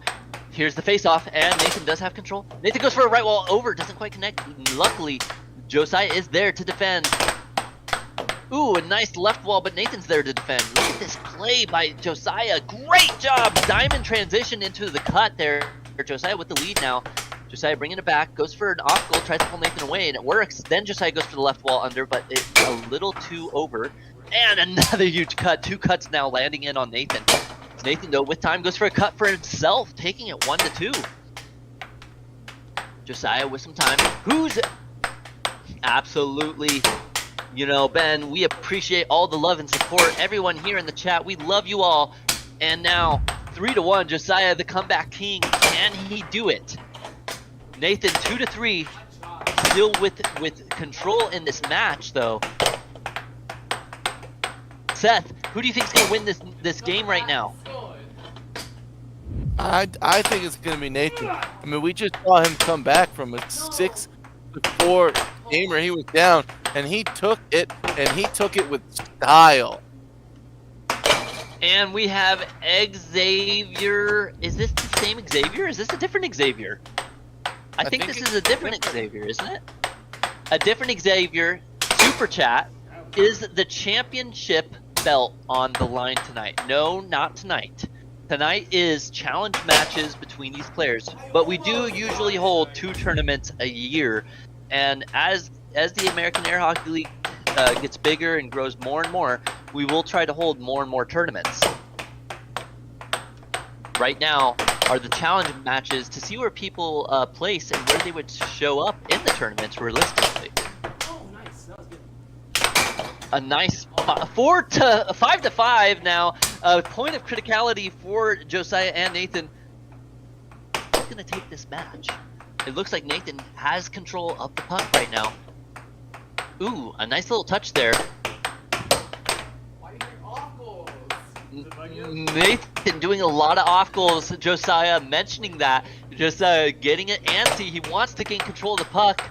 here's the face-off, and Nathan does have control. Nathan goes for a right wall over, doesn't quite connect. Luckily, Josiah is there to defend. Ooh, a nice left wall, but Nathan's there to defend. Look at this play by Josiah. Great job. Diamond transition into the cut there. Josiah with the lead now. Josiah bringing it back, goes for an off goal, tries to pull Nathan away, and it works. Then Josiah goes for the left wall under, but it's a little too over. And another huge cut. 2 cuts now landing in on Nathan. Nathan, though, with time, goes for a cut for himself, taking it 1-2. Josiah with some time. Who's absolutely, you know, Ben, we appreciate all the love and support. Everyone here in the chat, we love you all. And now, 3-1, Josiah, the comeback king. Can he do it? Nathan, 2-3, still with control in this match, though. Seth, who do you think's gonna win this game right now? I think it's gonna be Nathan. I mean, we just saw him come back from a 6-4 game where he was down, and he took it, with style. And we have Xavier. Is this the same Xavier? Is this a different Xavier? I think this is a different Xavier, isn't it? A different Xavier. Super chat. Is the championship belt on the line tonight? No, not tonight. Tonight is challenge matches between these players, but we do usually hold 2 tournaments a year, and as the American Air Hockey League gets bigger and grows more and more, we will try to hold more and more tournaments. Right now are the challenge matches to see where people place and where they would show up in the tournaments realistically. Oh, nice. That was good. A nice 5-5 now. Point of criticality for Josiah and Nathan. Who's gonna take this match? It looks like Nathan has control of the puck right now. Ooh, a nice little touch there. Why are you doing off goals? Nathan doing a lot of off goals. Josiah mentioning that. Just getting it antsy. He wants to gain control of the puck.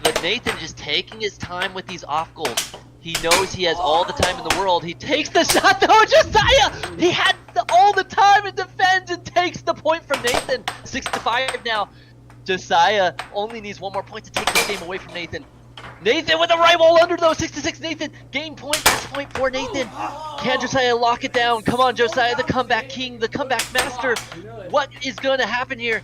But Nathan just taking his time with these off goals. He knows he has all the time in the world. He takes the shot though, Josiah! He had all the time and defends and takes the point from Nathan. 6-5 now. Josiah only needs 1 more point to take this game away from Nathan. Nathan with the right wall under though, 6-6. Nathan, game point, last point for Nathan. Can Josiah lock it down? Come on, Josiah, the comeback king, the comeback master. What is gonna happen here?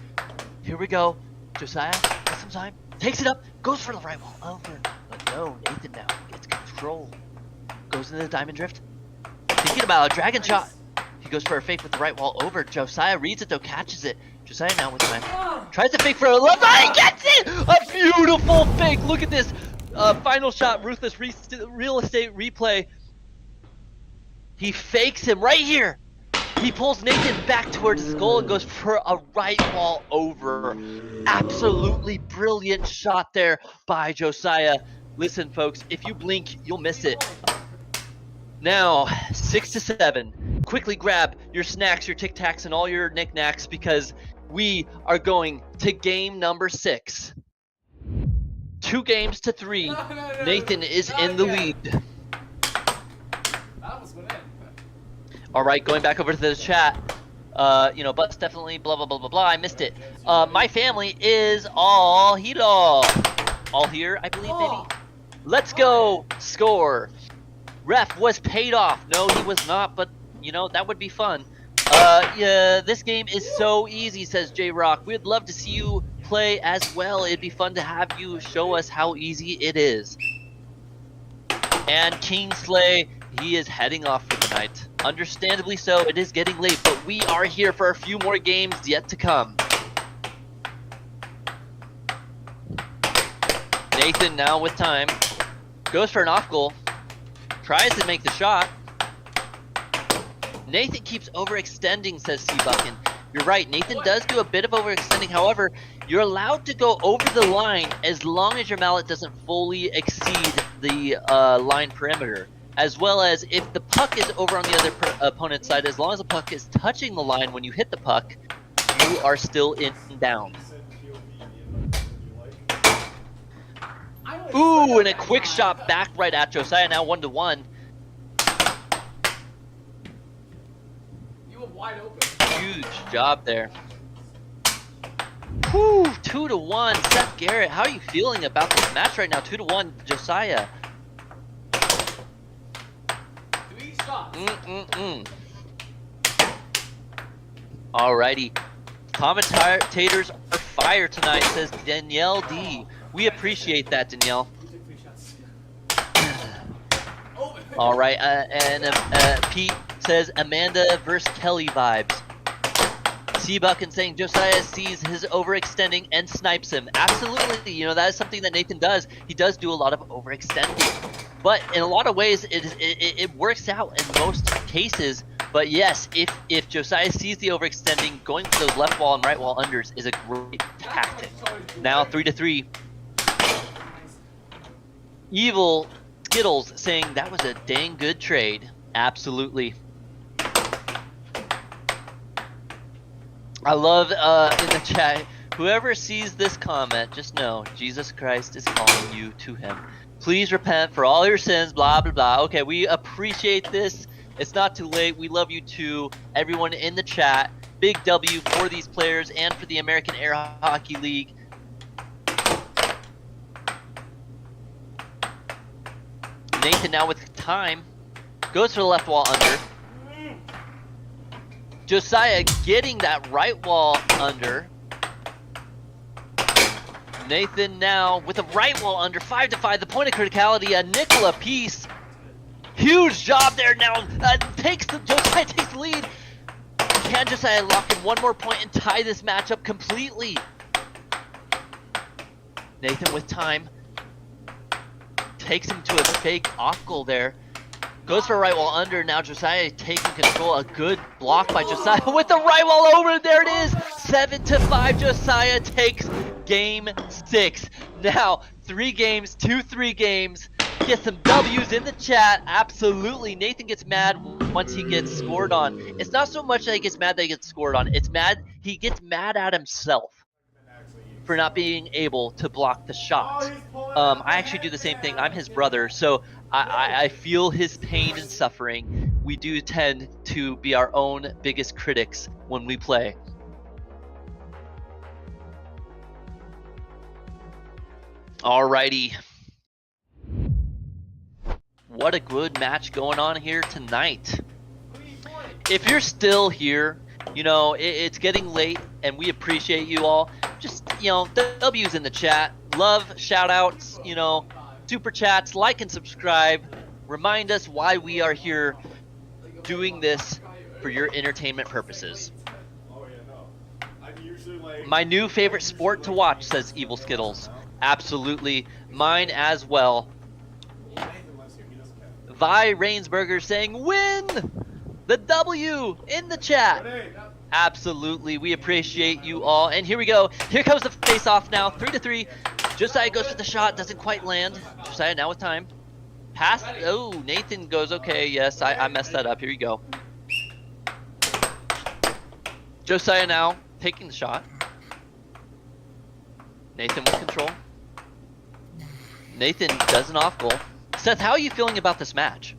Here we go. Josiah, has some time, takes it up, goes for the right wall over. But no, Nathan now gets control. Goes into the diamond drift. Thinking about a dragon shot. He goes for a fake with the right wall over. Josiah reads it though, catches it. Josiah now with time. Tries to fake for a left. He gets it! A beautiful fake. Look at this. Final shot, ruthless real estate replay. He fakes him right here. He pulls Nathan back towards his goal and goes for a right wall over. Absolutely brilliant shot there by Josiah. Listen, folks, if you blink, you'll miss it. Now, 6-7. Quickly grab your snacks, your Tic Tacs, and all your knickknacks because we are going to game number 6. 2 games to 3. Nathan is in the lead. All right, going back over to the chat. You know, Butts definitely blah, blah, blah, blah, blah. I missed it. My family is all here. All here, I believe, maybe. Let's go. Score. Ref was paid off. No, he was not, but, you know, that would be fun. Yeah, this game is so easy, says J-Rock. We'd love to see you play as well. It'd be fun to have you show us how easy it is. And Kingsley, he is heading off for the night. Understandably so, it is getting late, but we are here for a few more games yet to come. Nathan now with time. Goes for an off goal. Tries to make the shot. Nathan keeps overextending, says Seabuckin. You're right, Nathan does do a bit of overextending. However, you're allowed to go over the line as long as your mallet doesn't fully exceed the line perimeter. As well as if the puck is over on the other opponent's side, as long as the puck is touching the line when you hit the puck, you are still in bounds. Ooh, and a quick shot back right at Josiah, now 1-1. You were wide open. Huge job there. Whew, 2-1. Seth Garrett, how are you feeling about this match right now? 2-1, Josiah. Alrighty. Commentators are fire tonight, says Danielle D. We appreciate that, Danielle. Alright, and Pete says Amanda versus Kelly vibes. Seabuckin saying Josiah sees his overextending and snipes him. Absolutely, you know, that is something that Nathan does. He does do a lot of overextending. But in a lot of ways, it works out in most cases. But yes, if Josiah sees the overextending, going for those left wall and right wall unders is a great tactic. Now 3-3. Evil Skittles saying that was a dang good trade. Absolutely. I love in the chat, whoever sees this comment, just know Jesus Christ is calling you to him. Please repent for all your sins, blah, blah, blah. Okay, we appreciate this. It's not too late. We love you too. Everyone in the chat, big W for these players and for the American Air Hockey League. Nathan now with time. Goes for the left wall under. Josiah getting that right wall under. Nathan now with a right wall under. 5-5. The point of criticality. A nickel apiece. Huge job there now. Josiah takes the lead. Can Josiah lock in one more point and tie this matchup completely? Nathan with time. Takes him to a fake off goal there. Goes for a right wall under. Now Josiah taking control. A good block by Josiah with the right wall over. There it is. 7-5. Josiah takes game 6. Now 3 games, 2-3 games. Get some W's in the chat. Absolutely. Nathan gets mad once he gets scored on. It's not so much that he gets mad that he gets scored on. He gets mad at himself for not being able to block the shot. I actually do the same thing. I'm his brother, so I feel his pain and suffering. We do tend to be our own biggest critics when we play. Alrighty. What a good match going on here tonight. If you're still here, you know, it's getting late and we appreciate you all. Just, you know, W's in the chat. Love, shout outs, you know, super chats, like and subscribe. Remind us why we are here doing this for your entertainment purposes. My new favorite sport to watch, says Evil Skittles. Absolutely. Mine as well. Vi Rainsberger saying win the W in the chat. Absolutely, we appreciate you all. And here we go. Here comes the face-off now. 3-3. Josiah goes for the shot, doesn't quite land. Josiah now with time. Pass. Oh, Nathan goes. Okay, yes, I messed that up. Here you go. Josiah now taking the shot. Nathan with control. Nathan does an off goal. Seth, how are you feeling about this match?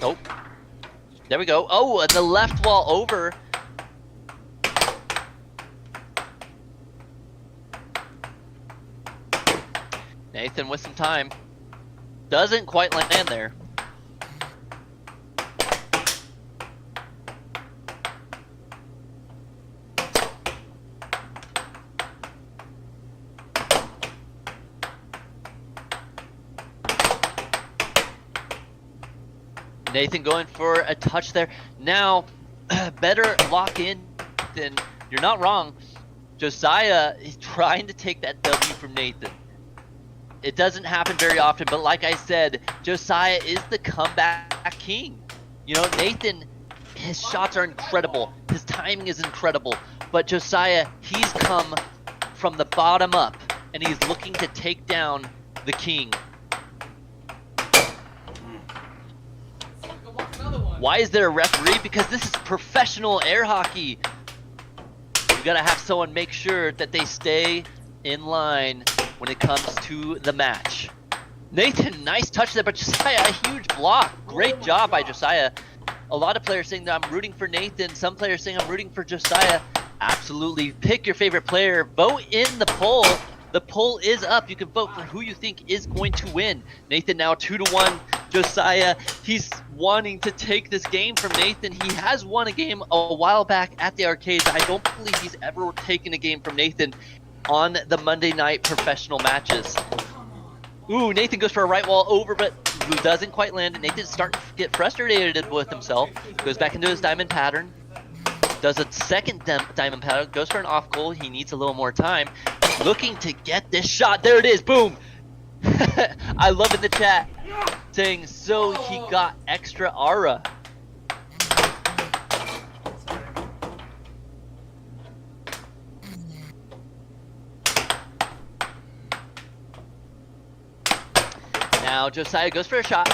Nope. There we go. Oh, the left wall over. Nathan with some time. Doesn't quite land there. Nathan going for a touch there. Now, better lock in than, you're not wrong. Josiah is trying to take that W from Nathan. It doesn't happen very often, but like I said, Josiah is the comeback king. You know, Nathan, his shots are incredible. His timing is incredible. But Josiah, he's come from the bottom up, and he's looking to take down the king. Why is there a referee? Because this is professional air hockey. You gotta have someone make sure that they stay in line when it comes to the match. Nathan, nice touch there, but Josiah, a huge block. Great job by Josiah. A lot of players saying that I'm rooting for Nathan. Some players saying I'm rooting for Josiah. Absolutely. Pick your favorite player. Vote in the poll. The poll is up. You can vote for who you think is going to win. Nathan now 2-1. Josiah, he's wanting to take this game from Nathan. He has won a game a while back at the arcades. I don't believe he's ever taken a game from Nathan on the Monday night professional matches. Ooh, Nathan goes for a right wall over, but doesn't quite land. Nathan's starting to get frustrated with himself. Goes back into his diamond pattern. Does a second diamond pattern. Goes for an off goal. He needs a little more time. Looking to get this shot. There it is. Boom. I love in the chat saying, so he got extra aura. Now Josiah goes for a shot.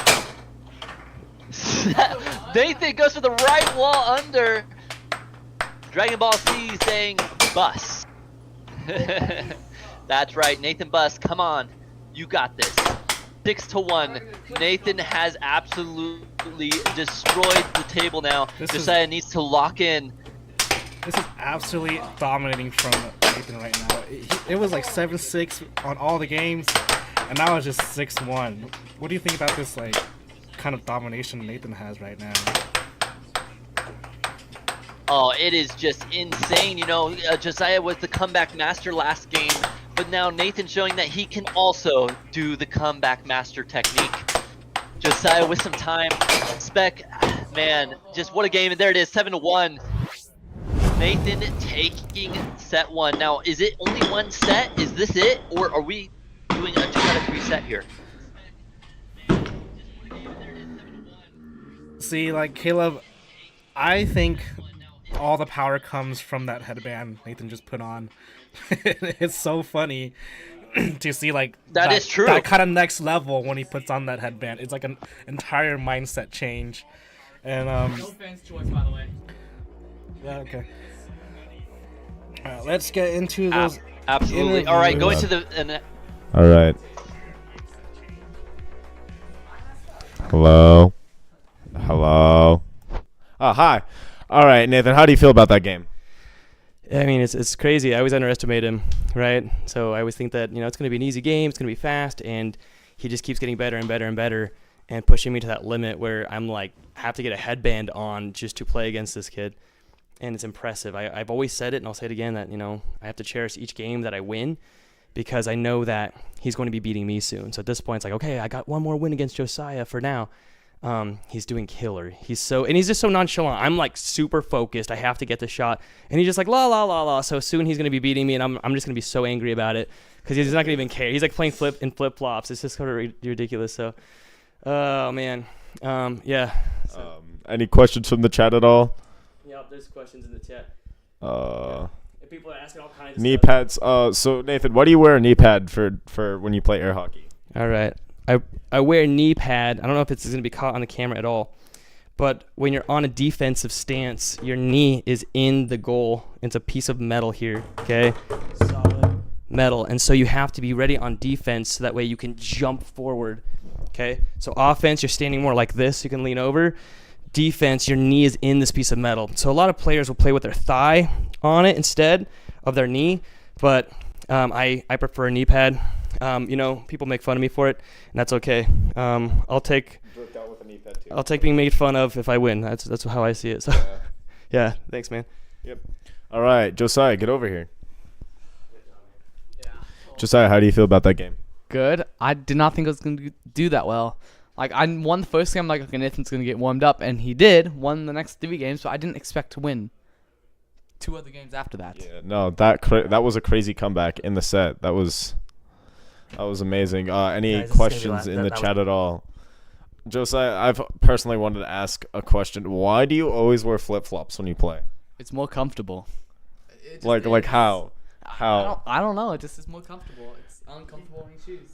Nathan goes for the right wall under. Dragon Ball Z saying bus. That's right, Nathan Bus, come on. You got this. 6-1. Nathan has absolutely destroyed the table now. Josiah needs to lock in. This is absolutely dominating from Nathan right now. It was like 7-6 on all the games, and now it's just 6-1. What do you think about this like kind of domination Nathan has right now? Oh, it is just insane. You know, Josiah was the comeback master last game, but now Nathan showing that he can also do the comeback master technique. Josiah with some time. Spec, man, just what a game. And there it is, 7-1. Nathan taking set 1. Now, is it only one set? Is this it? Or are we doing a 2-out-of-3 set here? See, like, Caleb, I think all the power comes from that headband Nathan just put on. It's so funny to see like that is true. That kind of next level when he puts on that headband. It's like an entire mindset change. And no fans choice, by the way. Yeah, okay. Let's get into those. Absolutely. All right, going to the. All right. Hello. Hello. Oh, hi. All right, Nathan. How do you feel about that game? I mean, it's crazy. I always underestimate him, right? So I always think that, you know, it's going to be an easy game, it's going to be fast, and he just keeps getting better and better and better and pushing me to that limit where I'm like, have to get a headband on just to play against this kid. And it's impressive. I've always said it, and I'll say it again, that, you know, I have to cherish each game that I win because I know that he's going to be beating me soon. So at this point, it's like, okay, I got one more win against Josiah for now. He's doing killer. He's just so nonchalant. I'm like super focused. I have to get the shot, and he's just like la la la la. So soon he's gonna be beating me, and I'm just gonna be so angry about it because he's not gonna even care. He's like playing flip flops. It's just kind of ridiculous. So, oh man, yeah. So. Any questions from the chat at all? Yeah, there's questions in the chat. If people are asking all kinds of knee stuff. pads. So Nathan, why do you wear a knee pad for when you play air hockey? All right. I wear a knee pad. I don't know if it's going to be caught on the camera at all, but when you're on a defensive stance, your knee is in the goal. It's a piece of metal here, okay? Solid metal. And so you have to be ready on defense so that way you can jump forward, okay? So offense, you're standing more like this. You can lean over. Defense, your knee is in this piece of metal. So a lot of players will play with their thigh on it instead of their knee, but I prefer a knee pad. You know, people make fun of me for it, and that's okay. I'll take being made fun of if I win. That's how I see it. So, yeah, thanks, man. Yep. All right, Josiah, get over here. Josiah, how do you feel about that game? Good. I did not think I was going to do that well. Like, I won the first game. I'm like, okay, Nathan's going to get warmed up, and he did. Won the next 3 games, so I didn't expect to win 2 other games after that. Yeah, no, that was a crazy comeback in the set. That was amazing. Any questions in the chat at all? Josiah, I've personally wanted to ask a question. Why do you always wear flip-flops when you play? It's more comfortable. Like how? How? I don't know. It just is more comfortable. It's uncomfortable in shoes.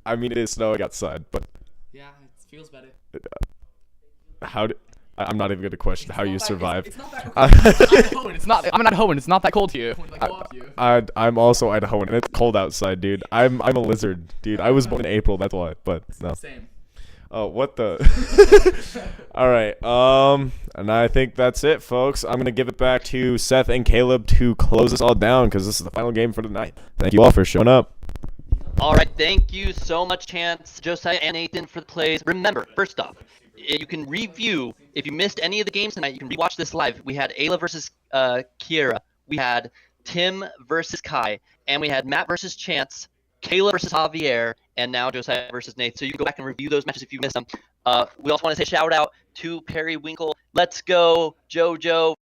I mean, it is snowing outside, but yeah, it feels better. I'm not even going to question how you survived. It's not that cold. I'm not Idahoan. It's not that cold here. I'm also Idahoan, and it's cold outside, dude. I'm a lizard, dude. I was born in April, that's why. But no. Same. Oh, what the? All right. And I think that's it, folks. I'm gonna give it back to Seth and Caleb to close us all down because this is the final game for the night. Thank you all for showing up. All right, thank you so much, Chance, Josiah, and Nathan for the plays. Remember, first off, you can review if you missed any of the games tonight. You can rewatch this live. We had Ayla versus Kiera. We had Tim versus Kai, and we had Matt versus Chance, Kayla versus Javier, and now Josiah versus Nate. So you can go back and review those matches if you missed them. We also want to say shout out to Perry Winkle. Let's go, JoJo.